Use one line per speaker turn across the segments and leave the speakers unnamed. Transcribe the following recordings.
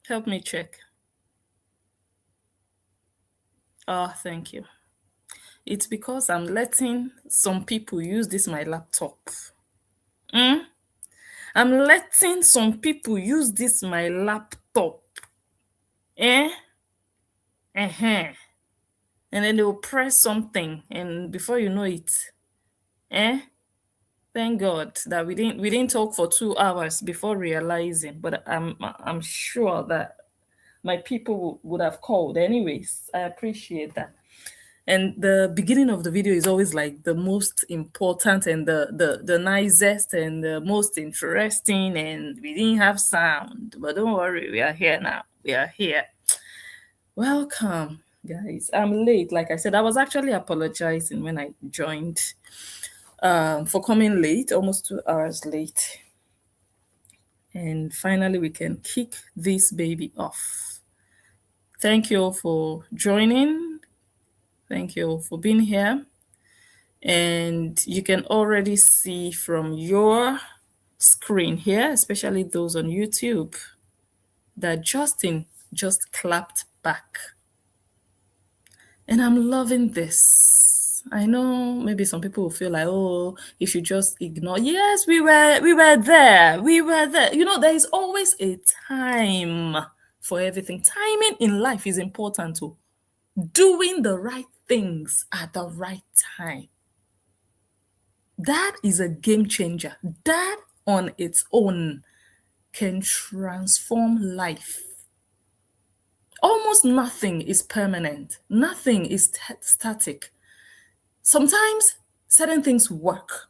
Help me check. Oh, thank you. It's because I'm letting some people use this my laptop. I'm letting some people use this my laptop. Eh? Uh-huh. And then they will press something, and before you know it, eh? Thank God that we didn't talk for 2 hours before realizing. But I'm sure that my people would have called. Anyways, I appreciate that. And the beginning of the video is always like the most important and the nicest and the most interesting, and we didn't have sound. But don't worry, we are here now. We are here. Welcome, guys. I'm late. Like I said, I was actually apologizing when I joined for coming late, almost 2 hours late. And finally, we can kick this baby off. Thank you all for joining. Thank you all for being here. And you can already see from your screen here, especially those on YouTube, that Justin just clapped back. And I'm loving this. I know maybe some people will feel like, oh, you should just ignore. Yes, we were there. We were there. You know, there is always a time for everything. Timing in life is important too. Doing the right things at the right time. That is a game changer. That on its own can transform life. Almost nothing is permanent. Nothing is static. Sometimes certain things work,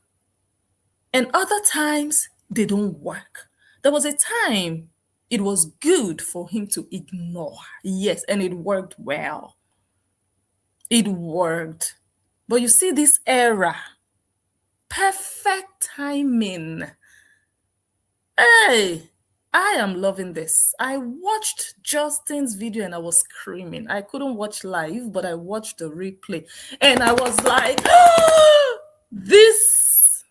and other times they don't work. There was a time it was good for him to ignore. Yes, and it worked well. It worked. But you see, this era, perfect timing. Hey, I am loving this. I watched Justin's video and I was screaming. I couldn't watch live, but I watched the replay and I was like, this,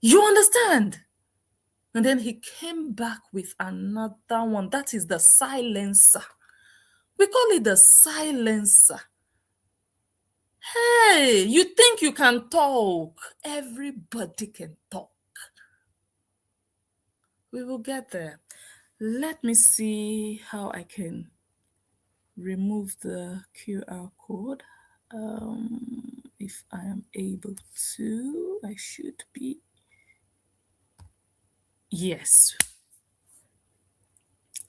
you understand? And then he came back with another one. That is the silencer. We call it the silencer. Hey, you think you can talk? Everybody can talk. We will get there. Let me see how I can remove the QR code. If I am able to, I should be. Yes.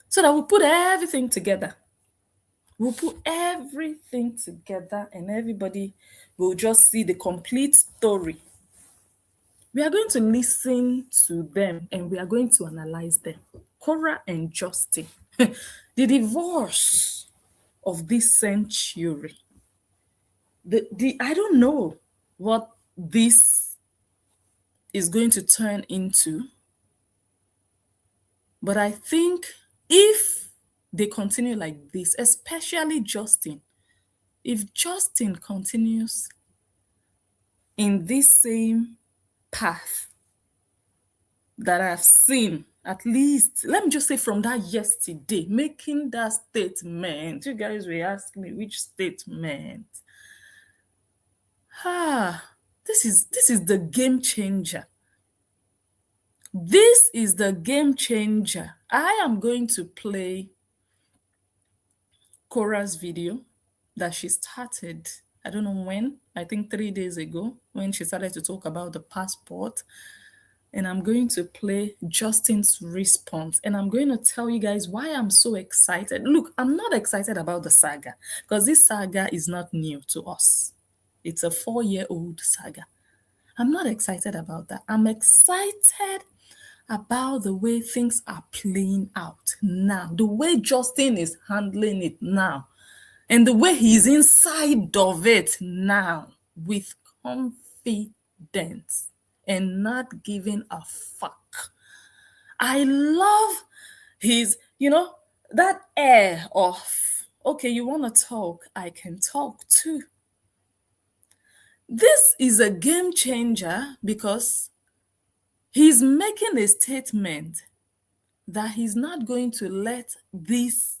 So that we'll put everything together. We'll put everything together and everybody will just see the complete story. We are going to listen to them and we are going to analyze them. Korra and Justin, the divorce of this century. I don't know what this is going to turn into, but I think if they continue like this, especially Justin, if Justin continues in this same path that I've seen, at least, let me just say from that yesterday, making that statement, you guys were asking me which statement. This is the game changer. This is the game changer. I am going to play Korra's video that she started, I don't know when, I think 3 days ago, when she started to talk about the passport. And I'm going to play Justin's response. And I'm going to tell you guys why I'm so excited. Look, I'm not excited about the saga because this saga is not new to us. It's a 4-year-old saga. I'm not excited about that. I'm excited about the way things are playing out now, the way Justin is handling it now, and the way he's inside of it now with confidence and not giving a fuck. I love his, that air of, okay, you want to talk, I can talk too. This is a game changer because he's making a statement that he's not going to let these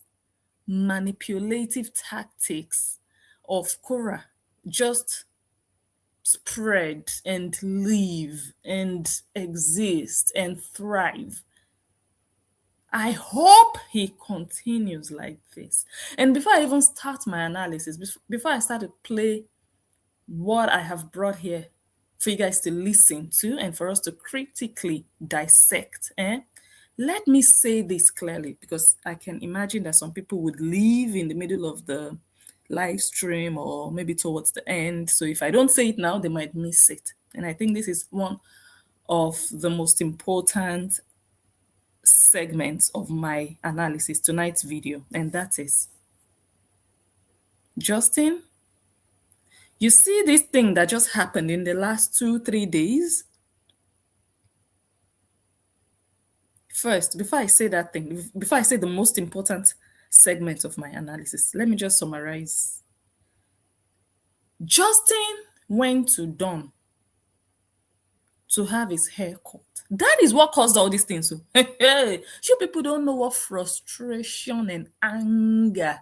manipulative tactics of Korra just spread and live and exist and thrive. I hope he continues like this. And before I even start my analysis, before I start to play what I have brought here for you guys to listen to and for us to critically dissect, let me say this clearly, because I can imagine that some people would leave in the middle of the live stream or maybe towards the end. So if I don't say it now, they might miss it. And I think this is one of the most important segments of my analysis, tonight's video, and that is, Justin, you see this thing that just happened in the last 2-3 days? First, before I say that thing, before I say the most important segment of my analysis, let me just summarize. Justin went to Dawn to have his hair cut. That is what caused all these things. So, you people don't know what frustration and anger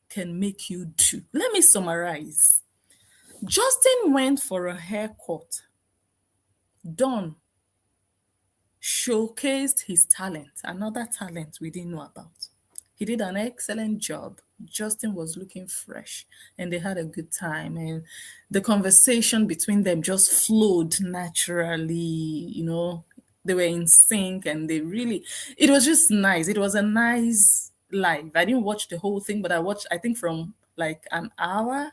can make you do. Let me summarize. Justin went for a haircut. Dawn showcased his talent, another talent we didn't know about. He did an excellent job. Justin was looking fresh and they had a good time. And the conversation between them just flowed naturally. They were in sync and it was just nice. It was a nice live. I didn't watch the whole thing, but I watched, I think, from like an hour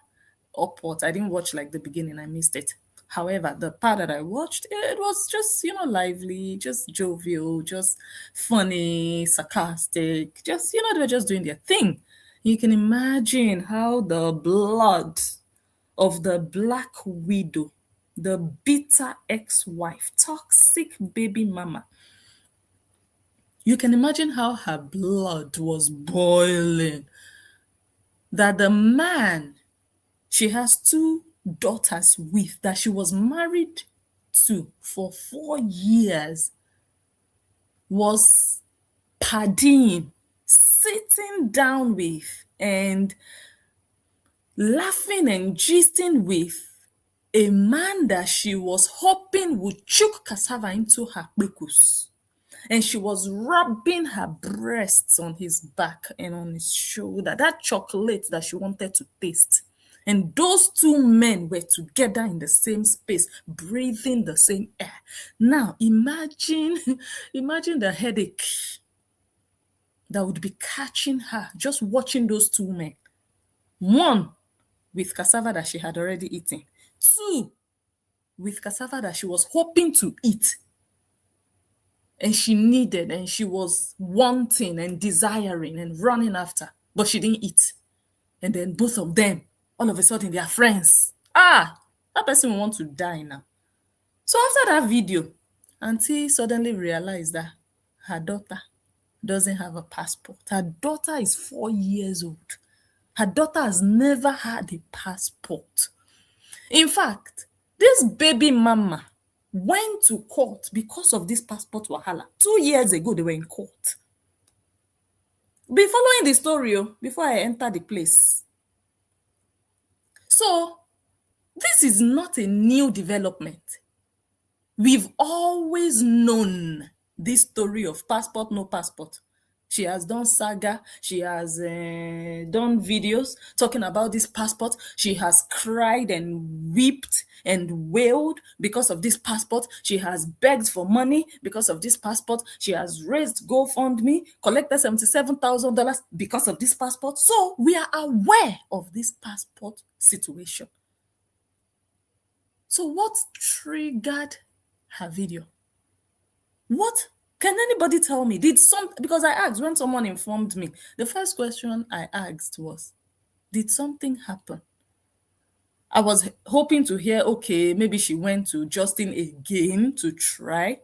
upwards. I didn't watch like the beginning. I missed it. However, the part that I watched, it was just, lively, just jovial, just funny, sarcastic, just, they were just doing their thing. You can imagine how the blood of the Black Widow, the bitter ex-wife, toxic baby mama, you can imagine how her blood was boiling. That the man she has 2 daughters with, that she was married to for 4 years, was partying, sitting down with, and laughing and gisting with a man that she was hoping would choke cassava into her kpekus. And she was rubbing her breasts on his back and on his shoulder, that chocolate that she wanted to taste. And those 2 men were together in the same space, breathing the same air. Now, imagine the headache that would be catching her just watching those 2 men. 1, with cassava that she had already eaten. 2, with cassava that she was hoping to eat. And she needed, and she was wanting and desiring and running after, but she didn't eat. And then both of them, all of a sudden, they are friends. That person will want to die now. So after that video, Auntie suddenly realized that her daughter doesn't have a passport. Her daughter is 4 years old. Her daughter has never had a passport. In fact, this baby mama went to court because of this passport wahala. 2 years ago, they were in court. Be following the story before I enter the place. So, this is not a new development. We've always known this story of passport, no passport. She has done saga. She has done videos talking about this passport. She has cried and wept and wailed because of this passport. She has begged for money because of this passport. She has raised GoFundMe, collected $77,000 because of this passport. So we are aware of this passport situation. So what triggered her video? What? Can anybody tell me? Because I asked when someone informed me, the first question I asked was, did something happen? I was hoping to hear, okay, maybe she went to Justin again to try.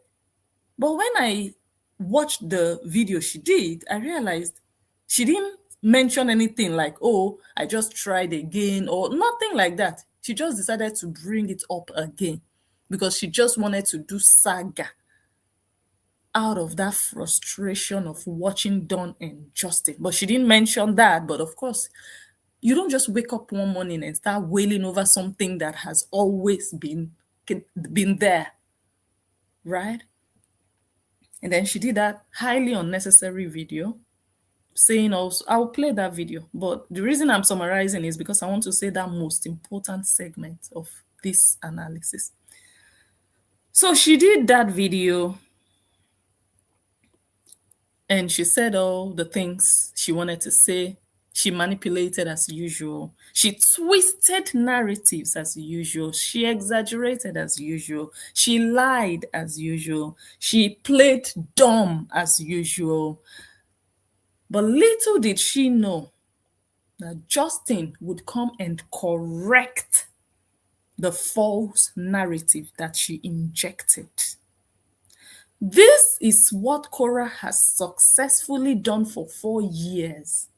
But when I watched the video she did, I realized she didn't mention anything like, oh, I just tried again, or nothing like that. She just decided to bring it up again because she just wanted to do saga. out of that frustration of watching Dawn and Justin. But she didn't mention that. But of course, you don't just wake up one morning and start wailing over something that has always been there, right? And then she did that highly unnecessary video saying also, I'll play that video. But the reason I'm summarizing is because I want to say that most important segment of this analysis. So she did that video and she said all the things she wanted to say. She manipulated as usual. She twisted narratives as usual. She exaggerated as usual. She lied as usual. She played dumb as usual. But little did she know that Justin would come and correct the false narrative that she injected. This is what Korra has successfully done for 4 years.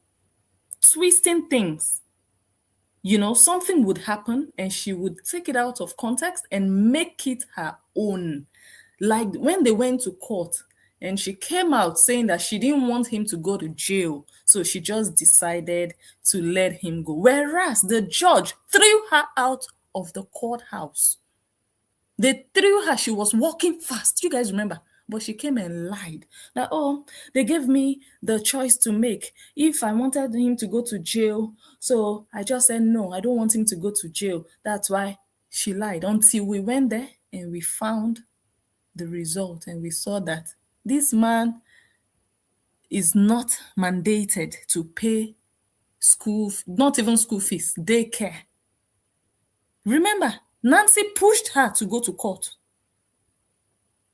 Twisting things. You know, something would happen and she would take it out of context and make it her own. Like when they went to court and she came out saying that she didn't want him to go to jail, so she just decided to let him go. Whereas the judge threw her out of the courthouse. They threw her, she was walking fast. You guys remember? But she came and lied that, oh, they gave me the choice to make if I wanted him to go to jail. So I just said, no, I don't want him to go to jail. That's why she lied until we went there and we found the result and we saw that this man is not mandated to pay school, not even school fees, daycare. Remember, Nancy pushed her to go to court.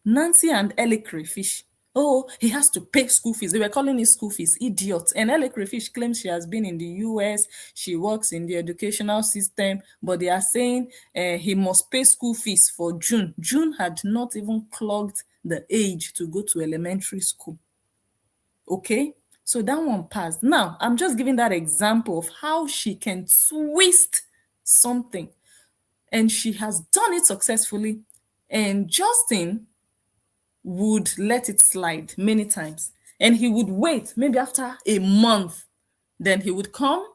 Nancy and Ellie Crayfish. Oh, he has to pay school fees. They were calling it school fees, idiots. And Ellie Crayfish claims she has been in the US. She works in the educational system, but they are saying he must pay school fees for June. June had not even clocked the age to go to elementary school. Okay, so that one passed. Now, I'm just giving that example of how she can twist something. And she has done it successfully. And Justin would let it slide many times. And he would wait, maybe after a month, then he would come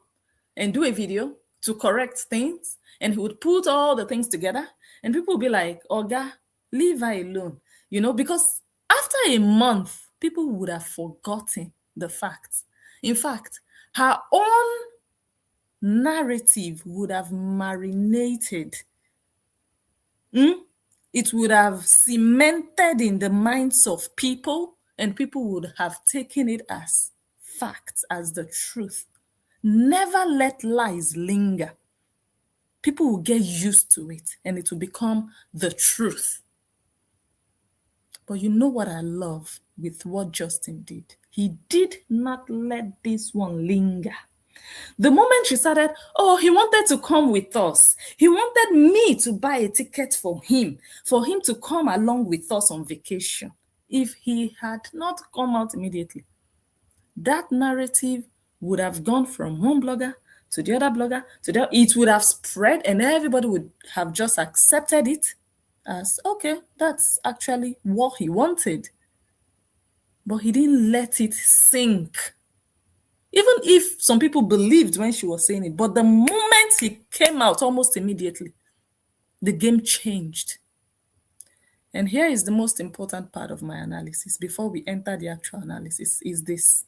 and do a video to correct things. And he would put all the things together. And people would be like, Oga, leave her alone. You know, because after a month, people would have forgotten the facts. In fact, her own narrative would have marinated. It would have cemented in the minds of people, and people would have taken it as facts, as the truth. Never let lies linger. People will get used to it and it will become the truth. But you know what I love with what Justin did? He did not let this one linger. The moment she started, oh, he wanted to come with us. He wanted me to buy a ticket for him to come along with us on vacation. If he had not come out immediately, that narrative would have gone from one blogger to the other blogger to the other. It would have spread and everybody would have just accepted it as, okay, that's actually what he wanted. But he didn't let it sink. Even if some people believed when she was saying it, but the moment he came out almost immediately, the game changed. And here is the most important part of my analysis before we enter the actual analysis is this.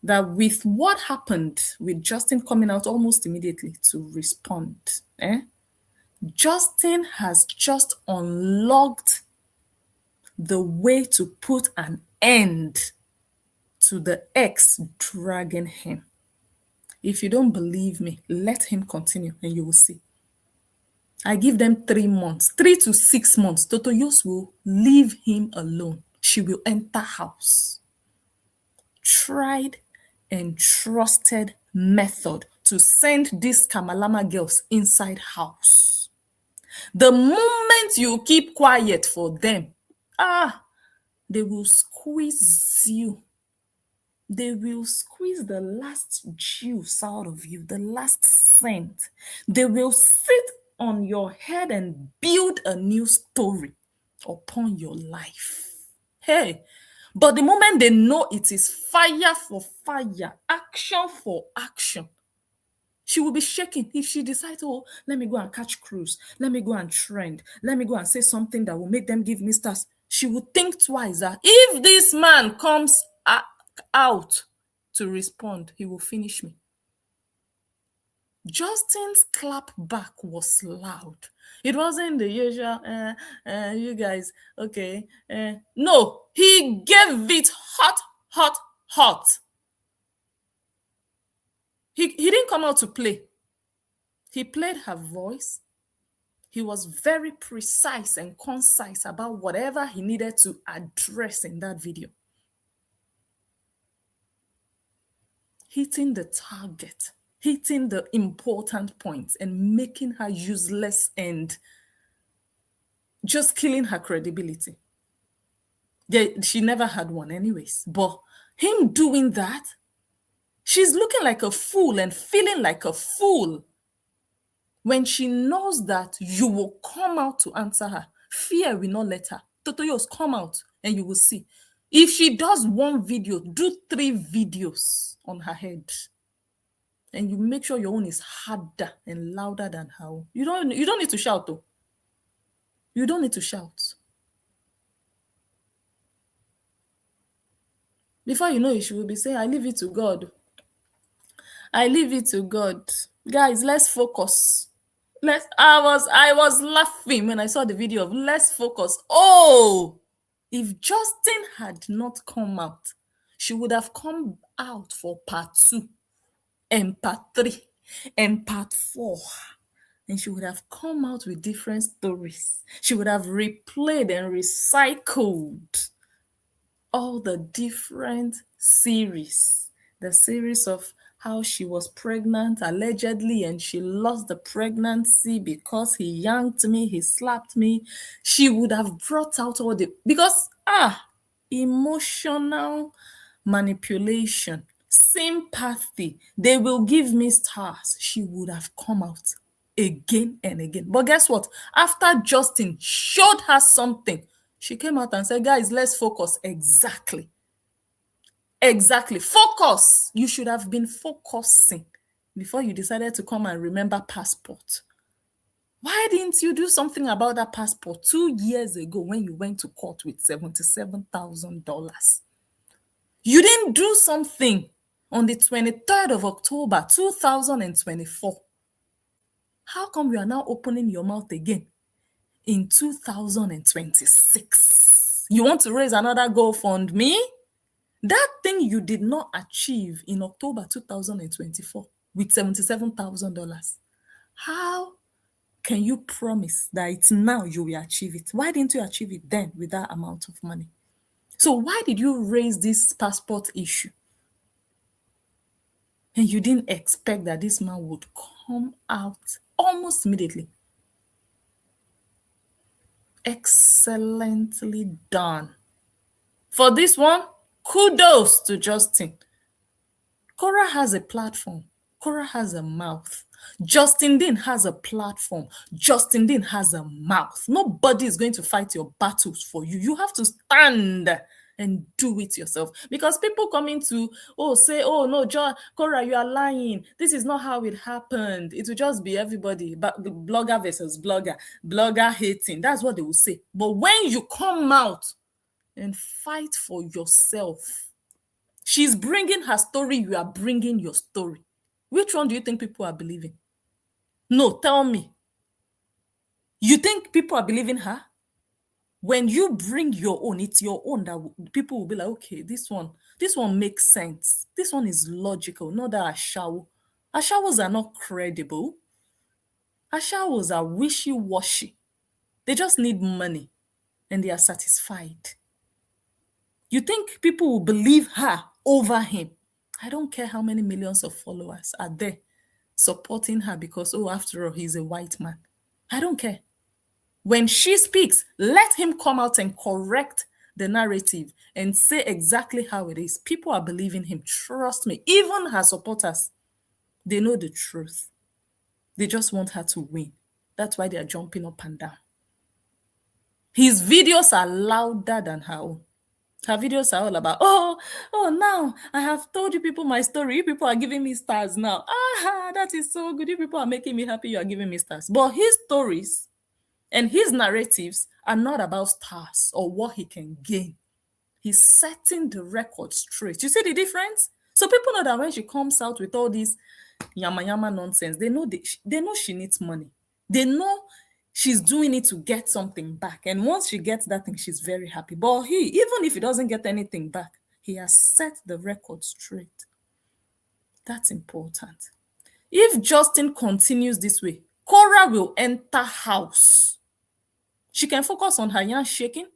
That with what happened with Justin coming out almost immediately to respond, Justin has just unlocked the way to put an end to the ex dragging him. If you don't believe me, let him continue and you will see. I give them 3 months, 3 to 6 months. Totoyos will leave him alone. She will enter house. Tried and trusted method to send these Kamalama girls inside house. The moment you keep quiet for them, they will squeeze you. They will squeeze the last juice out of you, the last scent. They will sit on your head and build a new story upon your life. Hey, but the moment they know it is fire for fire, action for action, she will be shaking. If she decides, oh, let me go and catch cruise, let me go and trend, let me go and say something that will make them give me stars, she would think twice that if this man comes out to respond, he will finish me. Justin's clap back was loud. It wasn't the usual, you guys, okay. No, he gave it hot, hot, hot. He didn't come out to play. He played her voice. He was very precise and concise about whatever he needed to address in that video. Hitting the target, hitting the important points, and making her useless and just killing her credibility. Yeah, she never had one anyways. But him doing that, she's looking like a fool and feeling like a fool when she knows that you will come out to answer her. Fear will not let her. Totoyos, come out and you will see. If she does one video, do 3 videos on her head. And you make sure your own is harder and louder than her own. You don't need to shout though. You don't need to shout. Before you know it, she will be saying, I leave it to God. I leave it to God. Guys, let's focus. I was laughing when I saw the video of let's focus. Oh, if Justin had not come out, she would have come out for part 2 and part 3 and part 4. And she would have come out with different stories. She would have replayed and recycled all the different series. The series of how she was pregnant allegedly and she lost the pregnancy because he yanked me, he slapped me. She would have brought out all the, because emotional manipulation, sympathy, they will give me stars. She would have come out again and again. But guess what? After Justin showed her something, she came out and said, guys, let's focus. Exactly. Focus. You should have been focusing before you decided to come and remember passport. Why didn't you do something about that passport 2 years ago when you went to court with $77,000? You didn't do something on the 23rd of October, 2024. How come you are now opening your mouth again in 2026? You want to raise another GoFundMe? That thing you did not achieve in October 2024 with $77,000. How can you promise that it's now you will achieve it? Why didn't you achieve it then with that amount of money? So why did you raise this passport issue? And you didn't expect that this man would come out almost immediately. Excellently done. For this one, kudos to Justin. Korra has a platform. Korra has a mouth. Justin Dean has a platform. Justin Dean has a mouth. Nobody is going to fight your battles for you. You have to stand and do it yourself. Because people coming to, say, oh, no, Korra, you are lying. This is not how it happened. It will just be everybody, but blogger versus blogger hating. That's what they will say. But when you come out and fight for yourself, she's bringing her story, you are bringing your story. Which one do you think people are believing? No, tell me. You think people are believing her? When you bring your own, it's your own that people will be like, okay, this one makes sense. This one is logical. Not that Ashawo. Ashawos are not credible. Ashawos are wishy-washy. They just need money and they are satisfied. You think people will believe her over him? I don't care how many millions of followers are there supporting her because, after all, he's a white man. I don't care. When she speaks, let him come out and correct the narrative and say exactly how it is. People are believing him. Trust me. Even her supporters, they know the truth. They just want her to win. That's why they are jumping up and down. His videos are louder than her own. Her videos are all about, now I have told you people my story. You people are giving me stars now. That is so good. You people are making me happy. You are giving me stars. But his stories and his narratives are not about stars or what he can gain. He's setting the record straight. You see the difference? So people know that when she comes out with all this yama yama nonsense, they know she needs money. They know she's doing it to get something back. And once she gets that thing, she's very happy. But even if he doesn't get anything back, he has set the record straight. That's important. If Justin continues this way, Korra will enter house. She can focus on her yarn shaking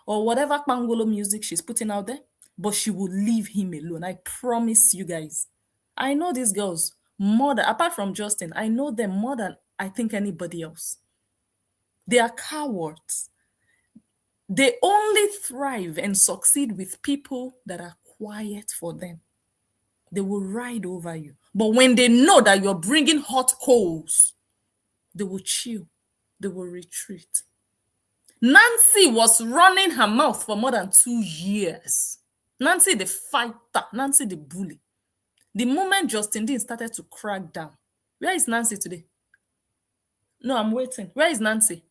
or whatever Pangolo music she's putting out there, but she will leave him alone. I promise you guys. I know these girls more than, apart from Justin, I know them more than I think anybody else. They are cowards. They only thrive and succeed with people that are quiet for them. They will ride over you. But when they know that you're bringing hot coals, they will chill. They will retreat. Nancy was running her mouth for more than 2 years. Nancy the fighter, Nancy the bully. The moment Justin Dean started to crack down, where is Nancy today? No, I'm waiting. Where is Nancy?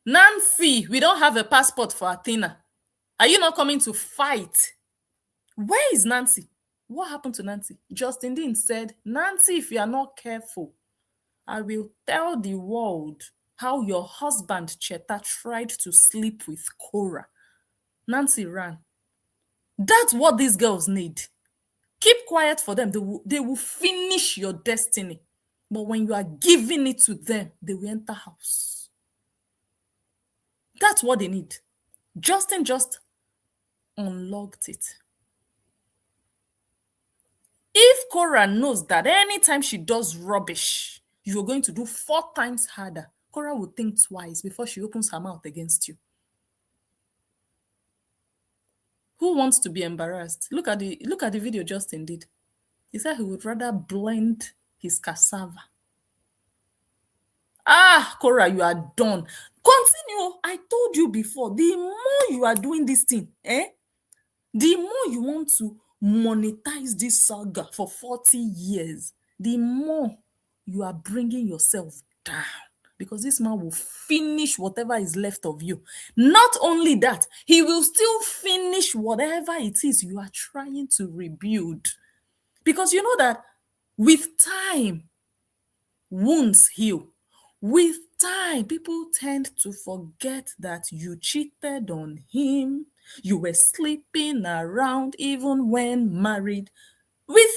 Nancy, we don't have a passport for Athena. Are you not coming to fight? Where is Nancy? What happened to Nancy? Justin Dean said, Nancy, if you are not careful, I will tell the world how your husband Cheta tried to sleep with Korra. Nancy ran. That's what these girls need. Keep quiet for them. They will finish your destiny. But when you are giving it to them, they will enter house. That's what they need. Justin just unlocked it. If Korra knows that anytime she does rubbish, you're going to do 4 times harder, Korra will think twice before she opens her mouth against you. Who wants to be embarrassed? Look at the video Justin did. He said he would rather blend his cassava. Korra, you are done. Continue. I told you before, the more you are doing this thing, the more you want to monetize this saga for 40 years, the more you are bringing yourself down, because this man will finish whatever is left of you. Not only that, he will still finish whatever it is you are trying to rebuild. Because you know that with time, wounds heal. With time, people tend to forget that you cheated on him. You were sleeping around even when married. With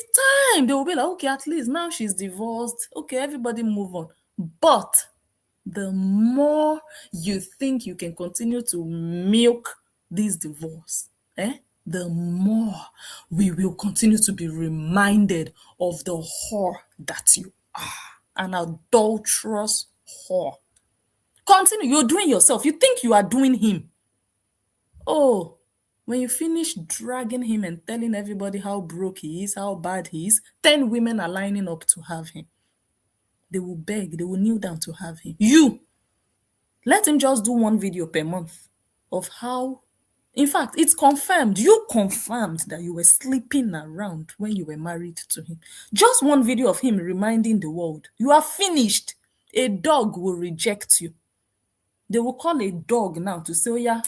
time, they will be like, okay, at least now she's divorced. Okay, everybody move on. But the more you think you can continue to milk this divorce, the more we will continue to be reminded of the whore that you are. An adulterous whore. Continue. You're doing yourself. You think you are doing him. Oh, when you finish dragging him and telling everybody how broke he is, how bad he is, 10 women are lining up to have him. They will beg, they will kneel down to have him. You, let him just do 1 video per month of how, in fact, it's confirmed. You confirmed that you were sleeping around when you were married to him. Just 1 video of him reminding the world, you are finished. A dog will reject you. They will call a dog now to say, oh yeah,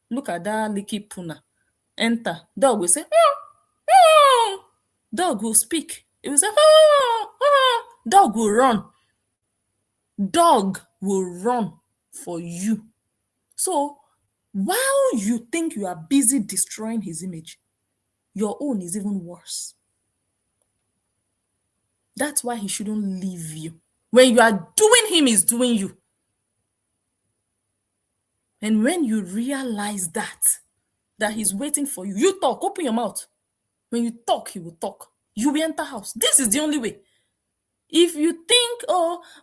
look at that licky puna. Enter. Dog will say, Dog will speak. It will say, Dog will run. Dog will run for you. So while you think you are busy destroying his image, your own is even worse. That's why he shouldn't leave you. When you are doing him, he's doing you. And when you realize that he's waiting for you, you talk, open your mouth. When you talk, he will talk. You will enter house. This is the only way. If you think,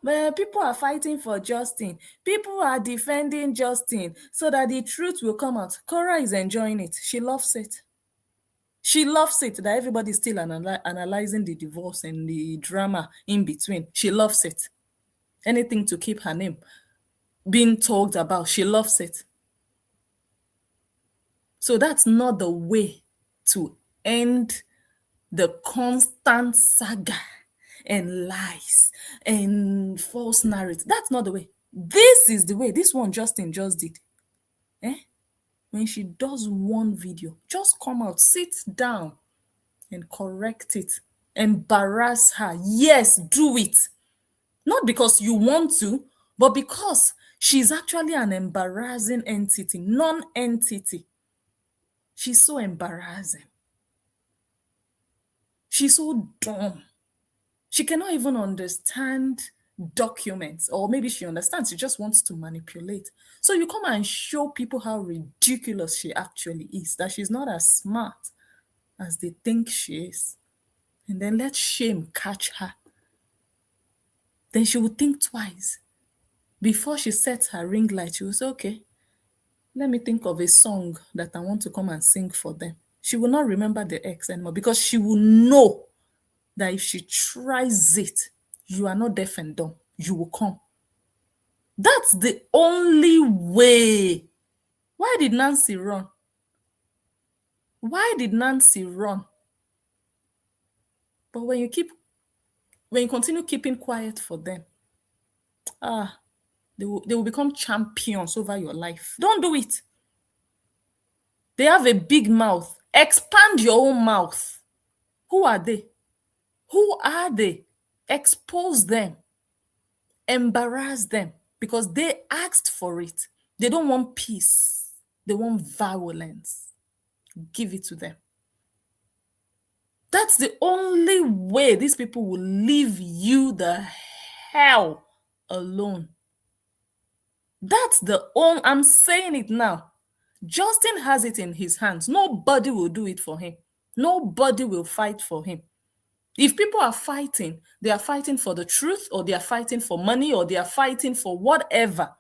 but people are fighting for Justin, people are defending Justin so that the truth will come out, Korra is enjoying it. She loves it. She loves it that everybody is still analyzing the divorce and the drama in between. She loves it. Anything to keep her name being talked about, she loves it. So that's not the way to end the constant saga and lies and false narrative. That's not the way. This is the way. This one Justin just did. Eh? When she does one video, just come out, sit down and correct it. Embarrass her. Yes, do it. Not because you want to, but because she's actually an embarrassing entity, non-entity. She's so embarrassing. She's so dumb. She cannot even understand documents, or maybe she understands, she just wants to manipulate. So you come and show people how ridiculous she actually is, that she's not as smart as they think she is. And then let shame catch her. Then she will think twice. Before she sets her ring light, she will say, okay, let me think of a song that I want to come and sing for them. She will not remember the ex anymore because she will know that if she tries it, you are not deaf and dumb. You will come. That's the only way. Why did Nancy run? Why did Nancy run? But when you continue keeping quiet for them, they will become champions over your life. Don't do it. They have a big mouth. Expand your own mouth. Who are they? Who are they? Expose them. Embarrass them because they asked for it. They don't want peace. They want violence. Give it to them. That's the only way these people will leave you the hell alone. That's the only, I'm saying it now. Justin has it in his hands. Nobody will do it for him. Nobody will fight for him. If people are fighting, they are fighting for the truth, or they are fighting for money, or they are fighting for whatever.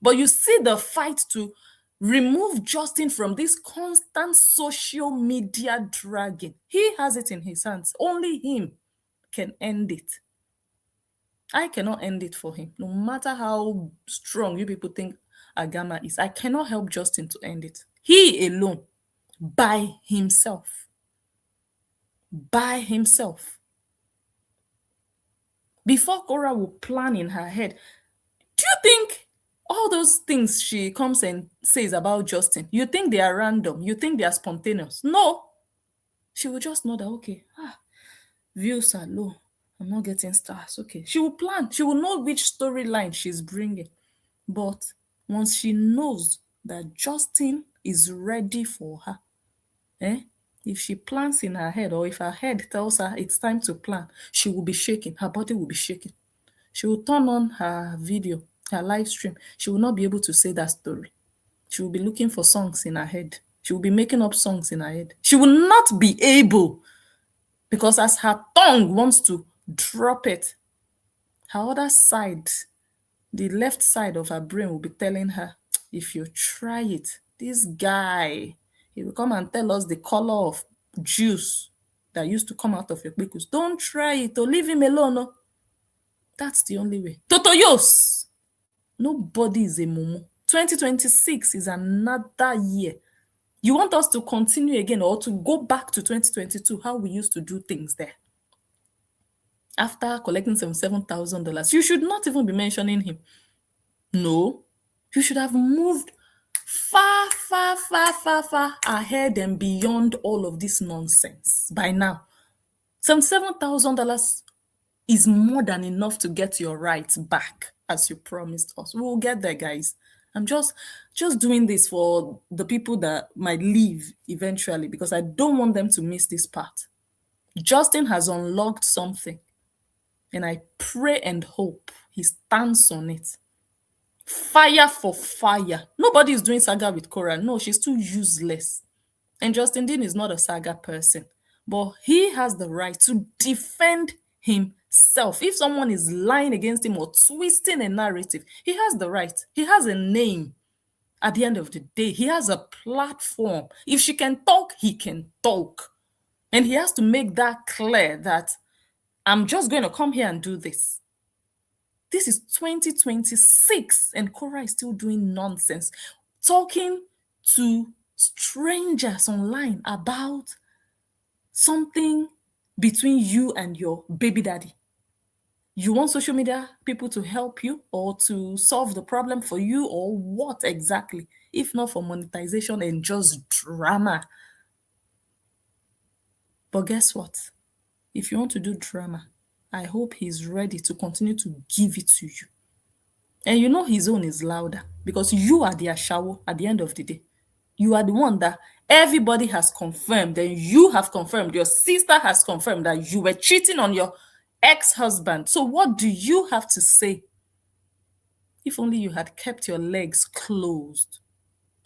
But you see the fight to remove Justin from this constant social media dragging. He has it in his hands. Only him can end it. I cannot end it for him. No matter how strong you people think Agama is, I cannot help Justin to end it. He alone, by himself. By himself. Before Korra will plan in her head, do you think all those things she comes and says about Justin, you think they are random? You think they are spontaneous? No. She will just know that, okay, views are low. I'm not getting stars. Okay. She will plan. She will know which storyline she's bringing. But once she knows that Justin is ready for her, if she plans in her head, or if her head tells her it's time to plan, she will be shaking. Her body will be shaking. She will turn on her video, her live stream. She will not be able to say that story. She will be looking for songs in her head. She will be making up songs in her head. She will not be able, because as her tongue wants to drop it, her other side, the left side of her brain, will be telling her, if you try it, this guy, he will come and tell us the color of juice that used to come out of your pickles. Don't try it, or leave him alone. No. That's the only way. Totoyos! Nobody is a mumu. 2026 is another year. You want us to continue again, or to go back to 2022, how we used to do things there? After collecting $77,000, you should not even be mentioning him. No, you should have moved far, far, far, far, far ahead and beyond all of this nonsense by now. $77,000 is more than enough to get your rights back, as you promised us. We'll get there, guys. I'm just doing this for the people that might leave eventually, because I don't want them to miss this part. Justin has unlocked something, and I pray and hope he stands on it. Fire for fire. Nobody is doing saga with Korra. No, she's too useless. And Justin Dean is not a saga person. But he has the right to defend himself. If someone is lying against him or twisting a narrative, he has the right. He has a name. At the end of the day, he has a platform. If she can talk, he can talk. And he has to make that clear that I'm just going to come here and do this. This is 2026 and Korra is still doing nonsense. Talking to strangers online about something between you and your baby daddy. You want social media people to help you or to solve the problem for you, or what exactly? If not for monetization and just drama. But guess what? If you want to do drama, I hope he's ready to continue to give it to you. And you know his own is louder because you are the ashawo at the end of the day. You are the one that everybody has confirmed, and you have confirmed, your sister has confirmed that you were cheating on your ex-husband. So what do you have to say? If only you had kept your legs closed.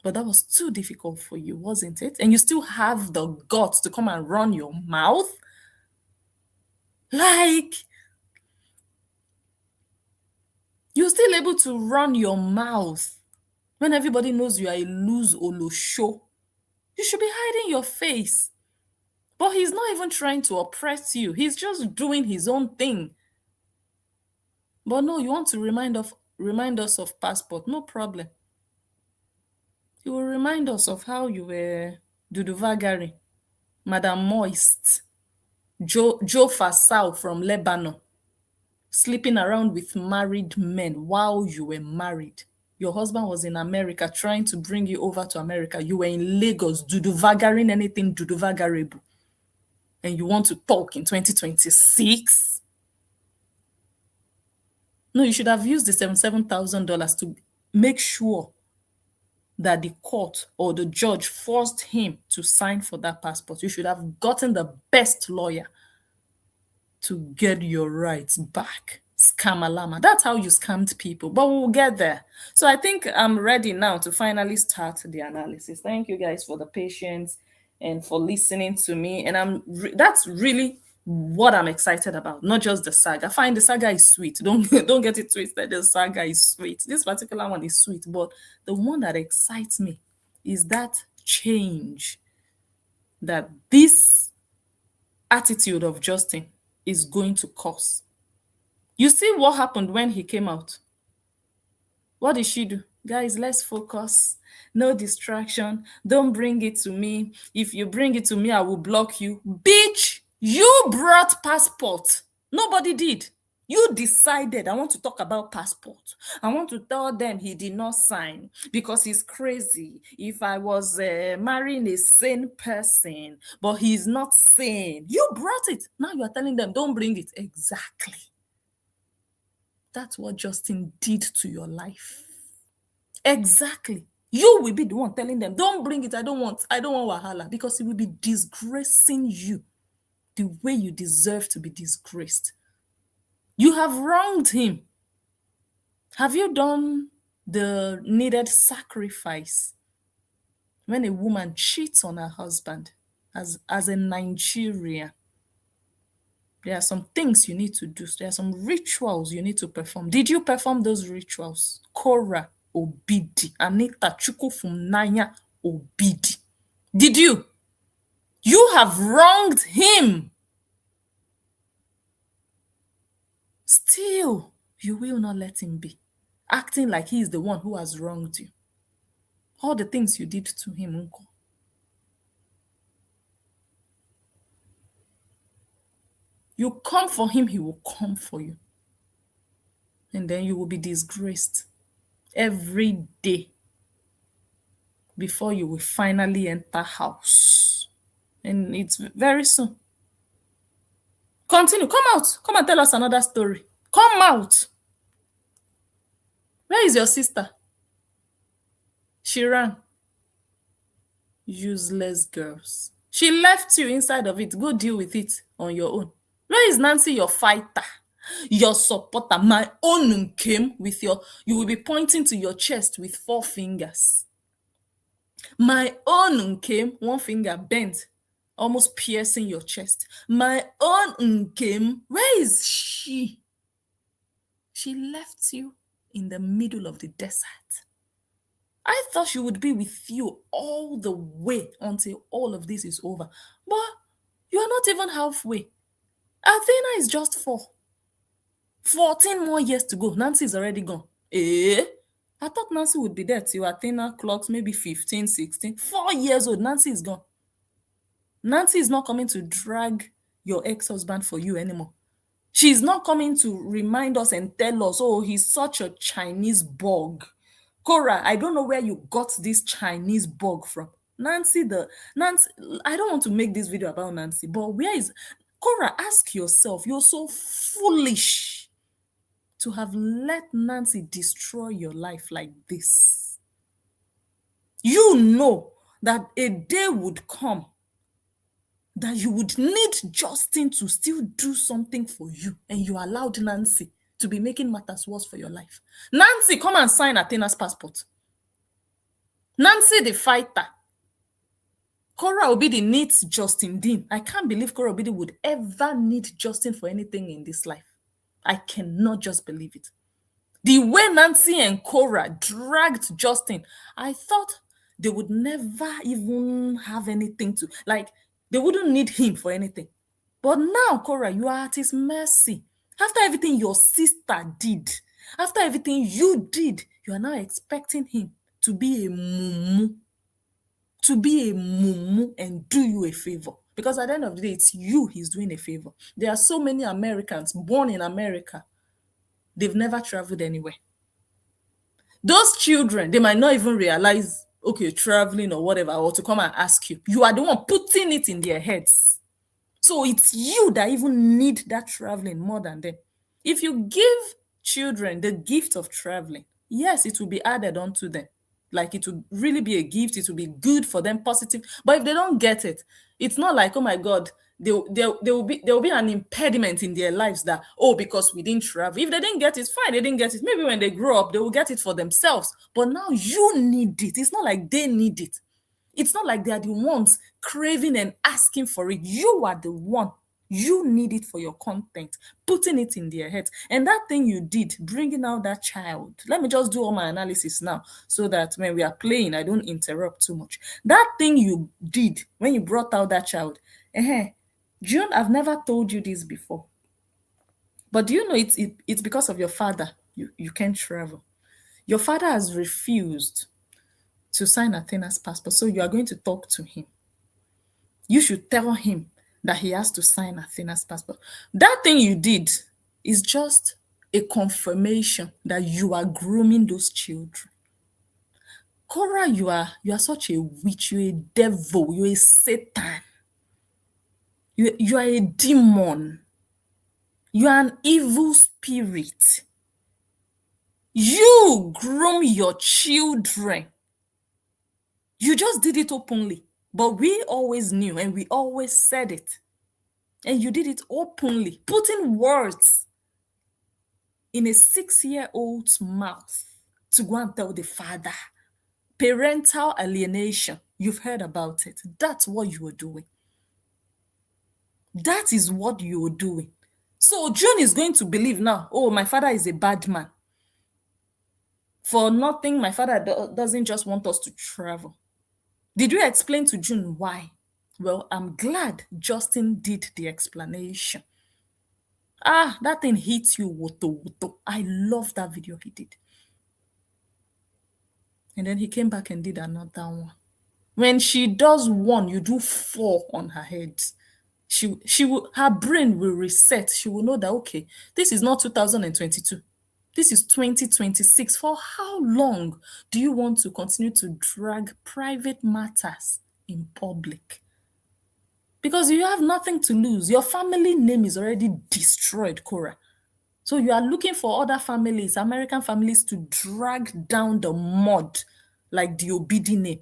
But that was too difficult for you, wasn't it? And you still have the guts to come and run your mouth? Like, you're still able to run your mouth when everybody knows you are a loose olosho. You should be hiding your face. But he's not even trying to oppress you. He's just doing his own thing. But no, you want to remind us of passport, no problem. He will remind us of how you were Duduvagari, Madam Moist, Joe Fasau from Lebanon, sleeping around with married men while you were married. Your husband was in America trying to bring you over to America. You were in Lagos, Duduvagaring anything Duduvagarable. And you want to talk in 2026? No, you should have used the $77,000 to make sure that the court or the judge forced him to sign for that passport. You should have gotten the best lawyer to get your rights back. Scamalama. That's how you scammed people, but we'll get there. So I think I'm ready now to finally start the analysis. Thank you guys for the patience and for listening to me. And that's really what I'm excited about, not just the saga. Fine, the saga is sweet. Don't get it twisted. The saga is sweet. This particular one is sweet, but the one that excites me is that change that this attitude of Justin is going to cause. You see what happened when he came out? What did she do? Guys, let's focus. No distraction. Don't bring it to me. If you bring it to me, I will block you. Bitch, you brought passport. Nobody did. You decided, I want to talk about passport. I want to tell them he did not sign because he's crazy. If I was marrying a sane person, but he's not sane. You brought it. Now you are telling them, don't bring it. Exactly. That's what Justin did to your life. Exactly. You will be the one telling them, don't bring it. I don't want wahala, because it will be disgracing you the way you deserve to be disgraced. You have wronged him. Have you done the needed sacrifice when a woman cheats on her husband as a Nigerian? There are some things you need to do. There are some rituals you need to perform. Did you perform those rituals? Korra Obidi, Anita Chukufumnanya Obidi. Did you? You have wronged him. Still, you will not let him be, acting like he is the one who has wronged you. All the things you did to him, uncle. You come for him, he will come for you. And then you will be disgraced every day before you will finally enter house. And it's very soon. Continue. Come out. Come and tell us another story. Come out. Where is your sister? She ran. Useless girls. She left you inside of it. Go deal with it on your own. Where is Nancy, your fighter? Your supporter? My own came with you will be pointing to your chest with 4 fingers. My own came, 1 finger bent, almost piercing your chest. My own came. Where is she? She left you in the middle of the desert. I thought she would be with you all the way until all of this is over. But you are not even halfway. Athena is just 4. 14 more years to go. Nancy is already gone. I thought Nancy would be there till Athena clocks maybe 15, 16. 4 years old, Nancy is gone. Nancy is not coming to drag your ex-husband for you anymore. She's not coming to remind us and tell us, oh, he's such a Chinese bug. Korra, I don't know where you got this Chinese bug from. Nancy, I don't want to make this video about Nancy, but where is Korra? Ask yourself, you're so foolish to have let Nancy destroy your life like this. You know that a day would come that you would need Justin to still do something for you, and you allowed Nancy to be making matters worse for your life. Nancy, come and sign Athena's passport. Nancy the fighter. Korra Obidi needs Justin Dean. I can't believe Korra Obidi would ever need Justin for anything in this life. I cannot just believe it. The way Nancy and Korra dragged Justin, I thought they would never even have anything to, like, they wouldn't need him for anything. But now, Korra, you are at his mercy. After everything your sister did, after everything you did, you are now expecting him to be a mumu, and do you a favor. Because at the end of the day, it's you he's doing a favor. There are so many Americans born in America. They've never traveled anywhere. Those children, they might not even realize, okay, traveling or whatever, or to come and ask you. You are the one putting it in their heads. So it's you that even need that traveling more than them. If you give children the gift of traveling, yes, it will be added onto them. Like, it will really be a gift. It will be good for them, positive. But if they don't get it, it's not like, oh my God, there will be an impediment in their lives that, oh, because we didn't travel. If they didn't get it, fine, they didn't get it. Maybe when they grow up, they will get it for themselves. But now you need it. It's not like they need it. It's not like they are the ones craving and asking for it. You are the one. You need it for your content, putting it in their heads. And that thing you did, bringing out that child. Let me just do all my analysis now so that when we are playing, I don't interrupt too much. That thing you did when you brought out that child. June, I've never told you this before. But do you know it's because of your father you can't travel. Your father has refused to sign Athena's passport, so you are going to talk to him. You should tell him that he has to sign Athena's passport. That thing you did is just a confirmation that you are grooming those children. Korra, you are such a witch, you're a devil, you're a Satan. You are a demon. You are an evil spirit. You groom your children. You just did it openly. But we always knew and we always said it. And you did it openly, putting words in a 6-year-old's mouth to go and tell the father. Parental alienation. You've heard about it. That's what you were doing. That is what you were doing. So June is going to believe now, oh, my father is a bad man. For nothing, my father doesn't just want us to travel. Did you explain to June why? Well, I'm glad Justin did the explanation. That thing hits you, WOTOWOTO. I love that video he did. And then he came back and did another one. When she does one, you do 4 on her head. Her brain will reset. She will know that, okay, this is not 2022. This is 2026. For how long do you want to continue to drag private matters in public? Because you have nothing to lose. Your family name is already destroyed, Korra. So you are looking for other families, American families, to drag down the mud like the Obidi name.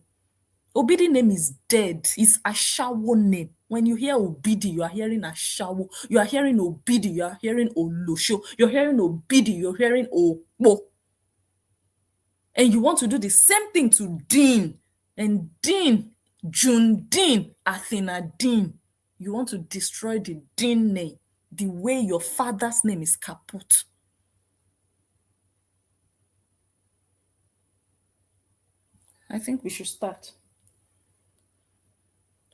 Obidi name is dead. It's Ashawo name. When you hear Obidi, you are hearing Ashawo. You are hearing Obidi, you are hearing Olosho. You're hearing Obidi, you're hearing Okpo. And you want to do the same thing to Dean. And Dean, June Dean, Athena Dean. You want to destroy the Dean name the way your father's name is kaput. I think we should start.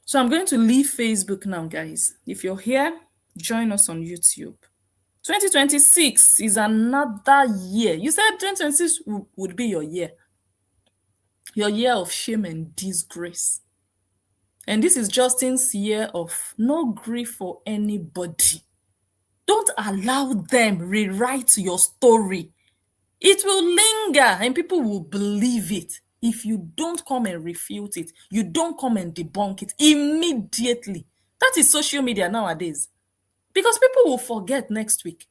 So I'm going to leave Facebook now, guys. If you're here, join us on YouTube. 2026 is another year. You said 2026 would be your year of shame and disgrace. And this is Justin's year of no grief for anybody. Don't allow them rewrite your story. It will linger and people will believe it if you don't come and refute it. You don't come and debunk it immediately. That is social media nowadays. Because people will forget next week.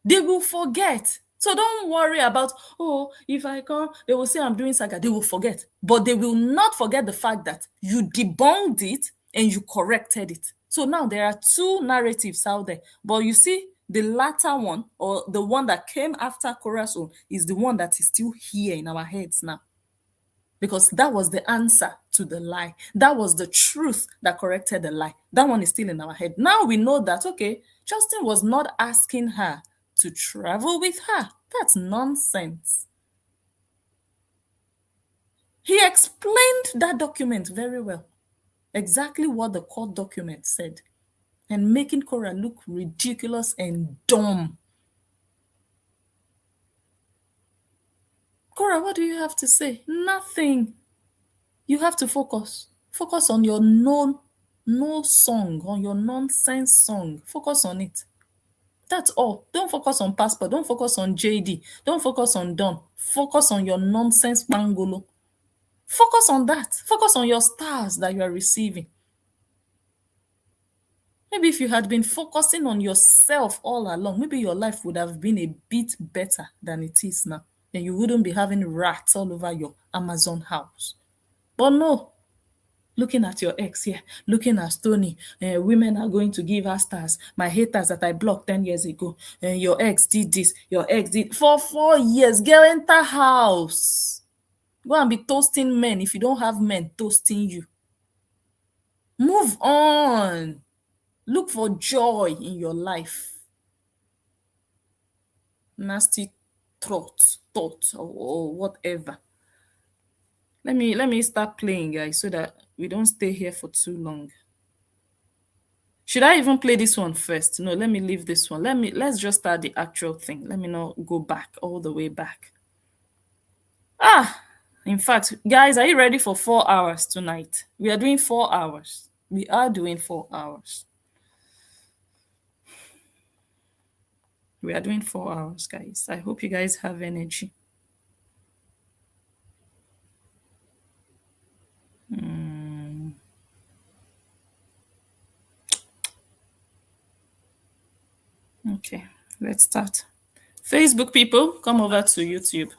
They will forget. So don't worry about, oh, if I come, they will say I'm doing saga. They will forget. But they will not forget the fact that you debunked it and you corrected it. So now there are two narratives out there. But you see, the latter one, or the one that came after Korra's own, is the one that is still here in our heads now. Because that was the answer to the lie. That was the truth that corrected the lie. That one is still in our head. Now we know that, okay, Justin was not asking her to travel with her. That's nonsense. He explained that document very well. Exactly what the court document said. And making Korra look ridiculous and dumb. Korra, what do you have to say? Nothing. You have to focus. Focus on your no song, on your nonsense song. Focus on it. That's all. Don't focus on passport. Don't focus on JD. Don't focus on Don. Focus on your nonsense bangolo. Focus on that. Focus on your stars that you are receiving. Maybe if you had been focusing on yourself all along, maybe your life would have been a bit better than it is now. And you wouldn't be having rats all over your Amazon house. But no, looking at your ex here, looking at Tony, women are going to give her stars. My haters that I blocked 10 years ago. Your ex did this, your ex did. For 4 years, girl, enter house. Go and be toasting men if you don't have men toasting you. Move on. Look for joy in your life. Nasty thoughts, or whatever. Let me start playing, guys, so that we don't stay here for too long. Should I even play this one first? No, let me leave this one. Let's just start the actual thing. Let me not go back all the way back. In fact, guys, are you ready for 4 hours tonight? We are doing 4 hours. We are doing 4 hours. We are doing 4 hours, guys. I hope you guys have energy. Okay, let's start. Facebook people, come over to YouTube.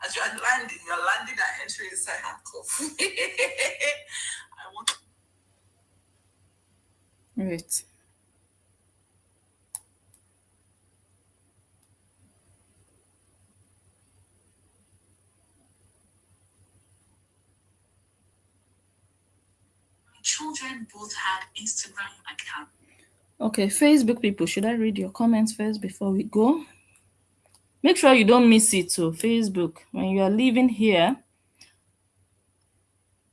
As you're landing and entering inside handcuff. I want. Wait. Children both had Instagram account. Okay, Facebook people, should I read your comments first before we go? Make sure you don't miss it to Facebook. When you are leaving here,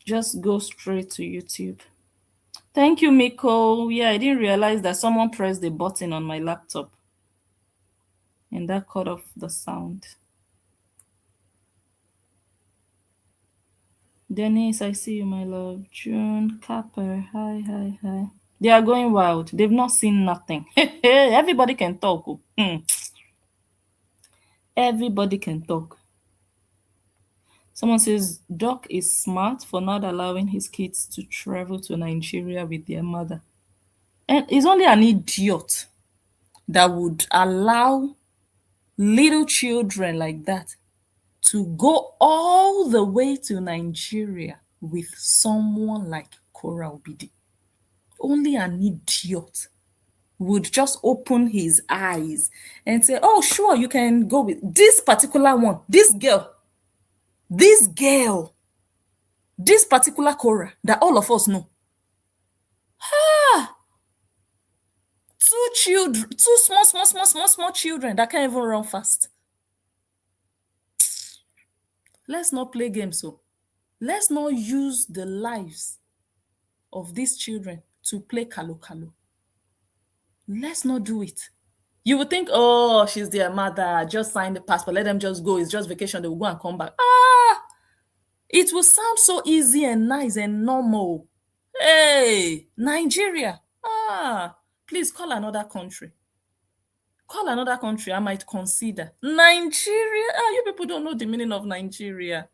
just go straight to YouTube. Thank you, Miko. Yeah, I didn't realize that someone pressed the button on my laptop and that cut off the sound. Dennis, I see you, my love. June, Capper, hi. They are going wild. They've not seen nothing. Everybody can talk. Everybody can talk. Someone says Doc is smart for not allowing his kids to travel to Nigeria with their mother. And he's only an idiot that would allow little children like that to go all the way to Nigeria with someone like Korra Obidi. Only an idiot would just open his eyes and say, oh, sure, you can go with this particular one, this girl, this particular Korra that all of us know. Two children, two small children that can't even run fast. Let's not play games. So let's not use the lives of these children to play kalo. Let's not do it. You would think, oh, she's their mother. Just sign the passport. Let them just go. It's just vacation. They will go and come back. Ah, it will sound so easy and nice and normal. Hey, Nigeria. Ah, please call another country. Call another country. I might consider. Nigeria. Ah, you people don't know the meaning of Nigeria.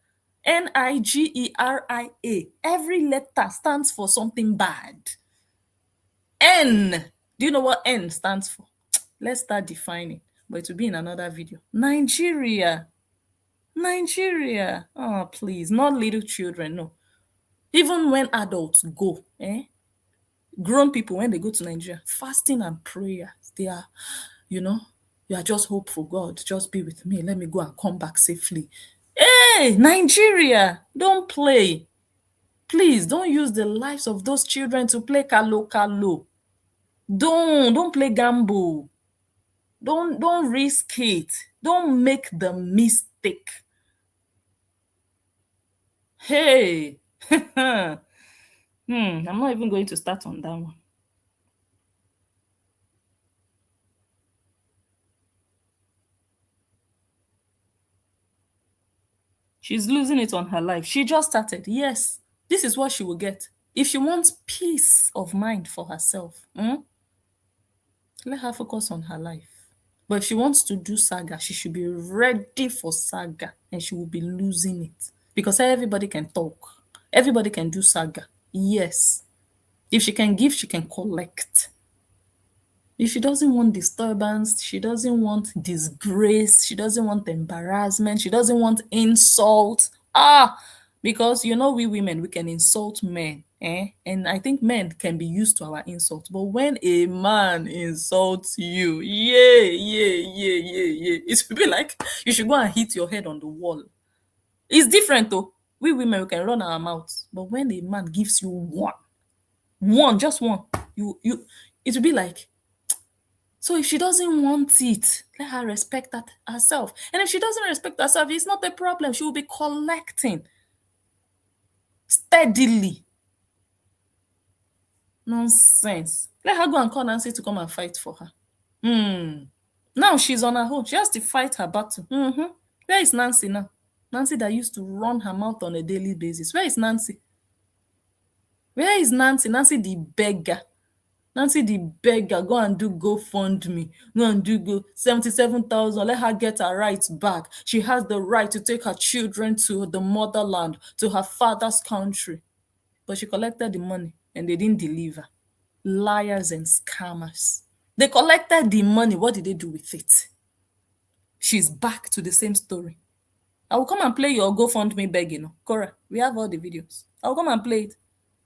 Nigeria. Every letter stands for something bad. N. Do you know what N stands for? Let's start defining, but it will be in another video. Nigeria. Nigeria. Oh, please. Not little children. No. Even when adults go, grown people, when they go to Nigeria, fasting and prayer, they are, you know, you are just hopeful. God, just be with me. Let me go and come back safely. Hey, Nigeria, don't play. Please don't use the lives of those children to play kalo kalo. Don't play gamble. Don't risk it. Don't make the mistake. Hey. I'm not even going to start on that one. She's losing it on her life. She just started. Yes, this is what she will get. If she wants peace of mind for herself, let her focus on her life. But if she wants to do saga, she should be ready for saga and she will be losing it. Because everybody can talk. Everybody can do saga. Yes. If she can give, she can collect. If she doesn't want disturbance, she doesn't want disgrace, she doesn't want embarrassment, she doesn't want insult. Because we women, we can insult men. And I think men can be used to our insults. But when a man insults you, it should be like you should go and hit your head on the wall. It's different though. We women, we can run our mouths. But when a man gives you one, just one, it will be like, so if she doesn't want it, let her respect that herself. And if she doesn't respect herself, it's not a problem. She will be collecting steadily. Nonsense. Let her go and call Nancy to come and fight for her. Now she's on her own. She has to fight her battle. Where is Nancy now? Nancy that used to run her mouth on a daily basis. Where is Nancy? Where is Nancy? Nancy the beggar. Nancy the beggar, go and do GoFundMe. Go and do 77,000. Let her get her rights back. She has the right to take her children to the motherland, to her father's country. But she collected the money and they didn't deliver. Liars and scammers. They collected the money. What did they do with it? She's back to the same story. I will come and play your GoFundMe begging. Korra, we have all the videos. I will come and play it.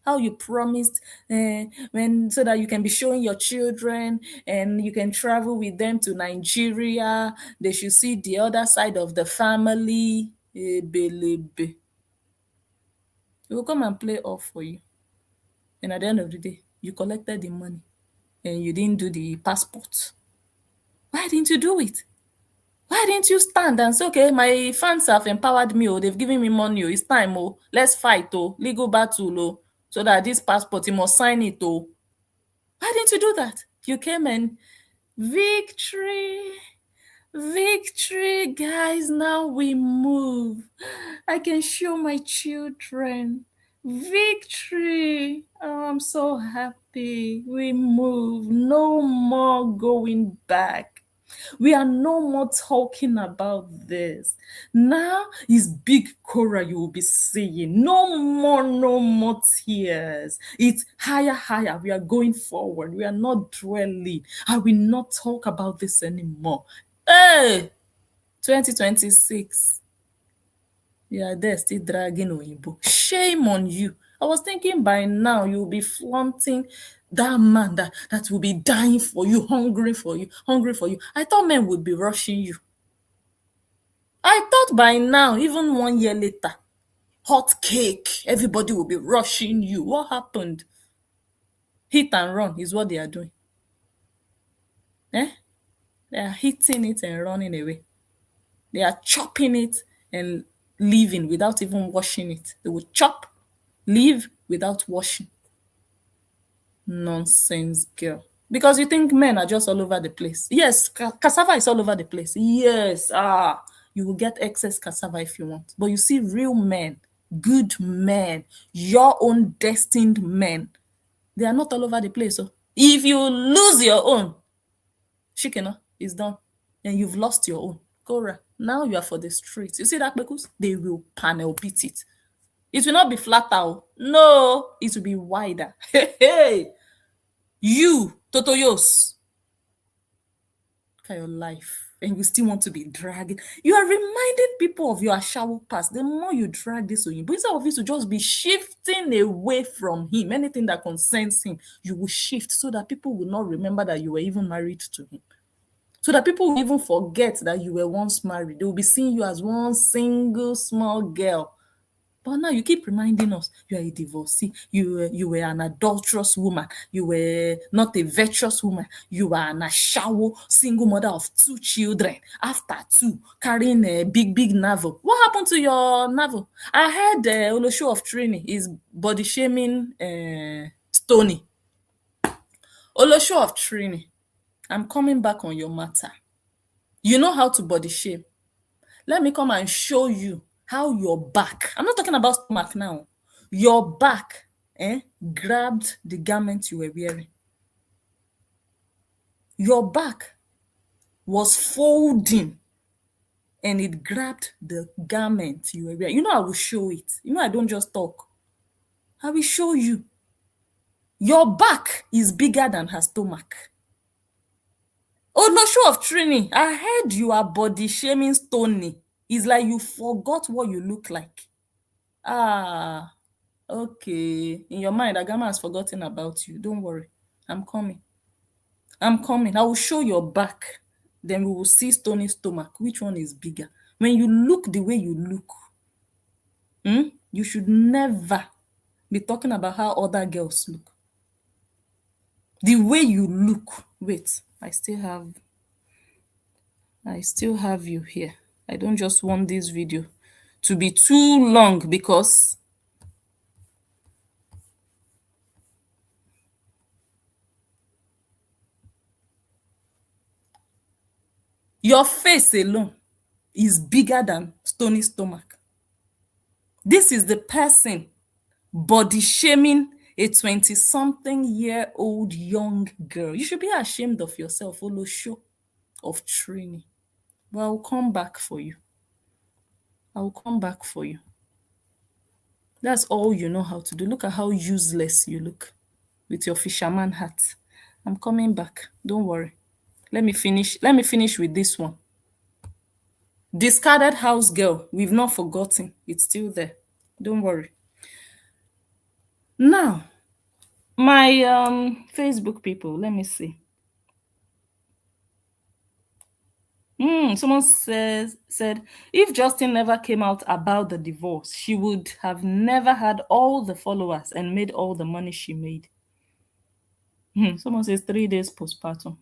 How you promised so that you can be showing your children and you can travel with them to Nigeria. They should see the other side of the family. We will come and play off for you. And at the end of the day, you collected the money and you didn't do the passport. Why didn't you do it? Why didn't you stand and say, okay, my fans have empowered me, they've given me money, it's time, let's fight, legal battle, so that this passport, you must sign it, Why didn't you do that? You came and victory, guys, now we move. I can show my children. Victory. Oh, I'm so happy. We move. No more going back. We are no more talking about this. Now is big Korra you will be seeing. No more tears. It's higher. We are going forward. We are not dwelling. I will not talk about this anymore. Hey, 2026. You are there still dragging Oyibo. Shame on you. I was thinking by now you'll be flaunting that man that will be dying for you, hungry for you. I thought men would be rushing you. I thought by now, even 1 year later, hot cake, everybody will be rushing you. What happened? Hit and run is what they are doing. They are hitting it and running away. They are chopping it and leaving without even washing it. They will chop, leave without washing. Nonsense girl. Because you think men are just all over the place. Yes, cassava is all over the place. Yes, you will get excess cassava if you want. But you see, real men, good men, your own destined men, they are not all over the place. So if you lose your own, shikena is done. And you've lost your own. Korra, now you are for the streets. You see that, because they will panel beat it. It will not be flatter. No, it will be wider. Hey, hey. You, Totoyos, look at your life. And you still want to be dragging. You are reminding people of your Ashawo past. The more you drag this on you, but instead of you to just be shifting away from him, anything that concerns him, you will shift so that people will not remember that you were even married to him. So that people will even forget that you were once married. They will be seeing you as one single small girl. But now you keep reminding us you are a divorcee, you were an adulterous woman, you were not a virtuous woman, you are an ashawo single mother of 2 children, after 2, carrying a big navel. What happened to your navel? I heard Olosho of Trini is body shaming Stony. Olosho of Trini, I'm coming back on your matter. You know how to body shame. Let me come and show you how your back, I'm not talking about stomach now, your back grabbed the garment you were wearing. Your back was folding and it grabbed the garment you were wearing. You know, I will show it. You know, I don't just talk. I will show you. Your back is bigger than her stomach. Oh, no, show of Trini. I heard you are body shaming Stony. It's like you forgot what you look like. Okay. In your mind, Agama has forgotten about you. Don't worry. I'm coming. I'm coming. I will show your back. Then we will see Stony's stomach. Which one is bigger? When you look the way you look, you should never be talking about how other girls look. The way you look. Wait, I still have you here. I don't just want this video to be too long because your face alone is bigger than Stony's stomach. This is the person body shaming a 20-something-year-old young girl. You should be ashamed of yourself, Olosho of Trini. But I'll come back for you. I'll come back for you. That's all you know how to do. Look at how useless you look with your fisherman hat. I'm coming back. Don't worry. Let me finish with this one. Discarded house girl. We've not forgotten. It's still there. Don't worry. Now, my Facebook people, let me see. Someone said, if Justin never came out about the divorce, she would have never had all the followers and made all the money she made. Someone says 3 days postpartum.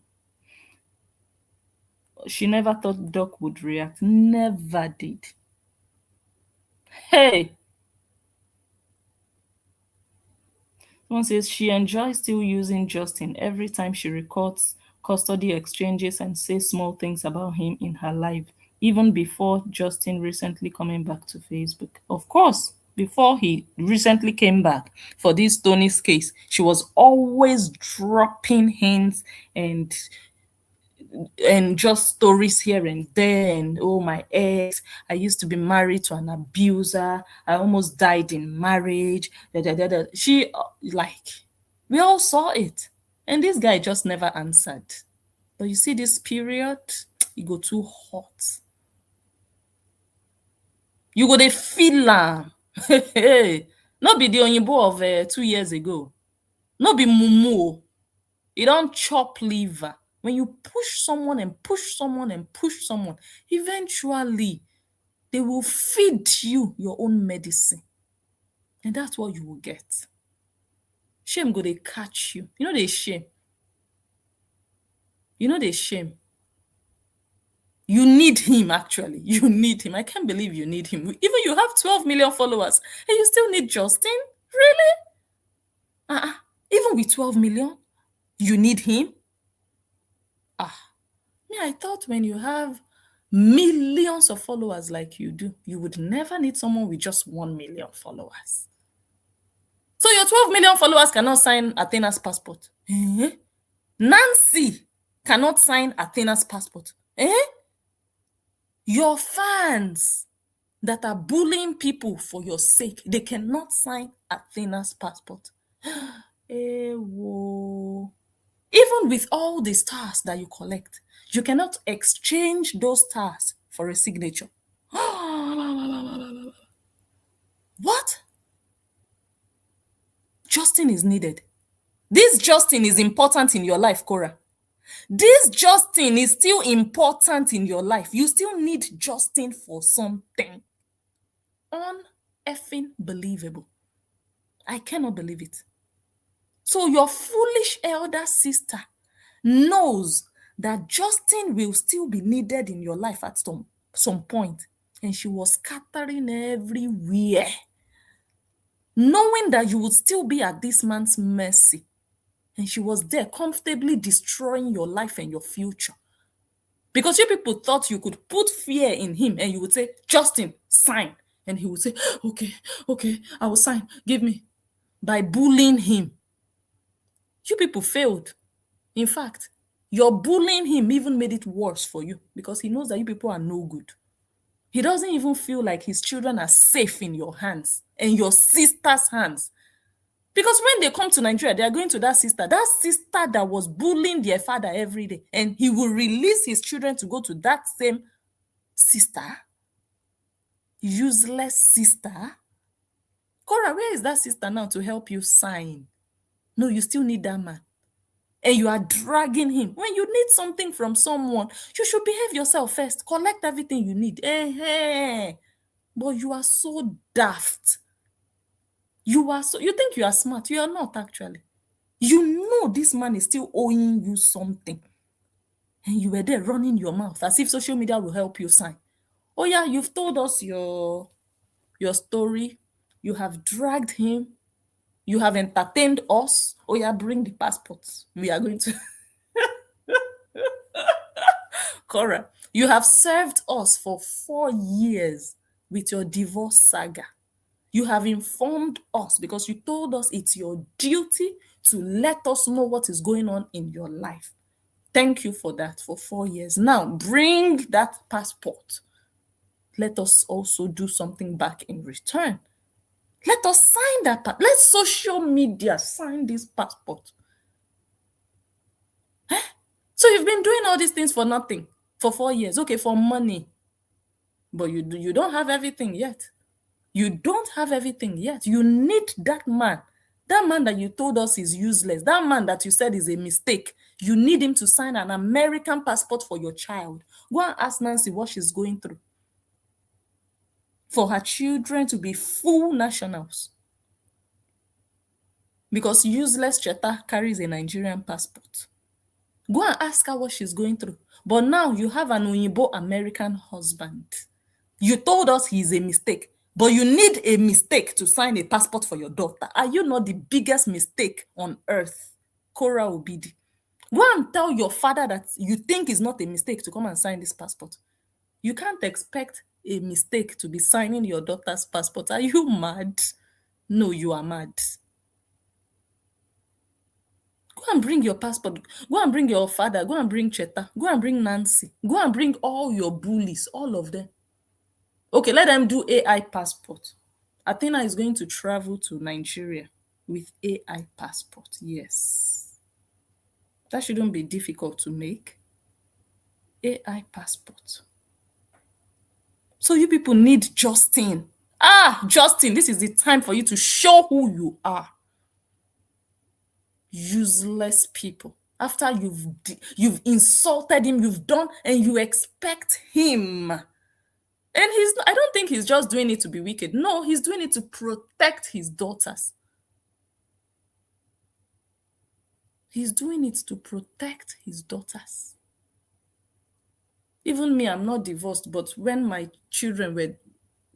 She never thought Doc would react. Never did. Hey! Someone says she enjoys still using Justin every time she records custody exchanges and says small things about him in her life, even before Justin recently coming back to Facebook. Of course, before he recently came back for this Tony's case, she was always dropping hints and just stories here and there, and oh, my ex, I used to be married to an abuser, I almost died in marriage, she like, we all saw it, and this guy just never answered. But you see, this period, it go too hot. You go dey feel am. Not be the Oyinbo of 2 years ago, not be mumu. E don chop liver. When you push someone and push someone and push someone, eventually they will feed you your own medicine. And that's what you will get. Shame go dey catch you. You know they shame. You know they shame. You need him, actually. You need him. I can't believe you need him. Even you have 12 million followers and you still need Justin? Really? Even with 12 million, you need him? Ah, me, I thought when you have millions of followers like you do, you would never need someone with just 1 million followers. So your 12 million followers cannot sign Athena's passport. Eh? Nancy cannot sign Athena's passport. Eh? Your fans that are bullying people for your sake, they cannot sign Athena's passport. Ewo. Even with all the stars that you collect, you cannot exchange those stars for a signature. What? Justin is needed. This Justin is important in your life, Korra. This Justin is still important in your life. You still need Justin for something. Un-effing believable. I cannot believe it. So your foolish elder sister knows that Justin will still be needed in your life at some point. And she was scattering everywhere, knowing that you would still be at this man's mercy. And she was there comfortably destroying your life and your future. Because you people thought you could put fear in him and you would say, Justin, sign. And he would say, okay, I will sign. Give me. By bullying him. You people failed. In fact, your bullying him even made it worse for you because he knows that you people are no good. He doesn't even feel like his children are safe in your hands and your sister's hands. Because when they come to Nigeria, they are going to that sister that was bullying their father every day. And he will release his children to go to that same sister. Useless sister. Korra, where is that sister now to help you sign? No, you still need that man. And you are dragging him. When you need something from someone, you should behave yourself first. Collect everything you need. But you are so daft. You think you are smart. You are not actually. You know this man is still owing you something. And you were there running your mouth as if social media will help you sign. Oh yeah, you've told us your story. You have dragged him. You have entertained us. Oh yeah, bring the passports. We are going to... Korra, you have served us for 4 years with your divorce saga. You have informed us because you told us it's your duty to let us know what is going on in your life. Thank you for that for 4 years. Now, bring that passport. Let us also do something back in return. Let us sign that. Let social media sign this passport. So you've been doing all these things for nothing for 4 years. Okay, for money. But you don't have everything yet. You don't have everything yet. You need that man. That man that you told us is useless. That man that you said is a mistake. You need him to sign an American passport for your child. Go and ask Nancy what she's going through. For her children to be full nationals. Because useless Cheta carries a Nigerian passport. Go and ask her what she's going through. But now you have an Oyinbo American husband. You told us he's a mistake, but you need a mistake to sign a passport for your daughter. Are you not the biggest mistake on earth? Korra Obidi. Go and tell your father that you think is not a mistake to come and sign this passport. You can't expect a mistake to be signing your daughter's passport. Are you mad? No, you are mad. Go and bring your passport. Go and bring your father. Go and bring Cheta. Go and bring Nancy. Go and bring all your bullies, all of them. Okay, let them do AI passport. Athena is going to travel to Nigeria with AI passport. Yes. That shouldn't be difficult to make. AI passport. So you people need Justin. Justin, this is the time for you to show who you are. Useless people. After you've insulted him, you've done, and you expect him. And I don't think he's just doing it to be wicked. No, he's doing it to protect his daughters. He's doing it to protect his daughters. Even me, I'm not divorced, but when my children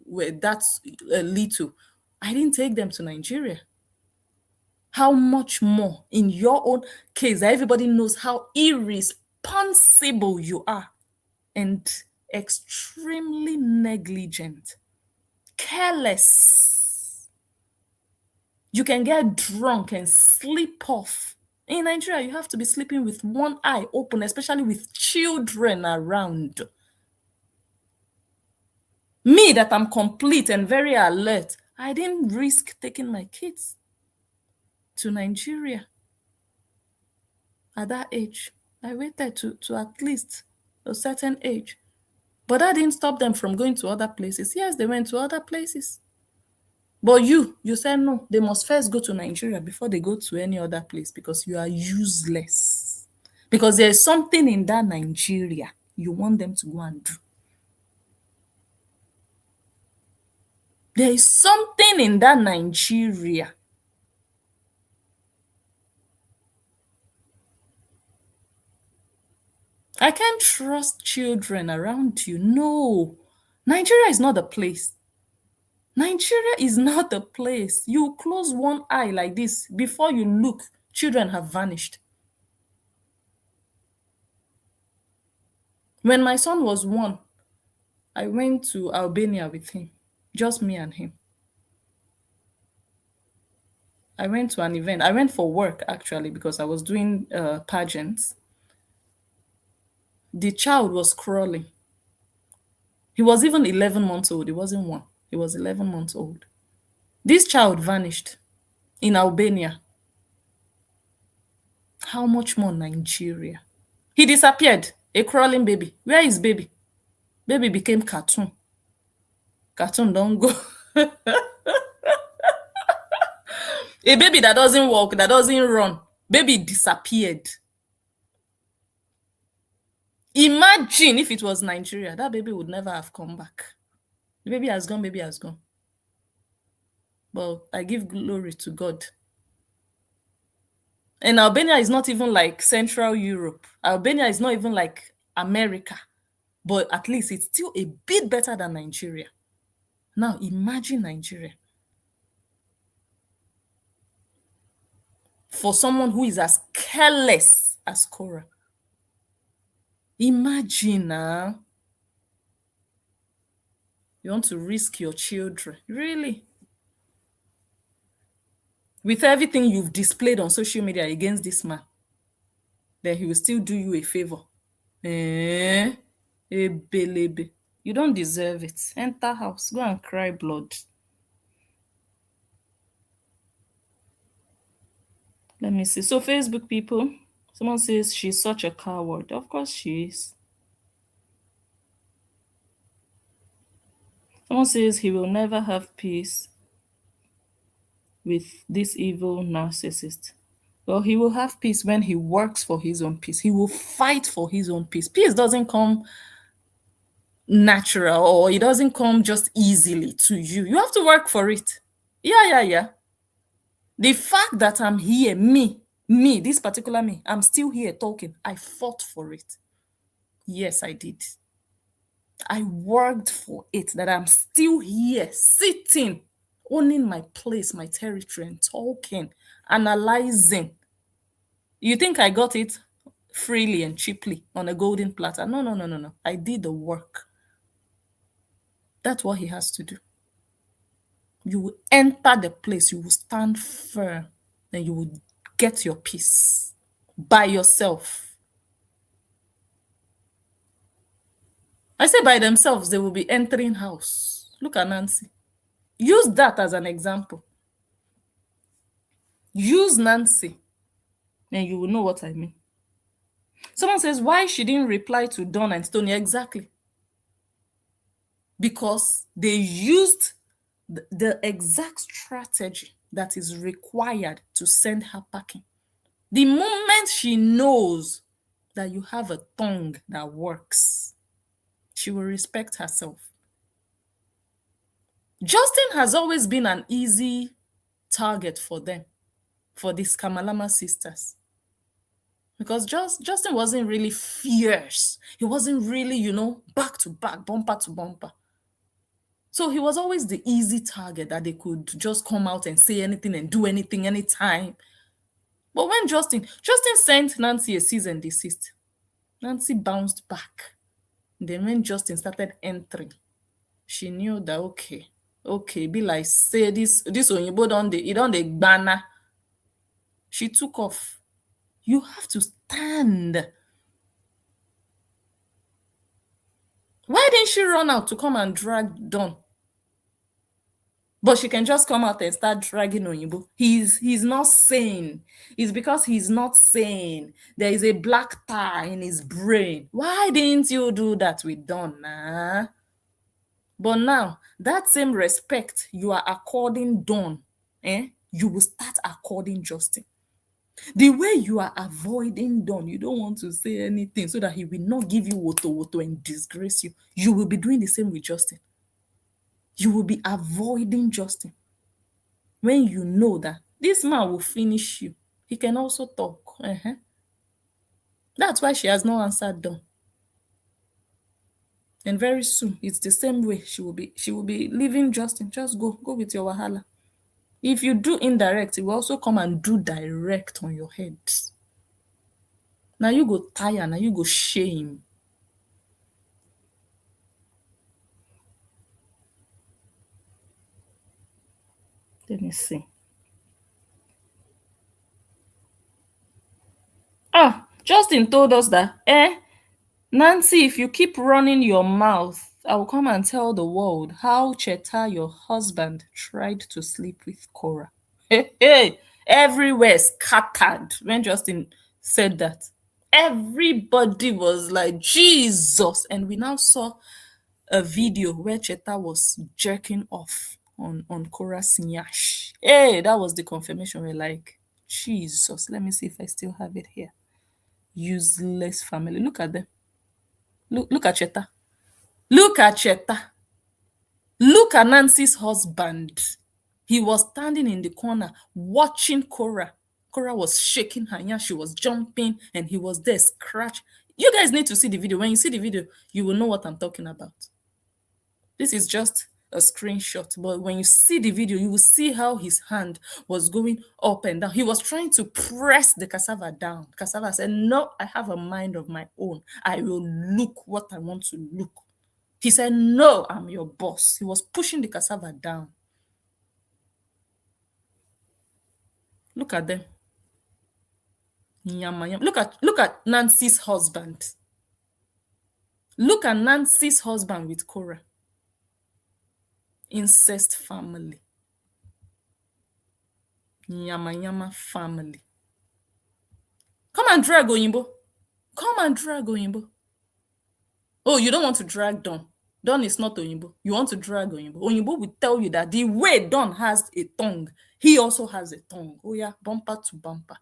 were that little, I didn't take them to Nigeria. How much more in your own case that everybody knows how irresponsible irresponsible you are, and extremely negligent, careless. You can get drunk and sleep off. In Nigeria, you have to be sleeping with one eye open, especially with children around. Me, that I'm complete and very alert, I didn't risk taking my kids to Nigeria at that age. I waited to at least a certain age. But that didn't stop them from going to other places. Yes, they went to other places. But you said no, they must first go to Nigeria before they go to any other place because you are useless. Because there is something in that Nigeria you want them to go and do. There is something in that Nigeria. I can't trust children around you. No. Nigeria is not a place. Nigeria is not a place. You close one eye like this, before you look, children have vanished. When my son was 1, I went to Albania with him, just me and him. I went to an event. I went for work actually because I was doing pageants. The child was crawling. He was even 11 months old. He wasn't 1. He was 11 months old. This child vanished in Albania. How much more Nigeria? He disappeared. A crawling baby. Where is baby? Baby became cartoon. Cartoon don't go. A baby that doesn't walk, that doesn't run. Baby disappeared. Imagine if it was Nigeria, that baby would never have come back. The baby has gone, baby has gone. But I give glory to God. And Albania is not even like Central Europe. Albania is not even like America. But at least it's still a bit better than Nigeria. Now imagine Nigeria. For someone who is as careless as Korra. Imagine you want to risk your children. Really? With everything you've displayed on social media against this man, then he will still do you a favor. Ebelebe. You don't deserve it. Enter house. Go and cry blood. Let me see. So Facebook people, someone says she's such a coward. Of course she is. Someone says he will never have peace with this evil narcissist. Well, he will have peace when he works for his own peace. He will fight for his own peace. Peace doesn't come natural, or it doesn't come just easily to you. You have to work for it. Yeah. The fact that I'm here, me, this particular me, I'm still here talking. I fought for it. Yes, I did. I worked for it, that I'm still here, sitting, owning my place, my territory, and talking, analyzing. You think I got it freely and cheaply on a golden platter? No. I did the work. That's what he has to do. You will enter the place, you will stand firm, and you will get your peace by yourself. I say by themselves, they will be entering house. Look at Nancy. Use that as an example. Use Nancy, and you will know what I mean. Someone says, why she didn't reply to Dawn and Stony? Exactly. Because they used the exact strategy that is required to send her packing. The moment she knows that you have a tongue that works, she will respect herself. Justin has always been an easy target for them, for these Kamalama sisters. Because Justin wasn't really fierce. He wasn't really, back to back, bumper to bumper. So he was always the easy target that they could just come out and say anything and do anything anytime. But when Justin sent Nancy a cease and desist, Nancy bounced back. Then when Justin started entering, she knew that okay, be like say this Onyibo don't dey gbana. She took off. You have to stand. Why didn't she run out to come and drag Don? But she can just come out and start dragging Onyibo. He's not sane. It's because he's not sane. There is a black tar in his brain. Why didn't you do that with Don? Nah? But now, that same respect you are according Don, you will start according Justin. The way you are avoiding Don, you don't want to say anything so that he will not give you woto and disgrace you. You will be doing the same with Justin. You will be avoiding Justin. When you know that this man will finish you, he can also talk. That's why she has not answered Don. And very soon, it's the same way she will be leaving Justin. Just go with your wahala. If you do indirect, it will also come and do direct on your head. Now you go tire, now you go shame. Let me see. Justin told us that, Nancy, if you keep running your mouth, I will come and tell the world how Cheta, your husband, tried to sleep with Korra. Hey, everywhere scattered when Justin said that. Everybody was like, Jesus. And we now saw a video where Cheta was jerking off on Korra's nyash. Hey, that was the confirmation. We're like, Jesus. Let me see if I still have it here. Useless family. Look at them. Look at Cheta. Look at Cheta. Look at Nancy's husband. He was standing in the corner watching Korra. Korra was shaking her hand. She was jumping and he was there scratch. You guys need to see the video. When you see the video, you will know what I'm talking about. This is just a screenshot, but when you see the video, you will see how his hand was going up and down. He was trying to press the cassava down. Cassava said, no, I have a mind of my own. I will look what I want to look. He said, no, I'm your boss. He was pushing the cassava down. Look at them. Yama, yama. Look at Nancy's husband. Look at Nancy's husband with Korra. Incest family. Yama yama family. Come and drag Oyinbo. Come and drag Oyinbo. Oh, you don't want to drag Don. Don is not Oyinbo. You want to drag Oyinbo. Oyinbo will tell you that the way Don has a tongue, he also has a tongue. Oh yeah, bumper to bumper.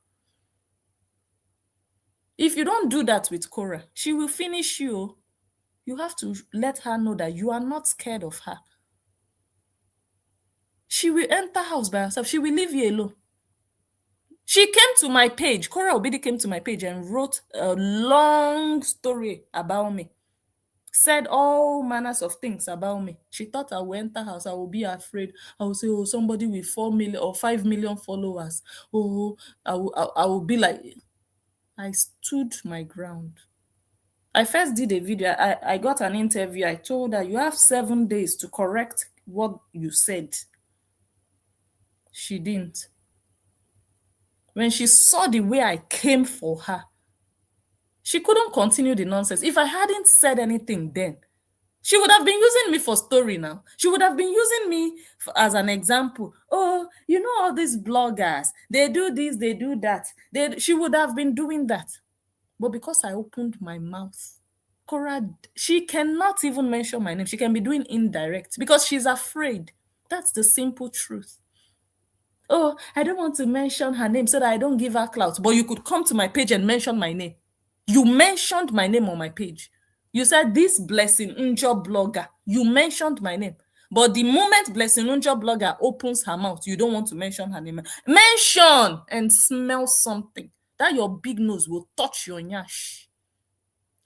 If you don't do that with Korra, she will finish you. You have to let her know that you are not scared of her. She will enter house by herself. She will leave you alone. She came to my page. Korra Obidi came to my page and wrote a long story about me. Said all manners of things about me. She thought I will enter house. I will be afraid. I will say, oh, somebody with 4 million or 5 million followers. Oh, I will be like, I stood my ground. I first did a video. I got an interview. I told her, you have 7 days to correct what you said. She didn't. When she saw the way I came for her, she couldn't continue the nonsense. If I hadn't said anything then, she would have been using me for story now. She would have been using me as an example. Oh, you know all these bloggers, they do this, they do that. She would have been doing that. But because I opened my mouth, Korra, she cannot even mention my name. She can be doing indirect because she's afraid. That's the simple truth. Oh, I don't want to mention her name so that I don't give her clout. But you could come to my page and mention my name. You mentioned my name on my page. You said this Blessing Unjo blogger. You mentioned my name. But the moment Blessing Unjo blogger opens her mouth, you don't want to mention her name. Mention and smell something. That your big nose will touch your nyash.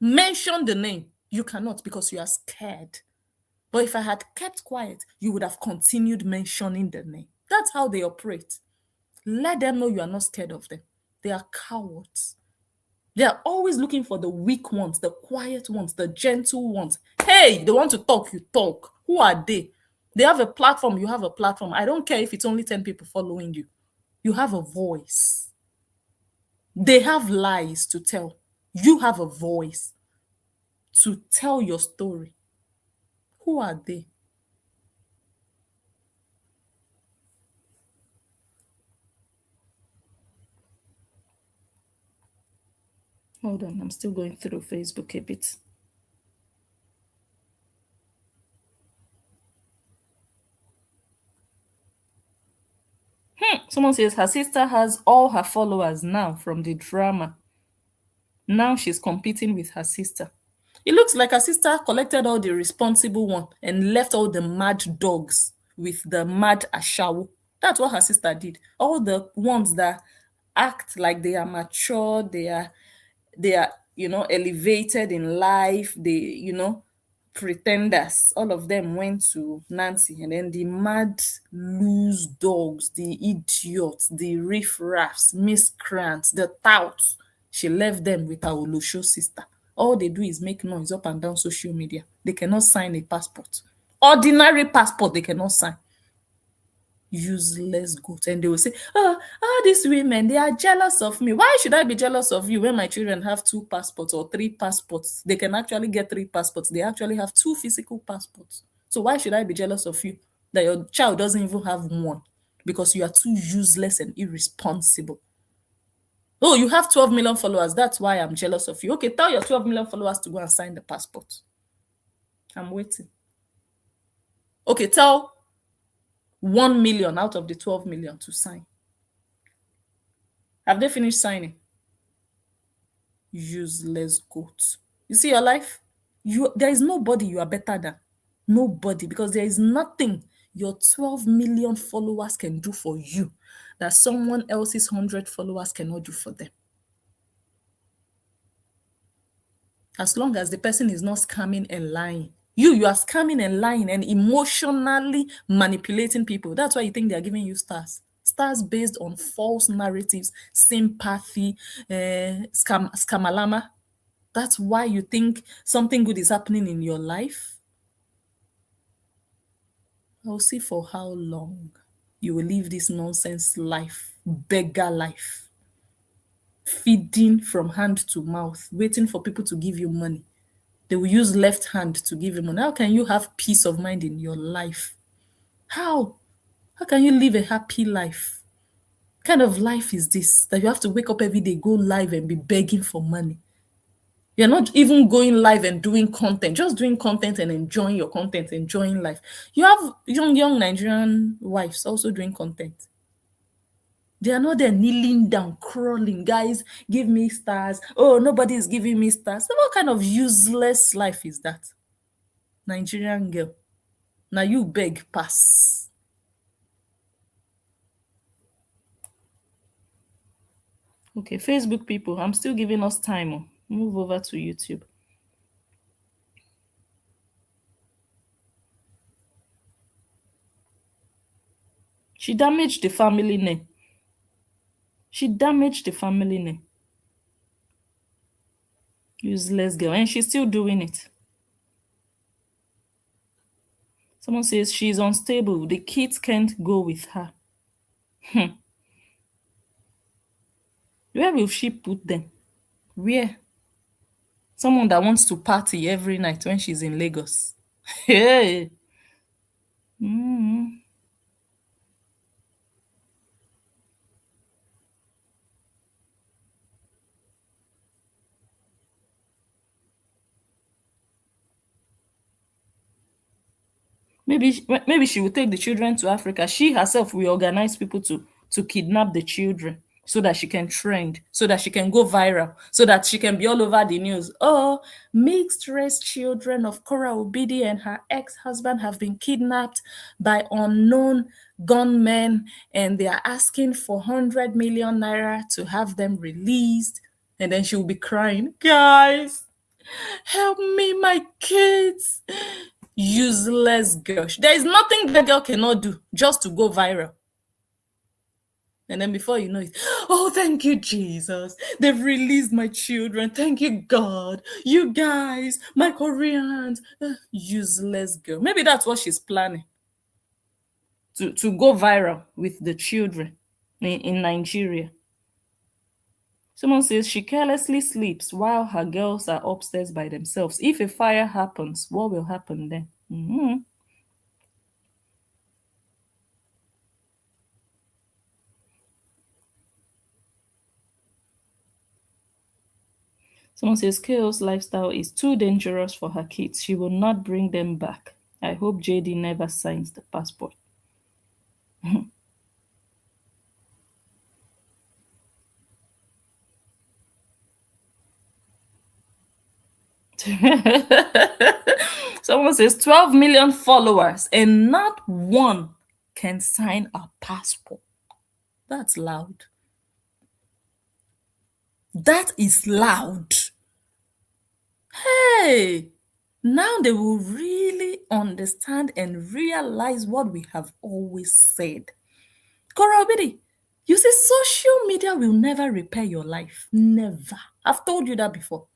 Mention the name. You cannot because you are scared. But if I had kept quiet, you would have continued mentioning the name. That's how they operate. Let them know you are not scared of them. They are cowards. They are always looking for the weak ones, the quiet ones, the gentle ones. Hey, they want to talk, you talk. Who are they? They have a platform, you have a platform. I don't care if it's only 10 people following you. You have a voice. They have lies to tell. You have a voice to tell your story. Who are they? Hold on, I'm still going through Facebook a bit. Someone says her sister has all her followers now from the drama. Now she's competing with her sister. It looks like her sister collected all the responsible one and left all the mad dogs with the mad ashawo. That's what her sister did. All the ones that act like they are mature, they are elevated in life, pretenders, all of them went to Nancy, and then the mad loose dogs, the idiots, the riffraffs, miscreants, the touts, she left them with her Olosho sister. All they do is make noise up and down social media. They cannot sign a passport. Ordinary passport they cannot sign. Useless goat. And they will say, oh, all these women, they are jealous of me. Why should I be jealous of you when my children have 2 passports or 3 passports? They can actually get 3 passports. They actually have 2 physical passports. So why should I be jealous of you that your child doesn't even have one? Because you are too useless and irresponsible. Oh, you have 12 million followers. That's why I'm jealous of you. Okay, tell your 12 million followers to go and sign the passport. I'm waiting. Okay, tell 1 million out of the 12 million to sign. Have they finished signing? Useless goat. You see your life? There is nobody you are better than. Nobody, because there is nothing your 12 million followers can do for you that someone else's 100 followers cannot do for them. As long as the person is not scamming and lying. You are scamming and lying and emotionally manipulating people. That's why you think they are giving you stars. Stars based on false narratives, sympathy, scamalama. That's why you think something good is happening in your life. I'll see for how long you will live this nonsense life, beggar life, feeding from hand to mouth, waiting for people to give you money. They will use left hand to give you money. How can you have peace of mind in your life? How? How can you live a happy life? What kind of life is this that you have to wake up every day, go live and be begging for money? You're not even going live and doing content, just doing content and enjoying your content, enjoying life. You have young Nigerian wives also doing content. They are not there kneeling down, crawling. Guys, give me stars. Oh, nobody is giving me stars. So what kind of useless life is that? Nigerian girl. Now you beg pass. Okay, Facebook people, I'm still giving us time. Move over to YouTube. She damaged the family name. She damaged the family name. Useless girl. And she's still doing it. Someone says she's unstable. The kids can't go with her. Where will she put them? Where? Someone that wants to party every night when she's in Lagos. Hey. Mm. Maybe she will take the children to Africa. She herself will organize people to kidnap the children so that she can trend, so that she can go viral, so that she can be all over the news. Oh, mixed race children of Korra Obidi and her ex-husband have been kidnapped by unknown gunmen, and they are asking for 100 million naira to have them released. And then she will be crying, guys, help me, my kids. Useless girl. There is nothing that girl cannot do just to go viral. And then before you know it, oh, thank you, Jesus. They've released my children. Thank you, God. You guys, my Koreans. Useless girl. Maybe that's what she's planning to go viral with the children in Nigeria. Someone says she carelessly sleeps while her girls are upstairs by themselves. If a fire happens, what will happen then? Someone says Kale's lifestyle is too dangerous for her kids. She will not bring them back. I hope JD never signs the passport. Someone says 12 million followers and not one can sign a passport. That's loud. That is loud. Hey, now they will really understand and realize what we have always said. Korra Obidi, you say social media will never repair your life. Never. I've told you that before.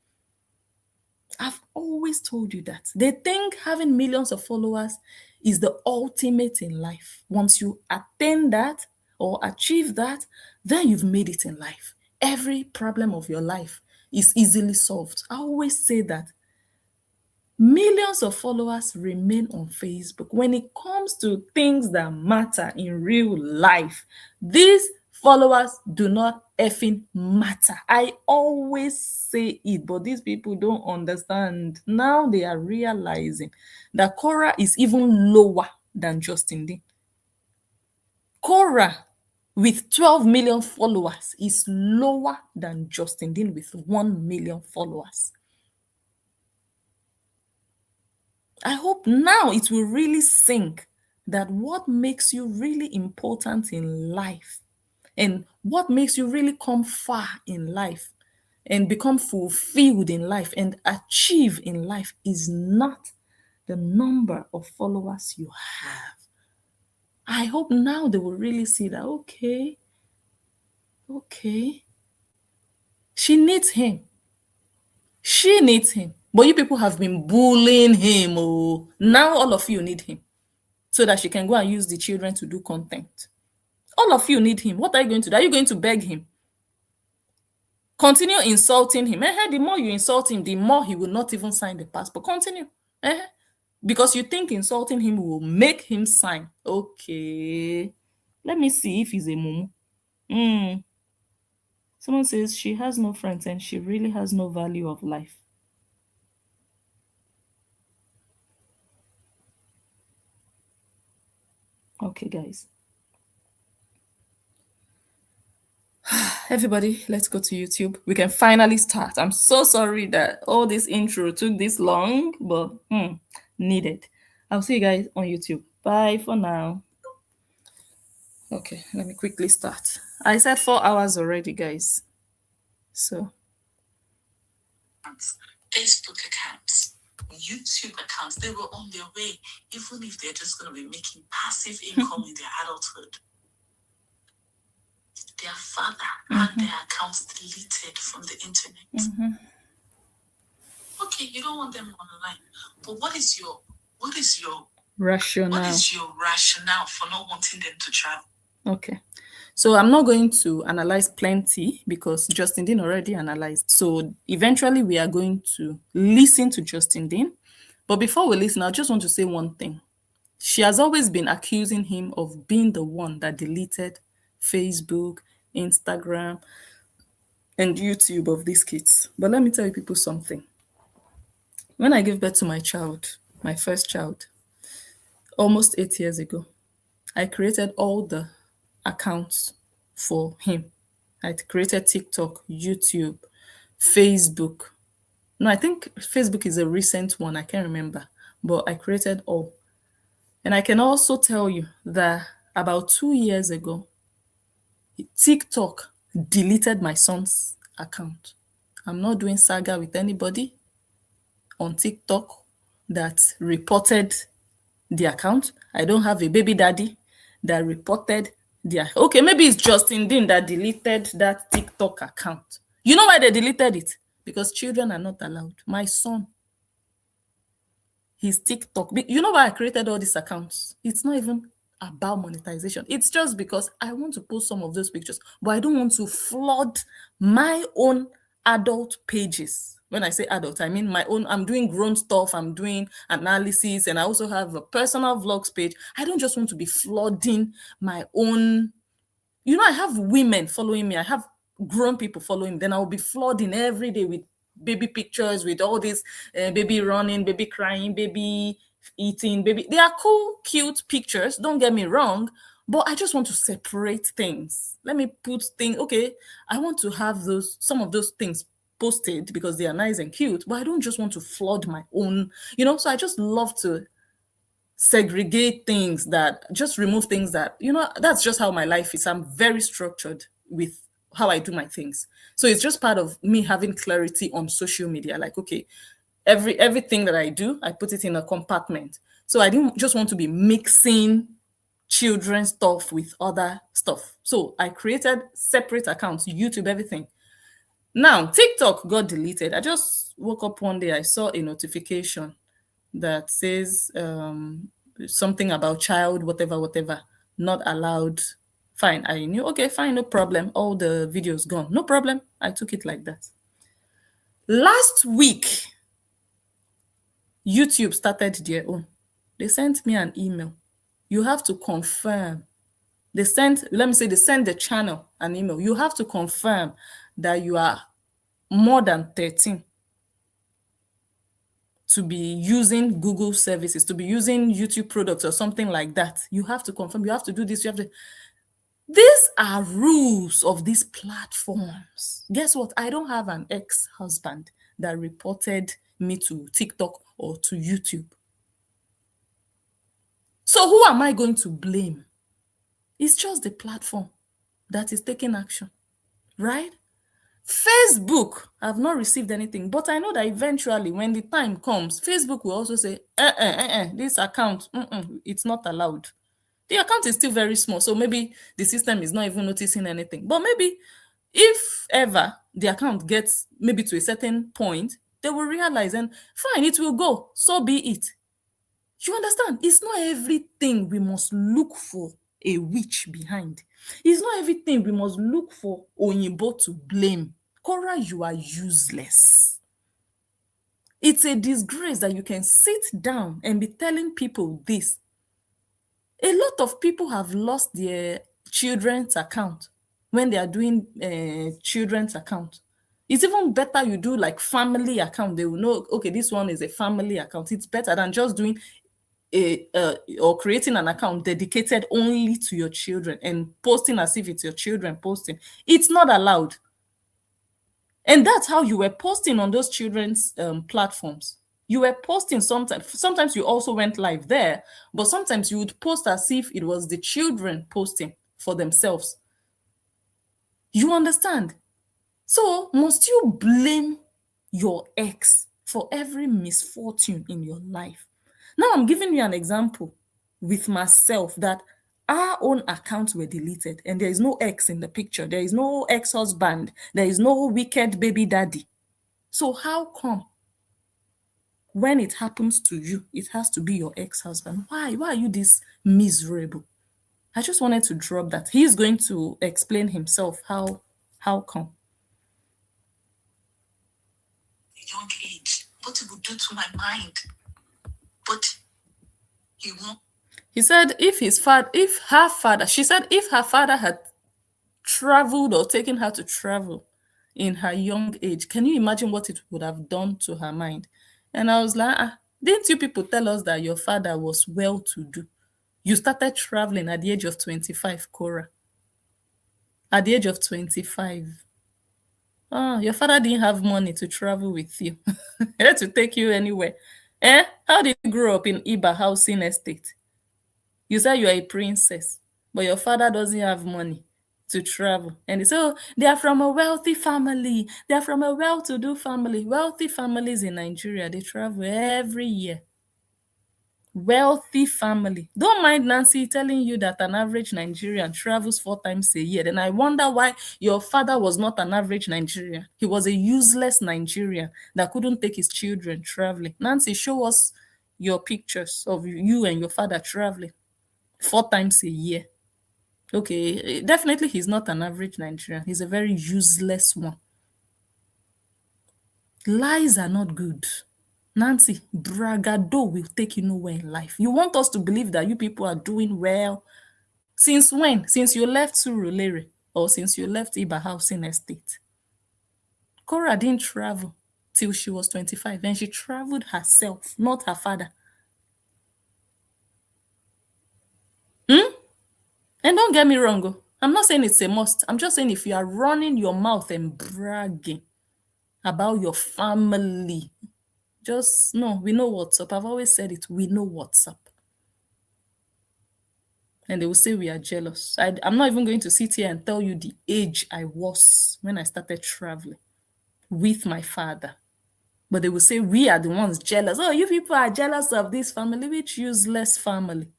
I've always told you that. They think having millions of followers is the ultimate in life. Once you attain that or achieve that, then you've made it in life. Every problem of your life is easily solved. I always say that. Millions of followers remain on Facebook. When it comes to things that matter in real life, these followers do not effing matter. I always say it, but these people don't understand. Now they are realizing that Korra is even lower than Justin Dean. Korra with 12 million followers is lower than Justin Dean with 1 million followers. I hope now it will really sink that what makes you really important in life and what makes you really come far in life and become fulfilled in life and achieve in life is not the number of followers you have. I hope now they will really see that, okay, she needs him. She needs him. But you people have been bullying him. Oh, now all of you need him so that she can go and use the children to do content. All of you need him. What are you going to do? Are you going to beg him? Continue insulting him. The more you insult him, the more he will not even sign the passport. Continue. Because you think insulting him will make him sign. Okay. Let me see if he's a mumu. Someone says she has no friends and she really has no value of life. Okay, guys. Everybody, let's go to YouTube. We can finally start. I'm so sorry that all this intro took this long, but needed. I'll see you guys on YouTube. Bye for now. Okay, let me quickly start. I said 4 hours already, guys. So Facebook accounts, YouTube accounts, they were on their way, even if they're just going to be making passive income in their adulthood. Their father had their accounts deleted from the internet. Okay, you don't want them online, but what is your rationale? What is your rationale for not wanting them to travel? Okay, so I'm not going to analyze plenty because Justin Dean already analyzed. So eventually we are going to listen to Justin Dean. But before we listen, I just want to say one thing. She has always been accusing him of being the one that deleted Facebook, Instagram, and YouTube of these kids. But let me tell you people something. When I gave birth to my child, my first child, almost 8 years ago, I created all the accounts for him. I created TikTok, YouTube, Facebook. No, I think Facebook is a recent one. I can't remember. But I created all. And I can also tell you that about 2 years ago, TikTok deleted my son's account. I'm not doing saga with anybody on TikTok that reported the account. I don't have a baby daddy that reported Yeah. Okay, maybe it's Justin Dean that deleted that TikTok account. You know why they deleted it? Because children are not allowed. My son, his TikTok. You know why I created all these accounts? It's not even about monetization. It's just because I want to post some of those pictures, but I don't want to flood my own adult pages. When I say adult, I mean my own. I'm doing grown stuff, I'm doing analysis, and I also have a personal vlogs page. I don't just want to be flooding my own. I have women following me. I have grown people following me. Then I'll be flooding every day with baby pictures, with all this baby running, baby crying, baby eating, baby. They are cool, cute pictures. Don't get me wrong. But I just want to separate things. Let me put things, okay, I want to have some of those things posted because they are nice and cute, but I don't just want to flood my own, so I just love to segregate things, that just remove things that that's just how my life is. I'm very structured with how I do my things, so it's just part of me having clarity on social media. Like, okay, everything that I do, I put it in a compartment, so I didn't just want to be mixing children's stuff with other stuff, so I created separate accounts, YouTube, everything. Now TikTok got deleted. I just woke up one day, I saw a notification that says something about child, whatever, not allowed. Fine. I knew, okay, fine, no problem. All the videos gone. No problem. I took it like that. Last week, YouTube started their own. They sent me an email. You have to confirm. They sent the channel an email. You have to confirm that you are more than 13 to be using Google services, to be using YouTube products or something like that. You have to confirm, you have to do this, you have to. These are rules of these platforms. Guess what? I don't have an ex-husband that reported me to TikTok or to YouTube. So who am I going to blame? It's just the platform that is taking action, right? Facebook, I've not received anything, but I know that eventually when the time comes, Facebook will also say, this account, it's not allowed. The account is still very small, so maybe the system is not even noticing anything. But maybe if ever the account gets maybe to a certain point, they will realize, and fine, it will go, so be it. You understand? It's not everything we must look for a witch behind. It's not everything we must look for Oyinbo to blame. Korra, you are useless. It's a disgrace that you can sit down and be telling people this. A lot of people have lost their children's account when they are doing children's account. It's even better you do like family account. They will know, okay, this one is a family account. It's better than just doing or creating an account dedicated only to your children and posting as if it's your children posting. It's not allowed. And that's how you were posting on those children's platforms. You were posting sometimes you also went live there, but sometimes you would post as if it was the children posting for themselves. You understand? So must you blame your ex for every misfortune in your life? Now I'm giving you an example with myself that our own accounts were deleted and there is no ex in the picture. There is no ex-husband. There is no wicked baby daddy. So how come when it happens to you, it has to be your ex-husband? Why? Why are you this miserable? I just wanted to drop that. He's going to explain himself how come.
Young age, what it would do to my mind. But he won't.
He said if she said if her father had traveled or taken her to travel in her young age, can you imagine what it would have done to her mind? And I was like, didn't you people tell us that your father was well-to-do? You started traveling at the age of 25, Korra. At the age of 25. Oh, your father didn't have money to travel with you. He had to take you anywhere. How did you grow up in Iba housing estate? You said you're a princess, but your father doesn't have money to travel. And so they are from a wealthy family. They are from a well-to-do family. Wealthy families in Nigeria, they travel every year. Wealthy family. Don't mind Nancy telling you that an average Nigerian travels 4 times a year. Then I wonder why your father was not an average Nigerian. He was a useless Nigerian that couldn't take his children traveling. Nancy, show us your pictures of you and your father traveling 4 times a year. Okay, definitely he's not an average Nigerian. He's a very useless one. Lies are not good. Nancy, bragado will take you nowhere in life. You want us to believe that you people are doing well. Since when? Since you left Surulere or since you left Iba Housing Estate? Korra didn't travel till she was 25 and she traveled herself, not her father. And don't get me wrong, oh, I'm not saying it's a must. I'm just saying if you are running your mouth and bragging about your family, just no, we know what's up. I've always said it, we know what's up. And they will say we are jealous. I'm not even going to sit here and tell you the age I was when I started traveling with my father. But they will say we are the ones jealous. Oh, you people are jealous of this family, which useless family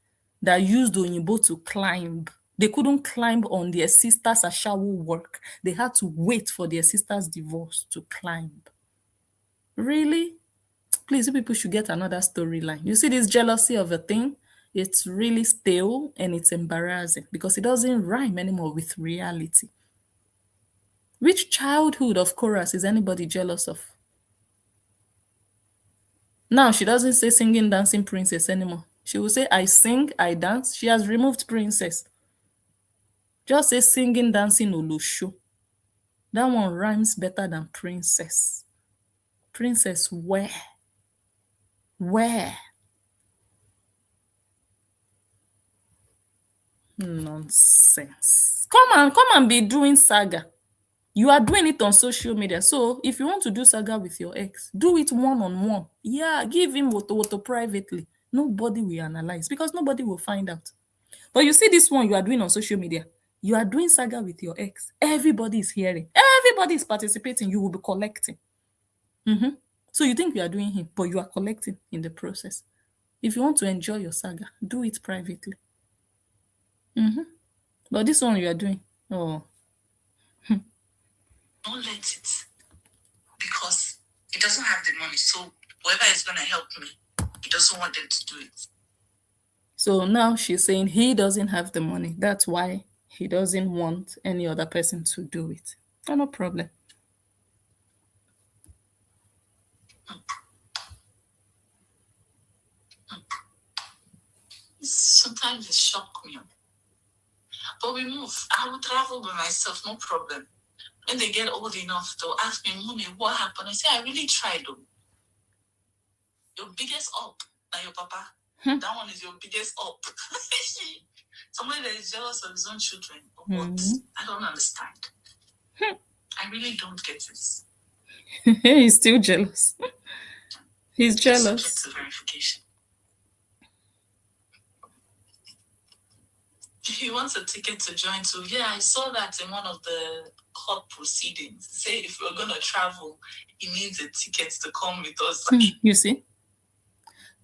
that used Onyibo to climb. They couldn't climb on their sister's Ashawo work. They had to wait for their sister's divorce to climb. Really? Please, you people should get another storyline. You see this jealousy of a thing? It's really stale and it's embarrassing because it doesn't rhyme anymore with reality. Which childhood of Korra's is anybody jealous of? Now she doesn't say singing, dancing princess anymore. She will say, I sing, I dance. She has removed princess. Just say singing, dancing, Olusho. That one rhymes better than princess. Princess where? Where? Nonsense. Come and be doing saga. You are doing it on social media. So if you want to do saga with your ex, do it one-on-one. Yeah, give him WOTOWOTO privately. Nobody will analyze because nobody will find out. But you see this one you are doing on social media. You are doing saga with your ex. Everybody is hearing. Everybody is participating. You will be collecting. So you think you are doing him, but you are collecting in the process. If you want to enjoy your saga, do it privately. But this one you are doing, oh,
Don't let it. Because he doesn't have the money. So whoever is going to help me, he doesn't want them to do it.
So now she's saying he doesn't have the money. That's why he doesn't want any other person to do it. Oh, no problem.
Sometimes it shocks me. But we move. I will travel by myself, no problem. When they get old enough, they'll ask me, Mommy, what happened? I say, I really tried though. Your biggest up, now your papa. That one is your biggest up. Somebody that is jealous of his own children. What? I don't understand. I really don't get this.
He's still jealous. He's jealous.
Subject to verification. He wants a ticket to join too. Yeah, I saw that in one of the court proceedings. Say if we're gonna travel, he needs a ticket to come with us.
You see?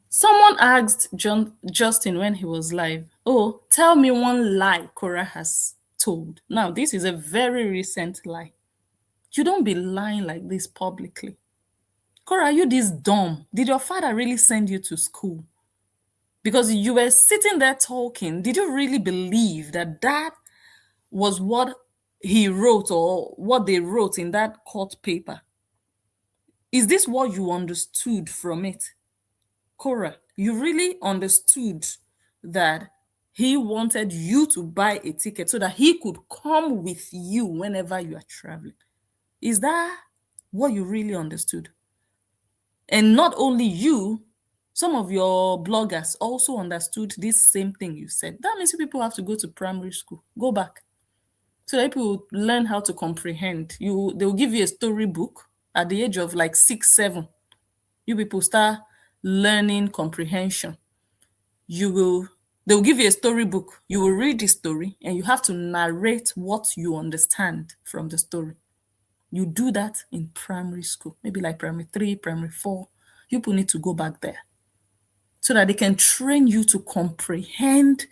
Someone asked Justin when he was live, oh, tell me one lie Korra has told. Now, this is a very recent lie. You don't be lying like this publicly. Korra, are you this dumb? Did your father really send you to school? Because you were sitting there talking. Did you really believe that that was what he wrote or what they wrote in that court paper? Is this what you understood from it? Korra, you really understood that he wanted you to buy a ticket so that he could come with you whenever you are traveling. Is that what you really understood? And not only you, some of your bloggers also understood this same thing you said. That means you people have to go to primary school. Go back. So that people learn how to comprehend. They will give you a storybook at the age of like 6, 7. You people start learning comprehension. They'll give you a storybook. You will read the story and you have to narrate what you understand from the story. You do that in primary school, maybe like primary 3, primary 4. You people need to go back there. so that they can train you to comprehend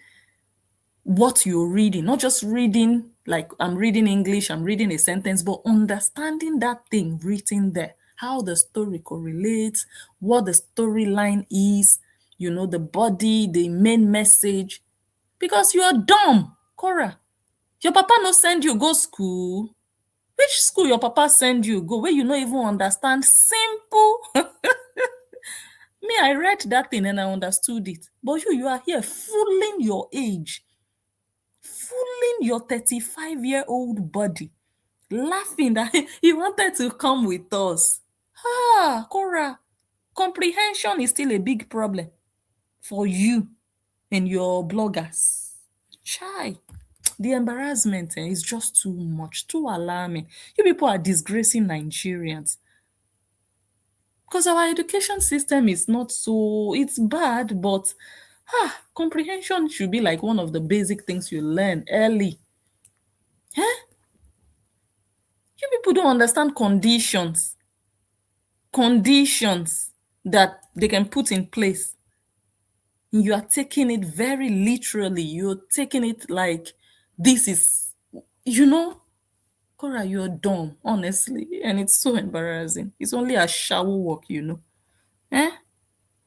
what you're reading, not just reading like I'm reading English, I'm reading a sentence, but understanding that thing written there, how the story correlates, what the storyline is, the body, the main message. Because you're dumb, Korra. Your papa no send you go school. Which school your papa send you go where you no even understand simple? Me, I read that thing and I understood it. But you are here fooling your age, fooling your 35-year-old body, laughing that he wanted to come with us. Ah, Cora, comprehension is still a big problem for you and your bloggers. Chai, the embarrassment is just too much, too alarming. You people are disgracing Nigerians. Because our education system is not so, it's bad, but comprehension should be like one of the basic things you learn early. Eh? You people don't understand conditions that they can put in place. You are taking it very literally. You're taking it like this is, Cora, you're dumb, honestly. And it's so embarrassing. It's only a shower walk. Eh?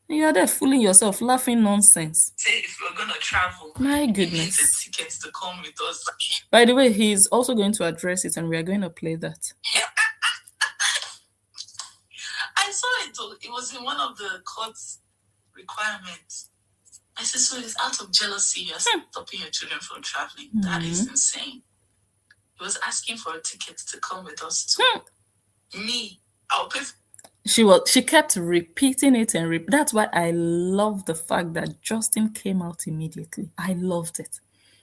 You're there fooling yourself, laughing nonsense.
Say if we're gonna travel,
My
you need the
goodness.
tickets to come with us.
By the way, he's also going to address it and we are going to play that.
I saw it. It was in one of the court's requirements. I said, so it is out of jealousy you're stopping your children from traveling. That is insane. He was asking for a ticket to come with us too. Me, I'll pay.
She kept repeating it that's why I love the fact that Justin came out immediately. I loved it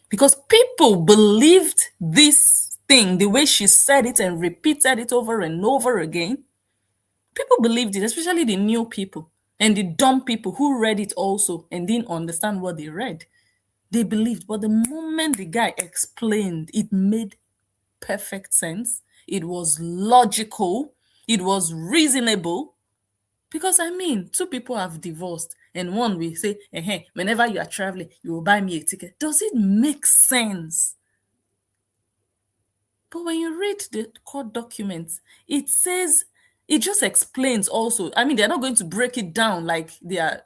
because people believed this thing the way she said it and repeated it over and over again. People believed it, especially the new people and the dumb people who read it also and didn't understand what they read. They believed, but the moment the guy explained, it made perfect sense. It was logical. It was reasonable. Because two people have divorced and one will say, whenever you are traveling, you will buy me a ticket. Does it make sense? But when you read the court documents, it says, it just explains also. They're not going to break it down like they are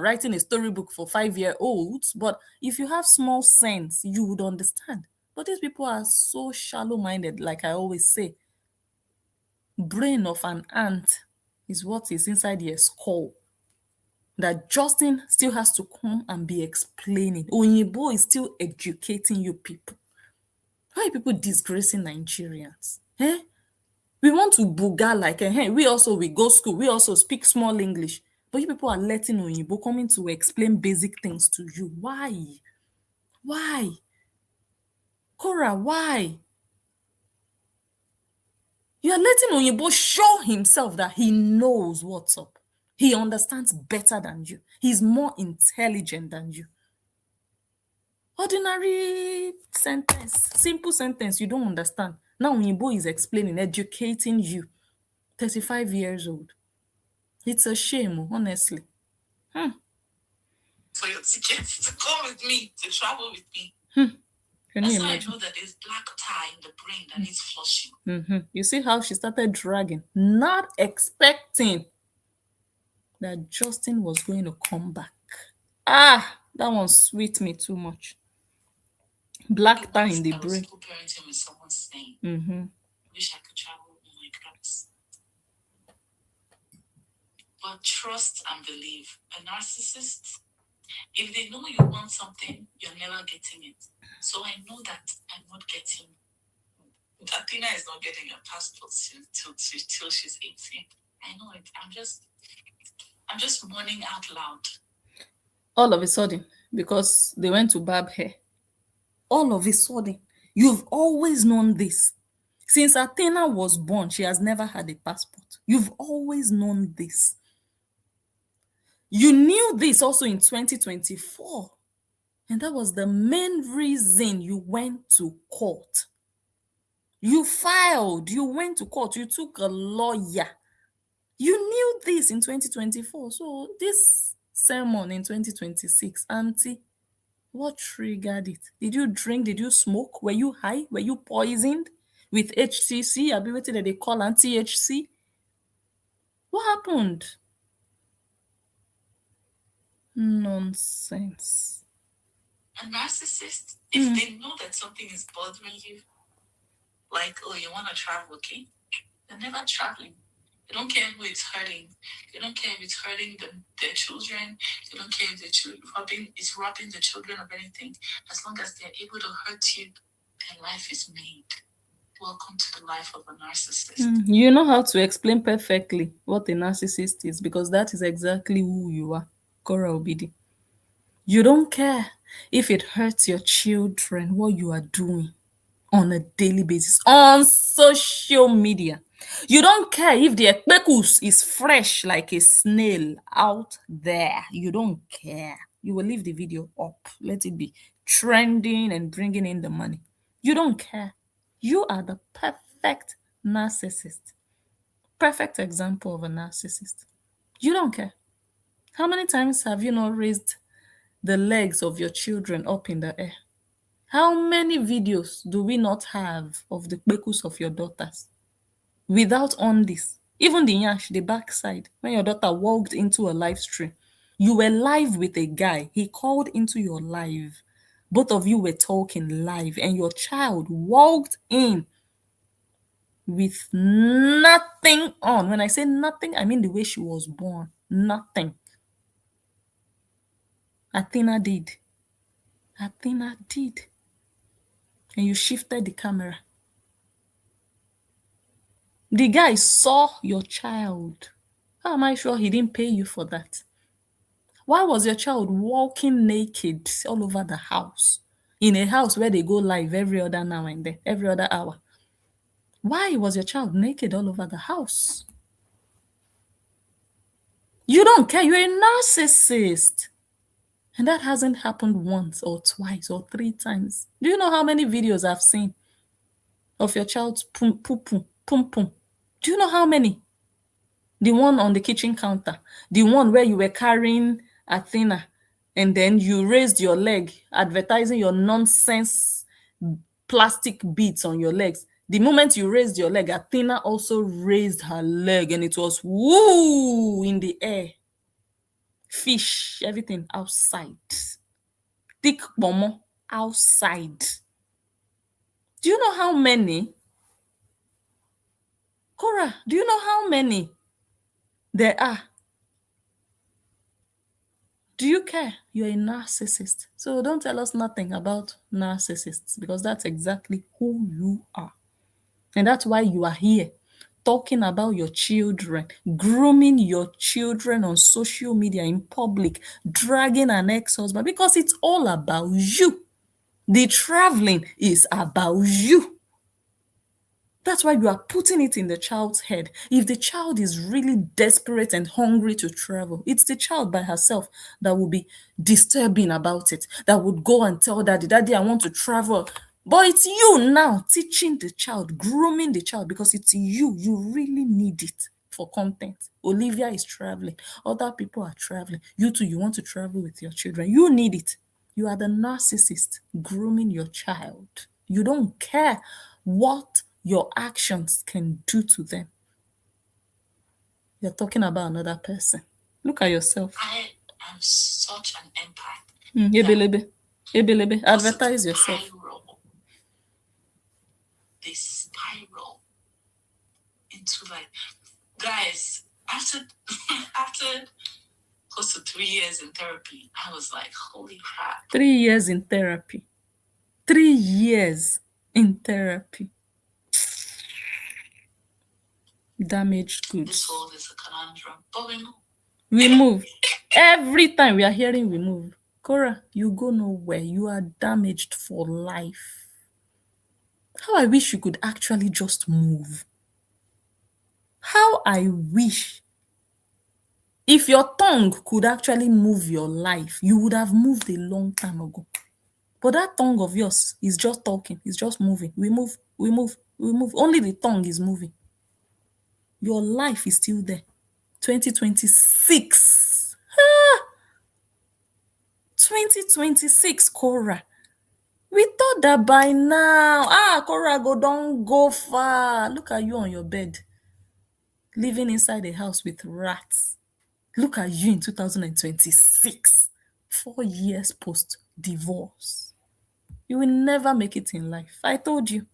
writing a storybook for 5-year-olds, but if you have small sense, you would understand. But these people are so shallow-minded, like I always say. Brain of an ant is what is inside your skull. That Justin still has to come and be explaining. Onyibo is still educating you people. Why are people disgracing Nigerians? We want to booga like, we go school, we also speak small English. But you people are letting Onyibo coming to explain basic things to you. Why? Why? Korra, why? You are letting Onyibo show himself that he knows what's up. He understands better than you. He's more intelligent than you. Ordinary sentence, simple sentence, you don't understand. Now Onyibo is explaining, educating you. 35 years old. It's a shame, honestly.
For your tickets to come with me, to travel with me.
Can
That's
you
how
imagine?
I know that there's black tar in the brain that needs flushing.
You see how she started dragging, not expecting that Justin was going to come back. That one sweet me too much. Black tar in the
I was
brain.
co-parenting with someone saying, I wish I could travel with my girls. But trust and believe. A narcissist, if they know you want something, you're never getting it. So I know that I'm not getting. Athena is not getting a passport till she's 18. I know it. I'm just mourning out loud.
All of a sudden, because they went to barb hair. All of a sudden, you've always known this. Since Athena was born, she has never had a passport. You've always known this. You knew this also in 2024. And that was the main reason you went to court. You filed, you went to court, you took a lawyer. You knew this in 2024. So this sermon in 2026. Auntie, what triggered it? Did you drink? Did you smoke? Were you high? Were you poisoned with HCC? Ability that they call anti-HC? What happened? Nonsense.
A narcissist, if they know that something is bothering you, like, oh, you want to travel, okay? They're never traveling. They don't care who it's hurting. They don't care if it's hurting their children. They don't care if it's robbing the children of anything. As long as they're able to hurt you, their life is made. Welcome to the life of a narcissist.
You know how to explain perfectly what a narcissist is, because that is exactly who you are, Korra Obidi. You don't care if it hurts your children, what you are doing on a daily basis on social media. You don't care if the ekpekus is fresh like a snail out there. You don't care. You will leave the video up. Let it be trending and bringing in the money. You don't care. You are the perfect narcissist. Perfect example of a narcissist. You don't care. How many times have you not raised the legs of your children up in the air? How many videos do we not have of the bekus of your daughters without on this? Even the yash, the backside, when your daughter walked into a live stream, you were live with a guy. He called into your live. Both of you were talking live, and your child walked in with nothing on. When I say nothing, I mean the way she was born. Nothing. Athena did. Athena did. And you shifted the camera. The guy saw your child. How am I sure he didn't pay you for that? Why was your child walking naked all over the house? In a house where they go live every other now and then, every other hour. Why was your child naked all over the house? You don't care. You're a narcissist. And that hasn't happened once or twice or 3 times. Do you know how many videos I've seen of your child's pum pum pum pum? Do you know how many? The one on the kitchen counter, the one where you were carrying Athena and then you raised your leg, advertising your nonsense plastic beads on your legs. The moment you raised your leg, Athena also raised her leg and it was woo in the air. Fish, everything outside. Thick bomo outside. Do you know how many? Korra, do you know how many there are? Do you care? You're a narcissist. So don't tell us nothing about narcissists, because that's exactly who you are. And that's why you are here talking about your children, grooming your children on social media in public, dragging an ex-husband, because it's all about you. The traveling is about you. That's why you are putting it in the child's head. If the child is really desperate and hungry to travel, it's the child by herself that will be disturbing about it, that would go and tell daddy, daddy, I want to travel. But it's you now teaching the child, grooming the child, because it's you. You really need it for content. Olivia is traveling. Other people are traveling. You too, you want to travel with your children. You need it. You are the narcissist grooming your child. You don't care what your actions can do to them. You're talking about another person. Look at yourself.
I am such an empath.
Ebelebe. Ebelebe. Advertise yourself.
They spiral into like, guys, after close to 3 years in therapy, I was like, holy crap.
3 years in therapy. 3 years in therapy. Damaged goods.
This world is a conundrum, but we move.
We move. Every time we are hearing we move. Korra, you go nowhere. You are damaged for life. How I wish you could actually just move. How I wish. If your tongue could actually move your life, you would have moved a long time ago. But that tongue of yours is just talking. It's just moving. We move, we move, we move. Only the tongue is moving. Your life is still there. 2026. 2026, Korra. We thought that by now, Korra don't go far. Look at you on your bed, living inside a house with rats. Look at you in 2026, 4 years post divorce. You will never make it in life. I told you.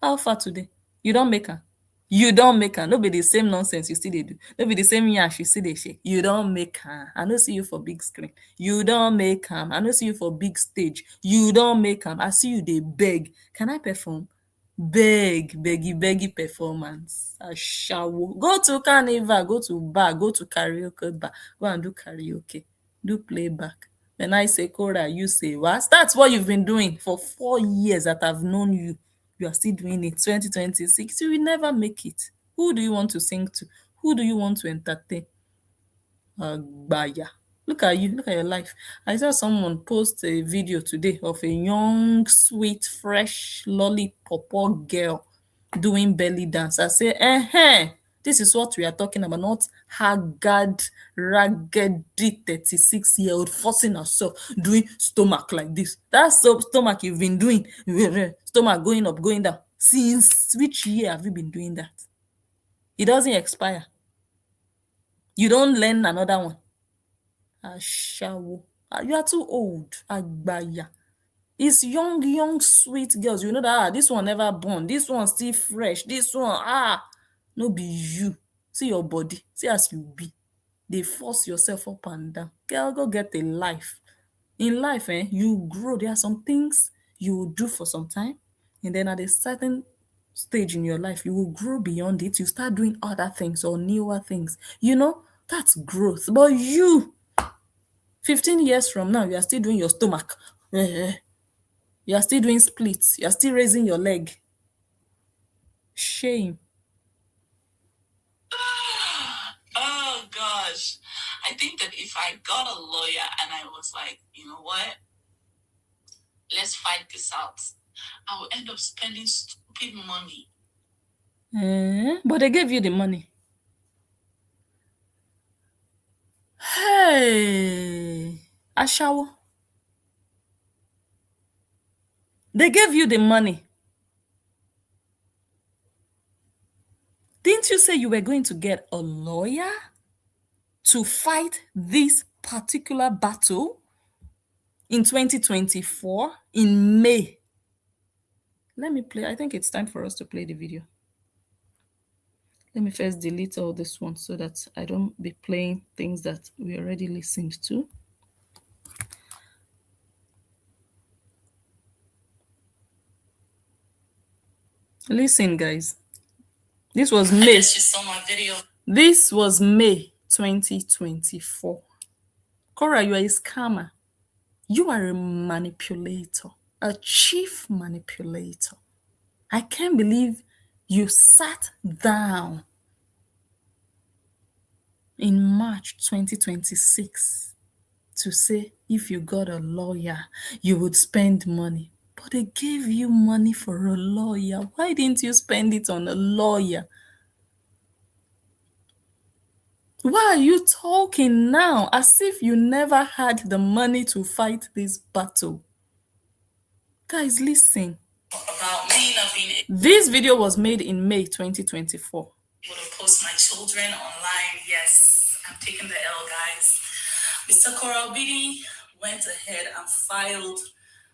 How far today? You don't make her. You don't make her. No be the same nonsense you still dey do. No be the same yash you still dey shake. You don't make her. I no see you for big screen. You don't make am. I no see you for big stage. You don't make am. I see you dey beg. Can I perform? Beg, beggy performance. Ashawo. Go to carnival, go to bar, go to karaoke bar, go and do karaoke, do playback. When I say Korra, you say what? That's what you've been doing for 4 years that I've known you. You are still doing it. 2026, you will never make it. Who do you want to sing to? Who do you want to entertain? Agbaya. Look at you. Look at your life. I saw someone post a video today of a young, sweet, fresh, lollipop girl doing belly dance. I say, this is what we are talking about, not haggard, raggedy 36-year-old forcing herself doing stomach like this. That's stomach you've been doing. Stomach going up, going down. Since which year have you been doing that? It doesn't expire. You don't learn another one. Ashawo. You are too old. Agbaya. It's young, sweet girls. You know that this one never born. This one still fresh. This one, no be you. See your body. See as you be. They force yourself up and down. Girl, go get a life. In life, you grow. There are some things you will do for some time, and then at a certain stage in your life, you will grow beyond it. You start doing other things or newer things. That's growth. But you, 15 years from now, you are still doing your stomach. You are still doing splits. You are still raising your leg. Shame.
Oh gosh. I think that if I got a lawyer and I was like, you know what? Let's fight this out, I will end up spending stupid money.
But they gave you the money. Hey, Ashawo. They gave you the money. Didn't you say you were going to get a lawyer to fight this particular battle in 2024 in May? Let me play. I think it's time for us to play the video. Let me first delete all this one so that I don't be playing things that we already listened to. Listen, guys. This was May.
I guess you saw my video.
This was May 2024. Korra, you are a scammer. You are a manipulator, a chief manipulator. I can't believe you sat down in March 2026 to say if you got a lawyer, you would spend money. But they gave you money for a lawyer. Why didn't you spend it on a lawyer? Why are you talking now as if you never had the money to fight this battle? Guys, listen.
About me not being
This video was made in May 2024.
able to post my children online. Yes, I'm taking the L, guys. Mr. Korra went ahead and filed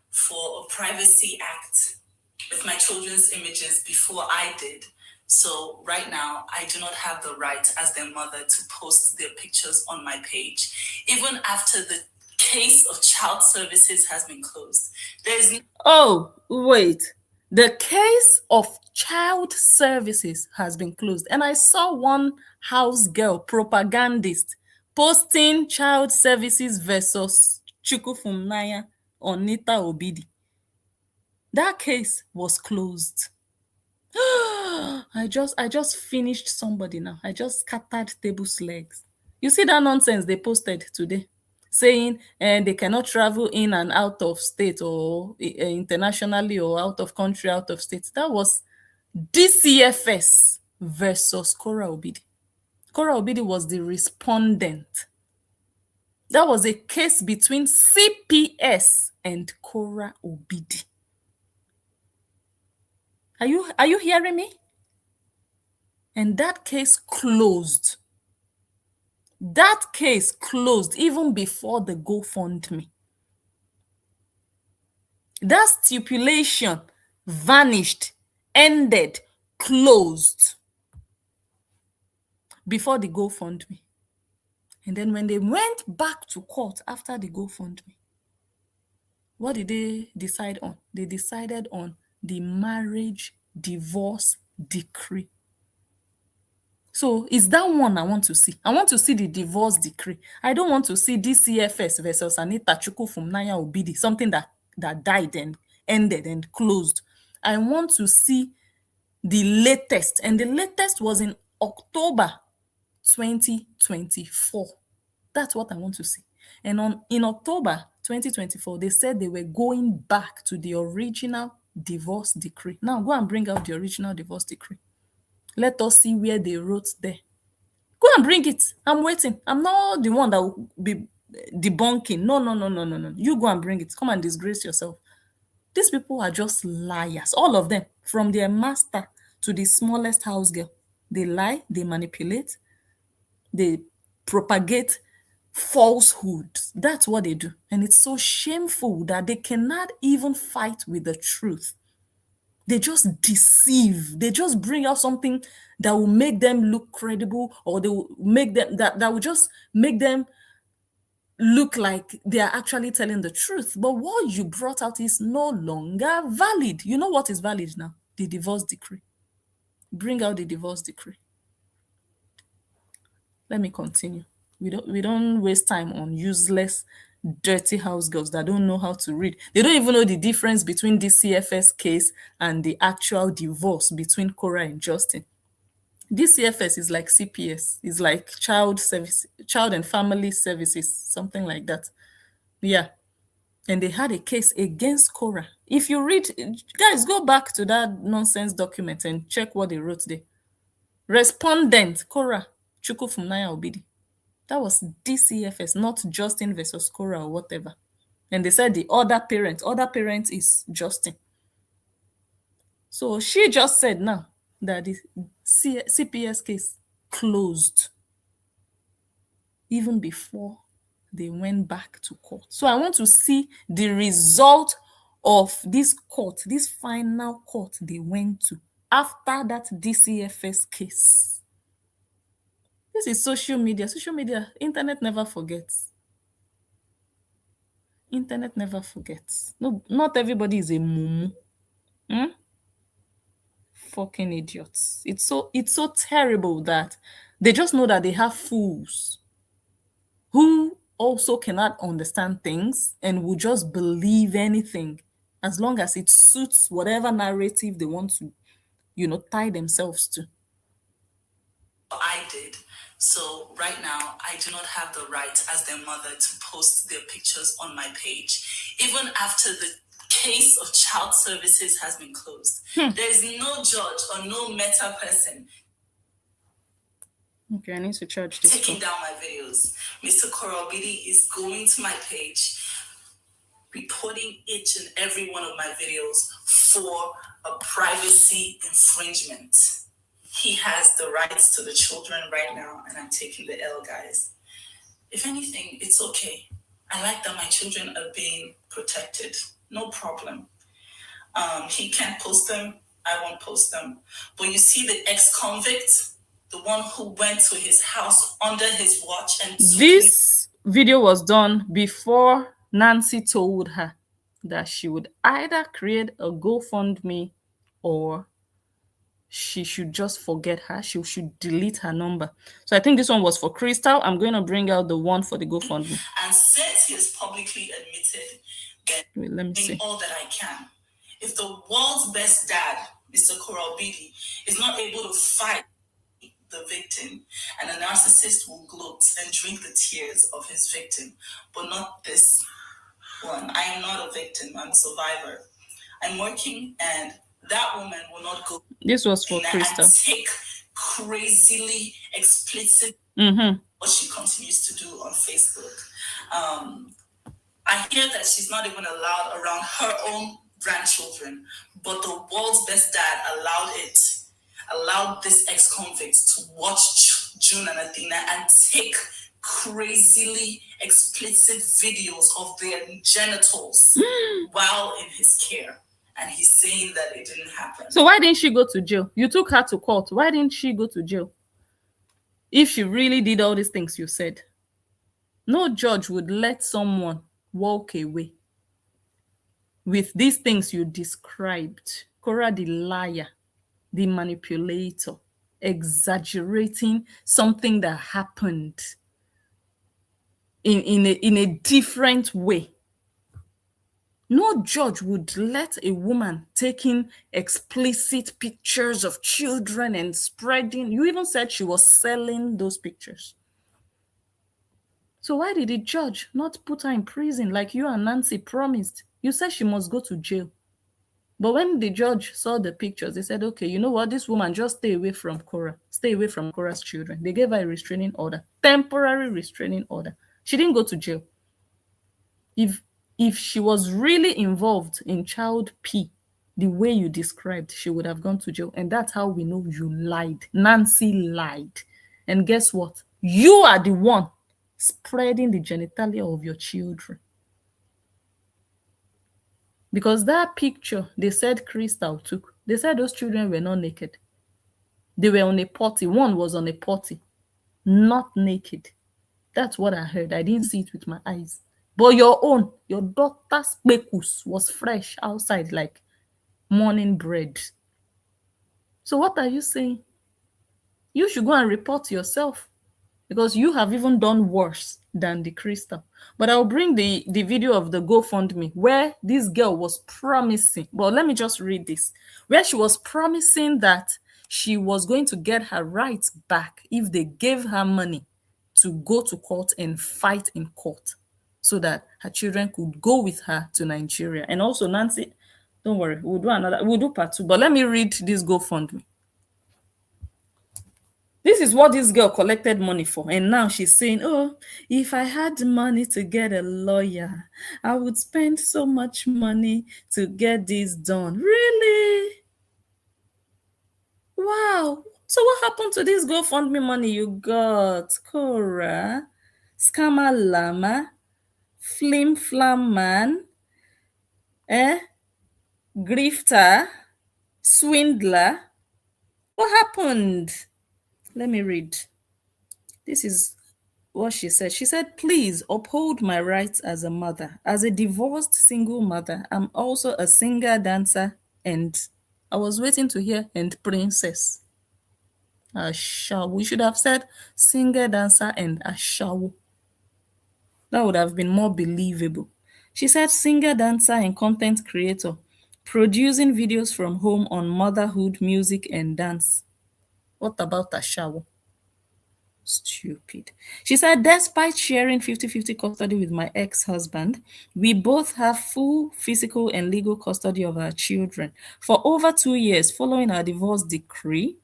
for a privacy act with my children's images before I did. So right now, I do not have the right as their mother to post their pictures on my page, even after the case of child services has been closed.
Oh, wait. The case of child services has been closed. And I saw one house girl propagandist posting child services versus Chukwufumnaya on Nita Obidi. That case was closed. I just finished somebody now. I just scattered table's legs. You see that nonsense they posted today? Saying they cannot travel in and out of state or internationally or out of country, out of state. That was DCFS versus Korra Obidi. Korra Obidi was the respondent. That was a case between CPS and Korra Obidi. Are you hearing me? And that case closed. That case closed even before the GoFundMe. That stipulation vanished, ended, closed before the GoFundMe. And then when they went back to court after the GoFundMe, what did they decide on? They decided on the marriage divorce decree. So it's that one I want to see. I want to see the divorce decree. I don't want to see DCFS versus Anita Chukwu from Naya Obidi, something that died and ended and closed. I want to see the latest, and the latest was in October 2024. That's what I want to see. And in October 2024, they said they were going back to the original divorce decree. Now go and bring out the original divorce decree. Let us see where they wrote there. Go and bring it. I'm waiting. I'm not the one that will be debunking. No, no, no, no, no, no. You go and bring it. Come and disgrace yourself. These people are just liars. All of them, from their master to the smallest house girl. They lie, they manipulate, they propagate falsehood. That's what they do. And it's so shameful that they cannot even fight with the truth. They just deceive. They just bring out something that will make them look credible, or they will make them that will just make them look like they are actually telling the truth. But what you brought out is no longer valid. You know what is valid now? The divorce decree. Bring out the divorce decree. Let me continue. We don't waste time on useless, dirty house girls that don't know how to read. They don't even know the difference between the CFS case and the actual divorce between Korra and Justin. DCFS is like CPS, is like child and family services, something like that. Yeah. And they had a case against Korra. If you read, guys, go back to that nonsense document and check what they wrote there. Respondent Korra Chukwu from Naya Obidi. That was DCFS, not Justin versus Korra or whatever. And they said the other parent is Justin. So she just said now that the CPS case closed even before they went back to court. So I want to see the result of this court, this final court they went to after that DCFS case. This is social media. Social media, internet never forgets. Internet never forgets. No, not everybody is a mumu. Fucking idiots. It's so terrible that they just know that they have fools who also cannot understand things and will just believe anything as long as it suits whatever narrative they want to, tie themselves to.
I did. So right now, I do not have the right as their mother to post their pictures on my page, even after the case of child services has been closed. There's no judge or no meta person
Okay, I need to charge this
taking
phone.
down my videos. Mr. Korra Obidi is going to my page, reporting each and every one of my videos for a privacy infringement. He has the rights to the children right now, and I'm taking the L, guys. If anything, it's okay. I like that my children are being protected. No problem. He can't post them. I won't post them. But you see the ex-convict, the one who went to his house under his watch and
This video was done before Nancy told her that she would either create a GoFundMe or she should just forget her. She should delete her number. So I think this one was for Crystal. I'm going to bring out the one for the GoFundMe.
And since he has publicly admitted that
Wait, let me see.
all that I can, if the world's best dad, Mr. Korra Obidi, is not able to fight the victim, and a narcissist will gloat and drink the tears of his victim, but not this one. I am not a victim. I'm a survivor. I'm working, and that woman will not go.
This was for Crystal.
And take crazily explicit what she continues to do on Facebook. I hear that she's not even allowed around her own grandchildren, but the world's best dad allowed this ex-convict to watch June and Athena and take crazily explicit videos of their genitals while in his care. And he's saying that it didn't happen.
So why didn't she go to jail? You took her to court. Why didn't she go to jail? If she really did all these things you said, no judge would let someone walk away with these things you described. Korra the liar, the manipulator, exaggerating something that happened in a different way. No judge would let a woman taking explicit pictures of children and spreading. You even said she was selling those pictures. So why did the judge not put her in prison like you and Nancy promised? You said she must go to jail. But when the judge saw the pictures, they said, okay, you know what? This woman, just stay away from Korra. Stay away from Korra's children. They gave her a restraining order, temporary restraining order. She didn't go to jail. If she was really involved in child P, the way you described, she would have gone to jail. And that's how we know you lied. Nancy lied. And guess what? You are the one spreading the genitalia of your children. Because that picture they said Crystal took, they said those children were not naked. They were on a potty. One was on a potty, not naked. That's what I heard. I didn't see it with my eyes. But your own, your daughter's spekus was fresh outside like morning bread. So what are you saying? You should go and report yourself, because you have even done worse than the Crystal. But I'll bring the video of the GoFundMe where this girl was promising. But let me just read this. Where she was promising that she was going to get her rights back if they gave her money to go to court and fight in court, so that her children could go with her to Nigeria. And also, Nancy, don't worry, we'll do part 2. But let me read this GoFundMe. This is what this girl collected money for. And now she's saying, oh, if I had money to get a lawyer, I would spend so much money to get this done. Really? Wow. So what happened to this GoFundMe money you got? Korra, Scammer Lama, Flim Flam Man, Grifter, Swindler. What happened? Let me read. This is what she said. She said, please uphold my rights as a mother. As a divorced single mother, I'm also a singer, dancer, and I was waiting to hear and princess. Ashawo. We should have said singer, dancer, and Ashawo. That would have been more believable. She said singer, dancer, and content creator, producing videos from home on motherhood, music, and dance. What about Ashawo? Stupid. She said, despite sharing 50-50 custody with my ex-husband, we both have full physical and legal custody of our children. For over 2 years following our divorce decree,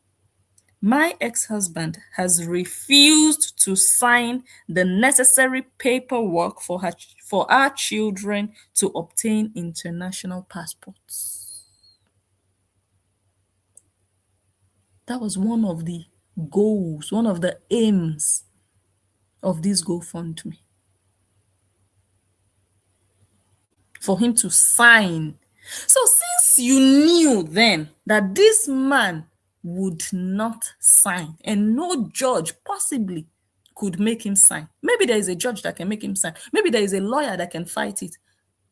my ex-husband has refused to sign the necessary paperwork for our children to obtain international passports. That was one of the goals, one of the aims of this GoFundMe. For him to sign. So since you knew then that this man would not sign, and no judge possibly could make him sign. Maybe there is a judge that can make him sign. Maybe there is a lawyer that can fight it.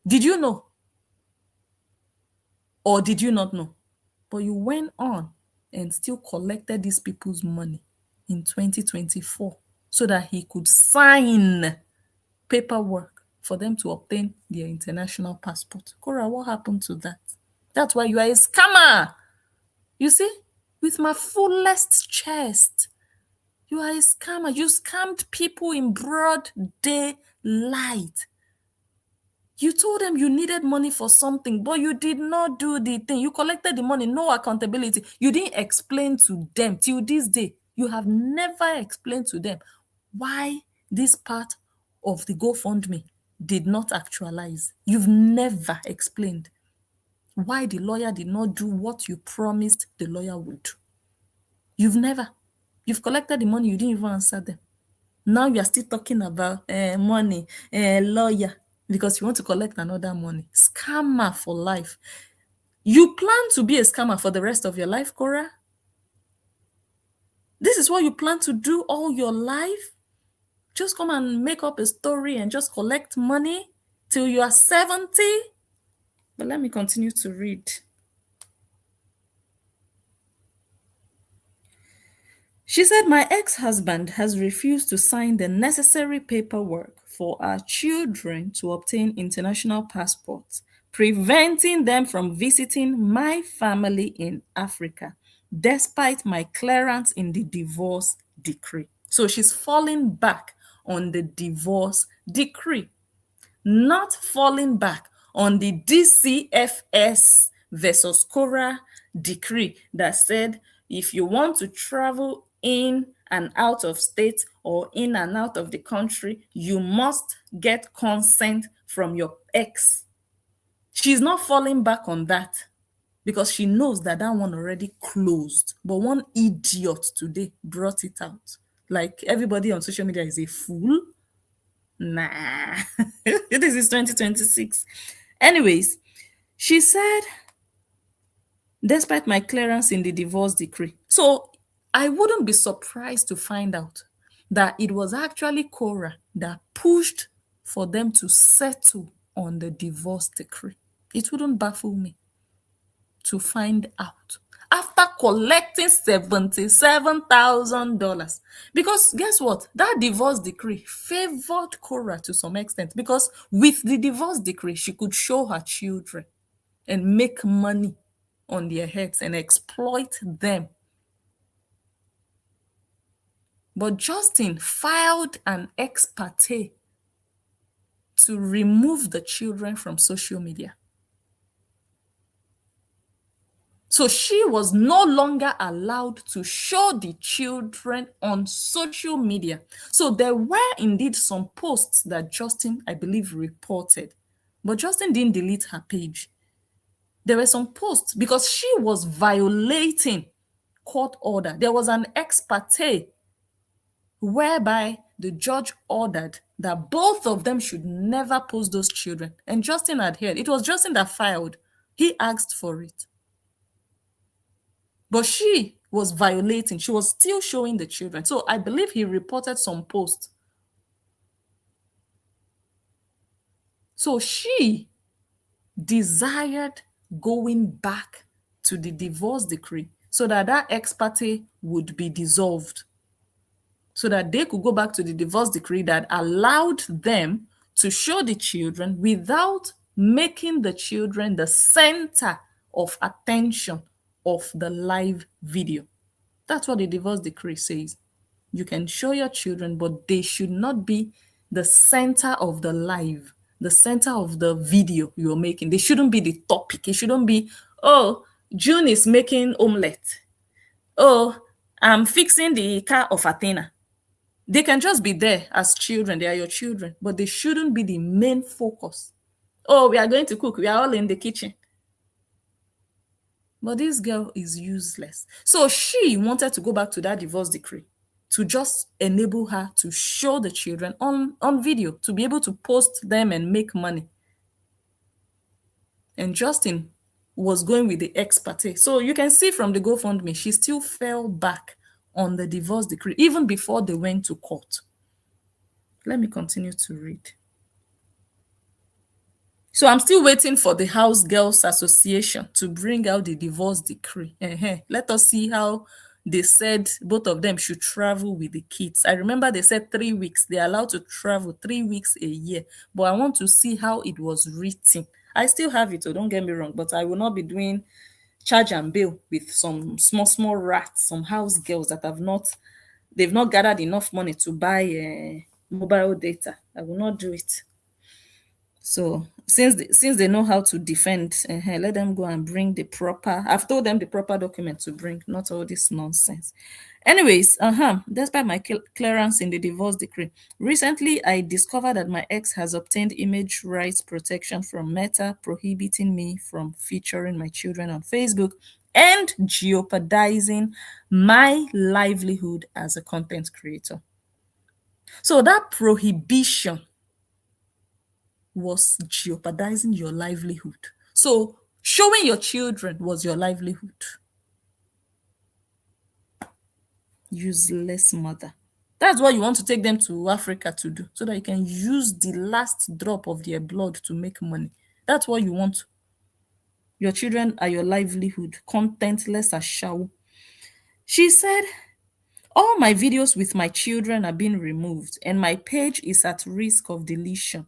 Did you know? Or did you not know? But you went on and still collected these people's money in 2024 so that he could sign paperwork for them to obtain their international passport. Korra, what happened to that? That's why you are a scammer. You see? With my fullest chest. You are a scammer. You scammed people in broad daylight. You told them you needed money for something, but you did not do the thing. You collected the money, no accountability. You didn't explain to them till this day. You have never explained to them why this part of the GoFundMe did not actualize. You've never explained why the lawyer did not do what you promised the lawyer would do. You've never. You've collected the money, you didn't even answer them. Now you are still talking about money, lawyer, because you want to collect another money. Scammer for life. You plan to be a scammer for the rest of your life, Korra? This is what you plan to do all your life? Just come and make up a story and just collect money till you are 70? But let me continue to read. She said, my ex-husband has refused to sign the necessary paperwork for our children to obtain international passports, preventing them from visiting my family in Africa, despite my clearance in the divorce decree. So she's falling back on the divorce decree, not falling back on the DCFS versus Korra decree that said if you want to travel in and out of state or in and out of the country, you must get consent from your ex. She's not falling back on that because she knows that that one already closed. But one idiot today brought it out. Like everybody on social media is a fool. Nah, this is 2026. Anyways, she said, despite my clearance in the divorce decree. So I wouldn't be surprised to find out that it was actually Korra that pushed for them to settle on the divorce decree. It wouldn't baffle me to find out after collecting $77,000. Because guess what? That divorce decree favored Korra to some extent because with the divorce decree, she could show her children and make money on their heads and exploit them. But Justin filed an ex parte to remove the children from social media. So she was no longer allowed to show the children on social media. So there were indeed some posts that Justin, I believe, reported. But Justin didn't delete her page. There were some posts because she was violating court order. There was an ex parte whereby the judge ordered that both of them should never post those children. And Justin adhered. It was Justin that filed. He asked for it. But she was violating. She was still showing the children. So I believe he reported some posts. So she desired going back to the divorce decree so that that ex parte would be dissolved, so that they could go back to the divorce decree that allowed them to show the children without making the children the center of attention of the live video. That's what the divorce decree says. You can show your children, but they should not be the center of the live, the center of the video you're making. They shouldn't be the topic. It shouldn't be, oh, June is making omelette. Oh, I'm fixing the car of Athena. They can just be there as children. They are your children, but they shouldn't be the main focus. Oh, we are going to cook. We are all in the kitchen. But this girl is useless. So she wanted to go back to that divorce decree to just enable her to show the children on video, to be able to post them and make money. And Justin was going with the ex parte. So you can see from the GoFundMe, she still fell back on the divorce decree, even before they went to court. Let me continue to read. So I'm still waiting for the House Girls Association to bring out the divorce decree. Let us see how they said both of them should travel with the kids. I remember they said 3 weeks. They're allowed to travel 3 weeks a year. But I want to see how it was written. I still have it, so don't get me wrong, but I will not be doing charge and bill with some small rats, some house girls that they've not gathered enough money to buy mobile data. I will not do it. So since they know how to defend, let them go and bring the proper. I've told them the proper document to bring, not all this nonsense. Anyways, despite my clearance in the divorce decree, recently I discovered that my ex has obtained image rights protection from Meta, prohibiting me from featuring my children on Facebook and jeopardizing my livelihood as a content creator. So that prohibition was jeopardizing your livelihood. So showing your children was your livelihood. Useless mother. That's what you want to take them to Africa to do, so that you can use the last drop of their blood to make money. That's what you want. Your children are your livelihood. Contentless as shao. She said, all my videos with my children are being removed and my page is at risk of deletion.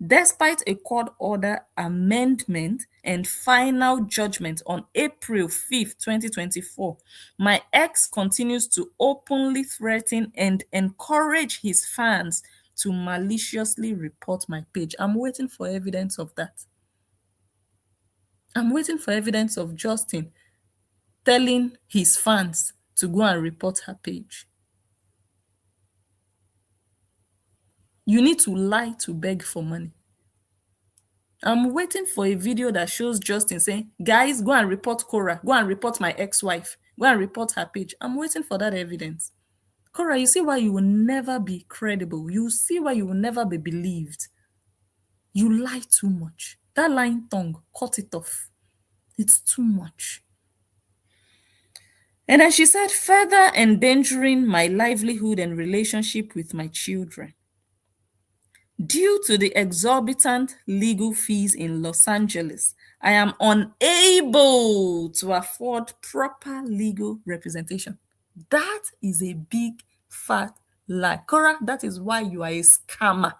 Despite a court order amendment and final judgment on April 5th, 2024, my ex continues to openly threaten and encourage his fans to maliciously report my page. I'm waiting for evidence of that. I'm waiting for evidence of Justin telling his fans to go and report her page. You need to lie to beg for money. I'm waiting for a video that shows Justin saying, guys, go and report Korra. Go and report my ex-wife. Go and report her page. I'm waiting for that evidence. Korra, you see why you will never be credible. You see why you will never be believed. You lie too much. That lying tongue, cut it off. It's too much. And then she said, further endangering my livelihood and relationship with my children. Due to the exorbitant legal fees in Los Angeles, I am unable to afford proper legal representation. That is a big fat lie. Korra, that is why you are a scammer.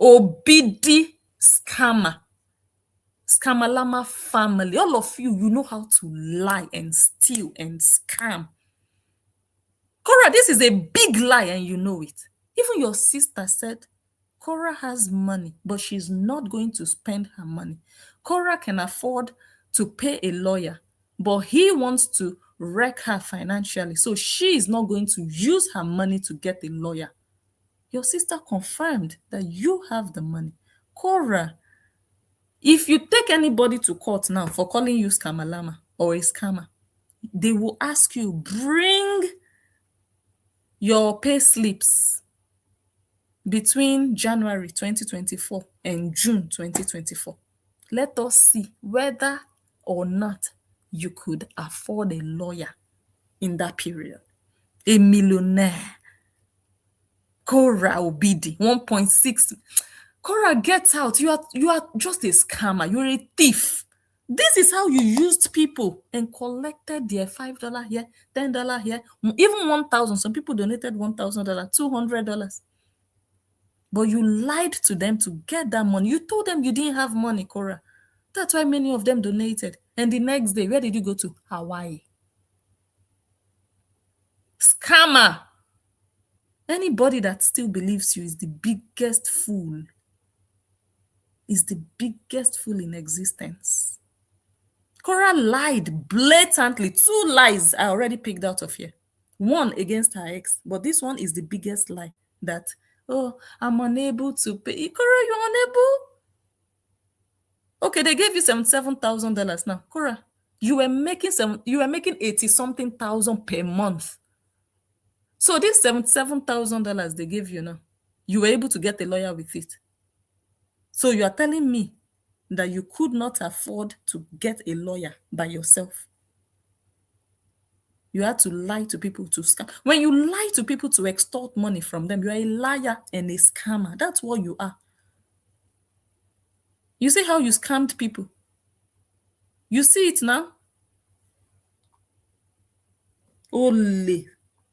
Obidi scammer. Scamalama family. All of you, you know how to lie and steal and scam. Korra, this is a big lie and you know it. Even your sister said, Korra has money, but she's not going to spend her money. Korra can afford to pay a lawyer, but he wants to wreck her financially. So she is not going to use her money to get a lawyer. Your sister confirmed that you have the money. Korra, if you take anybody to court now for calling you scamalama or a scammer, they will ask you, bring your pay slips between January 2024 and June 2024. Let us see whether or not you could afford a lawyer in that period. A millionaire. Korra Obidi, 1.6. Korra, get out. You are just a scammer. You're a thief. This is how you used people and collected their $5 here, $10 here, even 1,000. Some people donated $1,000, $200. But you lied to them to get that money. You told them you didn't have money, Korra. That's why many of them donated. And the next day, where did you go to? Hawaii. Scammer. Anybody that still believes you is the biggest fool. Is the biggest fool in existence. Korra lied blatantly. 2 lies I already picked out of here. One against her ex, but this one is the biggest lie. That, oh, I'm unable to pay. Korra, you're unable? Okay, they gave you $77,000 now. Korra, you were making 80 something thousand per month. So this $77,000 they gave you now, you were able to get a lawyer with it. So you are telling me that you could not afford to get a lawyer by yourself. You had to lie to people to scam. When you lie to people to extort money from them, you are a liar and a scammer. That's what you are. You see how you scammed people? You see it now? Ole,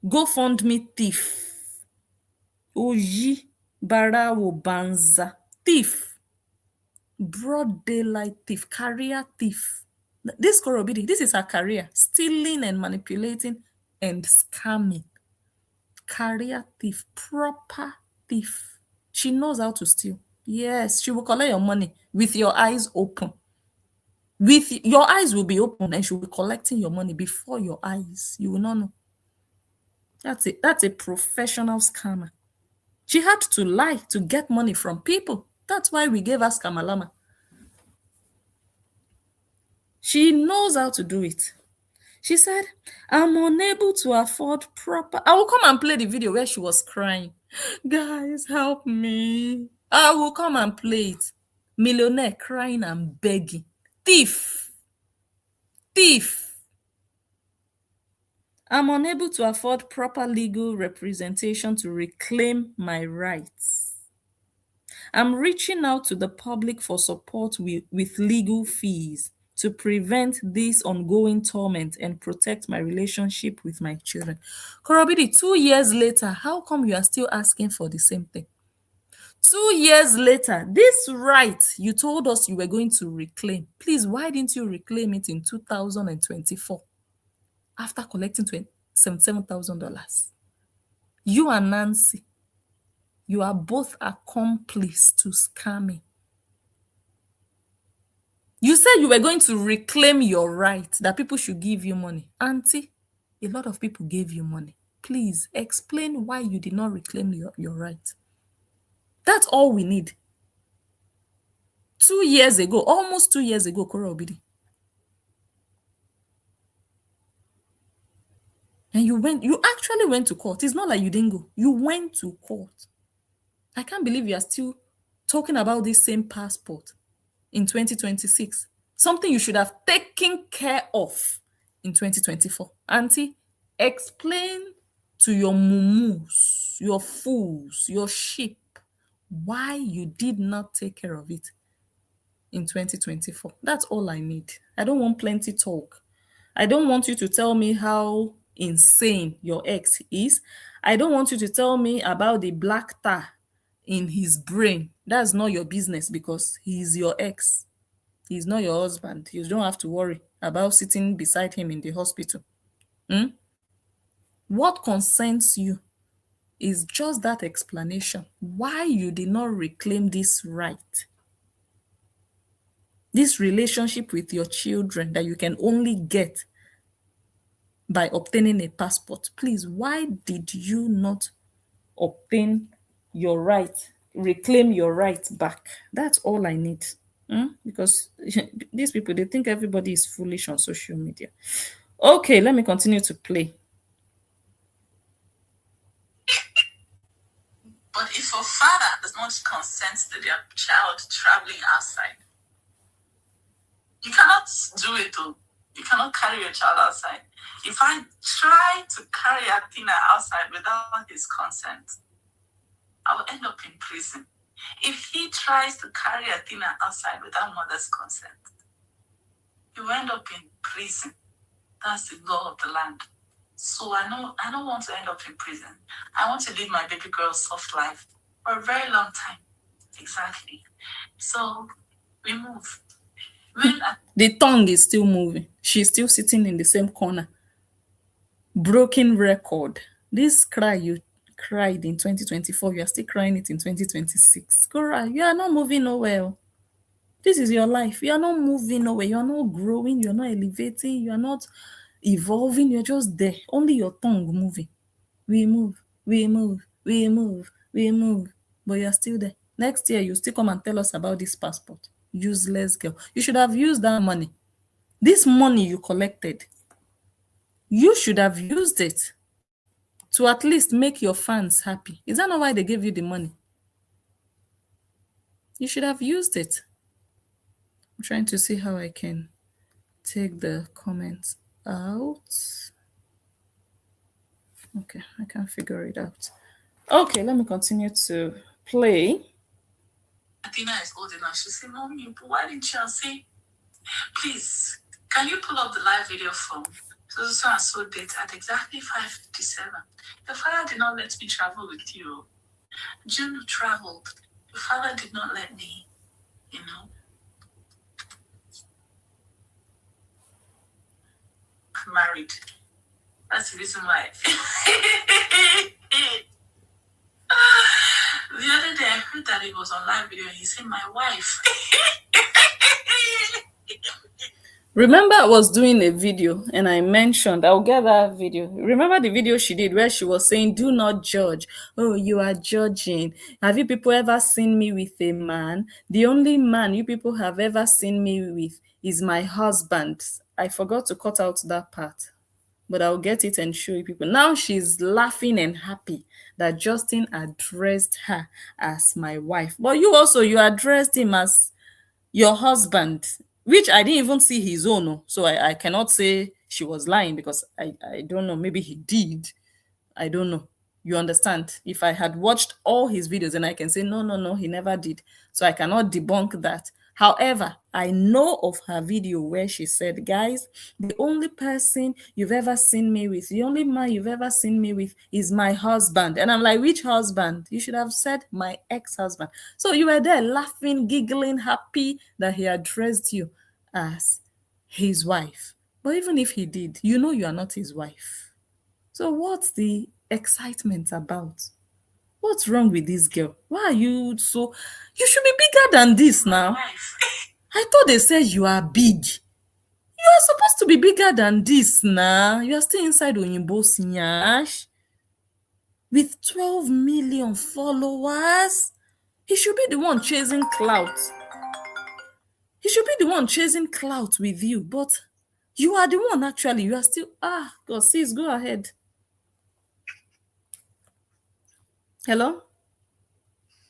GoFundMe thief. Oji, Barawo Banza, thief. Broad daylight thief, career thief. This Korobidi, this is her career, stealing and manipulating and scamming. Career thief, proper thief. She knows how to steal. Yes, she will collect your money with your eyes open. With your eyes will be open and she will be collecting your money before your eyes. You will not know. That's it. That's a professional scammer. She had to lie to get money from people. That's why we gave her Scamalama. She knows how to do it. She said, I'm unable to afford proper. I will come and play the video where she was crying. Guys, help me. I will come and play it. Millionaire crying and begging. Thief. Thief. I'm unable to afford proper legal representation to reclaim my rights. I'm reaching out to the public for support with legal fees to prevent this ongoing torment and protect my relationship with my children. Korobidi, 2 years later, how come you are still asking for the same thing? 2 years later, this right you told us you were going to reclaim, please, why didn't you reclaim it in 2024 after collecting $77,000? You and Nancy, you are both accomplices to scamming. You said you were going to reclaim your right, that people should give you money. Auntie, a lot of people gave you money. Please explain why you did not reclaim your right. That's all we need. 2 years ago, almost 2 years ago, Korra Obidi. And you actually went to court. It's not like you didn't go. You went to court. I can't believe you are still talking about this same passport in 2026. Something you should have taken care of in 2024. Auntie, explain to your mumus, your fools, your sheep, why you did not take care of it in 2024. That's all I need. I don't want plenty talk. I don't want you to tell me how insane your ex is. I don't want you to tell me about the black tar in his brain. That's not your business because he's your ex. He's not your husband. You don't have to worry about sitting beside him in the hospital. What concerns you is just that explanation why you did not reclaim this right, this relationship with your children that you can only get by obtaining a passport. Please, why did you not obtain your right, reclaim your right back? That's all I need. Because these people, they think everybody is foolish on social media. Okay, let me continue to play.
But if a father does not consent to their child traveling outside, you cannot do it though. You cannot carry your child outside. If I try to carry Athena outside without his consent, I will end up in prison. If he tries to carry Athena outside without mother's consent, he will end up in prison. That's the law of the land. So I don't want to end up in prison. I want to live my baby girl's soft life for a very long time. Exactly. So we move.
The tongue is still moving. She's still sitting in the same corner. Broken record. This cry you cried in 2024, you are still crying it in 2026. Korra, you are not moving nowhere. This is your life. You are not moving nowhere. You are not growing. You are not elevating. You are not evolving. You're just there. Only your tongue moving. We move. We move. We move. We move. But you are still there. Next year, you still come and tell us about this passport. Useless girl. You should have used that money. This money you collected, you should have used it to at least make your fans happy. Is that not why they gave you the money? You should have used it. I'm trying to see how I can take the comments out. Okay, I can't figure it out. Okay, let me continue to play.
Athena is old enough. She said, Mommy, but why didn't you say, please, can you pull up the live video from so and so date at exactly 5:57? Your father did not let me travel with you. June traveled. Your father did not let me, married. That's the reason why. The other day I heard that that he was on live video and he said, my wife.
Remember, I was doing a video and I mentioned, I'll get that video. Remember the video she did where she was saying, do not judge. Oh, you are judging. Have you people ever seen me with a man? The only man you people have ever seen me with is my husband. I forgot to cut out that part, but I'll get it and show you people. Now she's laughing and happy that Justin addressed her as my wife. But you also, you addressed him as your husband, which I didn't even see his own. So I cannot say she was lying because I don't know. Maybe he did. I don't know. You understand? If I had watched all his videos, then I can say, no, he never did. So I cannot debunk that. However, I know of her video where she said, guys, the only person you've ever seen me with, the only man you've ever seen me with is my husband. And I'm like, which husband? You should have said my ex-husband. So you were there laughing, giggling, happy that he addressed you as his wife. But even if he did, you know you are not his wife. So what's the excitement about? What's wrong with this girl? Why are you so... You should be bigger than this now. I thought they said you are big. You are supposed to be bigger than this now. You are still inside Oyinbo Sinyash with 12 million followers. He should be the one chasing clout. He should be the one chasing clout with you. But you are the one actually. You are still... God, sis, go ahead. Hello?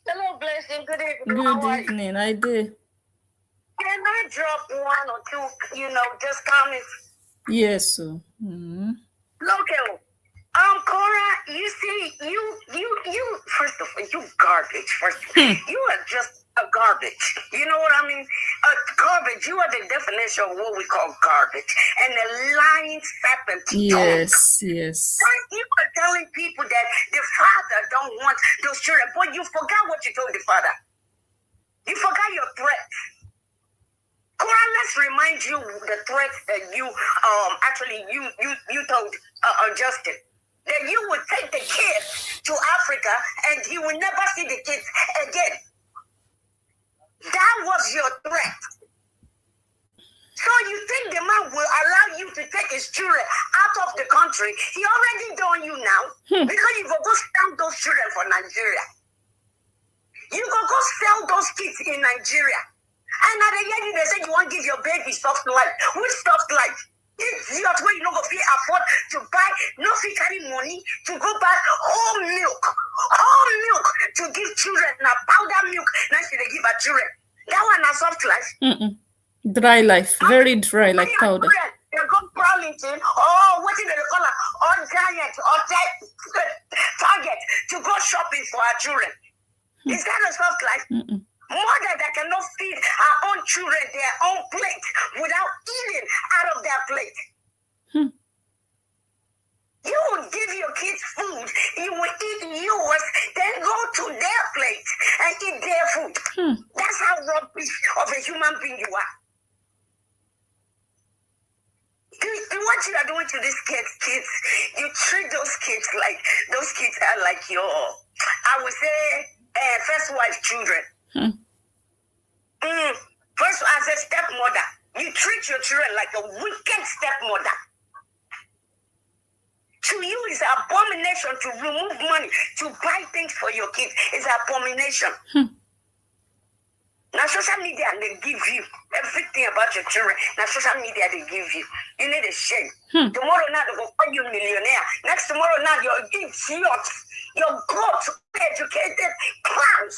Hello, Blessing. Good evening.
Good evening. I did.
Can I drop one or two, just comments?
Yes, sir. Mm-hmm.
Look, Korra, you see, you, first of all, you garbage. First of all, you are just a garbage. You know what I mean? Garbage. You are the definition of what we call garbage. And a lying serpent.
Yes.
You are telling people that the father don't want those children, but you forgot what you told the father. You forgot your threat. Korra, let's remind you the threat that you told Justin. That you would take the kids to Africa and you will never see the kids again. That was your threat. So you think the man will allow you to take his children out of the country? He already done you now. Because you go sell those children for Nigeria. You go sell those kids in Nigeria. And at the end, they say you want to give your baby soft life. Which soft life? It's your way you don't go afford to buy, no fee carry money to go buy whole milk to give children. Now powder milk, now she they give her children. That one is soft life.
Dry life, very dry, like powder.
They go Burlington, what did they call her? Or Giant, or Target to go shopping for her children. Is that a soft life? Mother that cannot feed her own children their own plate without eating out of their plate. You will give your kids food, you will eat yours, then go to their plate and eat their food. That's how rubbish of a human being you are. What you are doing to these kids, you treat those kids are like your, I would say, first wife children. First, as a stepmother, you treat your children like a wicked stepmother. To you, it's an abomination to remove money to buy things for your kids. It's an abomination. Now, social media, they give you everything about your children. Now, social media, they give you. You need a shame. Tomorrow now, they will call you millionaire. Next tomorrow now, you're idiot. Your growth, educated clowns.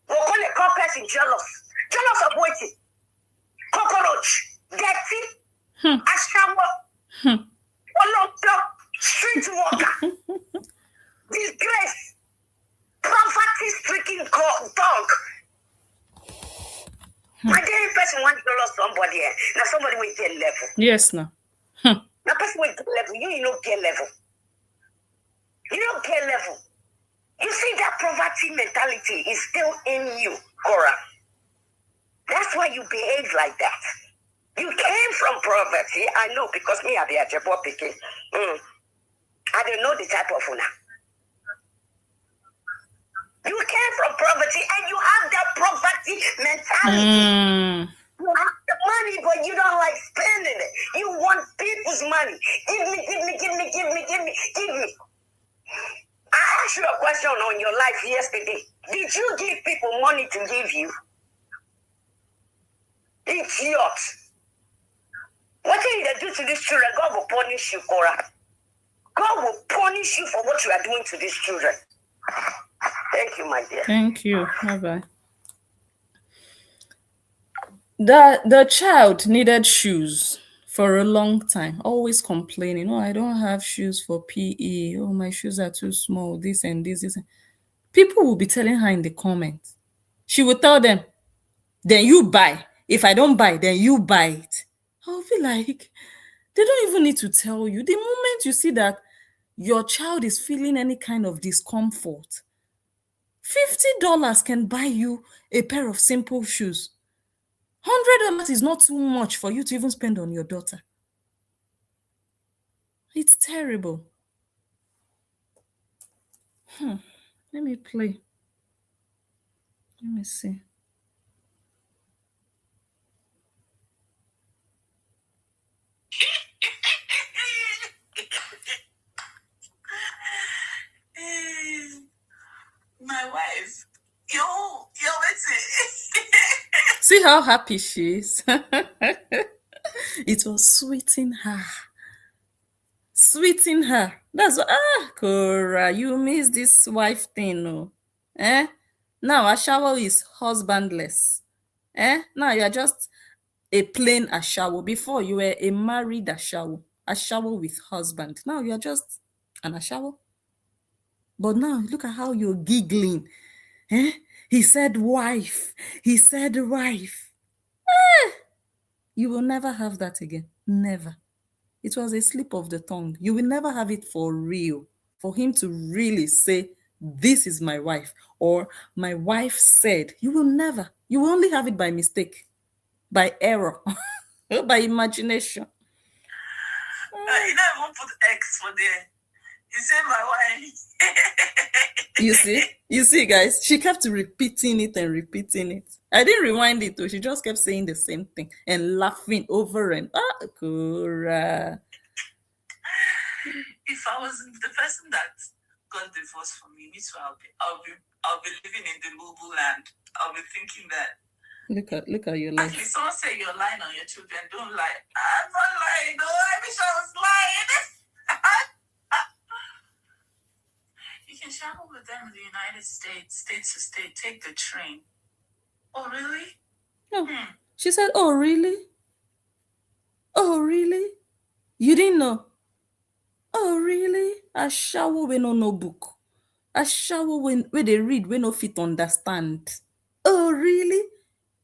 We'll call a call person jealous. Jealous of waiting. Cockroach. Dirty. Ashawa. Street walker. Disgrace. Poverty-stricken dog. My daily person wants to love somebody. Now somebody will get level.
Yes, no.
Now person will get level. You don't get level. You don't get level. You see that poverty mentality is still in you, Korra. That's why you behave like that. You came from poverty. I know because me, I be a job picking. I don't know the type of una. You came from poverty and you mentality.
Mm.
You have the money, but you don't like spending it. You want people's money. Give me, give me, give me, give me, give me, give me. I asked you a question on your life yesterday. Did you give people money to give you? It's yours. What are you do to these children? God will punish you, Korra. God will punish you for what you are doing to these children. Thank you, my dear.
Thank you. Bye-bye. The child needed shoes for a long time, always complaining, oh, I don't have shoes for PE. Oh, my shoes are too small. This and this. People will be telling her in the comments. She will tell them, then you buy. If I don't buy, then you buy it. I'll be like, they don't even need to tell you. The moment you see that your child is feeling any kind of discomfort, $50 can buy you a pair of simple shoes. $100 is not too much for you to even spend on your daughter. It's terrible. Let me play. Let me see.
My wife. Yo, listen.
See how happy she is. It was sweeting her. Sweeting her. That's what, Korra, you miss this wife thing, no? Eh? Now Ashawo is husbandless. Now you're just a plain Ashawo. Before you were a married Ashawo. Ashawo with husband. Now you're just an Ashawo. But now look at how you're giggling. He said wife. He said wife. You will never have that again. Never. It was a slip of the tongue. You will never have it for real. For him to really say, this is my wife, or my wife said, you will never. You will only have it by mistake, by error, by imagination.
You don't even put X for there. You say my wife.
You see, guys, she kept repeating it and repeating it. I didn't rewind it though. She just kept saying the same thing and laughing over and Korra.
If I was the person that got divorced from me too, I'll be living in the Mubu land. I'll be thinking that.
Look at your life.
Actually, someone say you're lying on your children. Don't lie. I'm not lying. No, I wish I was lying. You can travel with them in the United States, state to state. Take the train. Oh, really?
Oh, she said, oh, really? Oh, really? You didn't know? Oh, really? A shower we no book. A shower where they read, we no fit understand. Oh, really?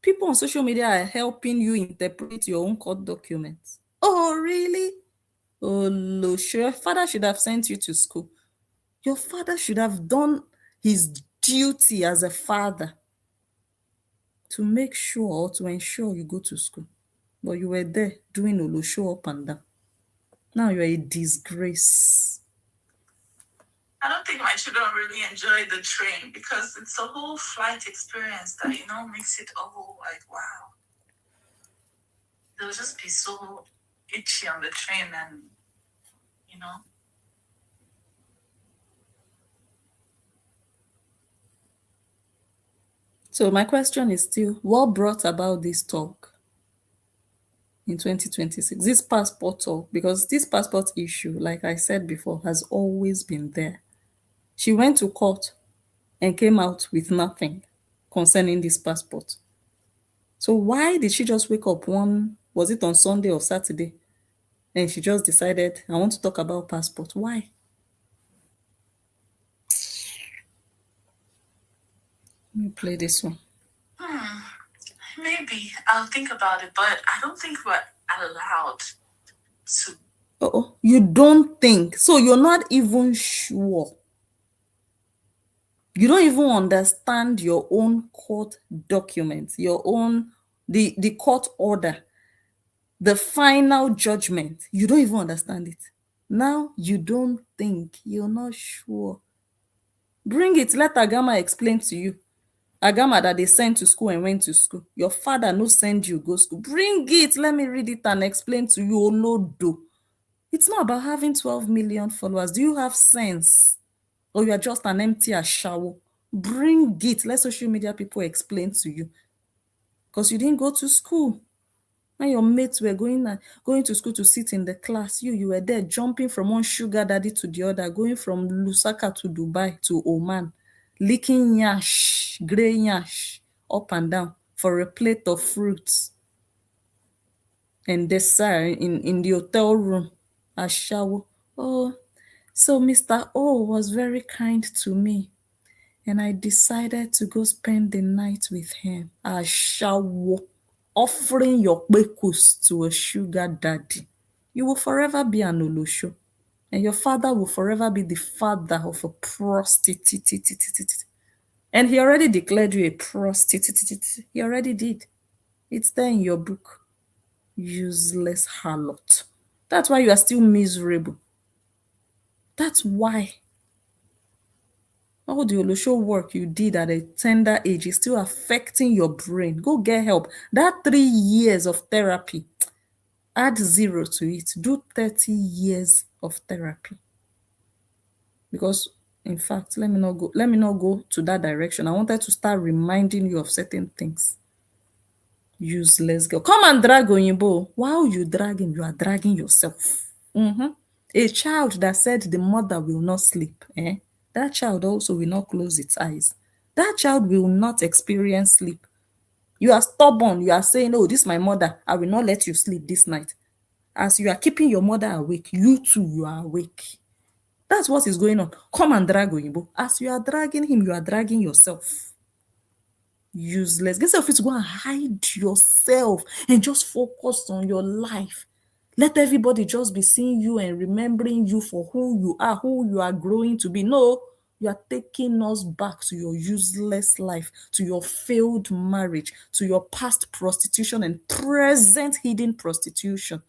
People on social media are helping you interpret your own court documents. Oh, really? Oh, no, sure. Your father should have sent you to school. Your father should have done his duty as a father to make sure or to ensure you go to school. But you were there doing Olo show up and down. Now you're a disgrace.
I don't think my children really enjoy the train because it's a whole flight experience that, makes it all like, wow. They'll just be so itchy on the train and,
So my question is still, what brought about this talk in 2026? This passport talk, because this passport issue, like I said before, has always been there. She went to court and came out with nothing concerning this passport. So why did she just wake up was it on Sunday or Saturday? And she just decided, I want to talk about passport. Why? Let me play this one.
Maybe I'll think about it, but I don't think we're allowed to.
You don't think? So you're not even sure? You don't even understand your own court documents, your own, the court order, the final judgment. You don't even understand it. Now you don't think, you're not sure. Bring it, let Agama explain to you. Agama that they sent to school and went to school. Your father no send you go school. Bring it. Let me read it and explain to you. Olodo. It's not about having 12 million followers. Do you have sense? Or you are just an empty ashawo? Bring it. Let social media people explain to you. Because you didn't go to school. When your mates were going to school to sit in the class, you were there jumping from one sugar daddy to the other, going from Lusaka to Dubai to Oman, licking yash, grey yash, up and down for a plate of fruits and dessert in the hotel room. A shower. Oh, so Mr. O was very kind to me, and I decided to go spend the night with him. A shower. Offering your bekus to a sugar daddy. You will forever be an Olosho. And your father will forever be the father of a prostitute. And he already declared you a prostitute. He already did. It's there in your book. Useless harlot. That's why you are still miserable. That's why all the Olosho work you did at a tender age is still affecting your brain. Go get help. That 3 years of therapy, add 0 to it. Do 30 years of therapy. Because in fact, let me not go to that direction. I wanted to start reminding you of certain things. Useless girl. Come and drag Oyinbo. While you drag him, you are dragging yourself. A child that said the mother will not sleep, that child also will not close its eyes. That child will not experience sleep. You are stubborn. You are saying, oh, this is my mother. I will not let you sleep this night. As you are keeping your mother awake, you too, you are awake. That's what is going on. Come and drag Oyinbo. As you are dragging him, you are dragging yourself. Useless. Get yourself to go and hide yourself and just focus on your life. Let everybody just be seeing you and remembering you for who you are growing to be. No, you are taking us back to your useless life, to your failed marriage, to your past prostitution and present hidden prostitution.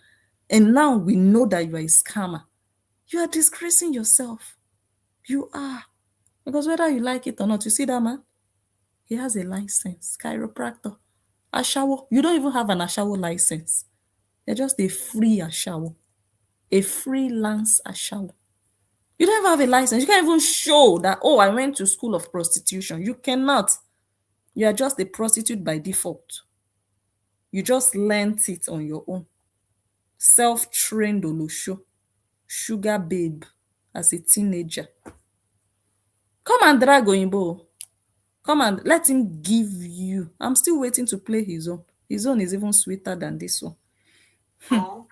And now we know that you are a scammer. You are disgracing yourself. You are. Because whether you like it or not, you see that man? He has a license, chiropractor. Ashawo. You don't even have an Ashawo license. You're just a free Ashawo. A freelance Ashawo. You don't even have a license. You can't even show that, oh, I went to school of prostitution. You cannot. You are just a prostitute by default. You just learnt it on your own. Self-trained Olosho. Sugar babe as a teenager. Come and drag Oyinbo. Come and let him give you. I'm still waiting to play his own. His own is even sweeter than this one.
Go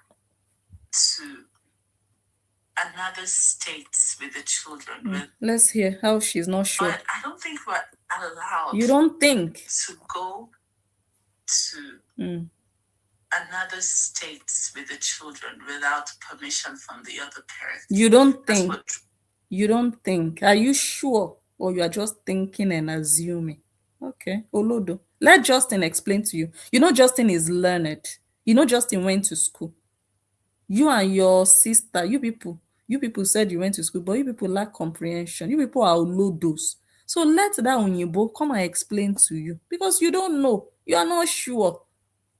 to another state with the children.
Let's hear how she's not sure.
But I don't think we're allowed.
You don't think?
To go to another state with the children without permission from the other parents.
You don't think? You don't think? Are you sure? Or you are just thinking and assuming? Okay, Olodo. Let Justin explain to you. You know Justin is learned. You know Justin went to school. You and your sister, you people said you went to school, but you people lack comprehension. You people are Olodos. So let that Onyibo come and explain to you. Because you don't know. You are not sure.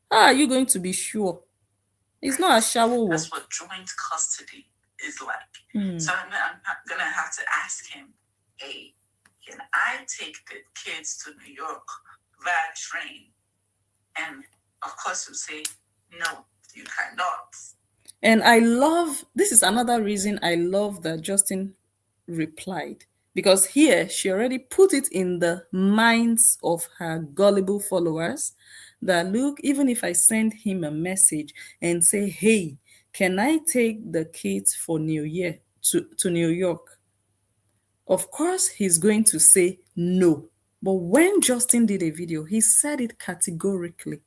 How are you going to be sure? It's not a shower.
That's what joint custody is like. So I'm going to have to ask him, hey, can I take the kids to New York via train? And of course he'll say, no, you cannot.
And I love, this is another reason I love that Justin replied. Because here, she already put it in the minds of her gullible followers that, look, even if I send him a message and say, hey, can I take the kids for New Year to New York? Of course, he's going to say no. But when Justin did a video, he said it categorically.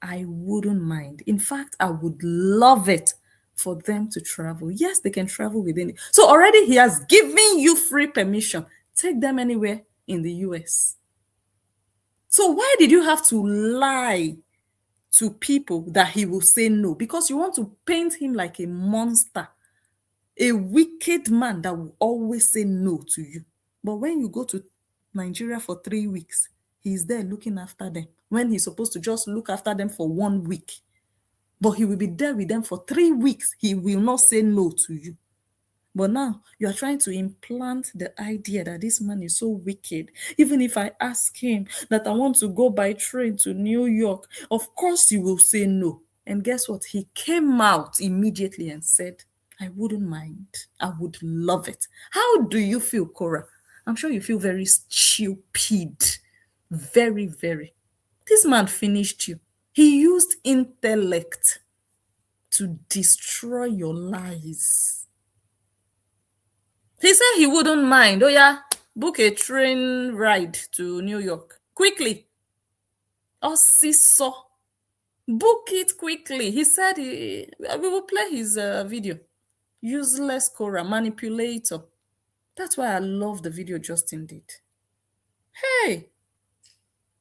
I wouldn't mind. In fact, I would love it for them to travel. Yes, they can travel within it. So already he has given you free permission. Take them anywhere in the US. So why did you have to lie to people that he will say no? Because you want to paint him like a monster, a wicked man that will always say no to you. But when you go to Nigeria for 3 weeks, He's there looking after them when he's supposed to just look after them for 1 week. But he will be there with them for 3 weeks. He will not say no to you. But now you are trying to implant the idea that this man is so wicked. Even if I ask him that I want to go by train to New York, of course he will say no. And guess what? He came out immediately and said, I wouldn't mind. I would love it. How do you feel, Korra? I'm sure you feel very stupid. Very, very. This man finished you. He used intellect to destroy your lies. He said he wouldn't mind. Oh yeah, book a train ride to New York. Quickly. Oh, so book it quickly. He said we will play his video. Useless Korra, manipulator. That's why I love the video Justin did. Hey.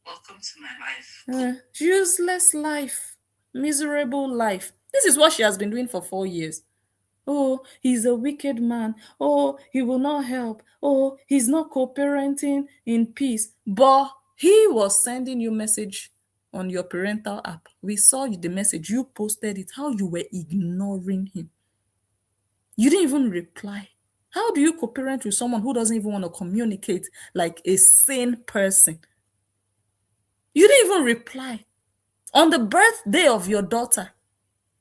Welcome to my life.
Useless life. Miserable life. This is what she has been doing for 4 years. Oh, he's a wicked man. Oh, he will not help. Oh, he's not co-parenting in peace. But he was sending you message on your parental app. We saw the message. You posted it. How you were ignoring him. You didn't even reply. How do you co-parent with someone who doesn't even want to communicate like a sane person? You didn't even reply. On the birthday of your daughter,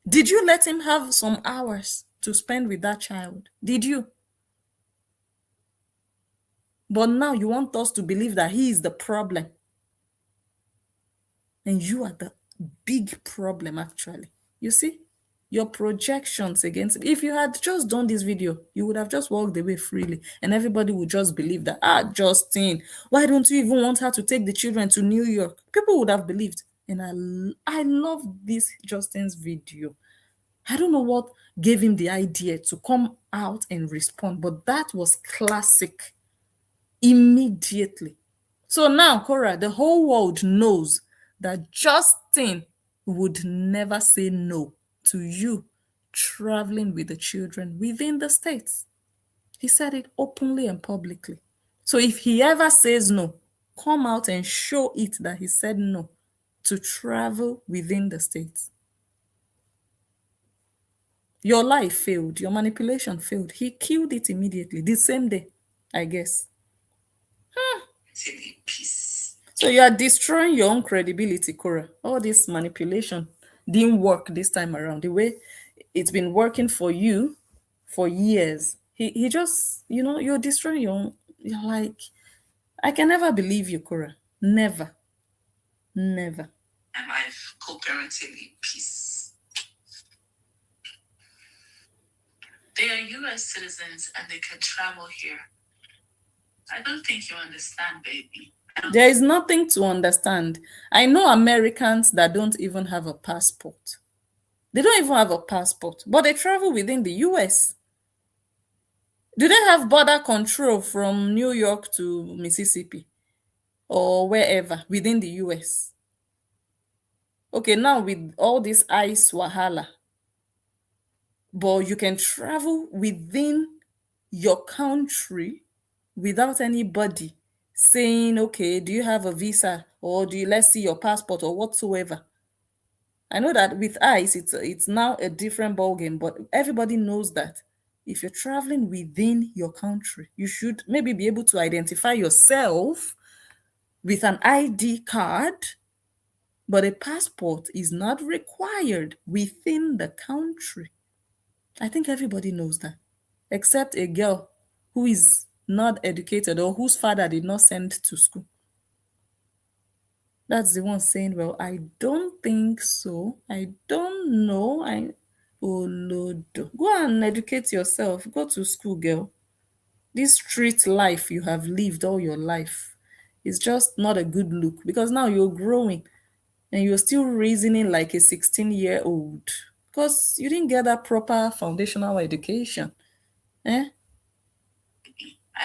did you let him have some hours to spend with that child? Did you? But now you want us to believe that he is the problem. And you are the big problem, actually. You see? Your projections against him. If you had just done this video, you would have just walked away freely. And everybody would just believe that, Justin, why don't you even want her to take the children to New York? People would have believed. And I love this Justin's video. I don't know what gave him the idea to come out and respond, but that was classic. Immediately. So now, Korra, the whole world knows that Justin would never say no to you traveling with the children within the States. He said it openly and publicly. So if he ever says no, come out and show it that he said no to travel within the States. Your life failed. Your manipulation failed. He killed it immediately, the same day, I guess.
Peace.
So you are destroying your own credibility, Korra. All this manipulation didn't work this time around. The way it's been working for you for years. He just, you're destroying your own. You're like, I can never believe you, Korra. Never. Never.
And life co-parenting in peace. They are US citizens and they can travel here. I don't think you understand, baby.
There is nothing to understand. I know Americans that don't even have a passport. They don't even have a passport, but they travel within the US. Do they have border control from New York to Mississippi or wherever within the US? Okay, now with all this ICE wahala, but you can travel within your country without anybody saying, okay, do you have a visa or let's see your passport or whatsoever. I know that with ICE, it's now a different ballgame, but everybody knows that if you're traveling within your country, you should maybe be able to identify yourself with an ID card, but a passport is not required within the country. I think everybody knows that, except a girl who is not educated or whose father did not send to school. That's the one saying, well, I don't think so. I don't know. Olodo. Go and educate yourself. Go to school, girl. This street life you have lived all your life is just not a good look, because now you're growing and you're still reasoning like a 16-year-old because you didn't get that proper foundational education.
I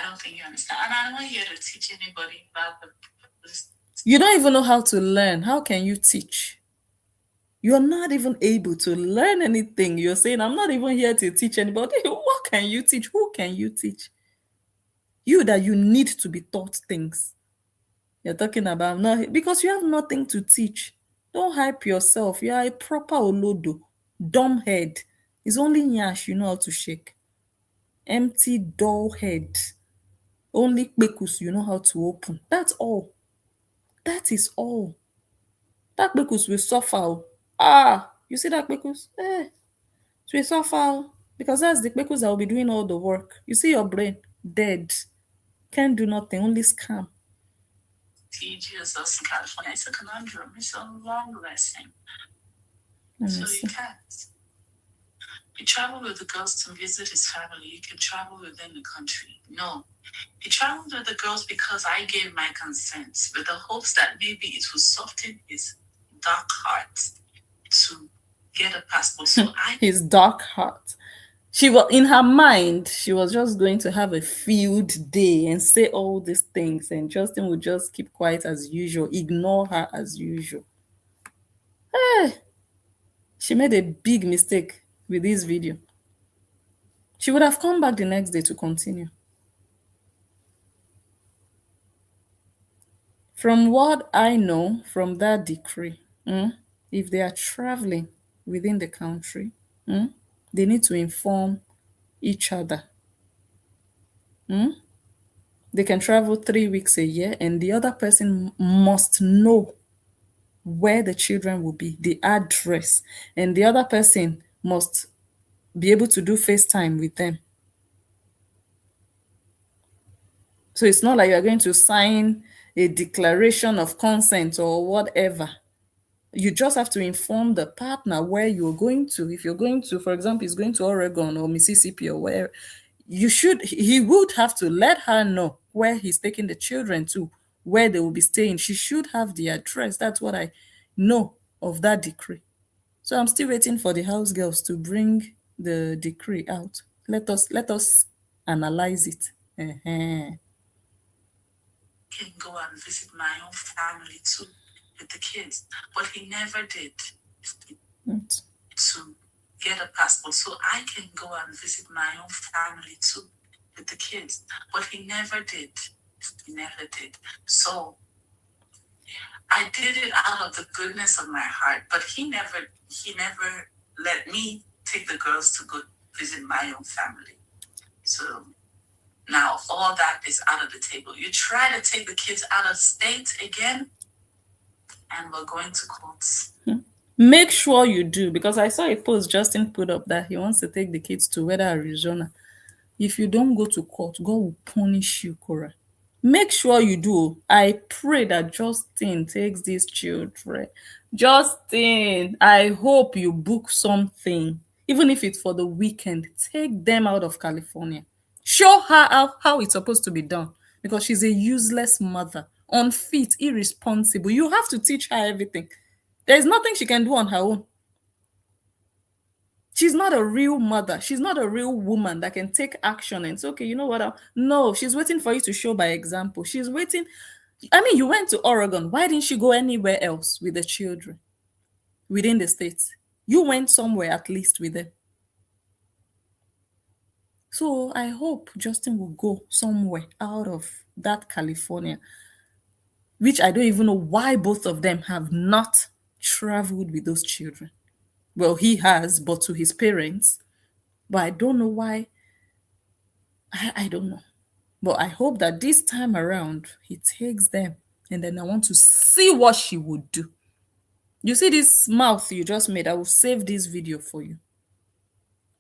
don't think you understand. And I'm not here to teach anybody about this.
You don't even know how to learn. How can you teach? You're not even able to learn anything. You're saying, I'm not even here to teach anybody. What can you teach? Who can you teach? You that you need to be taught things. You're talking about no, because you have nothing to teach. Don't hype yourself. You are a proper olodo, dumb head. It's only nyash you know how to shake. Empty dull head. Only kpekus you know how to open. That's all. That is all. That kpekus will suffer. You see that kpekus? It will suffer because that's the kpekus that will be doing all the work. You see your brain dead. Can't do nothing, only scam.
TGS us in California. It's a conundrum. It's a long lesson. So you can't. You travel with the girls to visit his family. You can travel within the country. No. He traveled with the girls because I gave my consent with the hopes that maybe it will soften his dark heart to get a passport. So
his dark heart. She was in her mind, she was just going to have a field day and say all these things, and Justin would just keep quiet as usual, ignore her as usual. She made a big mistake with this video. She would have come back the next day to continue. From what I know from that decree, if they are traveling within the country, they need to inform each other. They can travel 3 weeks a year, and the other person must know where the children will be, the address, and the other person must be able to do FaceTime with them. So it's not like you're going to sign a declaration of consent or whatever. You just have to inform the partner where you're going to. If you're going to, for example, he's going to Oregon or Mississippi or where, he would have to let her know where he's taking the children to, where they will be staying. She should have the address. That's what I know of that decree. So I'm still waiting for the house girls to bring the decree out. Let us analyze it.
Can go and visit my own family too with the kids, but he never did to get a passport. So I can go and visit my own family too with the kids, but he never did. He never did. So I did it out of the goodness of my heart, but he never let me take the girls to go visit my own family. So now all that is out of the table. You try to take the kids out of state again, and we're going to courts.
Make sure you do, because I saw a post Justin put up that he wants to take the kids to whether Arizona. If you don't go to court, God will punish you, Korra. Make sure you do. I pray that Justin takes these children. Justin, I hope you book something, even if it's for the weekend. Take them out of California. Show her how it's supposed to be done, because she's a useless mother, unfit, irresponsible. You have to teach her everything. There's nothing she can do on her own. She's not a real mother. She's not a real woman that can take action and say, okay, you know what? No, she's waiting for you to show by example. She's waiting. I mean, you went to Oregon. Why didn't you go anywhere else with the children within the states? You went somewhere at least with them. So I hope Justin will go somewhere out of that California, which I don't even know why both of them have not traveled with those children. Well, he has, but to his parents. But I don't know why. I don't know. But I hope that this time around, he takes them. And then I want to see what she would do. You see this mouth you just made? I will save this video for you.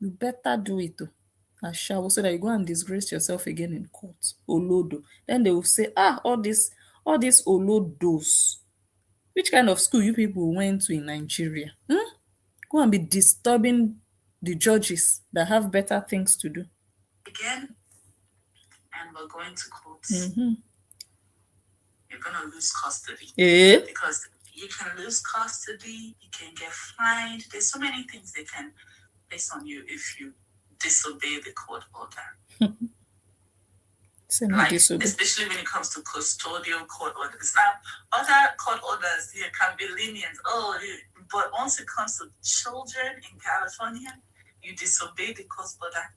You better do it, though. I shall, so that you go and disgrace yourself again in court. Olodo. Then they will say, all these Olodos. Which kind of school you people went to in Nigeria? Go and be disturbing the judges that have better things to do.
Again, and we're going to court. You're going to lose custody. Because you can lose custody, you can get fined. There's so many things they can place on you if you disobey the court order. Especially when it comes to custodial court orders. Now, other court orders here can be lenient. But once it comes to children in California, you disobey the court order.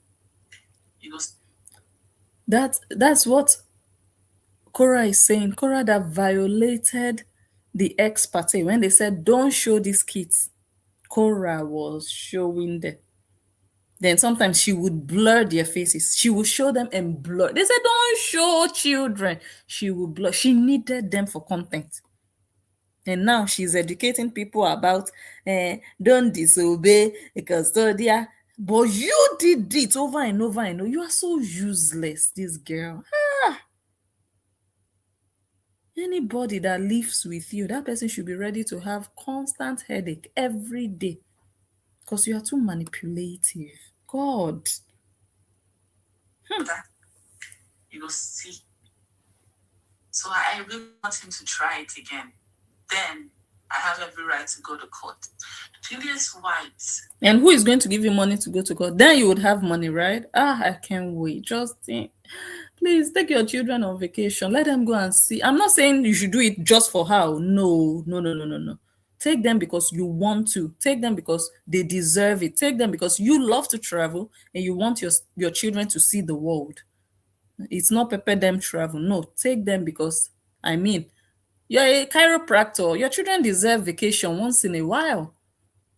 That's what Korra is saying, Korra that violated the ex parte when they said, don't show these kids. Korra was showing them. Then sometimes she would blur their faces. She would show them and blur. They said, don't show children. She would blur. She needed them for content. And now she's educating people about don't disobey a custodian. But you did it over and over and over. You are so useless, this girl. Anybody that lives with you, that person should be ready to have constant headache every day because you are too manipulative. God.
That you will see. So I really want him to try it again. Then I have every right to go to court. Julius White.
And who is going to give you money to go to court? Then you would have money, right? I can't wait. Just think. Please take your children on vacation. Let them go and see. I'm not saying you should do it just for her. No. Take them because you want to. Take them because they deserve it. Take them because you love to travel and you want your children to see the world. It's not prepare them travel. No, take them because, you're a chiropractor. Your children deserve vacation once in a while.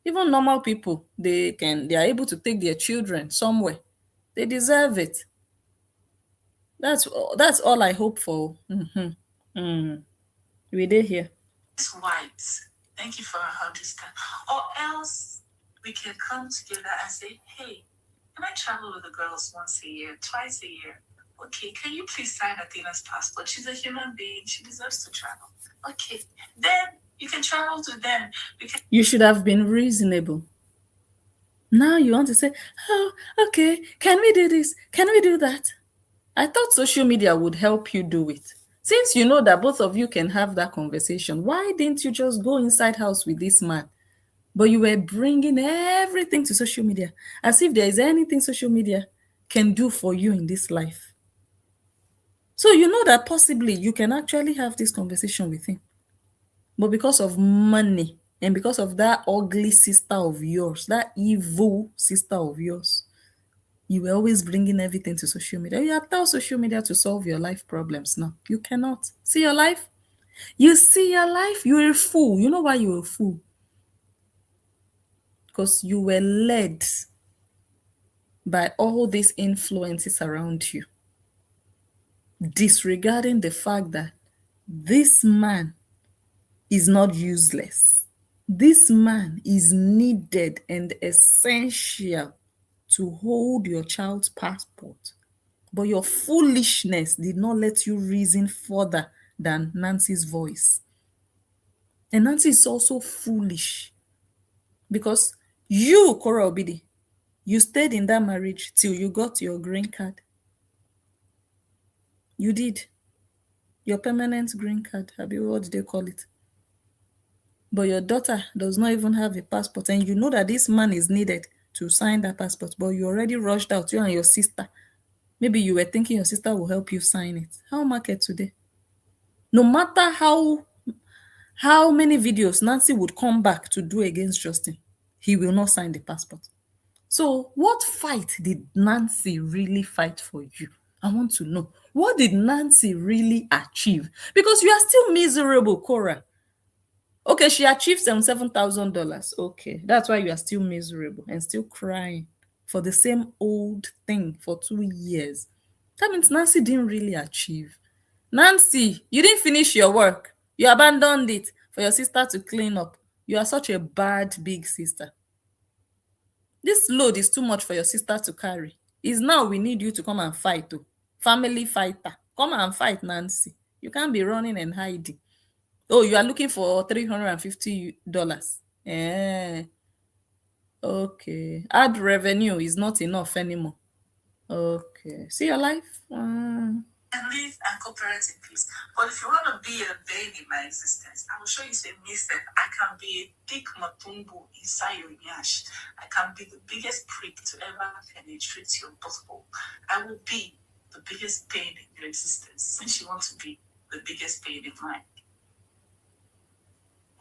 Even normal people, they are able to take their children somewhere. They deserve it. That's all I hope for. We did here.
It's White. Thank you for understanding. Or else we can come together and say, hey, can I travel with the girls once a year, twice a year? Okay, can you please sign Athena's passport? She's a human being. She deserves to travel. Okay, then you can travel to them.
You should have been reasonable. Now you want to say, oh, okay, can we do this? Can we do that? I thought social media would help you do it. Since you know that both of you can have that conversation, why didn't you just go inside house with this man? But you were bringing everything to social media, as if there is anything social media can do for you in this life. So you know that possibly you can actually have this conversation with him. But because of money and because of that ugly sister of yours, that evil sister of yours, you were always bringing everything to social media. You allow social media to solve your life problems now. You cannot. See your life? You see your life? You're a fool. You know why you're a fool? Because you were led by all these influences around you, disregarding the fact that this man is not useless. This man is needed and essential to hold your child's passport. But your foolishness did not let you reason further than Nancy's voice. And Nancy is also foolish because you, Korra Obidi, you stayed in that marriage till you got your green card. You did. Your permanent green card. What do they call it? But your daughter does not even have a passport. And you know that this man is needed to sign that passport. But you already rushed out, you and your sister. Maybe you were thinking your sister will help you sign it. How market today? No matter how many videos Nancy would come back to do against Justin, he will not sign the passport. So what fight did Nancy really fight for you? I want to know. What did Nancy really achieve? Because you are still miserable, Korra. Okay, she achieved $77,000. Okay, that's why you are still miserable and still crying for the same old thing for 2 years. That means Nancy didn't really achieve. Nancy, you didn't finish your work. You abandoned it for your sister to clean up. You are such a bad big sister. This load is too much for your sister to carry. It's now we need you to come and fight. Oh. Family fighter. Come and fight, Nancy. You can't be running and hiding. Oh, you are looking for $350. Okay. Ad revenue is not enough anymore. Okay. See your life?
And live and cooperate in peace. But if you want to be a bane in my existence, I will show you, say, mister, I can be a thick matumbo inside your yash. I can be the biggest prick to ever penetrate your butthole. I will be the biggest pain in your existence, since you want to be the biggest pain in mine.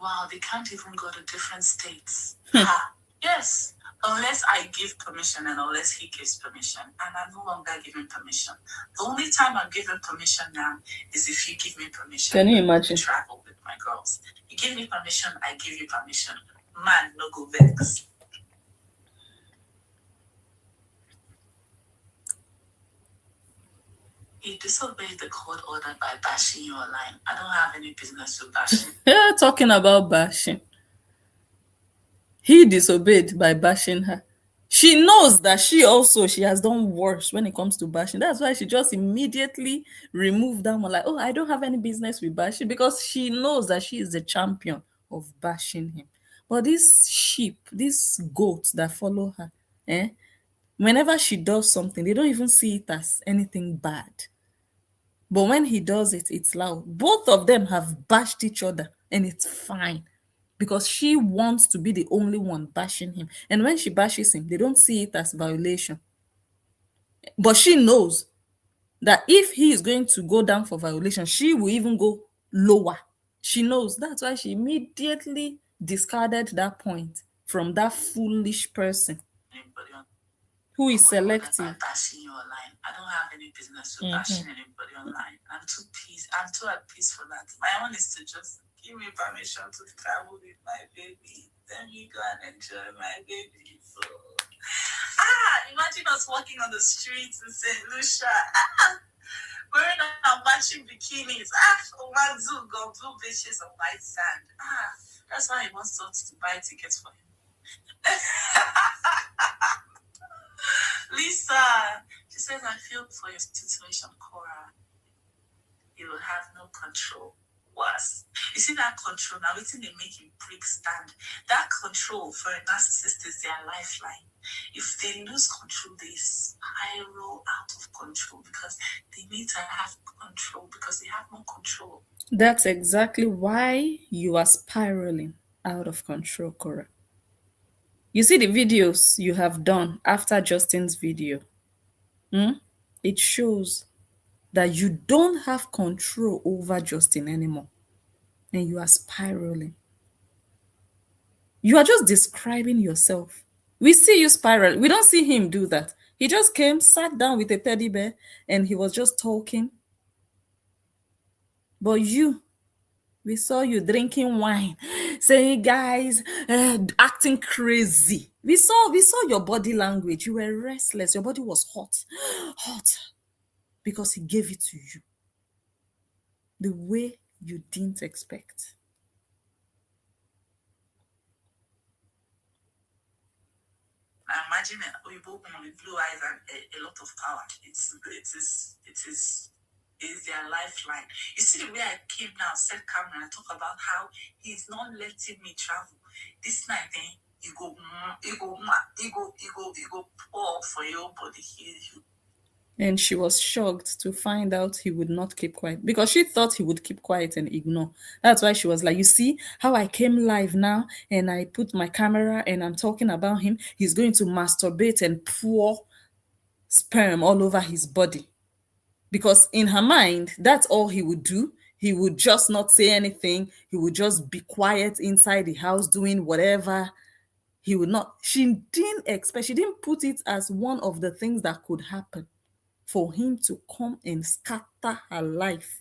Wow, they can't even go to different states. Yes, unless I give permission and unless he gives permission, and I'm no longer giving permission. The only time I'm giving permission now is if you give me permission.
Can you imagine?
To travel with my girls. You give me permission, I give you permission. Man, no go vex. He disobeyed the court order by bashing you online. I don't have any business with bashing.
Yeah, talking about bashing. He disobeyed by bashing her. She knows that she has done worse when it comes to bashing. That's why she just immediately removed that one. Like, oh, I don't have any business with bashing, because she knows that she is the champion of bashing him. But these sheep, these goats that follow her, whenever she does something, they don't even see it as anything bad. But when he does it, it's loud. Both of them have bashed each other, and it's fine, because she wants to be the only one bashing him. And when she bashes him, they don't see it as violation. But she knows that if he is going to go down for violation, she will even go lower. She knows. That's why she immediately discarded that point from that foolish person who is selective.
Bashing you online. I don't have any business with bashing anybody online. I'm too at peace for that. My own is to just give me permission to travel with my baby. Then we go and enjoy my baby. So, imagine us walking on the streets in St. Lucia. Wearing our matching bikinis. One zoo go blue beaches on white sand. That's why he wants us to buy tickets for him. Lisa, she says, I feel for your situation, Korra. You will have no control. Worse. You see that control, now it's in they make him prick stand. That control for a narcissist is their lifeline. If they lose control, they spiral out of control because they need to have control because they have no control.
That's exactly why you are spiraling out of control, Korra. You see the videos you have done after Justin's video. It shows that you don't have control over Justin anymore, and you are spiraling. You are just describing yourself. We see you spiral. We don't see him do that. He just came, sat down with a teddy bear, and he was just talking. But you, we saw you drinking wine, saying, guys, acting crazy. We saw your body language. You were restless. Your body was hot, because he gave it to you the way you didn't expect.
Imagine we both with blue eyes and a lot of power. It is their lifeline. You see the way I came now, set camera, and talk about how he's not letting me travel. This night, you go pour for your body here.
And she was shocked to find out he would not keep quiet, because she thought he would keep quiet and ignore. That's why she was like, you see how I came live now and I put my camera and I'm talking about him. He's going to masturbate and pour sperm all over his body. Because in her mind, that's all he would do. He would just not say anything. He would just be quiet inside the house doing whatever. He would not. She didn't put it as one of the things that could happen for him to come and scatter her life.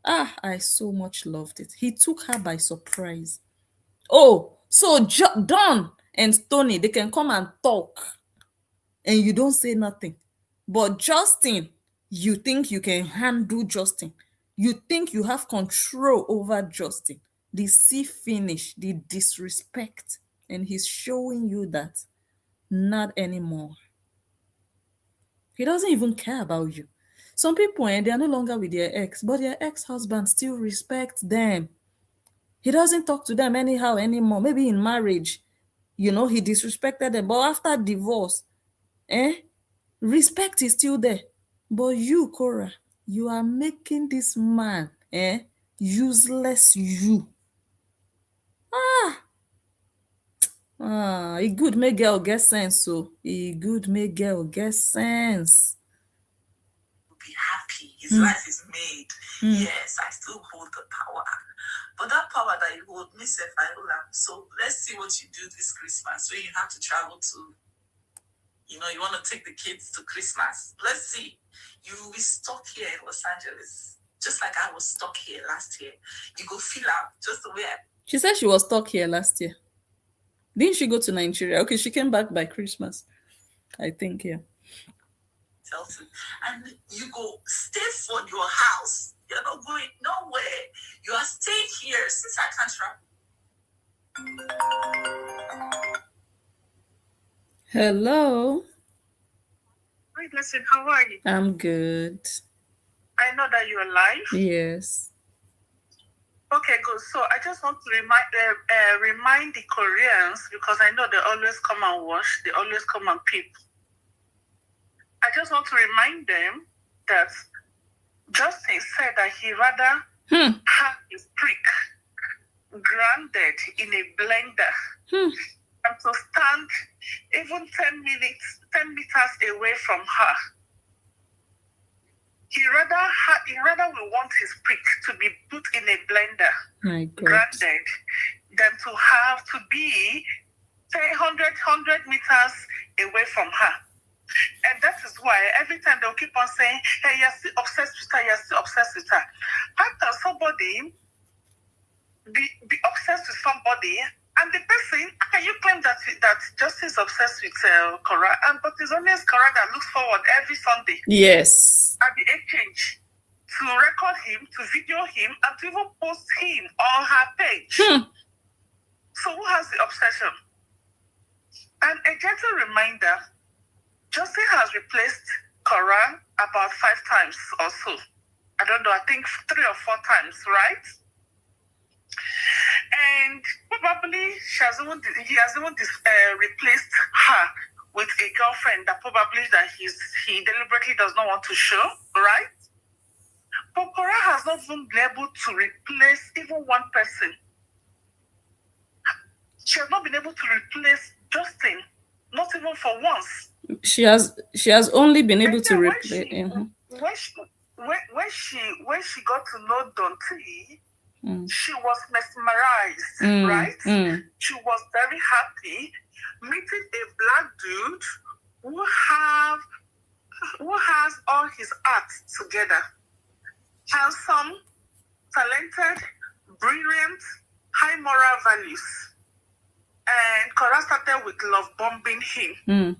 I so much loved it. He took her by surprise. Oh, so Don and Tony, they can come and talk and you don't say nothing. But Justin, you think you can handle Justin. You think you have control over Justin. The see finish, the disrespect. And he's showing you that not anymore. He doesn't even care about you. Some people, they are no longer with their ex, but their ex-husband still respects them. He doesn't talk to them anyhow anymore. Maybe in marriage, he disrespected them. But after divorce, respect is still there. But you, Korra, you are making this man, useless you. A good make girl get sense, so a good make girl get sense.
Be happy. His life is made. Yes, I still hold the power. But that power that you hold. Me self, I hold am. So let's see what you do this Christmas. So you have to travel to, you want to take the kids to Christmas. Let's see. You will be stuck here in Los Angeles, just like I was stuck here last year. You go feel out just the way
She said she was stuck here last year. Didn't she go to Nigeria? Okay, she came back by Christmas, I think, yeah.
felt it. And you go stay for your house. You're not going nowhere. You are staying here since I can't travel.
Hello.
Hi, Blessing. How are you?
I'm good.
I know that you're live.
Yes.
Okay, good. So I just want to remind the Koreans, because I know they always come and watch, they always come and peep. I just want to remind them that Justin said that he rather have his prick grounded in a blender than to stand even 10 meters away from her. He rather will want his prick to be put in a blender, grounded, than to be, say, 100 meters away from her. And that is why every time they'll keep on saying, hey, you're still obsessed with her, you're still obsessed with her. How can somebody be obsessed with somebody, and the person, can you claim that Justin is obsessed with Korra? But it's only Korra that looks forward every Sunday.
Yes.
At the exchange to record him, to video him, and to even post him on her page. So who has the obsession? And a gentle reminder, Justin has replaced Korra about 5 times or so. I don't know, I think 3 or 4 times, right? And probably he has even replaced her with a girlfriend that probably he deliberately does not want to show, right? But Korra has not even been able to replace even one person. She has not been able to replace Justin, not even for once.
She has only been able to replace.
When she got to know Dante, she was mesmerized, right? She was very happy meeting a black dude who has all his acts together. Handsome, talented, brilliant, high moral values. And Korra started with love bombing him.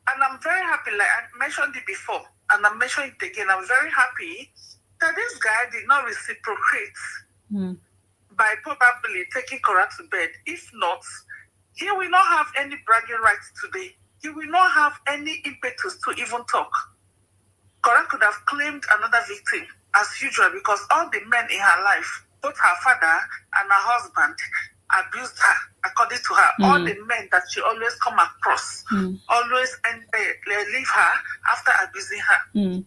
And I'm very happy, like I mentioned it before, and I'm mentioning it again, I'm very happy that this guy did not reciprocate by probably taking Korra to bed. If not, he will not have any bragging rights today. He will not have any impetus to even talk. Korra could have claimed another victim, as usual, because all the men in her life, both her father and her husband, abused her, according to her. All the men that she always come across, always leave her after abusing her. And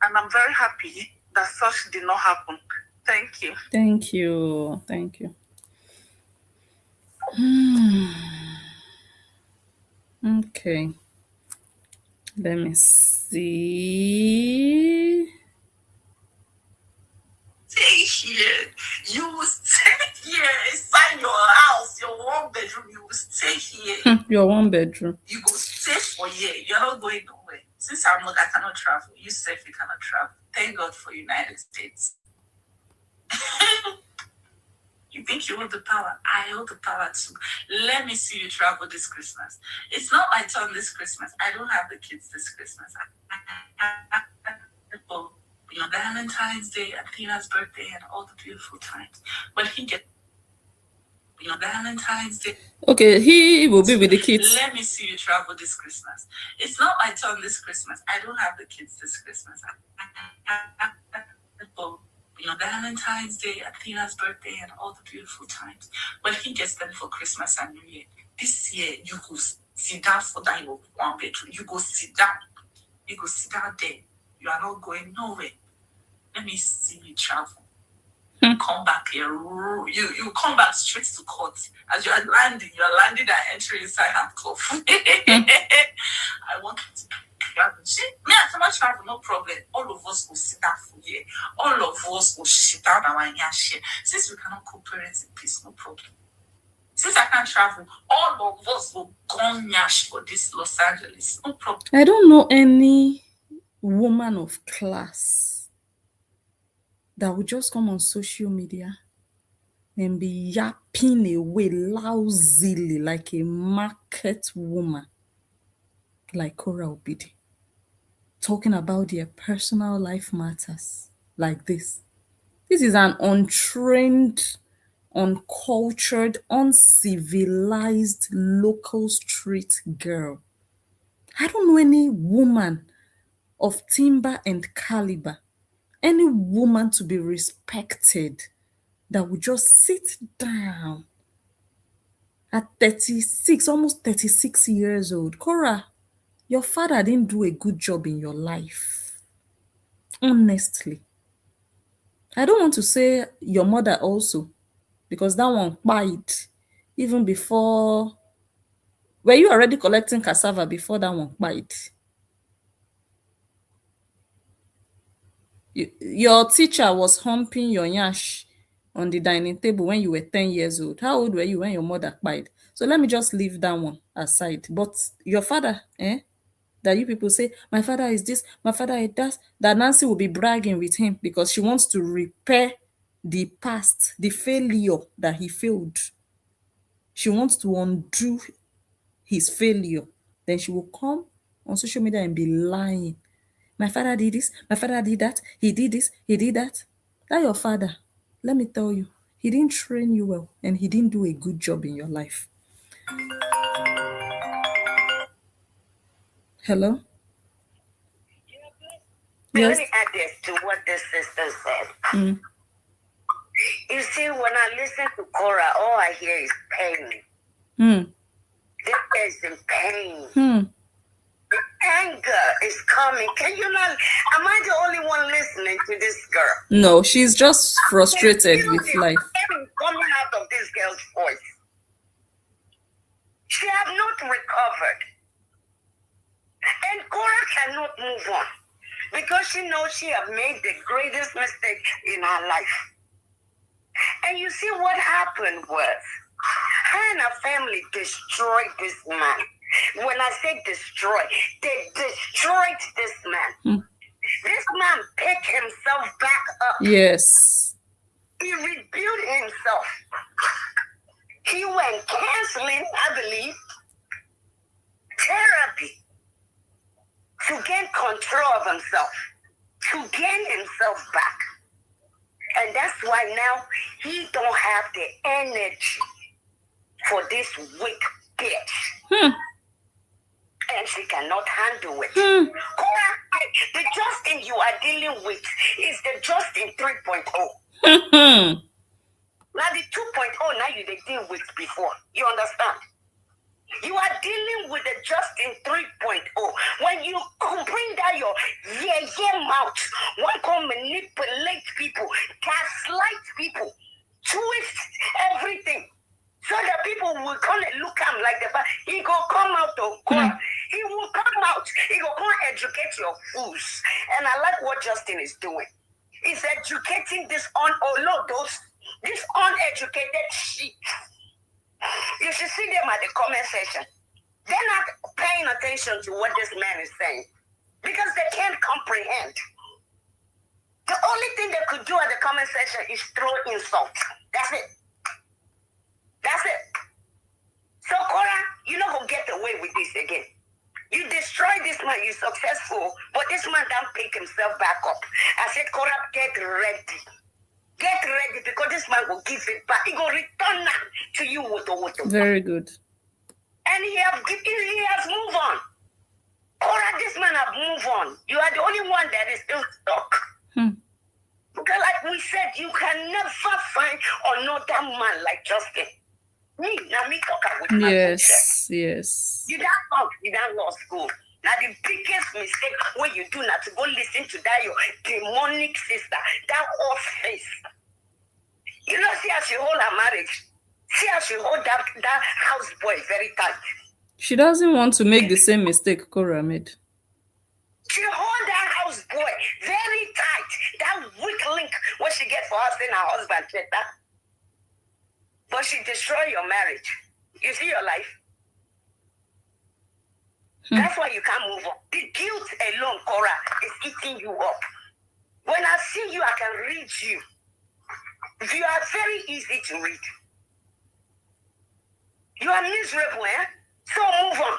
I'm very happy that such did not happen. Thank you.
Thank you. Thank you. Okay. Let me see.
Stay here. You will stay here inside your house, your 1-bedroom. You will stay here.
Your 1-bedroom.
You go stay for here. You're not going nowhere. Since I cannot travel. You said you cannot travel. Thank God for United States. You think you hold the power? I hold the power too. Let me see you travel this Christmas. It's not my turn this Christmas. I don't have the kids this Christmas. Valentine's Day and Tina's birthday and all the beautiful times. But he gets Valentine's Day.
Okay, he will be with the kids.
Let me see you travel this Christmas. It's not my turn this Christmas. I don't have the kids this Christmas. Valentine's Day and Tina's birthday and all the beautiful times. But he gets them for Christmas and New Year. This year, you go sit down for that your 1-bedroom. You go sit down. You go sit down there. You are not going nowhere. Let me see you travel. Come back here. You come back straight to court. As you're landing and entering inside handcuff. I want travel. See, me and someone travel, no problem. All of us will sit down for here. All of us will sit down and share. Since we cannot cooperate in peace, no problem. Since I can't travel, all of us will go nyash for this Los Angeles. No problem.
I don't know any woman of class that would just come on social media and be yapping away lousily like a market woman like Korra Obidi, talking about their personal life matters like this. This is an untrained, uncultured, uncivilized local street girl. I don't know any woman of timber and caliber, any woman to be respected that would just sit down at 36, almost 36 years old. Korra, your father didn't do a good job in your life. Honestly. I don't want to say your mother also, because that one bite even before. Were you already collecting cassava before that one bite? Your teacher was humping your yash on the dining table when you were 10 years old. How old were you when your mother died? So let me just leave that one aside. But your father, that you people say, my father is this, my father is that Nancy will be bragging with him because she wants to repair the past, the failure that he failed. She wants to undo his failure. Then she will come on social media and be lying. My father did this, my father did that, he did this, he did that. That your father, let me tell you, he didn't train you well and he didn't do a good job in your life. Hello?
Let
Yes?
me add this to what this sister said. You see, when I listen to Korra, all I hear is pain. This is in pain. The anger is coming. Can you not? Am I the only one listening to this girl?
No, she's just frustrated with life.
Coming out of this girl's voice. She has not recovered. And Korra cannot move on because she knows she has made the greatest mistake in her life. And you see what happened was, her and her family destroyed this man. When I say destroy, they destroyed this man. This man picked himself back up.
Yes.
He rebuilt himself. He went counseling, I believe, therapy, to gain control of himself, to gain himself back. And that's why now he don't have the energy for this weak bitch. And she cannot handle it. The Justin you are dealing with is the Justin 3.0. Now the 2.0 now you deal with before. You understand? You are dealing with the Justin 3.0. When you bring down your mouth, one can manipulate people, gaslight people, twist everything. So that people will come and look at him like the he go come out of court. He will come out. He will come educate your fools. And I like what Justin is doing. He's educating this uneducated sheep. You should see them at the comment section. They're not paying attention to what this man is saying because they can't comprehend. The only thing they could do at the comment section is throw insults. That's it. That's it. So, Korra, you're not going to get away with this again. You destroy this man, you're successful, but this man don't pick himself back up. I said, Korra, get ready. Get ready because this man will give it back. He will return that to you with the water.
Very good.
And he has moved on. Korra, this man have moved on. You are the only one that is still stuck. Because like we said, you can never find another man like Justin. Me talk with my
Yes, yes.
You don't law school. Now the biggest mistake when you do not to go listen to that your demonic sister, that off face. You know, see how she hold her marriage. See how she hold that houseboy very tight.
She doesn't want to make the same mistake Korra made.
She hold that house boy very tight. That weak link what she get for us in her husband, that. But she destroy your marriage. You see your life? That's why you can't move on. The guilt alone, Korra, is eating you up. When I see you, I can read you. You are very easy to read. You are miserable, eh? So move on.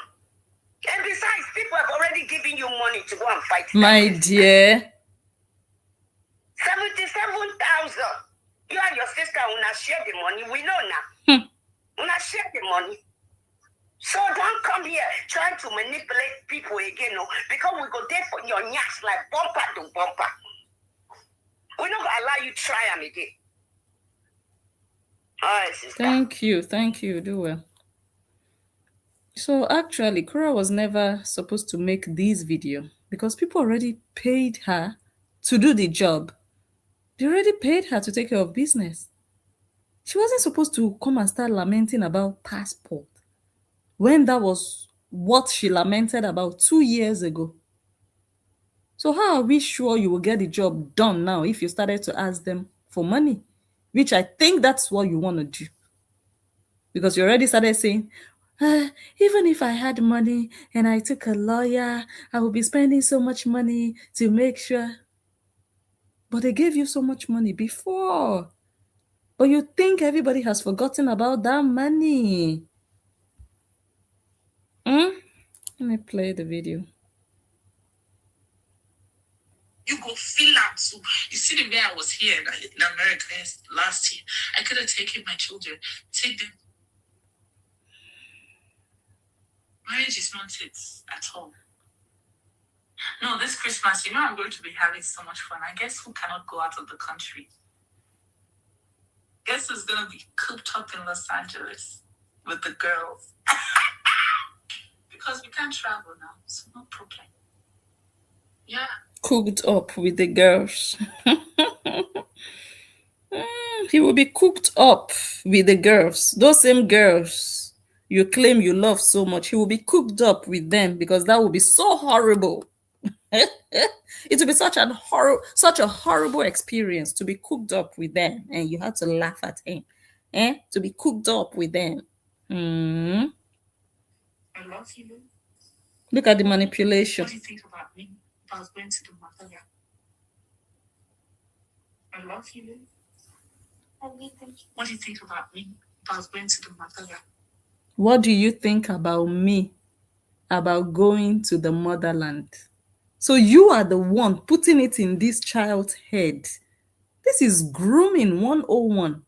And besides, people have already given you money to go and fight.
My dear.
77,000. You and your sister will not share the money. We know now. Will not share the money. So don't come here trying to manipulate people again, no, because we go there for your nyash like bumper to bumper. We're not gonna allow you to try them again. All right, sister.
Thank you. Do well. So actually, Korra was never supposed to make this video because people already paid her to do the job. They already paid her to take care of business. She wasn't supposed to come and start lamenting about passport when that was what she lamented about 2 years ago. So how are we sure you will get the job done now if you started to ask them for money? Which I think that's what you want to do. Because you already started saying, even if I had money and I took a lawyer, I would be spending so much money to make sure. But they gave you so much money before. But you think everybody has forgotten about that money. Let me play the video.
You go feel out too. You see the way I was here in America last year. I could have taken my children, take them. Marriage is not it at all. No, this Christmas, I'm going to be having so much fun. I guess who cannot go out of the country? Guess who's going to be cooped up in Los Angeles with the girls? Because we can't travel now, so no problem. Yeah.
Cooked up with the girls. He will be cooked up with the girls. Those same girls you claim you love so much, he will be cooked up with them because that will be so horrible. It will be such a horrible experience to be cooked up with them, and you have to laugh at him. To be cooked up with them.
I love you.
Look at the manipulation.
What do you think about me if I was going to the mother? I love you. What do you think about me if I was going to the mother?
What do you think about me about going to the motherland? So you are the one putting it in this child's head. This is grooming 101.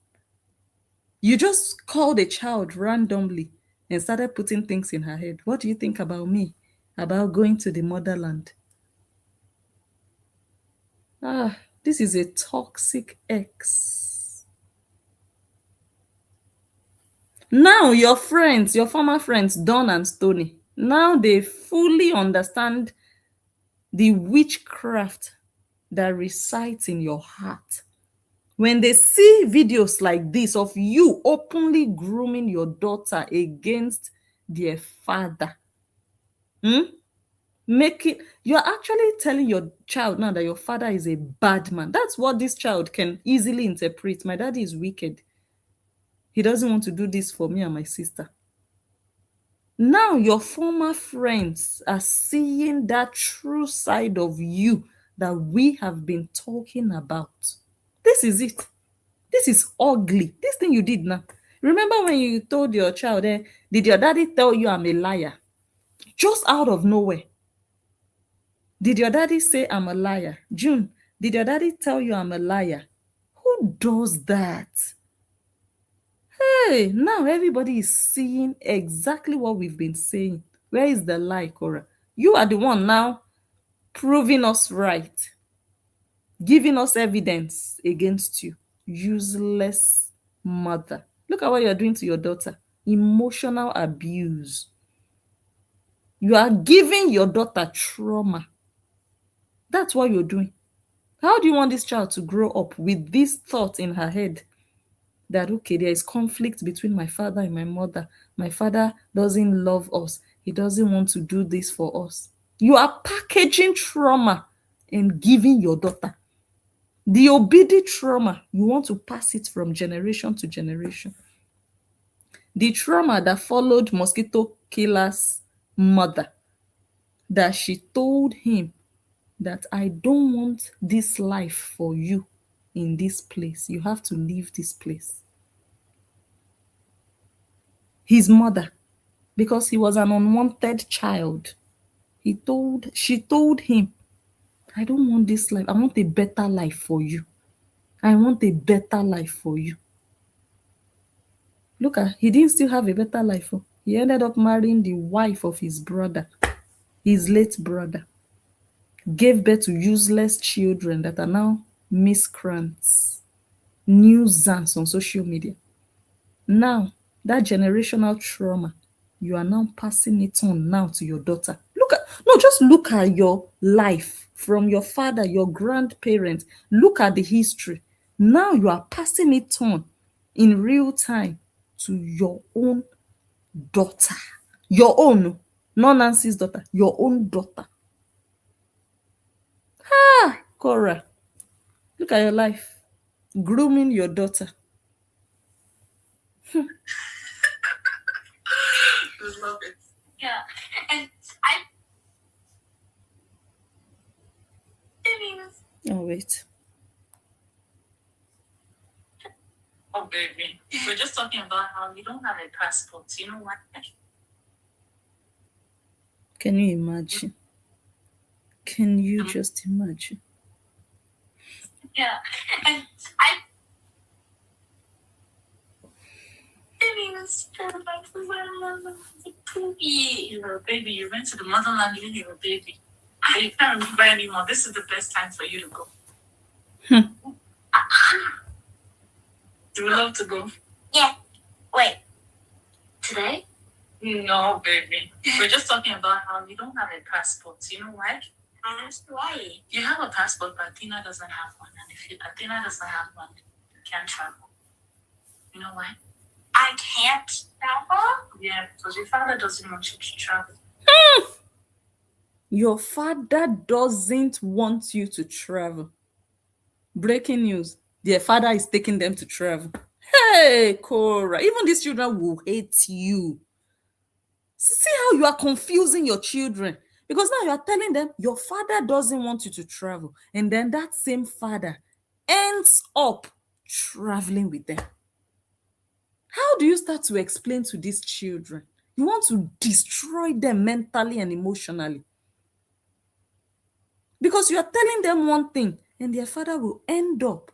You just called a child randomly and started putting things in her head. What do you think about me about going to the motherland? This is a toxic ex. Now your friends, your former friends, Dawn and Stony, now they fully understand the witchcraft that resides in your heart. When they see videos like this of you openly grooming your daughter against their father, you're actually telling your child now that your father is a bad man. That's what this child can easily interpret. My daddy is wicked. He doesn't want to do this for me and my sister. Now your former friends are seeing that true side of you that we have been talking about. This is it. This is ugly. This thing you did now. Remember when you told your child, did your daddy tell you I'm a liar? Just out of nowhere. Did your daddy say I'm a liar? June, did your daddy tell you I'm a liar? Who does that? Hey, now everybody is seeing exactly what we've been saying. Where is the lie, Korra? You are the one now proving us right, giving us evidence against you. Useless mother. Look at what you're doing to your daughter. Emotional abuse. You are giving your daughter trauma. That's what you're doing. How do you want this child to grow up with this thought in her head that, okay, there is conflict between my father and my mother. My father doesn't love us. He doesn't want to do this for us. You are packaging trauma and giving your daughter. The obidi trauma, you want to pass it from generation to generation. The trauma that followed mosquito killer's mother, that she told him that I don't want this life for you in this place. You have to leave this place. His mother, because he was an unwanted child, she told him, I don't want this life. I want a better life for you. I want a better life for you. Look at, he didn't still have a better life. Oh. He ended up marrying the wife of his brother, his late brother. Gave birth to useless children that are now miscreants, nuisance on social media. Now, that generational trauma, you are now passing it on now to your daughter. Just look at your life from your father, your grandparents. Look at the history. Now you are passing it on in real time to your own daughter. Your own, not Nancy's daughter, your own daughter. Korra, look at your life. Grooming your daughter.
I love it. Yeah. And I
Oh, wait.
Oh, baby. We're just talking about how you don't have a passport. You know what?
Can you imagine? Can you just imagine?
Yeah. And I you're a baby. You went to the motherland when you were a baby. You can't remember anymore. This is the best time for you to go. Do you love to go? Yeah. Wait. Today? No, baby. We're just talking about how you don't have a passport. You know why? Why? You have a passport, but Athena doesn't have one. And if Athena doesn't have one, you can't travel. You know why? I can't travel? Yeah, because your father doesn't want you to travel.
Your father doesn't want you to travel. Breaking news. Their father is taking them to travel. Hey, Korra. Even these children will hate you. See how you are confusing your children. Because now you are telling them your father doesn't want you to travel. And then that same father ends up traveling with them. How do you start to explain to these children? You want to destroy them mentally and emotionally. Because you are telling them one thing and their father will end up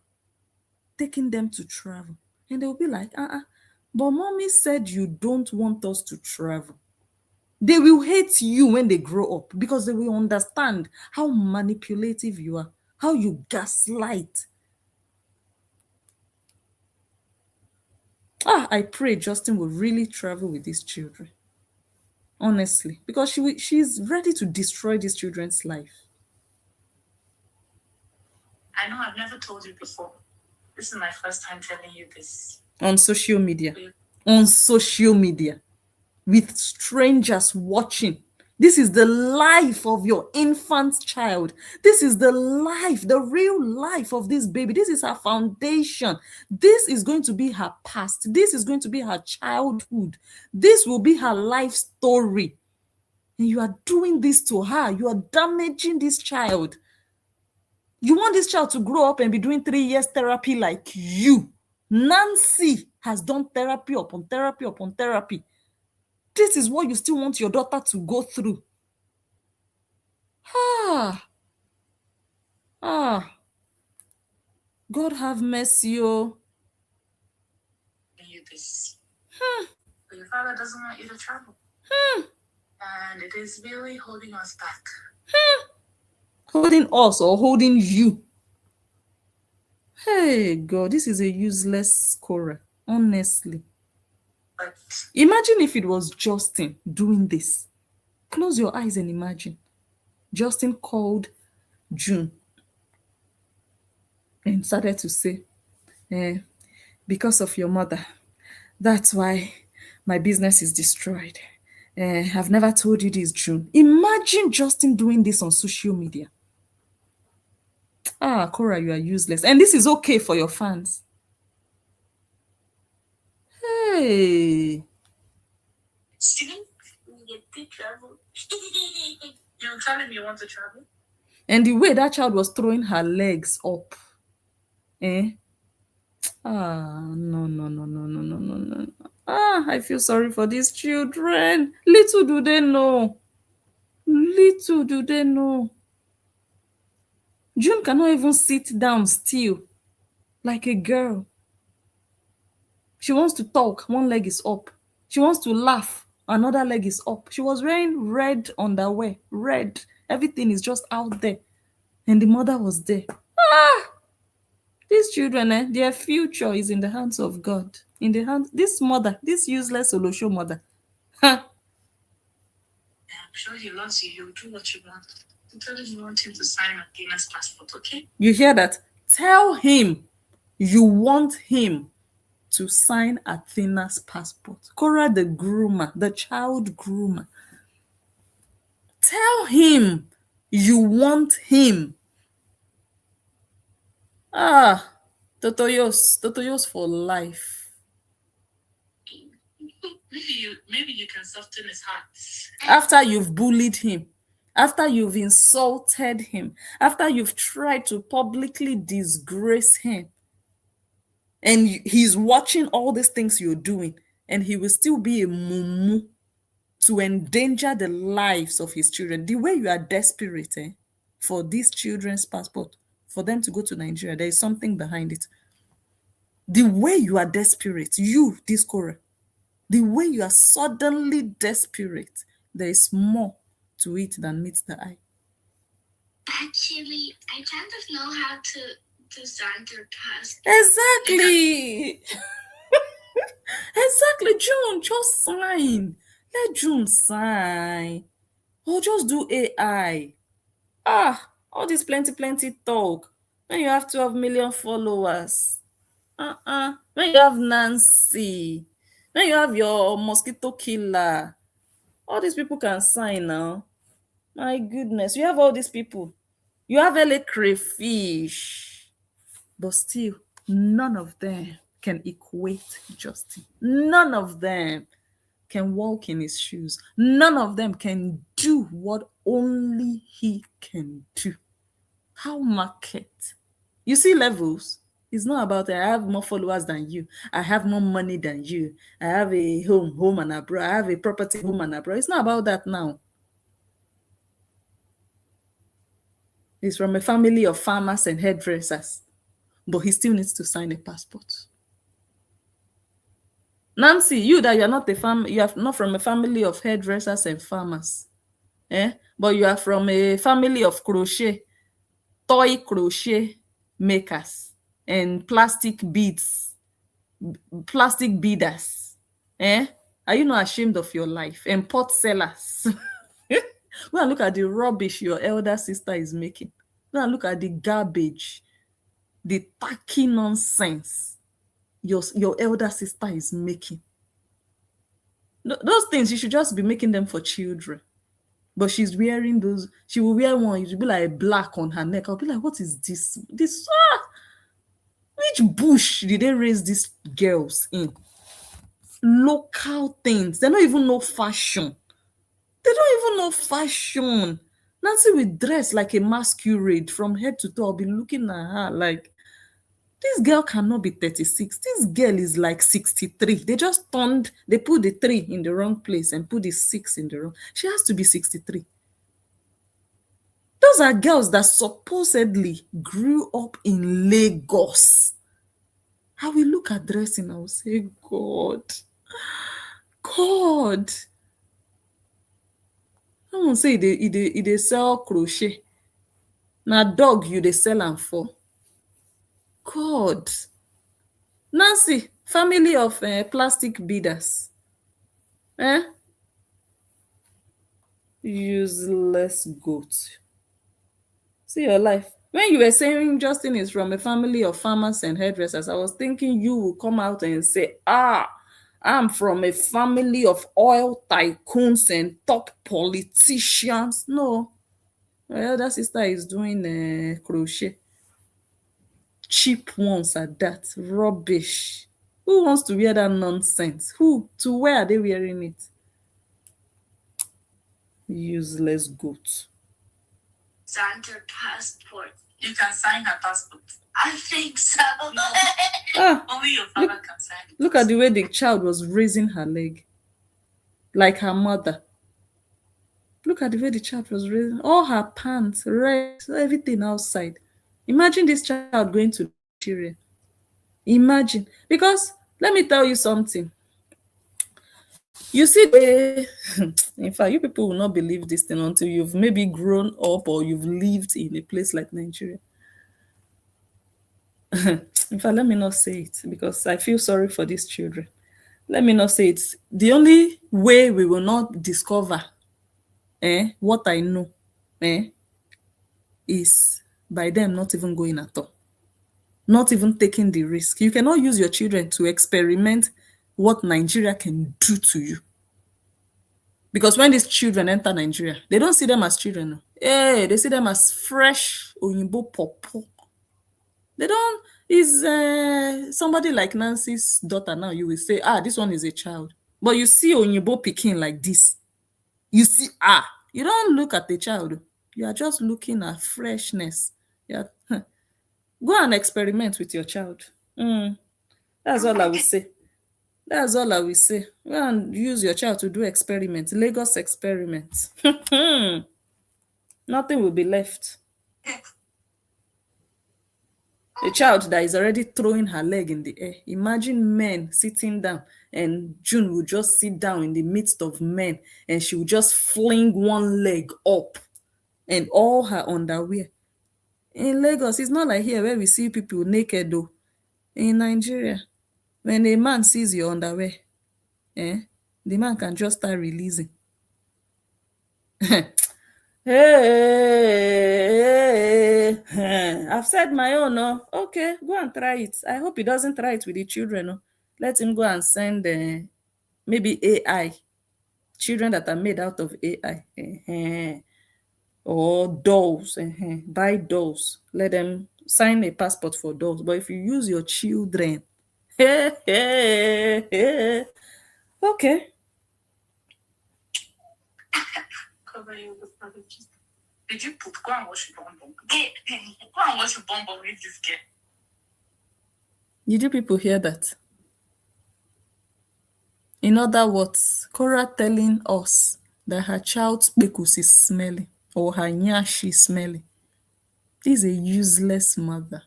taking them to travel. And they will be like, but mommy said you don't want us to travel. They will hate you when they grow up because they will understand how manipulative you are, how you gaslight. I pray Justin will really travel with these children. Honestly, because she's ready to destroy these children's life.
I know I've never told you before. This is my first time telling you this.
On social media. On social media. With strangers watching. This is the life of your infant child. This is the life, the real life of this baby. This is her foundation. This is going to be her past. This is going to be her childhood. This will be her life story. And you are doing this to her. You are damaging this child. You want this child to grow up and be doing 3 years therapy like you. Nancy has done therapy upon therapy upon therapy. This is what you still want your daughter to go through. God have mercy, oh.
You this. But your father doesn't want you to travel. And it is really holding us back.
Holding us or holding you? Hey, God, this is a useless Korra, honestly.
But
imagine if it was Justin doing this. Close your eyes and imagine. Justin called June and started to say, because of your mother, that's why my business is destroyed. I've never told you this, June. Imagine Justin doing this on social media. Ah, Korra, you are useless. And this is okay for your fans. Hey.
See, you did travel. You're telling me you want to travel?
And the way that child was throwing her legs up. Eh? Ah, no, no, no, no, no, no, no, no. Ah, I feel sorry for these children. Little do they know. Little do they know. June cannot even sit down still like a girl. She wants to talk, one leg is up. She wants to laugh, another leg is up. She was wearing red underwear, red. Everything is just out there. And the mother was there. Ah! These children, their future is in the hands of God. In the hands, this mother, this useless Olosho mother.
I'm sure he loves you. He'll do what you want. Tell him you want him to sign a Guinness passport, okay?
You hear that? Tell him you want him to sign Athena's passport. Korra the groomer, the child groomer. Tell him you want him. Ah, Totoyos for life.
Maybe you can soften his heart.
After you've bullied him, after you've insulted him, after you've tried to publicly disgrace him, and he's watching all these things you're doing, and he will still be a mumu to endanger the lives of his children. The way you are desperate for these children's passport, for them to go to Nigeria, there is something behind it. The way you are desperate, you, this Korra, the way you are suddenly desperate, there is more to it than meets the eye.
Actually, I kind of know how to design their task.
Exactly. Exactly. June, just sign. Let June sign. Or just do AI. Ah, all this plenty talk. When you have 12 million followers. When you have Nancy. When you have your mosquito killer. All these people can sign now. My goodness. You have all these people. You have LA crayfish. But still, none of them can equate Justin. None of them can walk in his shoes. None of them can do what only he can do. How market? You see levels? It's not about I have more followers than you. I have more money than you. I have a home and abroad. I have a property, home and abroad. It's not about that now. He's from a family of farmers and hairdressers, but he still needs to sign a passport. Nancy, you that you're not you are not from a family of hairdressers and farmers, but you are from a family of toy crochet makers and plastic beaders. Are you not ashamed of your life? And pot sellers. Go and look at the rubbish your elder sister is making. Go and look at the garbage, the tacky nonsense your elder sister is making. Those things, you should just be making them for children. But she's wearing those. She will wear one. It will be like black on her neck. I'll be like, what is this? Which bush did they raise these girls in? Local things. They don't even know fashion. Nancy will dress like a masquerade from head to toe. I'll be looking at her like, this girl cannot be 36. This girl is like 63. They put the 3 in the wrong place and put the 6 in the wrong. She has to be 63. Those are girls that supposedly grew up in Lagos. I will look at dressing, I will say, God. I won't say they sell crochet. Now dog you they sell am for. God. Nancy, family of plastic beaders. Useless goat. See your life. When you were saying Justin is from a family of farmers and hairdressers, I was thinking you will come out and say, I'm from a family of oil tycoons and top politicians. No, my elder sister is doing crochet. Cheap ones at that. Rubbish. Who wants to wear that nonsense? Who? To where are they wearing it? Useless goat.
Sign your passport. You can sign her passport. I think so. No. Only your father can sign it.
Look at the way the child was raising her leg. Like her mother. Look at the way the child was raising. All her pants, red, everything outside. Imagine this child going to Nigeria. Imagine. Because, let me tell you something. You see, in fact, you people will not believe this thing until you've maybe grown up or you've lived in a place like Nigeria. In fact, let me not say it because I feel sorry for these children. Let me not say it. The only way we will not discover what I know is by them not even going at all. Not even taking the risk. You cannot use your children to experiment what Nigeria can do to you. Because when these children enter Nigeria, they don't see them as children. Hey, they see them as fresh Oyinbo popo. They don't, is somebody like Nancy's daughter now, you will say, this one is a child. But you see Oyinbo Pikin like this. You see, you don't look at the child. You are just looking at freshness. Yeah. Go and experiment with your child. That's all I will say. That's all I will say. Go and use your child to do experiments. Lagos experiments. Nothing will be left. A child that is already throwing her leg in the air. Imagine men sitting down and June will just sit down in the midst of men and she will just fling one leg up and all her underwear. In Lagos, it's not like here where we see people naked though. In Nigeria, when a man sees your underwear, the man can just start releasing. Hey, I've said my own. No, okay, go and try it. I hope he doesn't try it with the children. No, let him go and send maybe AI, children that are made out of AI, or dolls. Buy dolls. Let them sign a passport for dolls. But if you use your children, okay.
Did you put go and wash your bonbon? Go and wash your bonbon with this girl.
Did you people hear that? In other words, Korra telling us that her child's pekus is smelly or her nyash is smelly. This is a useless mother.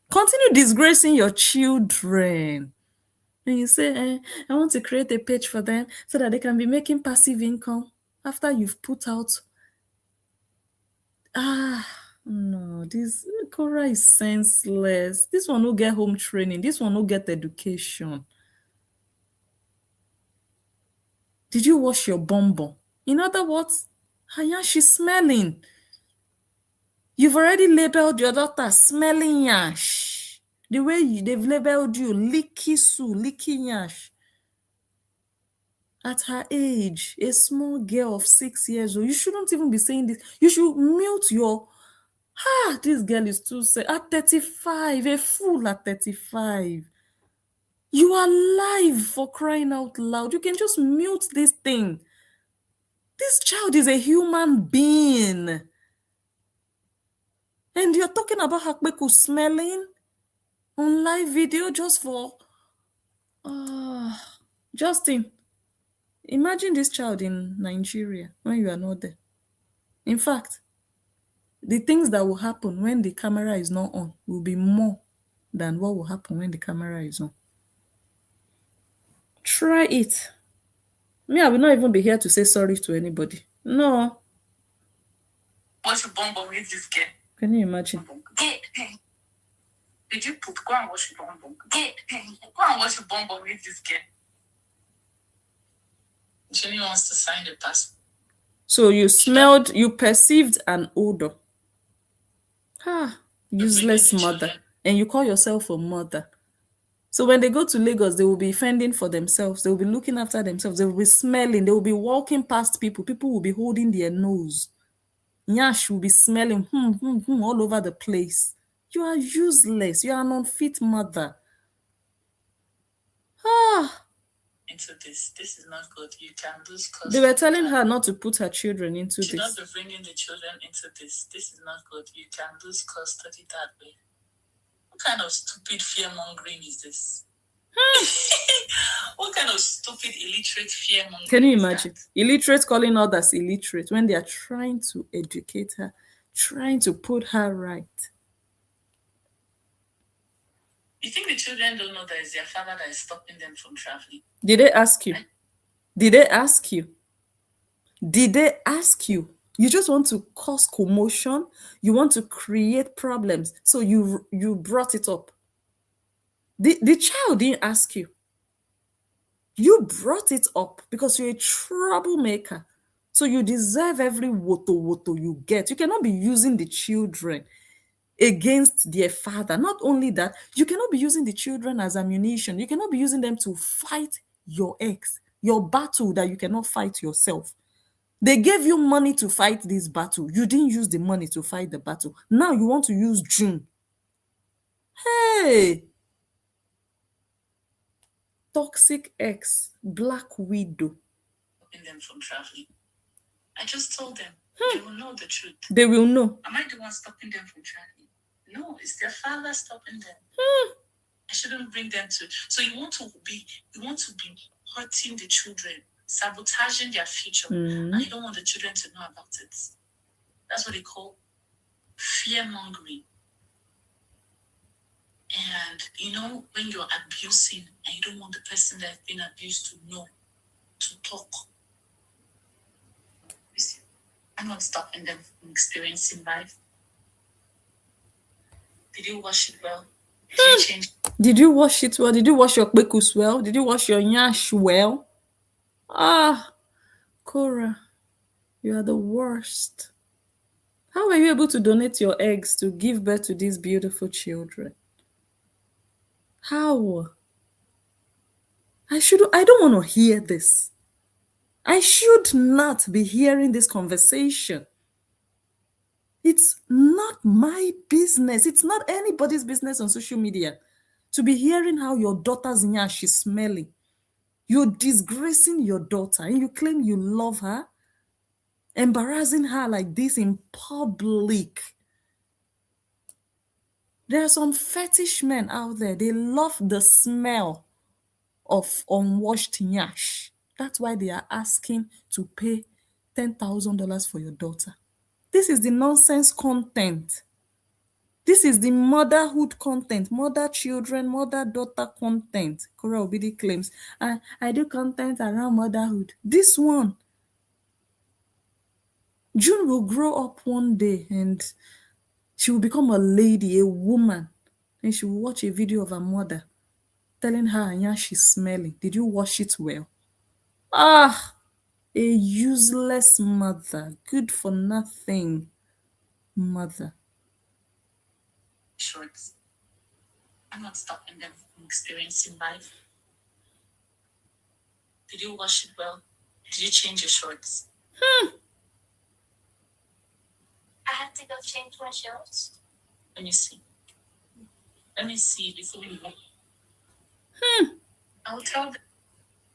Continue disgracing your children. And you say, I want to create a page for them so that they can be making passive income after you've put out. No, this Korra is senseless. This one will get home training. This one will get education. Did you wash your bonbon? In other words, she's smelling. You've already labeled your daughter smelling yash. The way they've labeled you, leaky Sue, leaky yash. At her age, a small girl of 6 years old, you shouldn't even be saying this. You should mute your, this girl is too sad. At 35, a fool at 35. You are alive, for crying out loud. You can just mute this thing. This child is a human being. And you're talking about Hakbeku smelling on live video just for... Justin, imagine this child in Nigeria when you are not there. In fact, the things that will happen when the camera is not on will be more than what will happen when the camera is on. Try it. Me, I will not even be here to say sorry to anybody. No.
Wash your bonbon with this girl.
Can you imagine?
Did you put go and wash your bonbon? Go and wash your bonbon with this girl. Jenny wants to sign the passport.
So you smelled, you perceived an odor. Useless mother. And you call yourself a mother. So when they go to Lagos, they will be fending for themselves. They will be looking after themselves. They will be smelling. They will be walking past people. People will be holding their nose. Nyash will be smelling all over the place. You are useless. You are an unfit mother. Ah,
into this. This is not good. You can lose
they were
custody.
telling her not to put her children into
Should not
this.
be bringing the children into this. This is not good. You can lose custody that way. What kind of stupid fear mongering is this? What kind of stupid illiterate fear mongering?
Can you imagine? Illiterate calling others illiterate when they are trying to educate her, trying to put her right.
You think the children don't know that it's their father that is stopping them from traveling?
Did they ask you? Did they ask you? Did they ask you? You just want to cause commotion. You want to create problems. So you brought it up. The child didn't ask you. You brought it up because you're a troublemaker. So you deserve every woto you get. You cannot be using the children against their father. Not only that, you cannot be using the children as ammunition. You cannot be using them to fight your ex, your battle that you cannot fight yourself. They gave you money to fight this battle. You didn't use the money to fight the battle. Now you want to use June. Hey! Toxic ex, black widow.
Stopping them from traveling. I just told them they will know the truth.
They will know.
Am I the one stopping them from traveling? No, it's their father stopping them. I shouldn't bring them to. So you want to be hurting the children, sabotaging their future, and you don't want the children to know about it. That's what they call fear mongering. And when you're abusing and you don't want the person that's been abused to know, to talk. I'm not stopping them from experiencing life. Did you wash it well? Did you change?
Did you wash it well? Did you wash your kpekus well? Did you wash your nyash well? Ah, Korra, you are the worst. How were you able to donate your eggs to give birth to these beautiful children? How? I don't want to hear this. I should not be hearing this conversation. It's not my business. It's not anybody's business on social media to be hearing how your daughter's nyash is smelling. You're disgracing your daughter and you claim you love her, embarrassing her like this in public. There are some fetish men out there. They love the smell of unwashed nyash. That's why they are asking to pay $10,000 for your daughter. This is the nonsense content. This is the motherhood content, mother children, mother daughter content. Korra Obidi claims, I do content around motherhood. This one, June will grow up one day and she will become a lady, a woman, and she will watch a video of her mother telling her, yeah, she's smelling. Did you wash it well? Ah, a useless mother, good for nothing mother.
Shorts. I'm not stopping them from experiencing life. Did you wash it well? Did you change your shorts?
I have to go change my shorts.
Let me see. Let me see before we go. I will tell them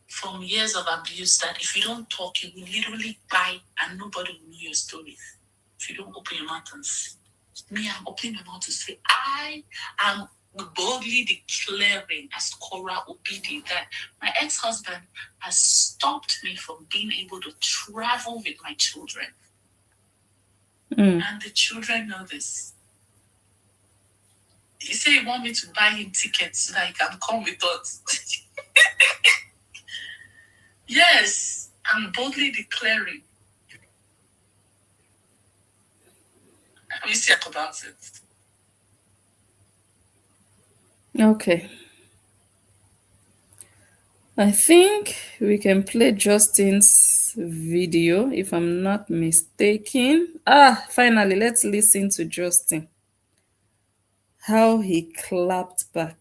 from years of abuse that if you don't talk, you will literally die and nobody will know your story. If you don't open your mouth and say, me, I'm opening my mouth to say, I am boldly declaring as Korra Obidi that my ex-husband has stopped me from being able to travel with my children. And the children know this. You say you want me to buy him tickets so that he can come with us. Yes, I'm boldly declaring. Let me see about it.
Okay. I think we can play Justin's video if I'm not mistaken. Finally, let's listen to Justin. How he clapped back.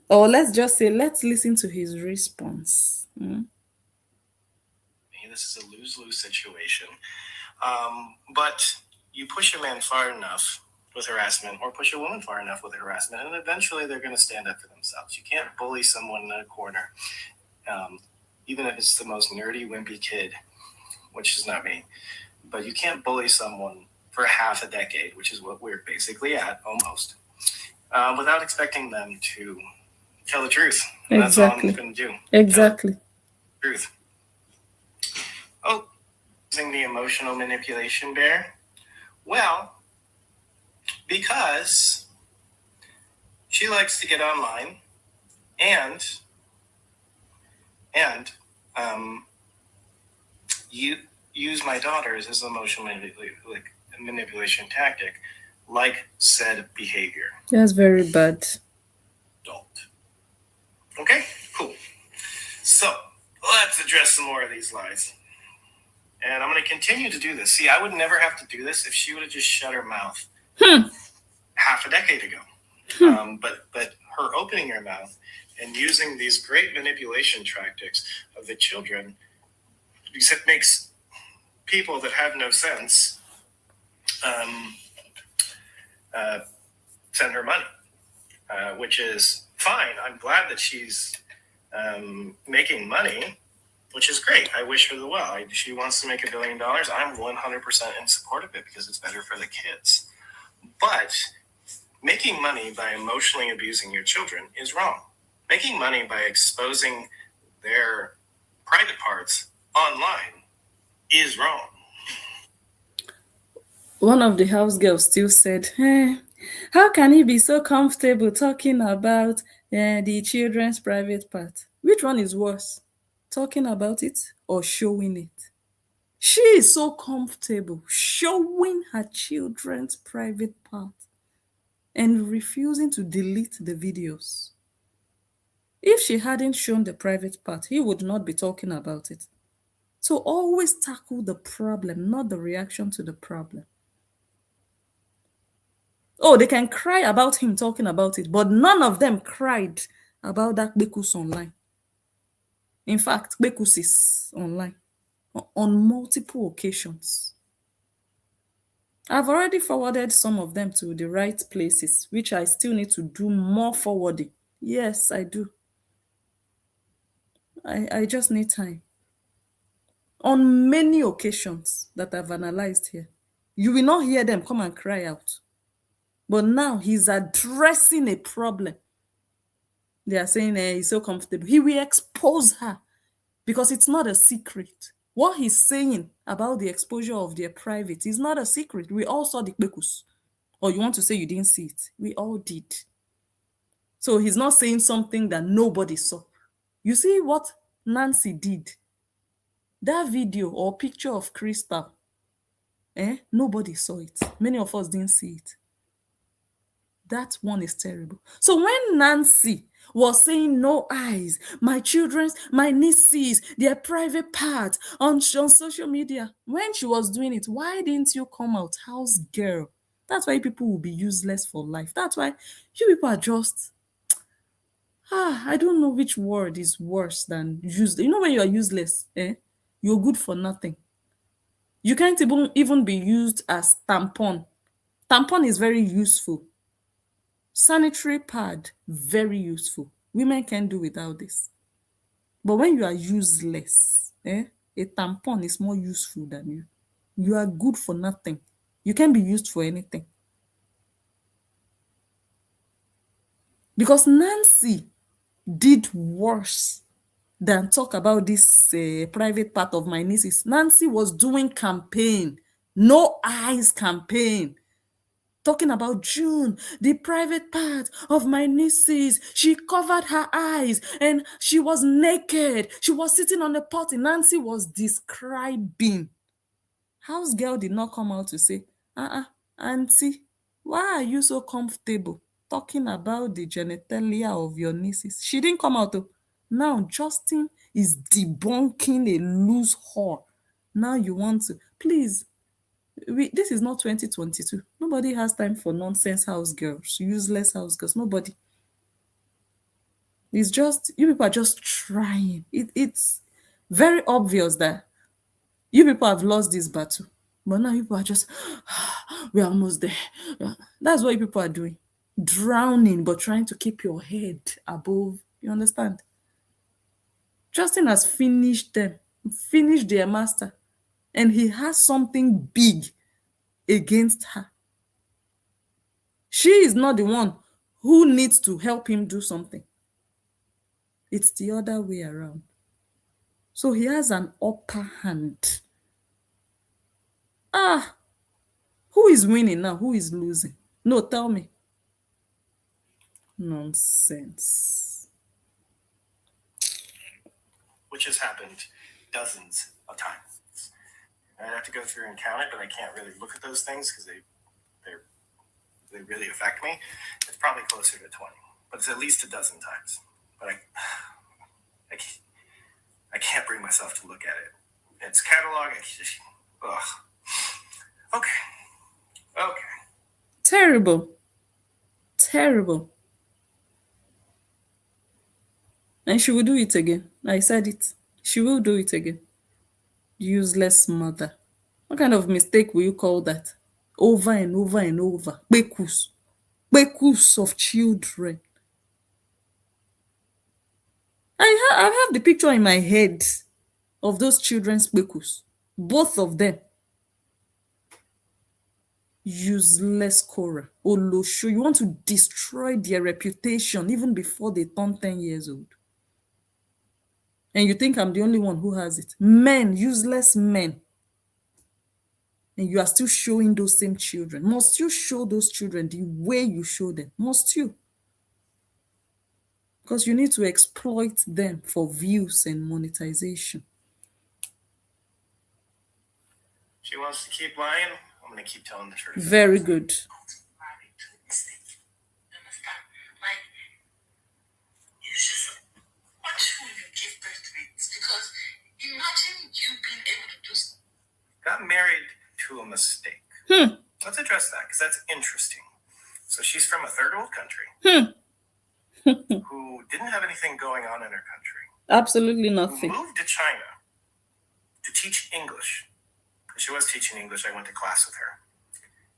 Or let's just say, let's listen to his response.
This is a lose-lose situation. But you push a man far enough with harassment, or push a woman far enough with harassment, and eventually they're going to stand up for themselves. You can't bully someone in a corner, even if it's the most nerdy, wimpy kid, which is not me. But you can't bully someone for half a decade, which is what we're basically at, almost, without expecting them to tell the truth. And that's all I'm
Exactly.
going to do.
Exactly.
Tell the truth. Oh, using the emotional manipulation, Bear? Well, because she likes to get online and you use my daughters as an emotional manipulation tactic, like said behavior.
That's very bad.
Adult. Okay, cool. So let's address some more of these lies. And I'm going to continue to do this. See, I would never have to do this if she would have just shut her mouth half a decade ago. But her opening her mouth and using these great manipulation tactics of the children, it makes people that have no sense send her money, which is fine. I'm glad that she's making money, which is great. I wish her the well. She wants to make $1 billion. I'm 100% in support of it because it's better for the kids. But making money by emotionally abusing your children is wrong. Making money by exposing their private parts online is wrong.
One of the house girls still said, how can he be so comfortable talking about the children's private part? Which one is worse? Talking about it or showing it? She is so comfortable showing her children's private part and refusing to delete the videos. If she hadn't shown the private part, he would not be talking about it. So always tackle the problem, not the reaction to the problem. Oh, they can cry about him talking about it, but none of them cried about that Bekus online. In fact, Bekus is online on multiple occasions. I've already forwarded some of them to the right places, which I still need to do more forwarding. Yes, I do. I just need time. On many occasions that I've analyzed here, you will not hear them come and cry out. But now he's addressing a problem. They are saying he's so comfortable. He will expose her because it's not a secret. What he's saying about the exposure of their private is not a secret. We all saw the Bekus. Or you want to say you didn't see it? We all did. So he's not saying something that nobody saw. You see what Nancy did? That video or picture of Crystal, nobody saw it. Many of us didn't see it. That one is terrible. So when Nancy was saying no eyes, my children's, my nieces, their private part on social media, when she was doing it, why didn't you come out, house girl? That's why people will be useless for life. That's why you people are just, I don't know which word is worse than useless. You know when you are useless, you're good for nothing. You can't even be used as tampon. Tampon is very useful. Sanitary pad, very useful. Women can do without this. But when you are useless, a tampon is more useful than you. You are good for nothing. You can be used for anything. Because Nancy did worse than talk about this private part of my nieces. Nancy was doing campaign, no eyes campaign. Talking about June, the private part of my nieces. She covered her eyes and she was naked. She was sitting on the potty. Nancy was describing. House girl did not come out to say, auntie, why are you so comfortable talking about the genitalia of your nieces? She didn't come out to. Now Justin is debunking a loose whore. Now you want to, please. This is not 2022. Nobody has time for nonsense house girls, useless house girls. Nobody. It's just you people are just trying. It's very obvious that you people have lost this battle. But now people are just we're almost there. Yeah. That's what you people are doing. Drowning, but trying to keep your head above. You understand? Justin has finished them, finished their master, and he has something big against her. She is not the one who needs to help him do something. It's the other way around. So he has an upper hand. Ah, who is winning now? Who is losing? No, tell me. Nonsense.
Which has happened dozens of times. I have to go through and count it, but I can't really look at those things because they really affect me. It's probably closer to 20, but it's at least a dozen times. But I can't bring myself to look at it. It's catalog. Okay.
Terrible. Terrible. And she will do it again. I said it. She will do it again. Useless mother. What kind of mistake will you call that? Over and over and over. Bekus. Bekus of children. I have the picture in my head of those children's bekus. Both of them. Useless Korra. Olosho. You want to destroy their reputation even before they turn 10 years old. And you think I'm the only one who has it. Men, useless men. And you are still showing those same children. Must you show those children the way you show them? Must you? Because you need to exploit them for views and monetization.
She wants to keep lying. I'm going to keep telling the truth.
Very good.
Imagine you being able to do got married to a mistake. Let's address that because that's interesting. So she's from a third world country who didn't have anything going on in her country.
Absolutely nothing.
Who moved to China to teach English. She was teaching English. I went to class with her.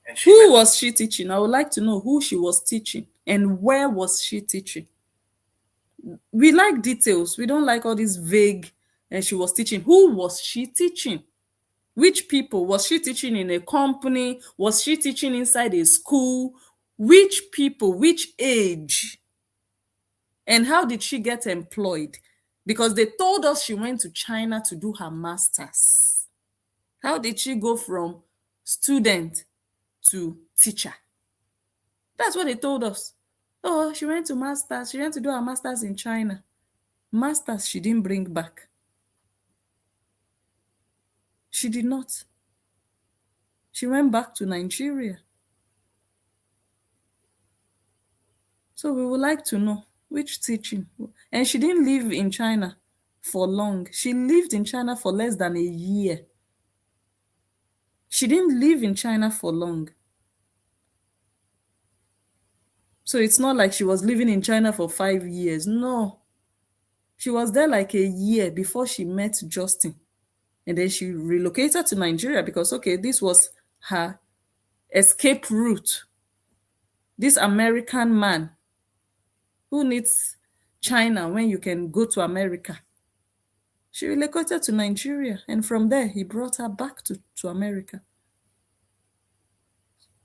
And
who was she teaching? I would like to know who she was teaching and where was she teaching. We like details. We don't like all these vague. And she was teaching. Who was she teaching? Which people? Was she teaching in a company? Was she teaching inside a school? Which people? Which age? And how did she get employed? Because they told us she went to China to do her master's. How did she go from student to teacher? That's what they told us. Oh, she went to master's. She went to do her master's in China. Master's she didn't bring back. She did not. She went back to Nigeria. So we would like to know which teaching. And she didn't live in China for long. She lived in China for less than a year. She didn't live in China for long. So it's not like she was living in China for 5 years. No. She was there like a year before she met Justin. And then she relocated to Nigeria because, okay, this was her escape route. This American man who needs China when you can go to America. She relocated to Nigeria. And from there, he brought her back to America.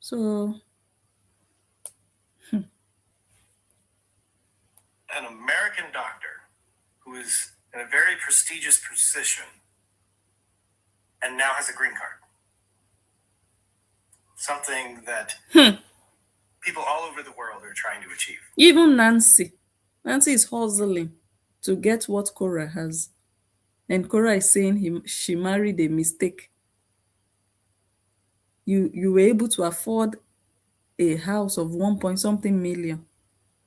So...
An American doctor who is in a very prestigious position and now has a green card. Something that people all over the world are trying to achieve.
Even Nancy. Nancy is hustling to get what Korra has. And Korra is saying she married a mistake. You were able to afford a house of 1-point-something million.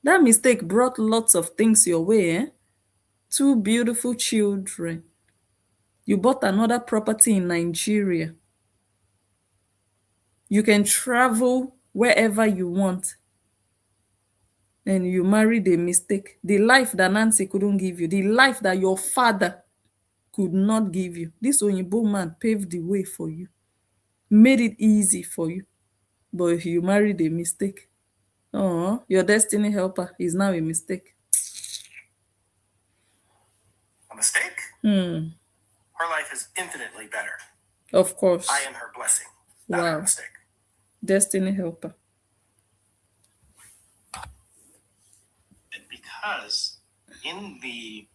That mistake brought lots of things your way, eh? 2 beautiful children. You bought another property in Nigeria. You can travel wherever you want. and you married a mistake. The life that Nancy couldn't give you, the life that your father could not give you. This Oyinbo man paved the way for you, made it easy for you. But you married a mistake. Oh, your destiny helper is now a mistake.
A mistake?
Hmm.
Her life is infinitely better.
Of course.
I am her blessing, not her
Wow.
mistake.
Destiny helper.
Because in the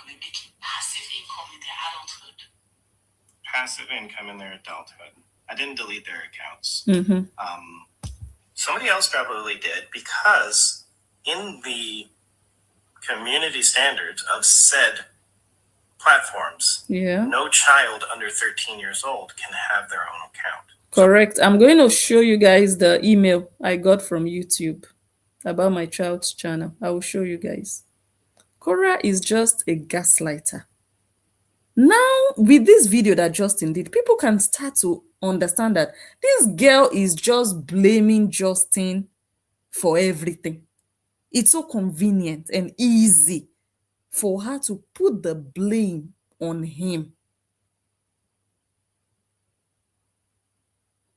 making passive income in their adulthood. Passive income in their adulthood. I didn't delete their accounts. Somebody else probably did, because in the community standards of said platforms, no child under 13 years old can have their own account.
Correct. I'm going to show you guys the email I got from YouTube about my child's channel. I will show you guys. Korra is just a gaslighter. Now, with this video that Justin did, people can start to understand that this girl is just blaming Justin for everything. It's so convenient and easy for her to put the blame on him.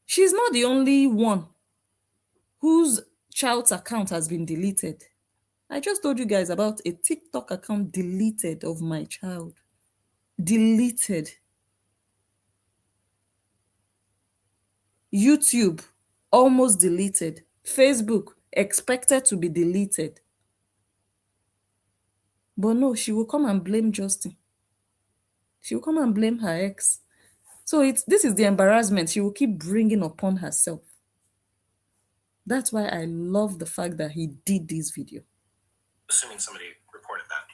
She's not the only one whose child's account has been deleted. I just told you guys about a TikTok account deleted of my child. Deleted. YouTube, almost deleted. Facebook, expected to be deleted. But no, she will come and blame Justin. She will come and blame her ex. So this is the embarrassment she will keep bringing upon herself. That's why I love the fact that he did this video.
Assuming somebody reported that.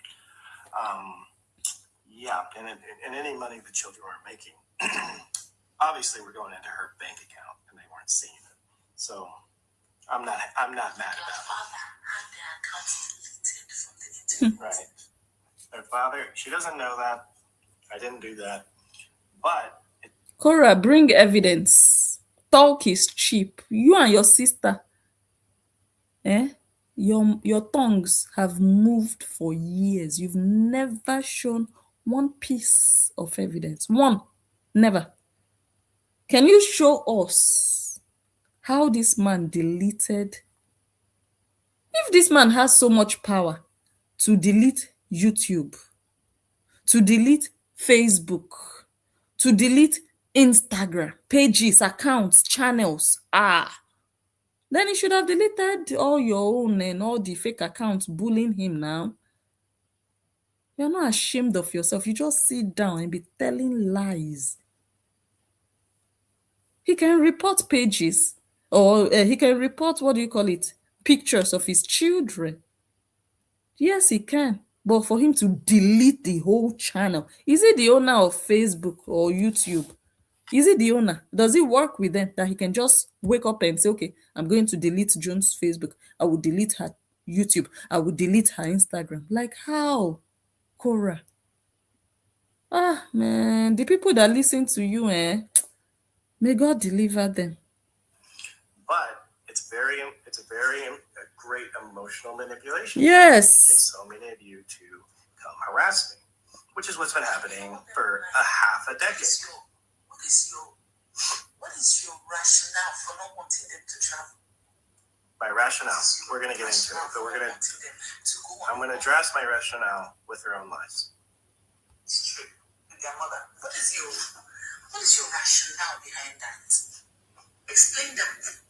Yeah, and any money the children were making, obviously we're going into her bank account, and they weren't seeing it. So I'm not mad about it. Right. Their father, she doesn't know that. I didn't do that. But
Korra, bring evidence. Talk is cheap. You and your sister, your tongues have moved for years. You've never shown one piece of evidence. One. Never. Can you show us how this man deleted? If this man has so much power to delete YouTube, to delete Facebook, to delete Instagram, pages, accounts, channels, then he should have deleted all your own and all the fake accounts bullying him now. You're not ashamed of yourself. You just sit down and be telling lies. He can report pages, or he can report, what do you call it, pictures of his children. Yes, he can. But for him to delete the whole channel, is he the owner of Facebook or YouTube? Is he the owner? Does he work with them that he can just wake up and say, okay, I'm going to delete June's Facebook. I will delete her YouTube. I will delete her Instagram. Like how? Korra. Man, the people that listen to you, may God deliver them.
But it's a very great emotional manipulation.
Yes.
To get so many of you to come harass me, which is what's been happening for a half a decade. What is your rationale for not wanting them to travel? My rationale, we're going to get into it, but I'm going to address my rationale with their own lies. It's true. Their mother. What is your rationale behind that? Explain that.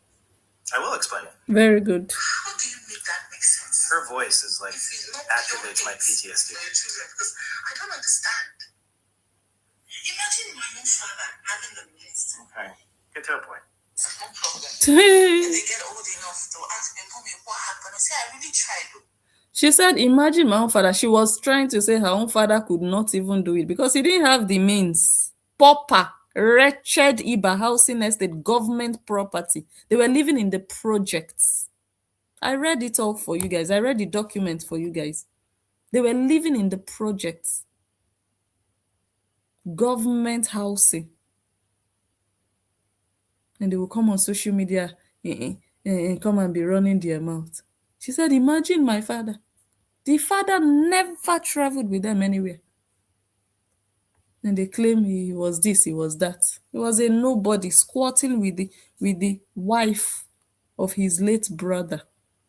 I will explain it.
Very good.
How do you make that make sense? Her voice is like activates my PTSD. Because I don't understand. Imagine my own father having the means. Okay, get to a point. No problem. When they get old enough, they'll ask me, "Mommy, what happened?" I say, "I really tried."
She said, imagine my own father. She was trying to say her own father could not even do it because he didn't have the means. Pauper, wretched Iba housing estate, government property. They were living in the projects. I read it all for you guys. I read the document for you guys. They were living in the projects. Government housing. And they will come on social media and come and be running their mouth. She said, imagine my father. The father never traveled with them anywhere. And they claim he was this, he was that. He was a nobody squatting with the wife of his late brother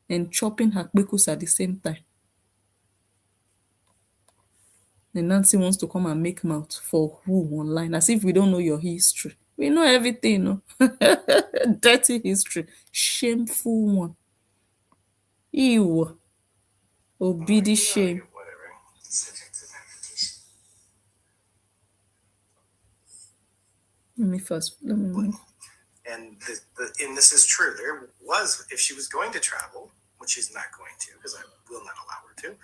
and chopping her kpekus at the same time. And Nancy wants to come and make mouth for who online, as if we don't know your history. We know everything, no? Dirty history. Shameful one. Ew. Obidi shame.
Whatever.
Let me move.
And this is true. There was, if she was going to travel, which she's not going to, because I will not allow her to,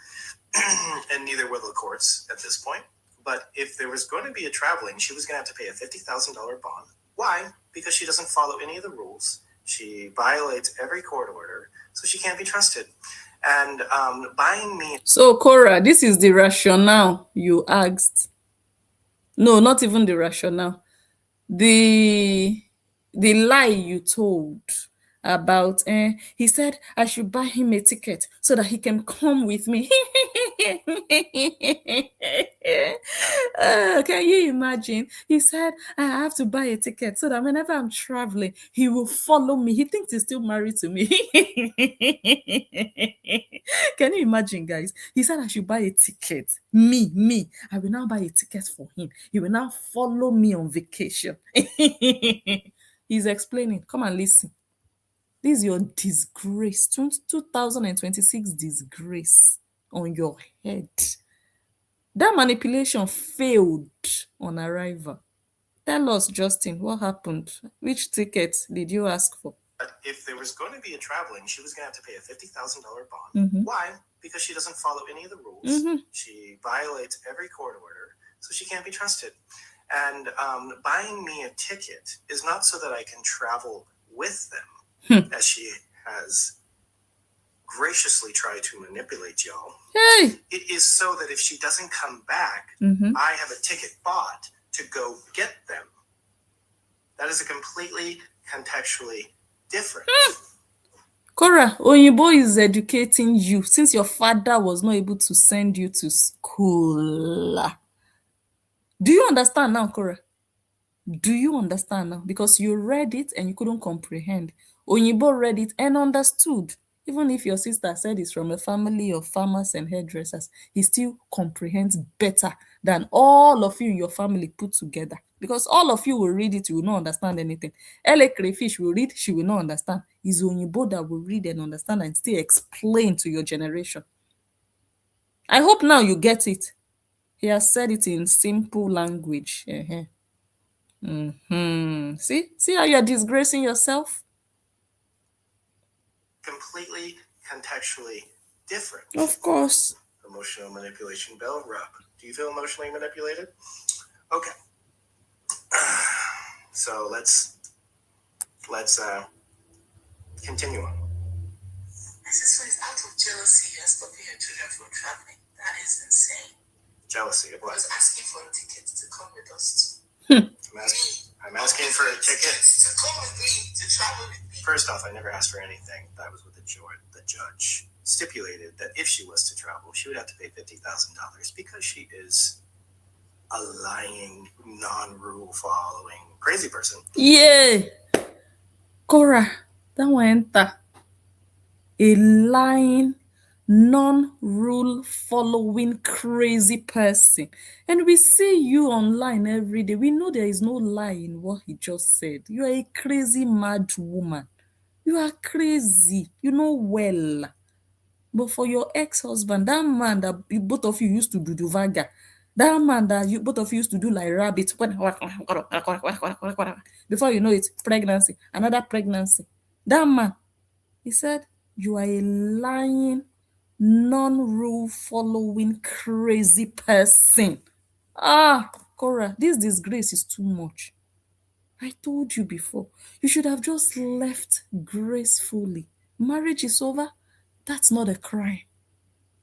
and neither will the courts at this point. But if there was going to be a traveling, she was going to have to pay a $50,000 bond. Why? Because she doesn't follow any of the rules. She violates every court order, so she can't be trusted. And buying me.
So, Korra, this is the rationale you asked. No, not even the rationale. The lie you told about he said I should buy him a ticket so that he can come with me. Can you imagine? He said I have to buy a ticket so that whenever I'm traveling, he will follow me. He thinks he's still married to me. Can you imagine, guys? He said I should buy a ticket. Me. I will now buy a ticket for him. He will now follow me on vacation. He's explaining. Come and listen. This is your disgrace. 2026 disgrace on your head. That manipulation failed on arrival. Tell us, Justin, what happened? Which ticket did you ask for?
But if there was going to be a traveling, she was going to have to pay a $50,000 bond.
Mm-hmm.
Why? Because she doesn't follow any of the rules.
Mm-hmm.
She violates every court order, so she can't be trusted. And buying me a ticket is not so that I can travel with them, as she has graciously tried to manipulate y'all.
Hey!
It is so that if she doesn't come back,
Mm-hmm.
I have a ticket bought to go get them. That is a completely contextually different.
Korra, Oyinbo is educating you since your father was not able to send you to school. Do you understand now, Korra? Do you understand now? Because you read it and you couldn't comprehend. Oyinbo read it and understood. Even if your sister said it's from a family of farmers and hairdressers, he still comprehends better than all of you in your family put together. Because all of you will read it, you will not understand anything. Ele Crayfish will read, she will not understand. It's Oyinbo that will read and understand and still explain to your generation. I hope now you get it. He has said it in simple language. See how you're disgracing yourself?
Completely contextually different.
Of course.
Emotional manipulation bell rub. Do you feel emotionally manipulated? Okay. So let's continue on. My sister is out of jealousy and stopping her children from traveling. That is insane. Jealousy of what? I was asking for a ticket to come with us too. I'm asking for a ticket to come with me, to travel with me. First off, I never asked for anything. That was what the judge stipulated, that if she was to travel, she would have to pay $50,000 because she is a lying, non-rule following crazy person.
Yeah. Korra, that one enter. A lying, non-rule following crazy person. And we see you online every day. We know there is no lie in what he just said. You are a crazy mad woman. You are crazy. You know well. But for your ex-husband, that man that both of you used to do vaga, that man that you both of you used to do like rabbit, before you know it, pregnancy, another pregnancy. That man, he said, you are a lying, non-rule following crazy person. Korra, this disgrace is too much. I told you before, you should have just left gracefully. Marriage is over. That's not a crime.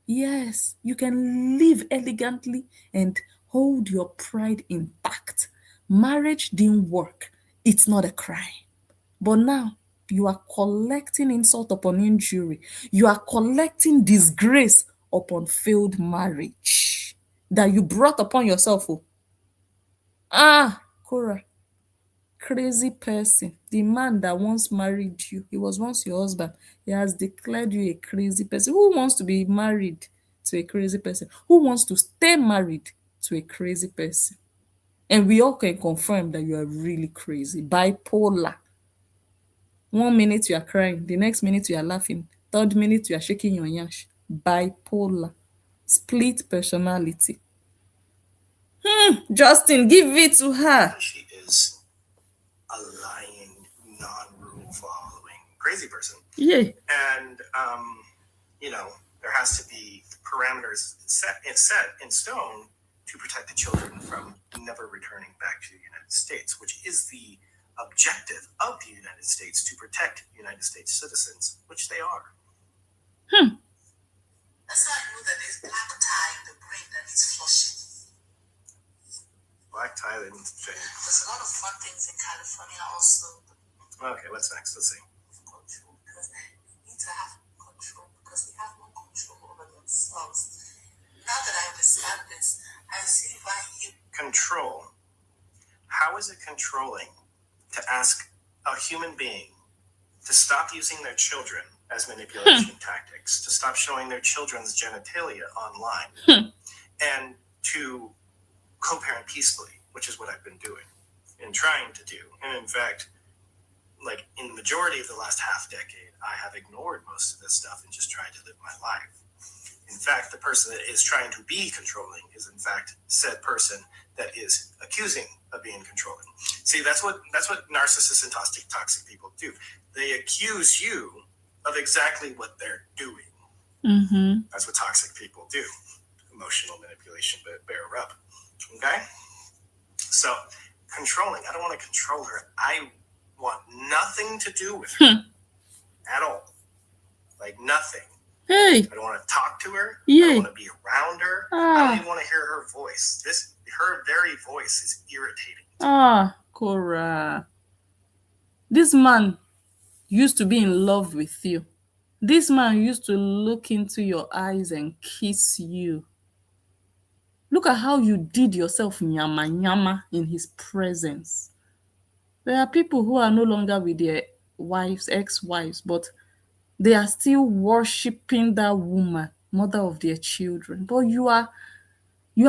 Yes, you can live elegantly and hold your pride intact. Marriage didn't work. It's not a crime. But now, You are collecting insult upon injury. You are collecting disgrace upon failed marriage that you brought upon yourself. Oh. Korra, crazy person. The man that once married you, he was once your husband. He has declared you a crazy person. Who wants to be married to a crazy person? Who wants to stay married to a crazy person? And we all can confirm that you are really crazy. Bipolar. 1 minute you are crying, the next minute you are laughing, third minute you are shaking your yash. Bipolar. Split personality. Justin, give it to her.
She is a lying, non-rule following crazy person.
Yeah.
And there has to be parameters set in stone to protect the children from never returning back to the United States, which is the objective of the United States, to protect United States citizens, which they are. That's how I know that there's black tie in the brain that needs flushing. Black tie in the brain. There's a lot of fun things in California also. Okay, what's next? Let's see. Control, because they need to have control, because they have no control over themselves. Now that I understand this, I see why you control. How is it controlling to ask a human being to stop using their children as manipulation tactics, to stop showing their children's genitalia online, and to co-parent peacefully, which is what I've been doing and trying to do. And in fact, like in the majority of the last half decade, I have ignored most of this stuff and just tried to live my life. In fact, the person that is trying to be controlling is in fact said person that is accusing of being controlling. See, that's what narcissists and toxic people do. They accuse you of exactly what they're doing.
Mm-hmm.
That's what toxic people do. Emotional manipulation, but bear up. Okay? So, controlling. I don't want to control her. I want nothing to do with her at all. Like nothing.
Hey.
I don't want to talk to her.
Yeah.
I don't want to be around her. I don't even want to hear her voice. Her very voice is irritating.
Korra. This man used to be in love with you. This man used to look into your eyes and kiss you. Look at how you did yourself nyama nyama in his presence. There are people who are no longer with their wives, ex-wives, but they are still worshiping that woman, mother of their children. But you are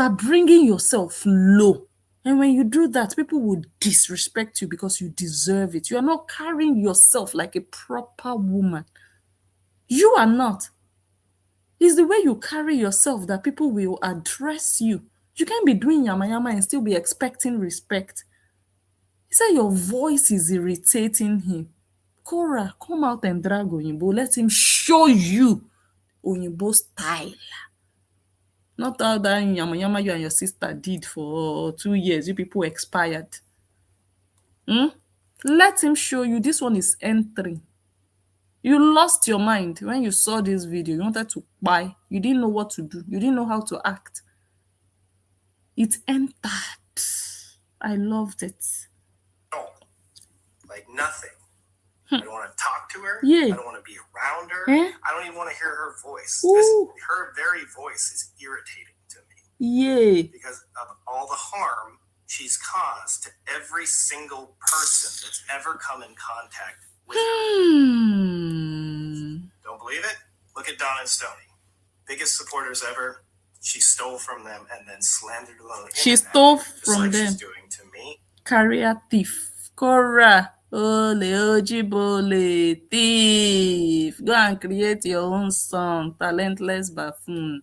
bringing yourself low. And when you do that, people will disrespect you because you deserve it. You are not carrying yourself like a proper woman. You are not. It's the way you carry yourself that people will address you. You can't be doing yama yama and still be expecting respect. He said your voice is irritating him. Korra, come out and drag Oyinbo. Let him show you Oyinbo style. Not all that yama yama you and your sister did for 2 years. You people expired. Let him show you. This one is entering. You lost your mind when you saw this video. You wanted to buy. You didn't know what to do. You didn't know how to act. It entered. I loved it.
Oh, like nothing. I don't want to talk to her.
Yeah.
I don't want to be around her.
Eh?
I don't even want to hear her voice. Her very voice is irritating to me.
Yeah.
Because of all the harm she's caused to every single person that's ever come in contact with her. Don't believe it? Look at Donna and Stoney. Biggest supporters ever. She stole from them and then slandered them on the
She
internet,
stole
just
from
like
them.
she's doing to me.
Career thief. Korra. Ole ojibole thief. Go and create your own song. Talentless buffoon.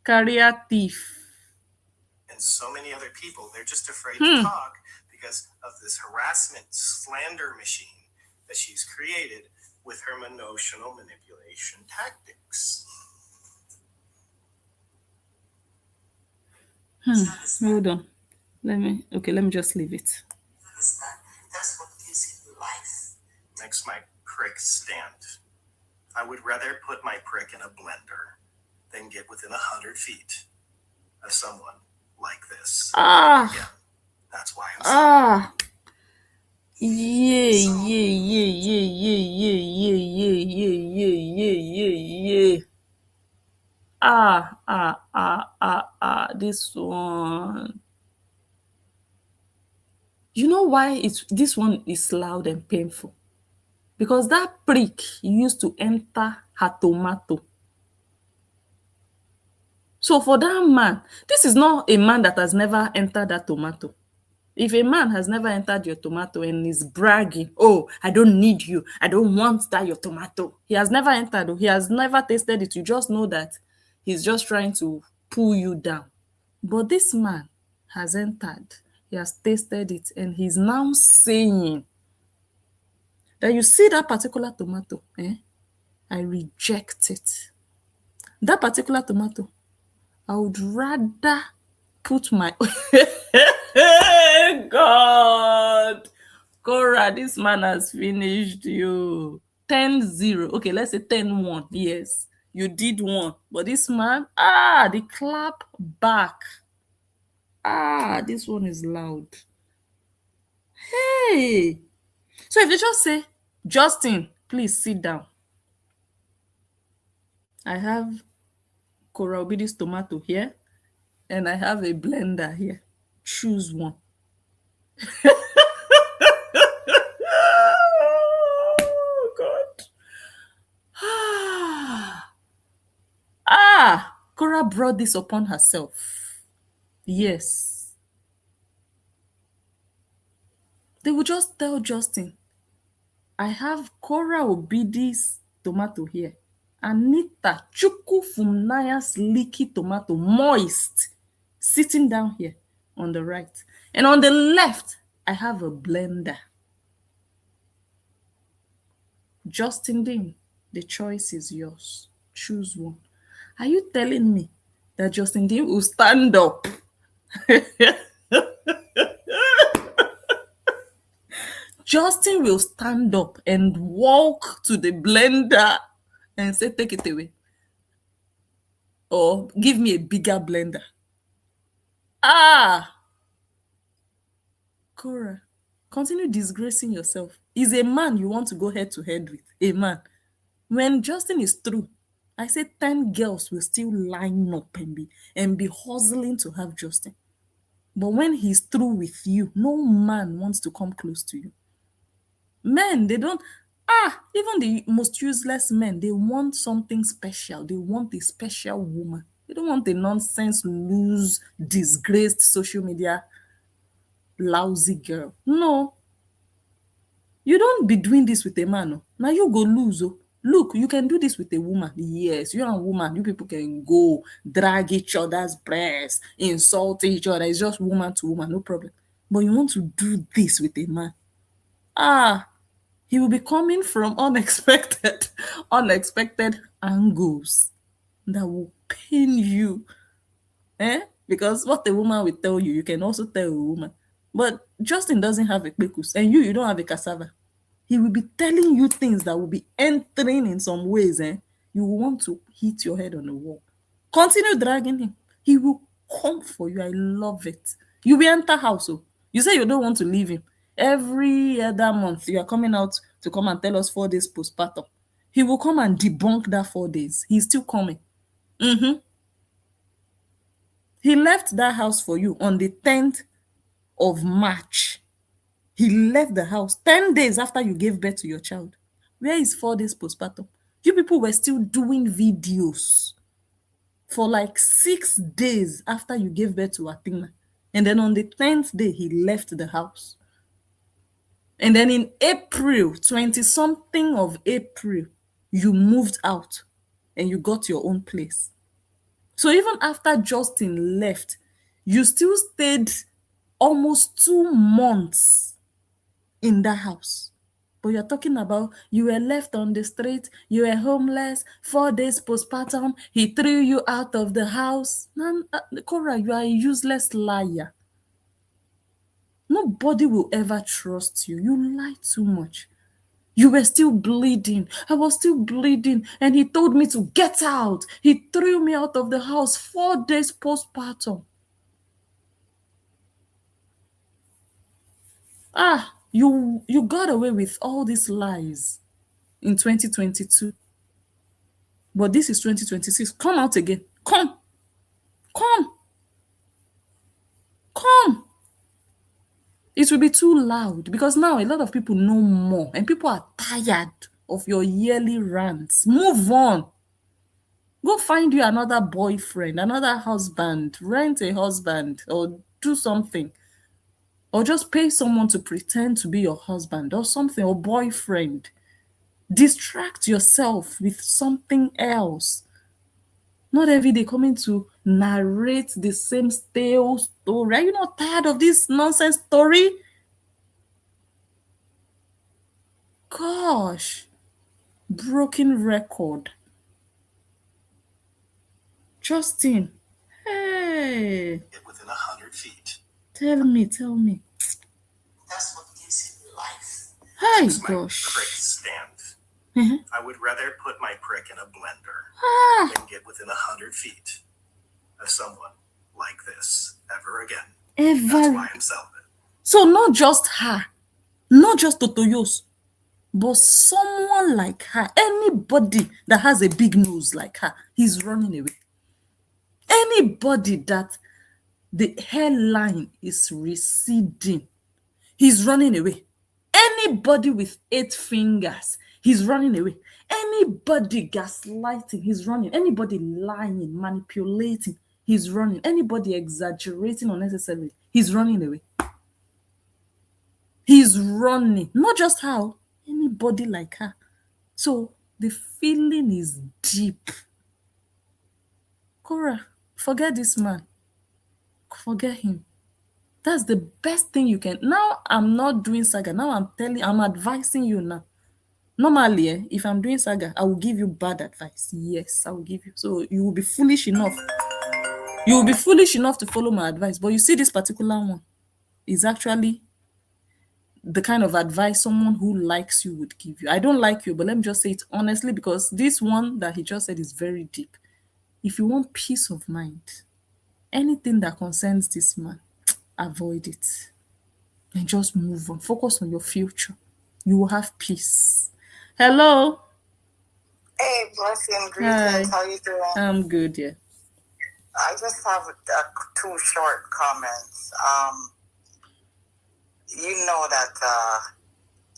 Career thief.
And so many other people, they're just afraid to talk because of this harassment slander machine that she's created with her emotional manipulation tactics.
Hold on. Let me just leave it.
That's what gives you life. Makes my prick stand. I would rather put my prick in a blender than get within 100 feet of someone like this. Yeah, that's why I'm
Yeah, yeah, yeah, yeah, yeah, yeah, yeah, yeah, yeah, yeah, yeah, yeah, yeah. This one. You know why this one is loud and painful? Because that prick used to enter her tomato. So for that man, this is not a man that has never entered that tomato. If a man has never entered your tomato and is bragging, oh, I don't need you, I don't want that your tomato. He has never entered, he has never tasted it. You just know that he's just trying to pull you down. But this man has entered, he has tasted it, and he's now saying that you see that particular tomato, I reject it. That particular tomato, I would rather put my God. Korra, this man has finished you. 10-0. Okay, let's say 10-1. Yes, you did one. But this man, the clap back. This one is loud. Hey. So if they just say, Justin, please sit down. I have Korra Obidi's tomato here, and I have a blender here. Choose one. Oh, God. Korra brought this upon herself. Yes. They would just tell Justin, I have Korra Obidi's tomato here. Anita Chukwufunnaya's leaky tomato, moist, sitting down here on the right. And on the left, I have a blender. Justin Dean, the choice is yours. Choose one. Are you telling me that Justin Dean will stand up? Justin will stand up and walk to the blender and say, take it away. Or give me a bigger blender. Korra, continue disgracing yourself. Is a man you want to go head to head with. A man. When Justin is through, I say 10 girls will still line up and be hustling to have Justin. But when he's through with you, no man wants to come close to you. Men, they don't, even the most useless men, they want something special. They want a special woman. They don't want a nonsense, loose, disgraced social media lousy girl. No. You don't be doing this with a man. Now you go lose. Look, you can do this with a woman. Yes, you and a woman, you people can go drag each other's breasts, insult each other. It's just woman to woman, no problem. But you want to do this with a man. He will be coming from unexpected angles that will pain you. Because what a woman will tell you, you can also tell a woman. But Justin doesn't have a pekus, and you don't have a cassava. He will be telling you things that will be entering in some ways. You will want to hit your head on the wall. Continue dragging him. He will come for you. I love it. You will enter house. You say you don't want to leave him. Every other month, you are coming out to come and tell us 4 days postpartum. He will come and debunk that 4 days. He's still coming. He left that house for you on the 10th of March. He left the house 10 days after you gave birth to your child. Where is 4 days postpartum? You people were still doing videos for like 6 days after you gave birth to Athena. And then on the 10th day, he left the house. And then in April, 20-something of April, you moved out and you got your own place. So even after Justin left, you still stayed almost 2 months in that house. But you're talking about you were left on the street, you were homeless, 4 days postpartum, he threw you out of the house. Korra, you are a useless liar. Nobody will ever trust you. You lie too much. You were still bleeding. I was still bleeding. And he told me to get out. He threw me out of the house 4 days postpartum. You got away with all these lies in 2022. But this is 2026. Come out again. Come. Come. Come. It will be too loud because now a lot of people know more and people are tired of your yearly rants. Move on. Go find you another boyfriend, another husband, rent a husband or do something. Or just pay someone to pretend to be your husband or something, or boyfriend. Distract yourself with something else. Not every day coming to narrate the same stale story. Are you not tired of this nonsense story? Gosh, broken record. Justin, hey,
Get within 100 feet.
tell me.
That's what gives him life.
Hey,
Fix my prick
gosh.
stand.
Mhm.
I would rather put my prick in a blender
Ah,
than get within 100 feet of someone like this ever again. That's
ever.
why I'm celibate.
So not just her, not just Totoyos, but someone like her, anybody that has a big nose like her, he's running away. Anybody that the hairline is receding, he's running away. Anybody with 8 fingers, he's running away. Anybody gaslighting, he's running. Anybody lying, manipulating, he's running. Anybody exaggerating unnecessarily, he's running away. He's running. Not just how, anybody like her. So the feeling is deep. Korra, forget this man. Forget him. That's the best thing you can. Now I'm not doing saga. Now I'm advising you now. Normally, if I'm doing saga, I will give you bad advice. Yes, I will give you. So you will be foolish enough. You will be foolish enough to follow my advice. But you see, this particular one is actually the kind of advice someone who likes you would give you. I don't like you, but let me just say it honestly because this one that he just said is very deep. If you want peace of mind, anything that concerns this man, avoid it and just move on. Focus on your future. You will have peace. Hello.
Hey, blessing, greetings.
Hi.
How you doing?
I'm good, yeah.
I just have two short comments. You know that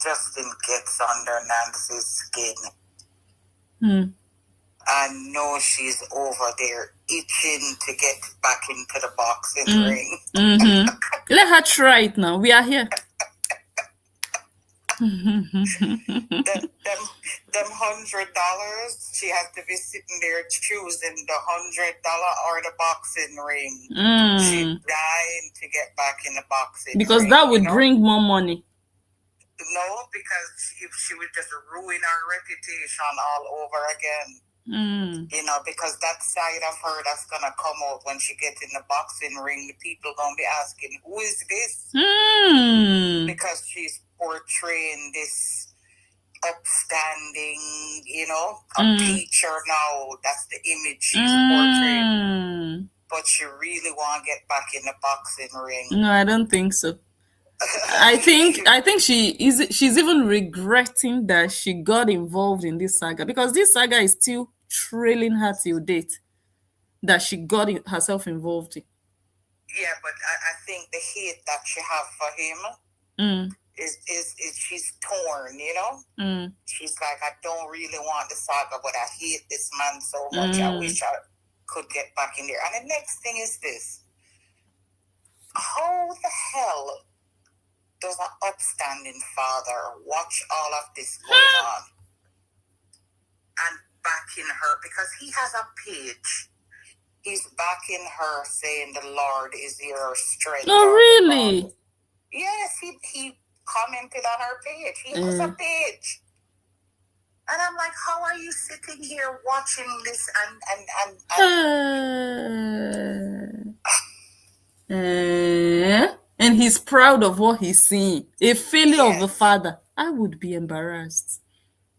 Justin gets under Nancy's skin. I know she's over there itching to get back into the boxing ring.
Let her try it now. We are here.
Them $100, she has to be sitting there choosing the $100 or the boxing ring. She's dying to get back in the boxing
Because
ring,
that would bring more money.
No, because she would just ruin her reputation all over again. You know, because that side of her that's gonna come out when she gets in the boxing ring, the people gonna be asking, who is this? Because she's portraying this upstanding, you know, a teacher now. That's the image she's portraying. But she really want to get back in the boxing ring.
No, I don't think so. I think she's even regretting that she got involved in this saga because this saga is still trailing her till date that she got herself involved in.
Yeah, but I think the hate that she have for him is she's torn, you know? She's like, I don't really want the saga, but I hate this man so much. I wish I could get back in there. And the next thing is this. How the hell does an upstanding father watch all of this going on and backing her? Because he has a page. He's backing her, saying the Lord is your strength.
Oh, really?
Yes, he commented on her page. He has a page. And I'm like, how are you sitting here watching this
and he's proud of what he's seeing. A failure of the father. I would be embarrassed.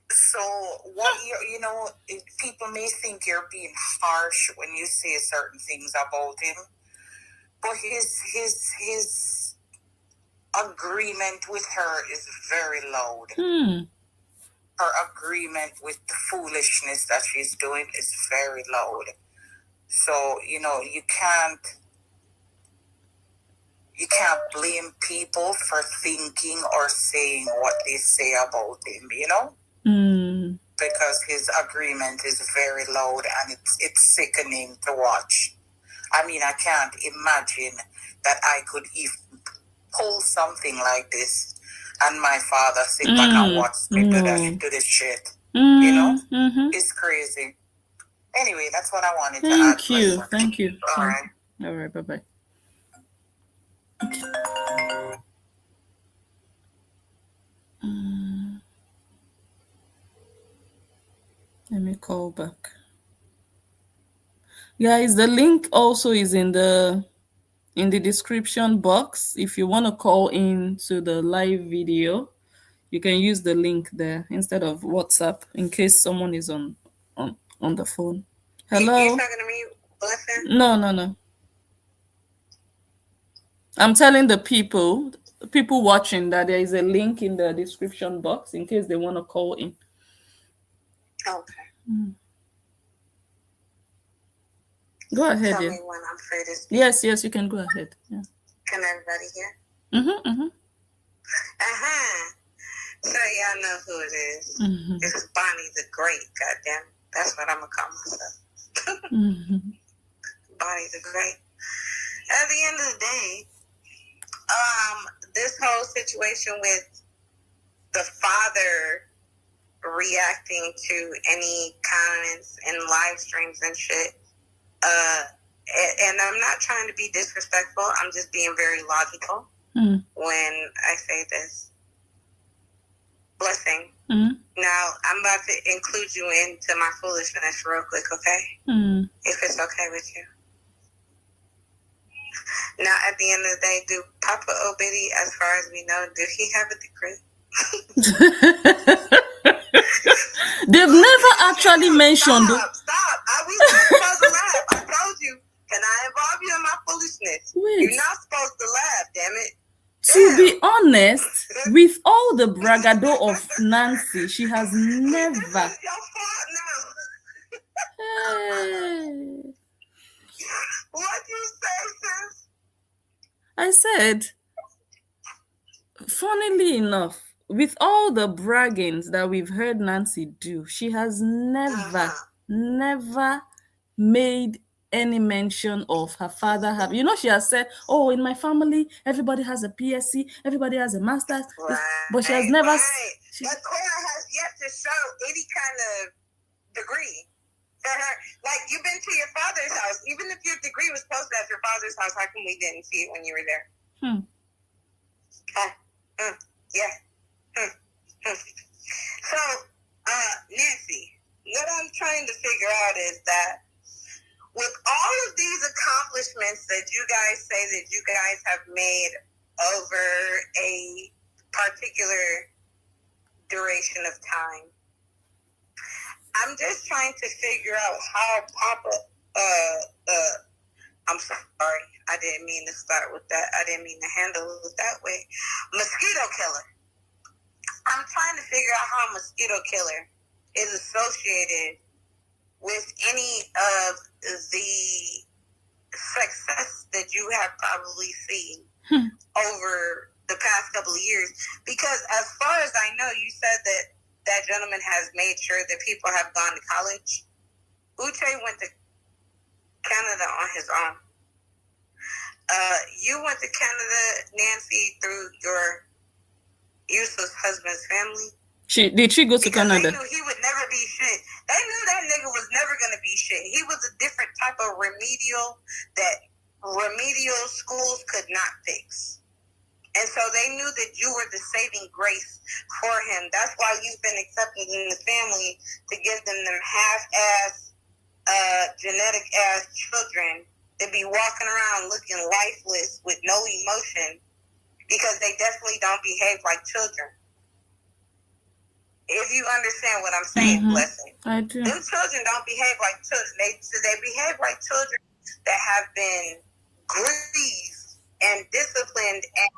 So what you know, people may think you're being harsh when you say certain things about him, but his agreement with her is very loud. Her agreement with the foolishness that she's doing is very loud. So, you know, you can't blame people for thinking or saying what they say about him, you know? Because his agreement is very loud and it's sickening to watch. I mean, I can't imagine that I could even pull something like this and my father sit back and watch me do this shit. You know? It's crazy. Anyway, that's what I wanted to add.
Thank you.
All right.
All right, bye-bye. Let me call back. Guys, the link also is in the description box. If you want to call in to the live video, you can use the link there instead of WhatsApp in case someone is on the phone. Hello?
You talking to me, Blessing?
No. I'm telling the people watching that there is a link in the description box in case they want to call in.
Okay.
Go ahead.
Tell me when I'm free to speak.
Yes, you can go ahead. Yeah.
Can everybody hear? So y'all know who it is. It's Bonnie the Great, goddamn. That's what I'm gonna call myself. Bonnie the Great. At the end of the day, this whole situation with the father reacting to any comments and live streams and shit, and I'm not trying to be disrespectful, I'm just being very logical when I say this. Blessing. Now, I'm about to include you into my foolishness real quick, okay? If it's okay with you. Now, at the end of the day, do Papa Obidi, as far as we know, do he have a degree?
They've never actually mentioned.
Stop. I was not supposed to laugh. I told you. Can I involve you in my foolishness?
Wait.
You're not supposed to laugh, damn it.
To be honest, with all the bragado of Nancy, she has never.
This is your fault now.
Hey.
What you say, sis?
I said, funnily enough, with all the braggings that we've heard Nancy do, she has never made any mention of her father have. You know, she has said, "Oh, in my family, everybody has a PSC, everybody has a master's," but she has never.
But Korra has yet to show any kind of degree for her. Like, you've been to your father's house, even if your degree was posted at your father's house. How come we didn't see it when you were there? So, Nancy, what I'm trying to figure out is that with all of these accomplishments that you guys say that you guys have made over a particular duration of time, I'm just trying to figure out how Papa, I'm sorry, I didn't mean to start with that. I didn't mean to handle it that way. Mosquito killer. I'm trying to figure out how a mosquito killer is associated with any of the success that you have probably seen over the past couple of years. Because as far as I know, you said that gentleman has made sure that people have gone to college. Uche went to Canada on his own. You went to Canada, Nancy, through your useless husband's family.
Did she go to Canada?
They knew he would never be shit. They knew that nigga was never gonna be shit. He was a different type of remedial that remedial schools could not fix. And so they knew that you were the saving grace for him. That's why you've been accepted in the family to give them half-ass, genetic-ass children to be walking around looking lifeless with no emotion because they definitely don't behave like children. If you understand what I'm saying, Blessing.
I do.
Them children don't behave like children. They behave like children that have been greased and disciplined and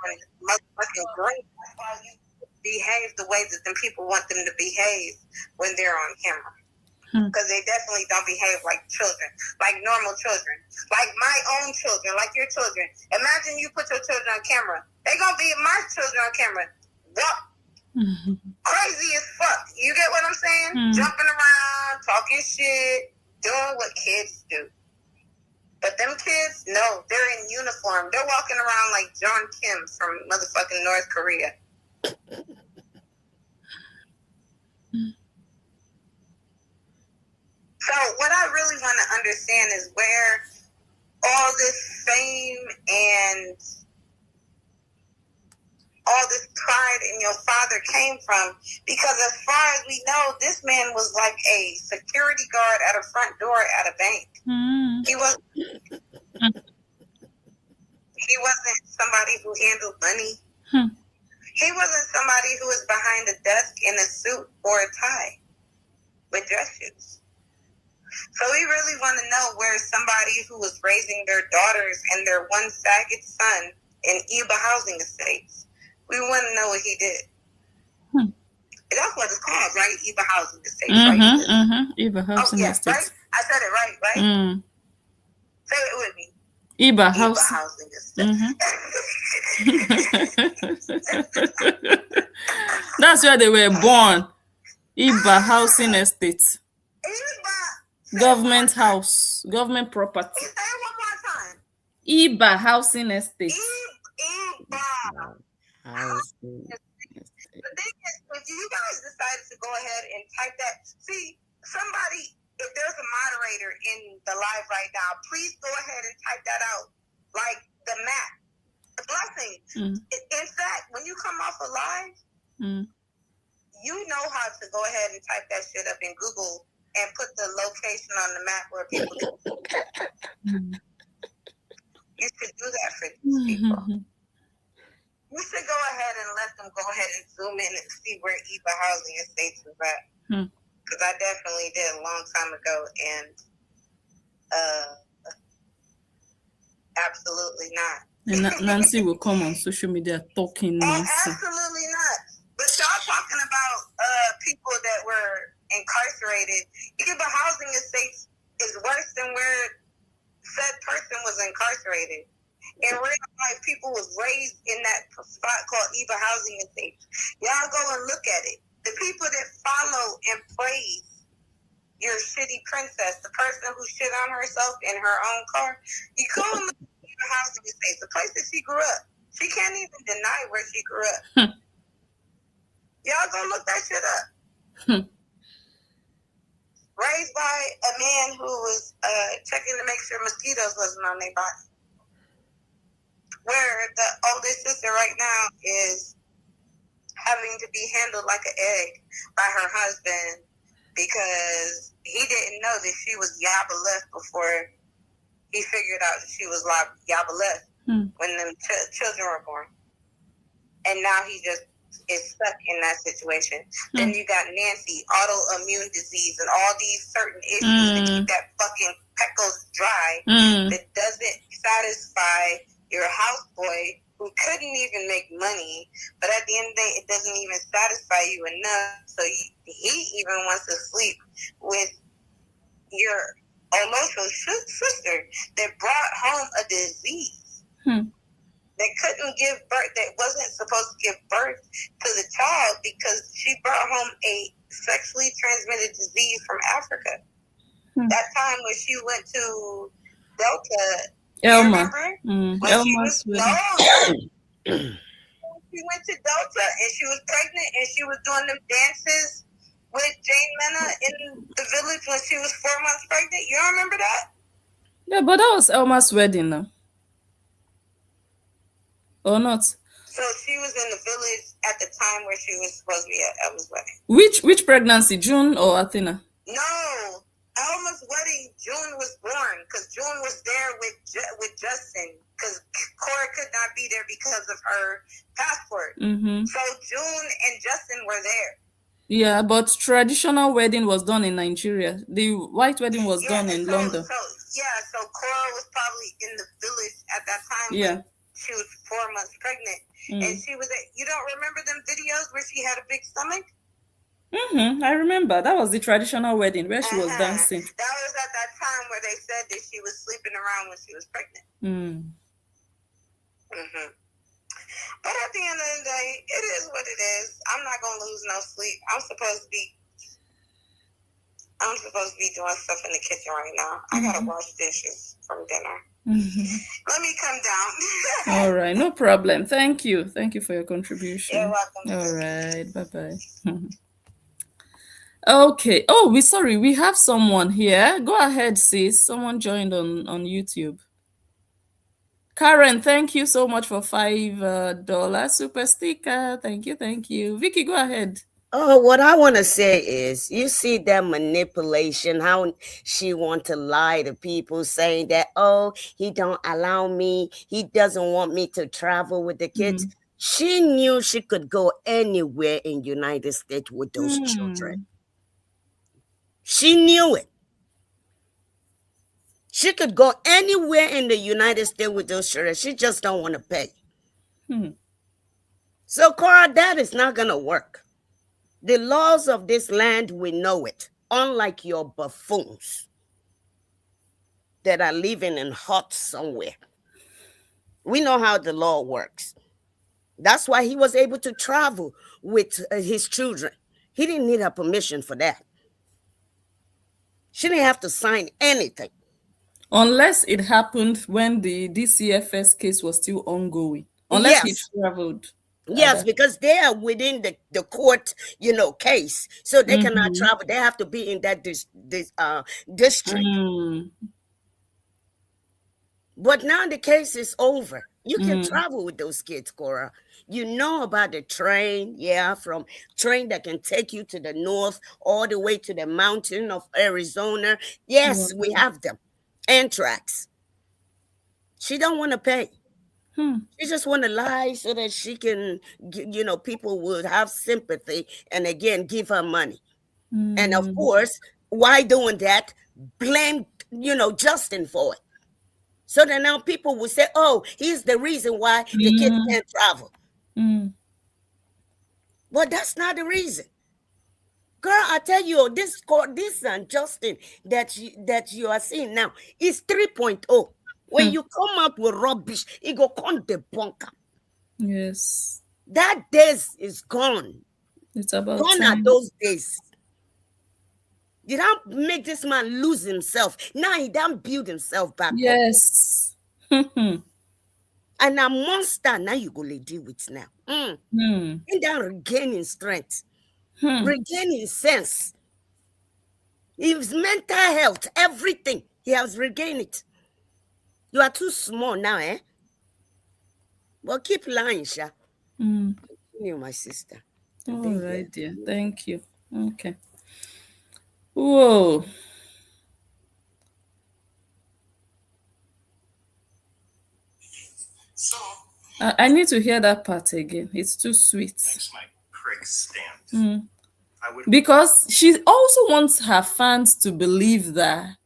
motherfucking great. That's why you behave the way that the people want them to behave when they're on camera. Because they definitely don't behave like children, like normal children, like my own children, like your children. Imagine you put your children on camera. They gonna be my children on camera. What? Crazy as fuck. You get what I'm saying? Jumping around, talking shit, doing what kids do. But them kids, no, they're in uniform. They're walking around like John Kim from motherfucking North Korea. So what I really want to understand is where all this fame and all this pride in your father came from, because as far as we know, this man was like a security guard at a front door at a bank. He wasn't somebody who handled money. He wasn't somebody who was behind a desk in a suit or a tie with dress shoes. So we really want to know where somebody who was raising their daughters and their one faggot son in Iba housing estates. We want to know what he did. That's what it's called, right? Iba housing estates, right?
Iba housing estates.
Right? I said it right, right? Say it with me.
Iba
housing estates.
That's where they were born. Iba housing estates. Government house, government property.
Say it one more time.
Iba housing estate.
Iba housing estate. The thing is, if you guys decided to go ahead and type that, see, somebody, if there's a moderator in the live right now, please go ahead and type that out. Like the map. The blessing. In fact, when you come off a live, you know how to go ahead and type that shit up in Google and put the location on the map where people can. You should do that for these people. You should go ahead and let them go ahead and zoom in and see where Iba housing estates is at. Because I definitely did a long time ago, and absolutely not.
And Nancy will come on social media talking nonsense.
Absolutely not. But y'all talking about people that were incarcerated. Iba housing estates is worse than where said person was incarcerated. In real life, people was raised in that spot called Iba housing estates. Y'all go and look at it. The people that follow and praise your shitty princess, the person who shit on herself in her own car, you go and look at Iba housing estates, the place that she grew up. She can't even deny where she grew up. Y'all go look that shit up. Raised by a man who was checking to make sure mosquitoes wasn't on their body. Where the oldest sister right now is having to be handled like an egg by her husband because he didn't know that she was Yaba left before he figured out that she was Yaba left when them children were born. And now he just is stuck in that situation. Then you got Nancy, autoimmune disease, and all these certain issues that keep that fucking peckles dry that doesn't satisfy your houseboy who couldn't even make money, but at the end of the day, it doesn't even satisfy you enough. So he even wants to sleep with your almost sister that brought home a disease. That couldn't give birth, that wasn't supposed to give birth to the child because she brought home a sexually transmitted disease from Africa. That time when she went to Delta,
Elma.
She went to Delta and she was pregnant and she was doing them dances with Jane Mena in the village when she was 4 months pregnant. You don't remember that?
Yeah, but that was Elma's wedding now. Or not?
So she was in the village at the time where she was supposed to be at Elma's wedding.
Which pregnancy, June or Athena?
No, Elma's wedding, June was born because June was there with Justin because Korra could not be there because of her passport. So June and Justin were there. Yeah,
but traditional wedding was done in Nigeria. The white wedding was done in London.
So Korra was probably in the village at that time.
Yeah.
she was 4 months pregnant, and she was. You don't remember them videos where she had a big stomach?
I remember. That was the traditional wedding where she was dancing.
That was at that time where they said that she was sleeping around when she was pregnant. But at the end of the day, it is what it is. I'm not gonna lose no sleep. I'm supposed to be doing stuff in the kitchen right now. I gotta wash dishes from dinner. Let me come down.
All right, no problem. Thank you for your contribution.
You're welcome.
All right, bye. Okay. Oh, we have someone here. Go ahead, sis. Someone joined on YouTube. Karen, thank you so much for $5 super sticker. Thank you. Vicky, go ahead.
Oh, what I want to say is, you see that manipulation, how she want to lie to people, saying that, oh, he don't allow me, he doesn't want me to travel with the kids. She knew she could go anywhere in United States with those children. She knew it. She could go anywhere in the United States with those children. She just don't want to pay. So, Korra, that is not going to work. The laws of this land, we know it. Unlike your buffoons that are living in huts somewhere. We know how the law works. That's why he was able to travel with his children. He didn't need her permission for that. She didn't have to sign anything.
Unless it happened when the DCFS case was still ongoing. Unless he traveled.
Yes, because they are within the court, case. So they cannot travel. They have to be in that district. But now the case is over. You can travel with those kids, Korra. You know about the train, from train that can take you to the north all the way to the mountain of Arizona. Yes, we have them. Amtrak's. She don't want to pay. She just want to lie so that she can, people would have sympathy and again give her money. And of course, why doing that? Blame, Justin for it. So that now people will say, oh, he's the reason why the kids can't travel. But that's not the reason. Girl, I tell you, this Justin that you are seeing now is 3.0. When you come out with rubbish, it go come the bunker.
Yes.
That days is gone.
It's about
gone
time.
Are those days. You don't make this man lose himself. Now he don't build himself back up.
Yes.
And a monster now you go deal with now. He down regaining strength. Regaining sense. His mental health, everything. He has regained it. You are too small now, eh? Well, keep lying, Sha. You, my sister.
All right, dear. Thank you. Okay. Whoa.
So
I need to hear that part again. It's too sweet.
makes my prick stand.
Because she also wants her fans to believe that,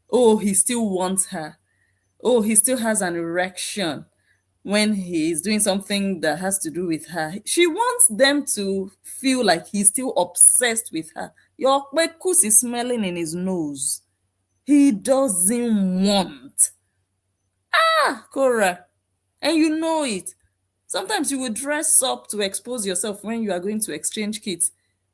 oh, he still wants her. Oh, he still has an erection when he's doing something that has to do with her. She wants them to feel like he's still obsessed with her. Your Kwekus is smelling in his nose. He doesn't want. Korra. And you know it. Sometimes you will dress up to expose yourself when you are going to exchange kits.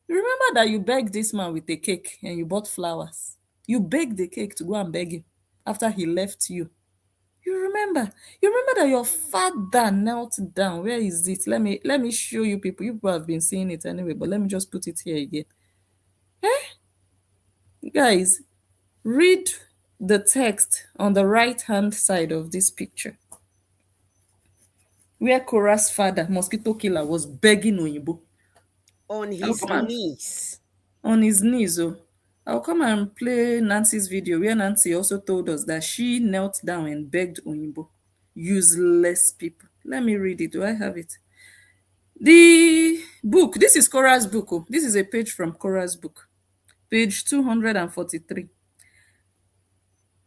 You remember that you begged this man with a cake and you bought flowers. You begged the cake to go and beg him after he left you. You remember that your father knelt down. Where is it? Let me show you people. You people have been seeing it anyway, but let me just put it here again. Guys, read the text on the right hand side of this picture, where Korra's father, mosquito killer, was begging Oyinbo
on his knees.
On his knees. Oh, I'll come and play Nancy's video where Nancy also told us that she knelt down and begged Oyinbo. Useless people. Let me read it. Do I have it? The book. This is Korra's book. Oh. This is a page from Korra's book. Page 243.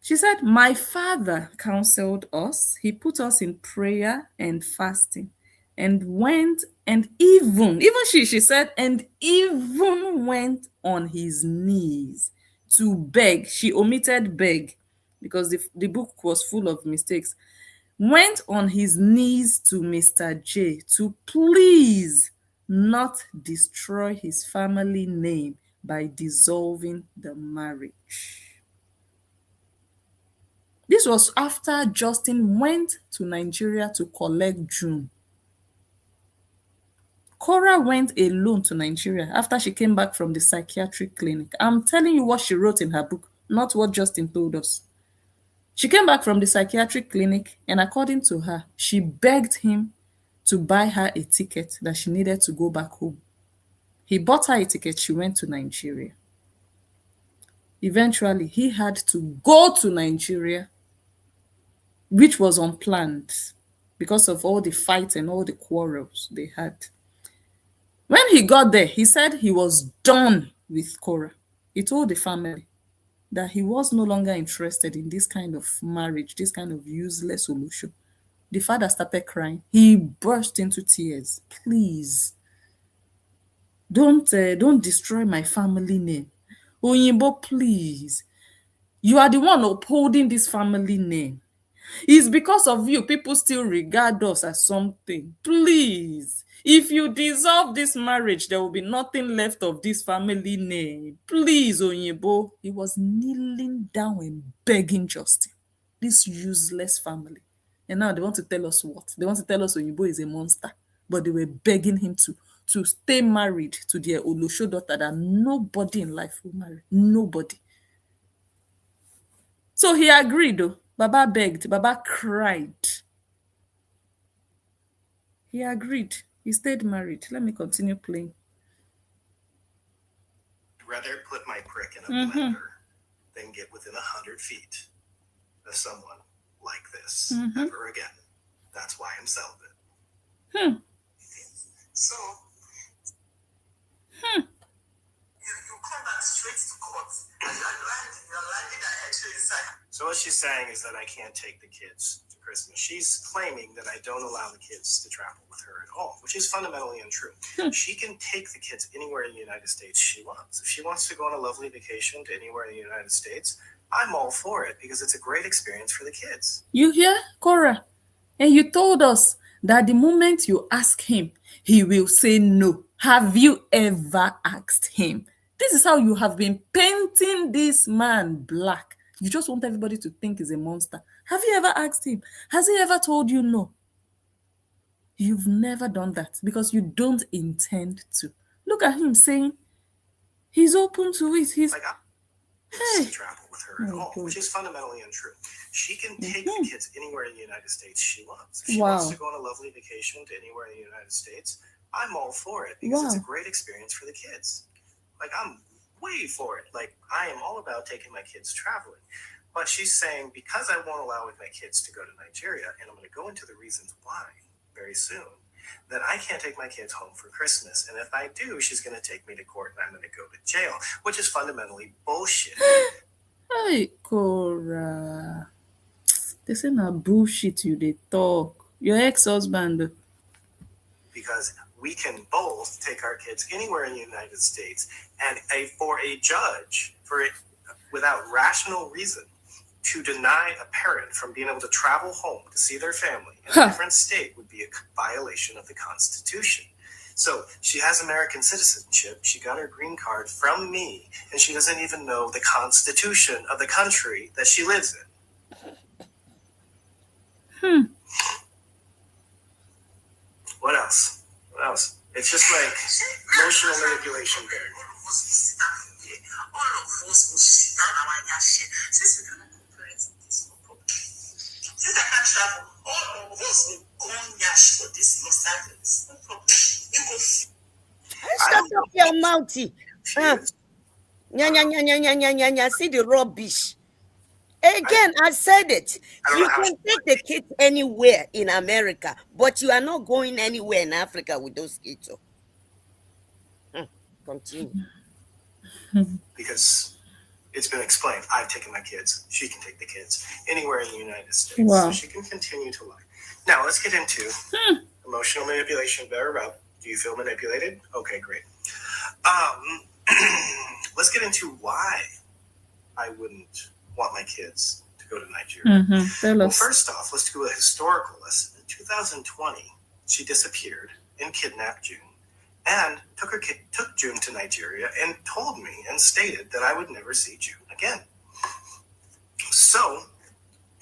She said, my father counseled us. He put us in prayer and fasting and went and even she said, and even went on his knees to beg. She omitted beg because the book was full of mistakes. Went on his knees to Mr. J to please not destroy his family name by dissolving the marriage. This was after Justin went to Nigeria to collect June. Korra went alone to Nigeria after she came back from the psychiatric clinic. I'm telling you what she wrote in her book, not what Justin told us. She came back from the psychiatric clinic, and according to her, she begged him to buy her a ticket that she needed to go back home. He bought her a ticket. She went to Nigeria. Eventually, he had to go to Nigeria, which was unplanned because of all the fights and all the quarrels they had. When he got there, he said he was done with Korra. He told the family that he was no longer interested in this kind of marriage, this kind of useless solution. The father started crying. He burst into tears. Please, don't destroy my family name. Oyinbo, please. You are the one upholding this family name. It's because of you people still regard us as something. Please, if you dissolve this marriage, there will be nothing left of this family name. Please, Oyinbo. He was kneeling down and begging Justin. This useless family. And now they want to tell us what? They want to tell us Oyinbo is a monster. But they were begging him to stay married to their Olosho daughter that nobody in life will marry. Nobody. So he agreed though. Baba begged. Baba cried. He agreed. He stayed married. Let me continue playing.
I'd rather put my prick in a blender than get within 100 feet of someone like this ever again. That's why I'm celibate.
So, you come back straight to court and you're landing that entry inside.
So what she's saying is that I can't take the kids to Christmas. She's claiming that I don't allow the kids to travel with her at all, which is fundamentally untrue. She can take the kids anywhere in the United States she wants. If she wants to go on a lovely vacation to anywhere in the United States, I'm all for it because it's a great experience for the kids.
You hear, Korra? And you told us that the moment you ask him, he will say no. Have you ever asked him? This is how you have been painting this man black. You just want everybody to think he's a monster. Have you ever asked him? Has he ever told you no? You've never done that because you don't intend to. Look at him saying he's open to it. He's
like,
hey.
To travel with her at all, which is fundamentally untrue. She can take the kids anywhere in the United States she wants. If she wants to go on a lovely vacation to anywhere in the United States, I'm all for it because it's a great experience for the kids. Like, I'm way for it. Like, I am all about taking my kids traveling. But she's saying because I won't allow my kids to go to Nigeria, and I'm going to go into the reasons why very soon, that I can't take my kids home for Christmas. And if I do, she's going to take me to court and I'm going to go to jail, which is fundamentally bullshit.
Hey, Korra. This ain't a bullshit you they talk. Your ex-husband.
Because we can both take our kids anywhere in the United States, and for a judge, without rational reason, to deny a parent from being able to travel home to see their family in a different state would be a violation of the Constitution. So she has American citizenship. She got her green card from me, and she doesn't even know the Constitution of the country that she lives in. What else? What else? It's just like emotional manipulation there.
All of us will sit down and our shit. Since we cannot cooperate in this, no problem. Since I can't travel, all of us will go on yash for this Los Angeles. No problem. You go.
Shut up your mouthy. Nya. See the rubbish. Again, I said it. You can take the kids anywhere in America, but you are not going anywhere in Africa with those kids. Continue.
Because it's been explained. I've taken my kids. She can take the kids anywhere in the United States.
Wow.
So she can continue to lie. Now, let's get into emotional manipulation. Better route. Do you feel manipulated? Okay, great. Let's get into why I wouldn't want my kids to go to Nigeria.
Tell
Well,
us.
first off, let's do a historical lesson. In 2020, she disappeared and kidnapped June and took June to Nigeria and told me and stated that I would never see June again. So,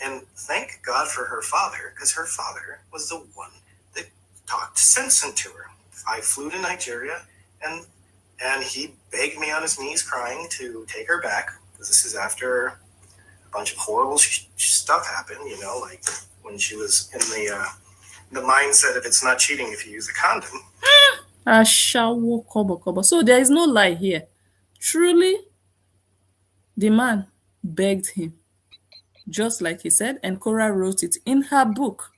and thank God for her father, because her father was the one that talked sense into her. I flew to Nigeria and he begged me on his knees crying to take her back, because this is after a bunch of horrible stuff happened, you know, like when she was in the mindset of it's not cheating if you use a condom.
Ashawo kobo kobo. So there is no lie here. Truly, the man begged him, just like he said, and Korra wrote it in her book,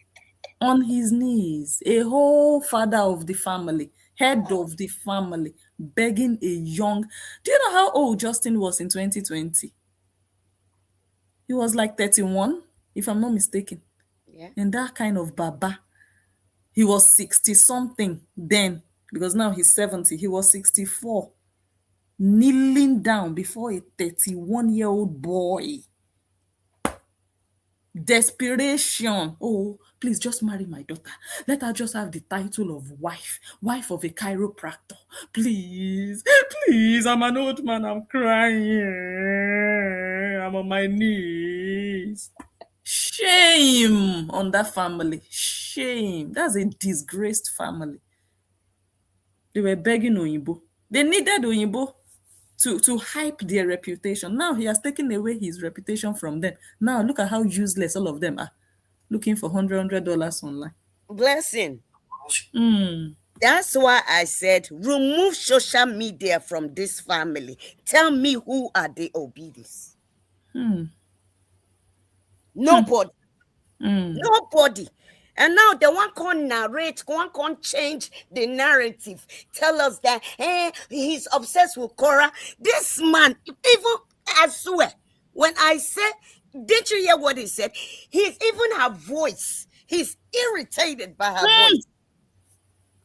on his knees, a whole father of the family, head of the family, begging a young. Do you know how old Justin was in 2020? He was like 31, if I'm not mistaken.
Yeah.
And that kind of baba. He was 60 something then, because now he's 70. He was 64, kneeling down before a 31-year-old boy. Desperation. Oh, please just marry my daughter. Let her just have the title of wife of a chiropractor. Please, please, I'm an old man, I'm crying. I'm on my knees. Shame on that family. Shame. That's a disgraced family. They were begging Oyinbo. They needed Oyinbo to hype their reputation. Now he has taken away his reputation from them. Now look at how useless all of them are. Looking for $100 online.
Blessing. That's why I said remove social media from this family. Tell me, who are the obedience? Nobody. Nobody. And now the one can narrate, one can change the narrative. Tell us that he's obsessed with Korra. This man, even I swear, when I said, did you hear what he said? He's even her voice. He's irritated by her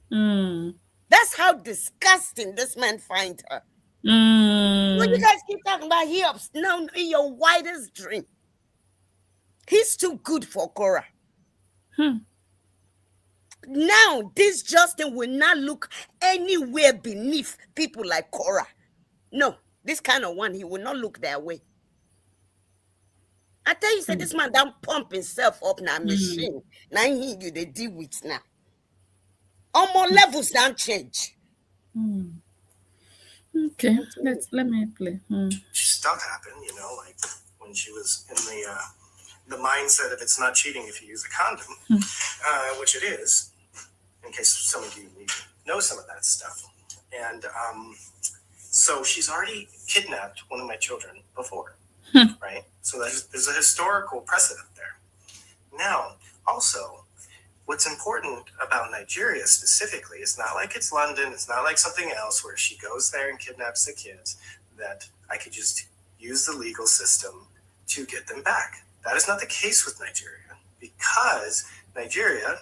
voice. That's how disgusting this man finds her. When you guys keep talking about now in your wildest dream. He's too good for Korra. Now, this Justin will not look anywhere beneath people like Korra. No, this kind of one, he will not look that way. I tell you, say this man don't pump himself up now, machine. Now he you they deal with now. All more levels don't change.
Okay, let me play.
Stuff happened, you know, like when she was in the mindset of it's not cheating if you use a condom, which it is, in case some of you need to know some of that stuff. And so she's already kidnapped one of my children before, right? So there's a historical precedent there. Now, also, what's important about Nigeria specifically, it's not like it's London, it's not like something else where she goes there and kidnaps the kids, that I could just use the legal system to get them back. That is not the case with Nigeria, because Nigeria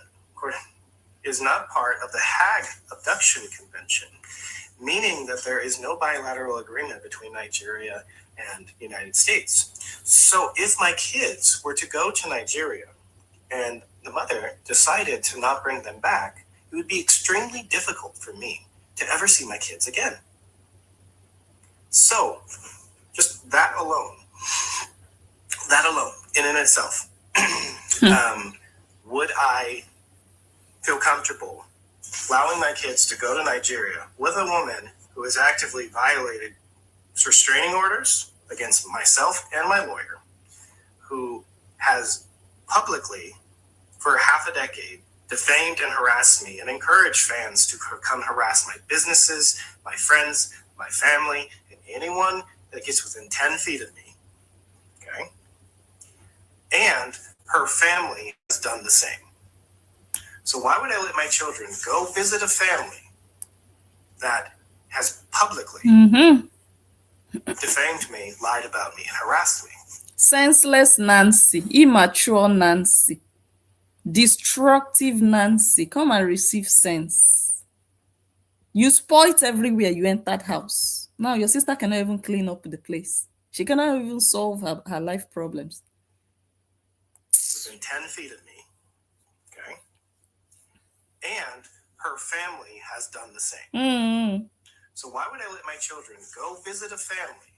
is not part of the Hague Abduction Convention, meaning that there is no bilateral agreement between Nigeria and the United States. So if my kids were to go to Nigeria and the mother decided to not bring them back, it would be extremely difficult for me to ever see my kids again. So just that alone, in and itself, would I feel comfortable allowing my kids to go to Nigeria with a woman who has actively violated restraining orders against myself and my lawyer, who has publicly, for half a decade, defamed and harassed me and encouraged fans to come harass my businesses, my friends, my family, and anyone that gets within 10 feet of me, okay? And her family has done the same. So why would I let my children go visit a family that has publicly defamed me, lied about me, and harassed me.
Senseless Nancy, immature Nancy, destructive Nancy, come and receive sense. You spoiled everywhere you entered house. Now your sister cannot even clean up the place. She cannot even solve her life problems.
Within 10 feet of me, okay? And her family has done the same. So why would I let my children go visit a family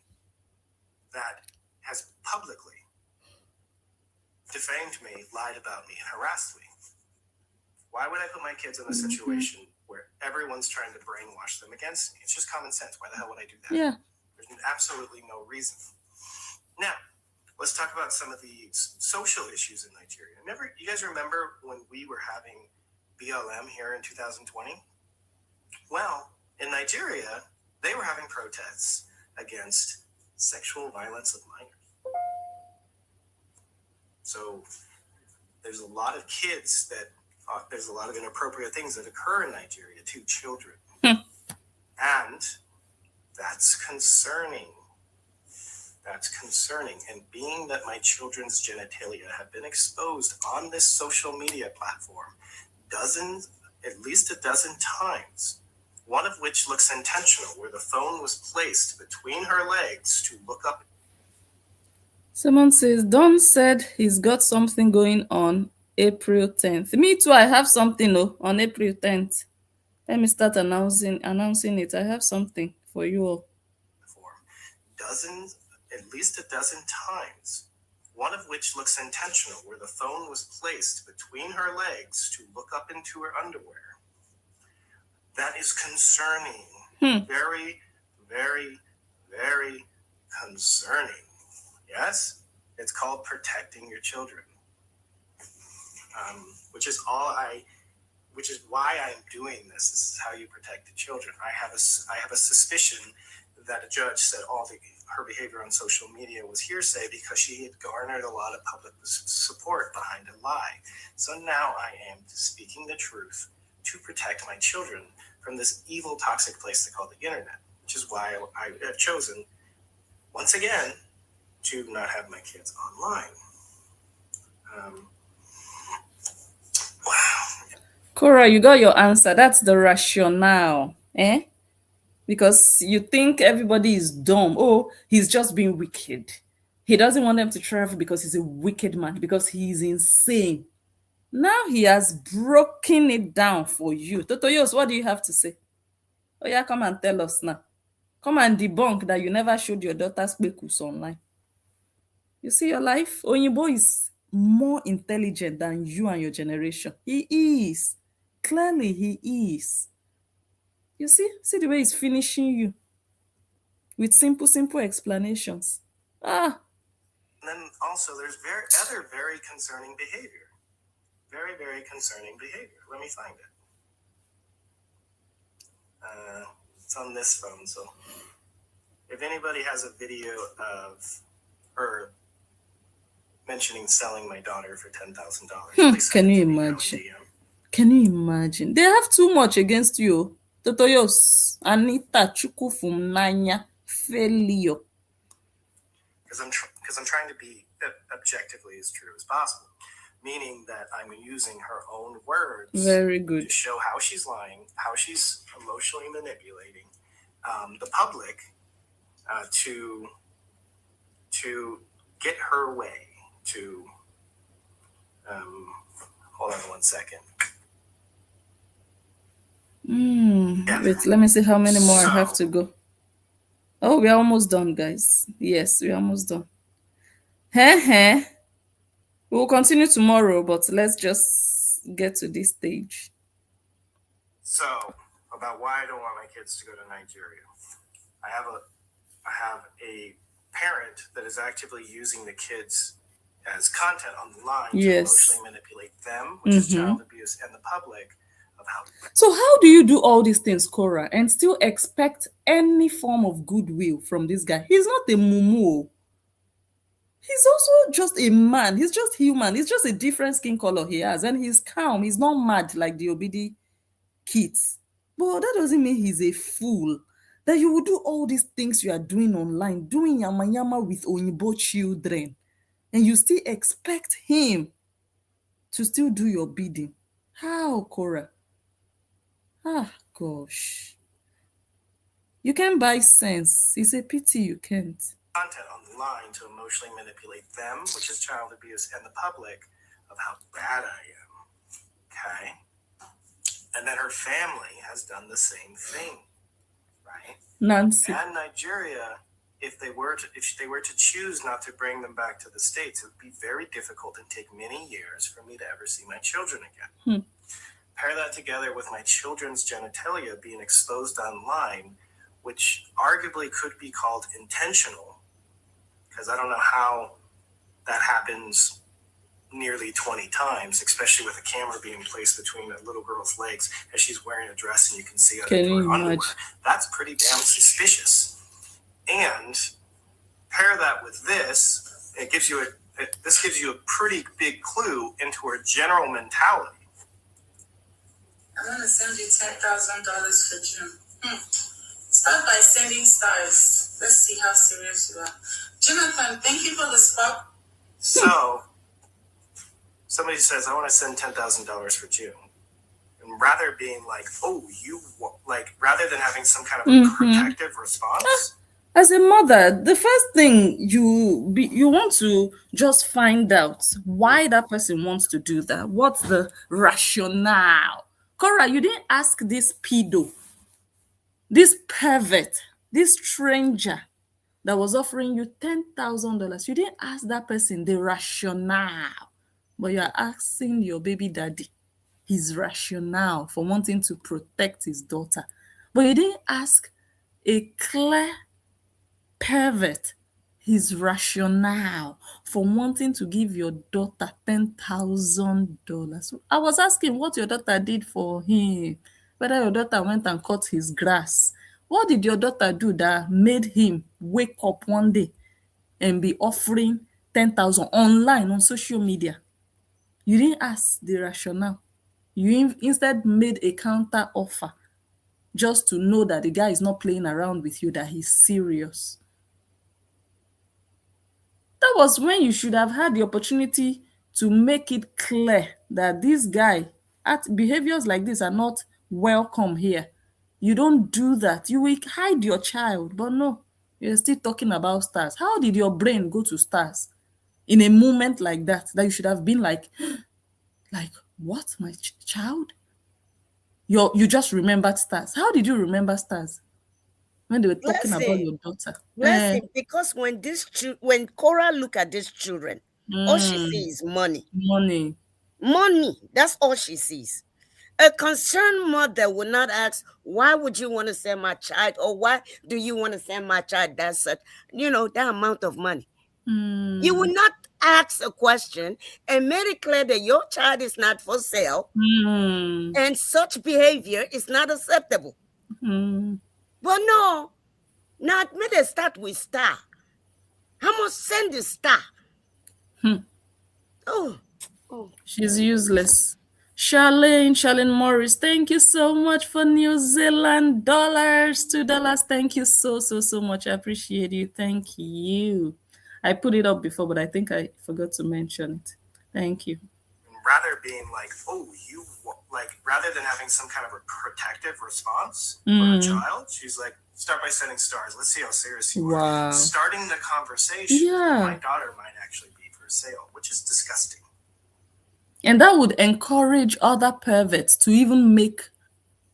that has publicly defamed me, lied about me, and harassed me? Why would I put my kids in a situation where everyone's trying to brainwash them against me? It's just common sense. Why the hell would I do that?
Yeah.
There's absolutely no reason. Now, let's talk about some of the social issues in Nigeria. You guys remember when we were having BLM here in 2020? Well, in Nigeria, they were having protests against sexual violence of minors. So there's a lot of kids that there's a lot of inappropriate things that occur in Nigeria to children. And that's concerning. That's concerning. And being that my children's genitalia have been exposed on this social media platform at least a dozen times, one of which looks intentional, where the phone was placed between her legs to look up.
Someone says, Don said he's got something going on April 10th. Me too, I have something on April 10th. Let me start announcing it. I have something for you all.
At least a dozen times, one of which looks intentional, where the phone was placed between her legs to look up into her underwear. That is concerning. Very, very, very concerning. Yes? It's called protecting your children. Which is why I'm doing this. This is how you protect the children. I have a suspicion that a judge said her behavior on social media was hearsay because she had garnered a lot of public support behind a lie. So now I am speaking the truth to protect my children from this evil, toxic place they call the internet, which is why I have chosen, once again, to not have my kids online. Wow.
Korra, you got your answer. That's the rationale. Because you think everybody is dumb. Oh, he's just being wicked. He doesn't want them to travel because he's a wicked man, because he's insane. Now he has broken it down for you. Totoyos, what do you have to say? Oh yeah, come and tell us now. Come and debunk that you never showed your daughter's spekus online. You see your life? Onyibo is more intelligent than you and your generation. He is. Clearly, he is. You see the way he's finishing you with simple explanations.
And then also there's other very concerning behavior. Very, very concerning behavior. Let me find it. It's on this phone, so if anybody has a video of her mentioning selling my daughter for $10,000,
can you imagine? Can you imagine? They have too much against you. Totoyos, Anita Chukufumnanya, failure.
Because I'm trying to be objectively as true as possible, meaning that I'm using her own words.
Very good.
To show how she's lying, how she's emotionally manipulating the public to get her way. To hold on one second.
Wait, let me see how many more I have to go. Oh, we're almost done, guys. Yes, we're almost done. We'll continue tomorrow, but let's just get to this stage.
So, about why I don't want my kids to go to Nigeria. I have a parent that is actively using the kids as content online to emotionally manipulate them, which is child abuse, and the public.
So how do you do all these things, Korra, and still expect any form of goodwill from this guy? He's not a mumu. He's also just a man. He's just human. It's just a different skin color he has, and he's calm. He's not mad like the Obidi kids. But that doesn't mean he's a fool. that you will do all these things you are doing online, doing yama yama with Oyinbo children, and you still expect him to still do your bidding. How, Korra? Ah, gosh. You can buy sense. It's a pity you can't.
Content online to emotionally manipulate them, which is child abuse, and the public of how bad I am. Okay? And then her family has done the same thing, right?
Nancy.
And Nigeria, if they were to choose not to bring them back to the States, it would be very difficult and take many years for me to ever see my children again. Pair that together with my children's genitalia being exposed online, which arguably could be called intentional, because I don't know how that happens nearly 20 times, especially with a camera being placed between that little girl's legs as she's wearing a dress and you can see under her underwear. That's pretty damn suspicious. And pair that with this, this gives you a pretty big clue into her general mentality.
I'm gonna send you $10,000 for June. Start by sending stars. Let's see how serious you are. Jonathan, thank you for the spot.
So, somebody says, I want to send $10,000 for June. And rather being like, oh, rather than having some kind of a protective response.
As a mother, the first thing you want to just find out why that person wants to do that. What's the rationale? Korra, you didn't ask this pedo, this pervert, this stranger that was offering you $10,000. You didn't ask that person the rationale, but you're asking your baby daddy his rationale for wanting to protect his daughter. But you didn't ask a clear pervert his rationale for wanting to give your daughter $10,000. I was asking what your daughter did for him, whether your daughter went and cut his grass. What did your daughter do that made him wake up one day and be offering 10,000 online on social media? You didn't ask the rationale. You instead made a counter offer just to know that the guy is not playing around with you, that he's serious. That was when you should have had the opportunity to make it clear that this guy, behaviors like this are not welcome here. You don't do that. You will hide your child, but no, you're still talking about stars. How did your brain go to stars in a moment like that you should have been like what, my child? You just remembered stars. How did you remember stars when they were talking about your daughter?
Blessing, because when Korra look at these children, all she sees is money. Money. That's all she sees. A concerned mother would not ask, why would you want to send my child, or why do you want to send my child that amount of money? You would not ask a question and made it clear that your child is not for sale and such behavior is not acceptable. But no, not made a start with star. I must send the star. Oh.
She's useless. Charlene Morris, thank you so much for New Zealand dollars, $2. Thank you so much. I appreciate you. Thank you. I put it up before, but I think I forgot to mention it. Thank you.
Rather being like, oh, rather than having some kind of a protective response for a child, she's like, start by sending stars. Let's see how serious you are. Starting the conversation, my daughter might actually be for sale, which is disgusting.
And that would encourage other perverts to even make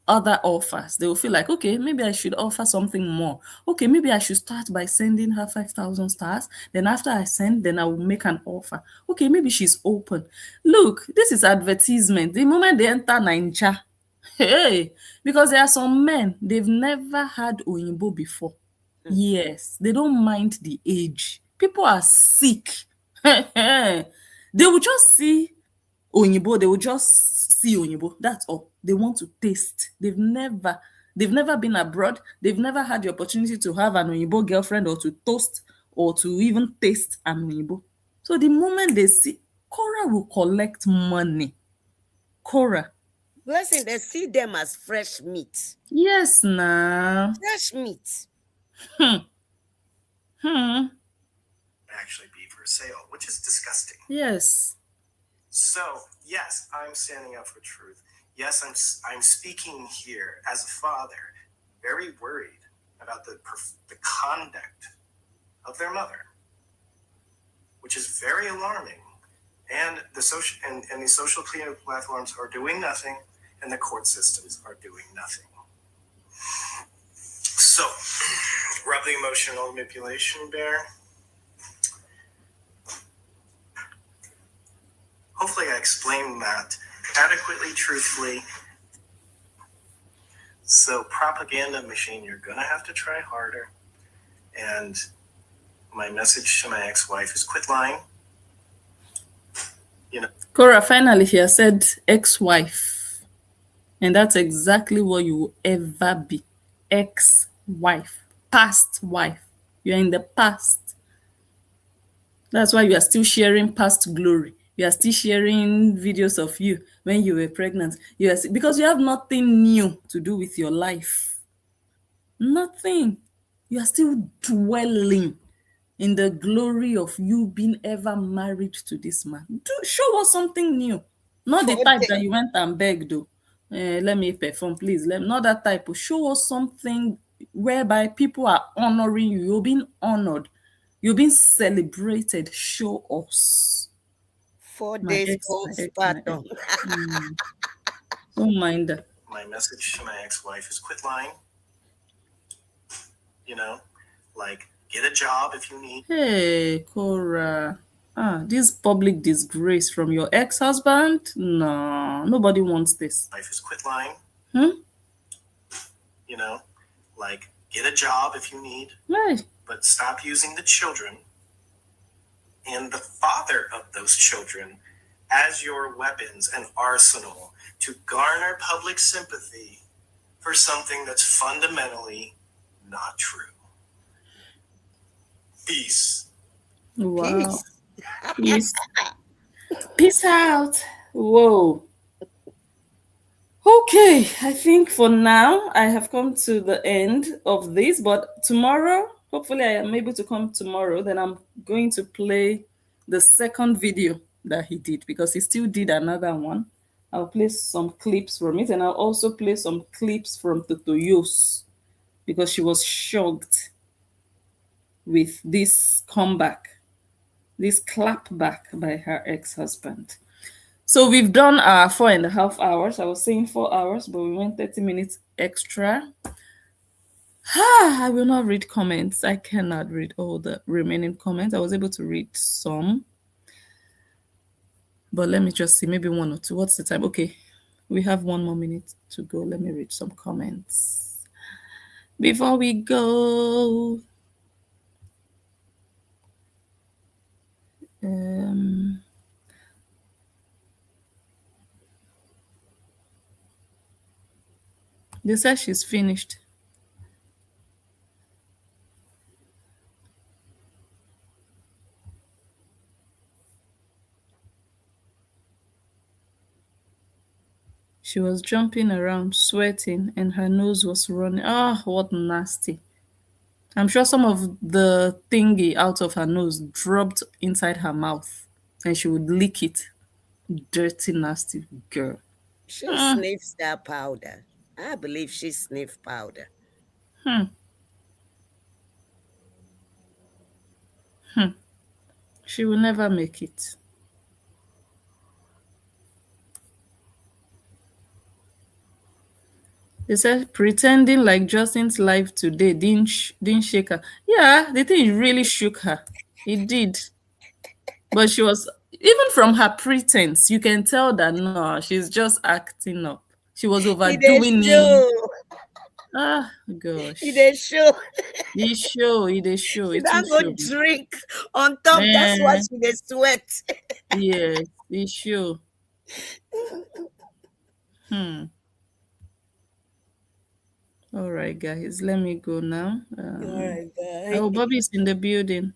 other offers. They will feel like, okay, maybe I should offer something more. Okay, maybe I should start by sending her 5,000 stars. Then after I send, then I will make an offer. Okay, maybe she's open. Look, this is advertisement. The moment they enter Ninja, hey, because there are some men, they've never had Oyinbo before. Yes, they don't mind the age. People are sick. They will just see Oyinbo, they will just see Oyinbo. That's all. They want to taste. They've never been abroad. They've never had the opportunity to have an Oyinbo girlfriend or to toast or to even taste an Oyinbo. So the moment they see, Korra will collect money. Korra,
Blessing, they see them as fresh meat.
Yes, nah.
Fresh meat.
Hmm. Hmm.
actually be for sale, which is disgusting.
Yes.
So, yes, I'm standing up for truth. Yes, I'm speaking here as a father, very worried about the conduct of their mother, which is very alarming. And the social media platforms are doing nothing, and the court systems are doing nothing. So, rub the emotional manipulation, Bear. Hopefully, I explained that adequately, truthfully. So, propaganda machine, you're gonna have to try harder. And my message to my ex-wife is quit lying. You know,
Korra, finally, he has said ex-wife. And that's exactly what you will ever be. Ex-wife. Past wife. You're in the past. That's why you are still sharing past glory. You are still sharing videos of you when you were pregnant. Because you have nothing new to do with your life. Nothing. You are still dwelling in the glory of you being ever married to this man. Show us something new. Not the
For
type
them.
that you went and begged, though. Let me perform, please. Not that type. Show us something whereby people are honoring you. You're being honored. You're being celebrated. Show us.
4 days
My ex.
postpartum.
Don't mind that.
my message to my ex-wife is quit lying. You know, like get a job if you need.
Hey, Cora. This public disgrace from your ex-husband? No, nobody wants this.
Life is quit lying.
Hmm?
You know, like get a job if you need.
Hey.
But stop using the children and the father of those children as your weapons and arsenal to garner public sympathy for something that's fundamentally not true. Peace.
Wow.
Peace.
Peace out. Whoa. Okay, I think for now I have come to the end of this, but tomorrow, hopefully I am able to come tomorrow, then I'm going to play the second video that he did because he still did another one. I'll play some clips from it and I'll also play some clips from Totoyos because she was shocked with this comeback, this clapback by her ex-husband. So we've done our 4.5 hours. I was saying 4 hours, but we went 30 minutes extra. I will not read comments. I cannot read all the remaining comments. I was able to read some. But let me just see, maybe one or two. What's the time? Okay, we have 1 more minute to go. Let me read some comments before we go. They said she's finished. She was jumping around, sweating, and her nose was running. What nasty. I'm sure some of the thingy out of her nose dropped inside her mouth and she would lick it. Dirty, nasty girl.
She sniffs that powder. I believe she sniffed powder.
She will never make it. They said pretending like Justin's life today didn't shake her. Yeah, the thing really shook her. It did. But she was, even from her pretense, you can tell that no, she's just acting up. She was
It is
overdoing it.
show.
Gosh.
It is show.
It show, it show,
She
it will
don't go
show.
drink on top. That's why
Eh,
she dey sweat.
yes, it show. All right, guys, let me go now.
All right, bye.
Oh, Bobby's in the building.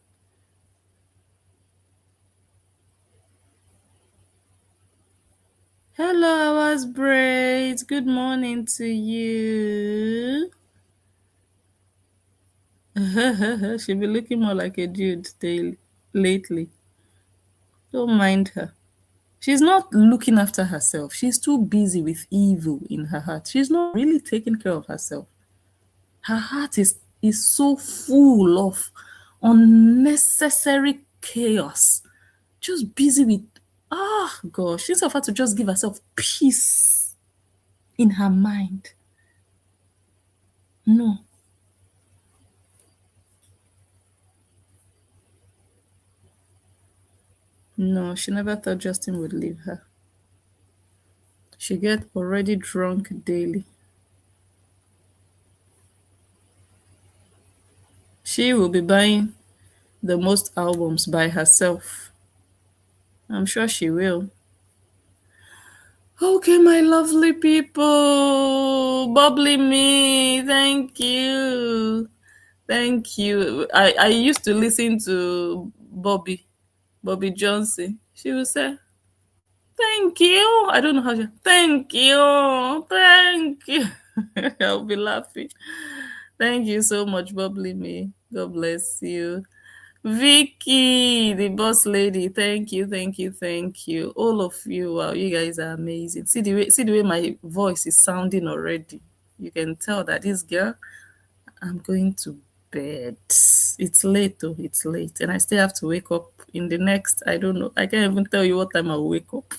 Hello, Ours Braids. Good morning to you. She be looking more like a dude lately. Don't mind her. She's not looking after herself. She's too busy with evil in her heart. She's not really taking care of herself. Her heart is so full of unnecessary chaos. Just busy with gosh, instead of her to just give herself peace in her mind. No. No, she never thought Justin would leave her. She get already drunk daily. She will be buying the most albums by herself. I'm sure she will. Okay, my lovely people. Bubbly me. Thank you. Thank you. I used to listen to Bobby Johnson. She would say, thank you. I don't know how to. Thank you. Thank you. I'll be laughing. Thank you so much, Bubbly me. God bless you. Vicky, the boss lady, thank you, thank you, thank you. All of you, wow, you guys are amazing. See the way my voice is sounding already. You can tell that this girl, I'm going to bed. It's late though, it's late. And I still have to wake up in the next, I don't know. I can't even tell you what time I'll wake up.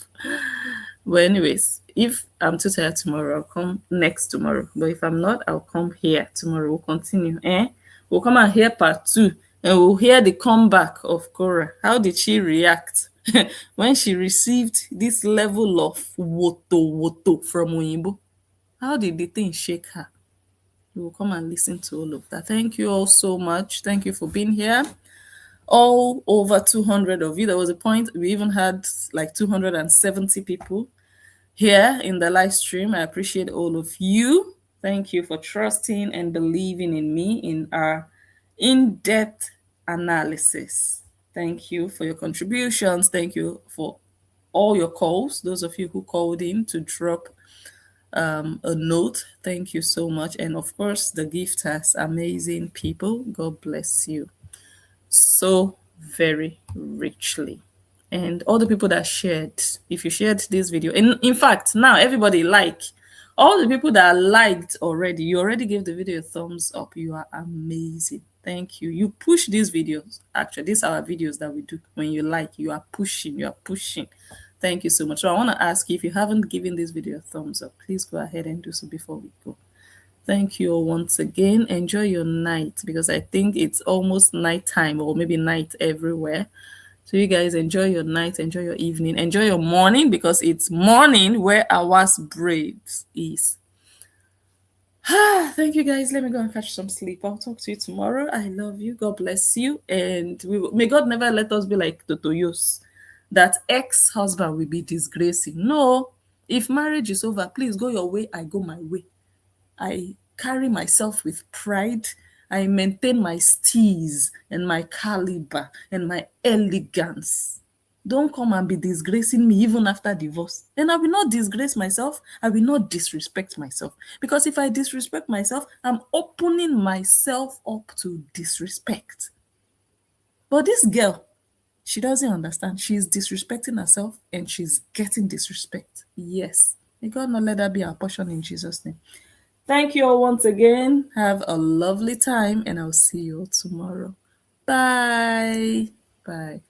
But anyways, if I'm too tired tomorrow, I'll come next tomorrow. But if I'm not, I'll come here tomorrow. We'll continue. We'll come and hear part 2. And we'll hear the comeback of Korra. How did she react when she received this level of woto from Oyinbo? How did the thing shake her? We will come and listen to all of that. Thank you all so much. Thank you for being here. All over 200 of you. There was a point we even had like 270 people here in the live stream. I appreciate all of you. Thank you for trusting and believing in me in our in-depth analysis. Thank you for your contributions. Thank you for all your calls. Those of you who called in to drop a note, thank you so much. And of course, the gifters, amazing people. God bless you so very richly. And all the people that shared, if you shared this video, and in fact, now everybody all the people that liked already, you already gave the video a thumbs up. You are amazing. Thank you. You push these videos. Actually, these are our videos that we do. When you like, you are pushing. Thank you so much. So I want to ask you, if you haven't given this video a thumbs up, please go ahead and do so before we go. Thank you all once again. Enjoy your night, because I think it's almost nighttime, or maybe night everywhere. So you guys enjoy your night, enjoy your evening, enjoy your morning, because it's morning where Ours Braids is. Thank you guys. Let me go and catch some sleep. I'll talk to you tomorrow. I love you. God bless you. And may God never let us be like Totoyos, that ex-husband will be disgracing. No. If marriage is over, please go your way, I go my way. I carry myself with pride. I maintain my steez and my caliber and my elegance. Don't come and be disgracing me even after divorce. And I will not disgrace myself. I will not disrespect myself. Because if I disrespect myself, I'm opening myself up to disrespect. But this girl, she doesn't understand. She's disrespecting herself and she's getting disrespect. Yes. May God not let that be our portion in Jesus' name. Thank you all once again. Have a lovely time, and I'll see you all tomorrow. Bye. Bye.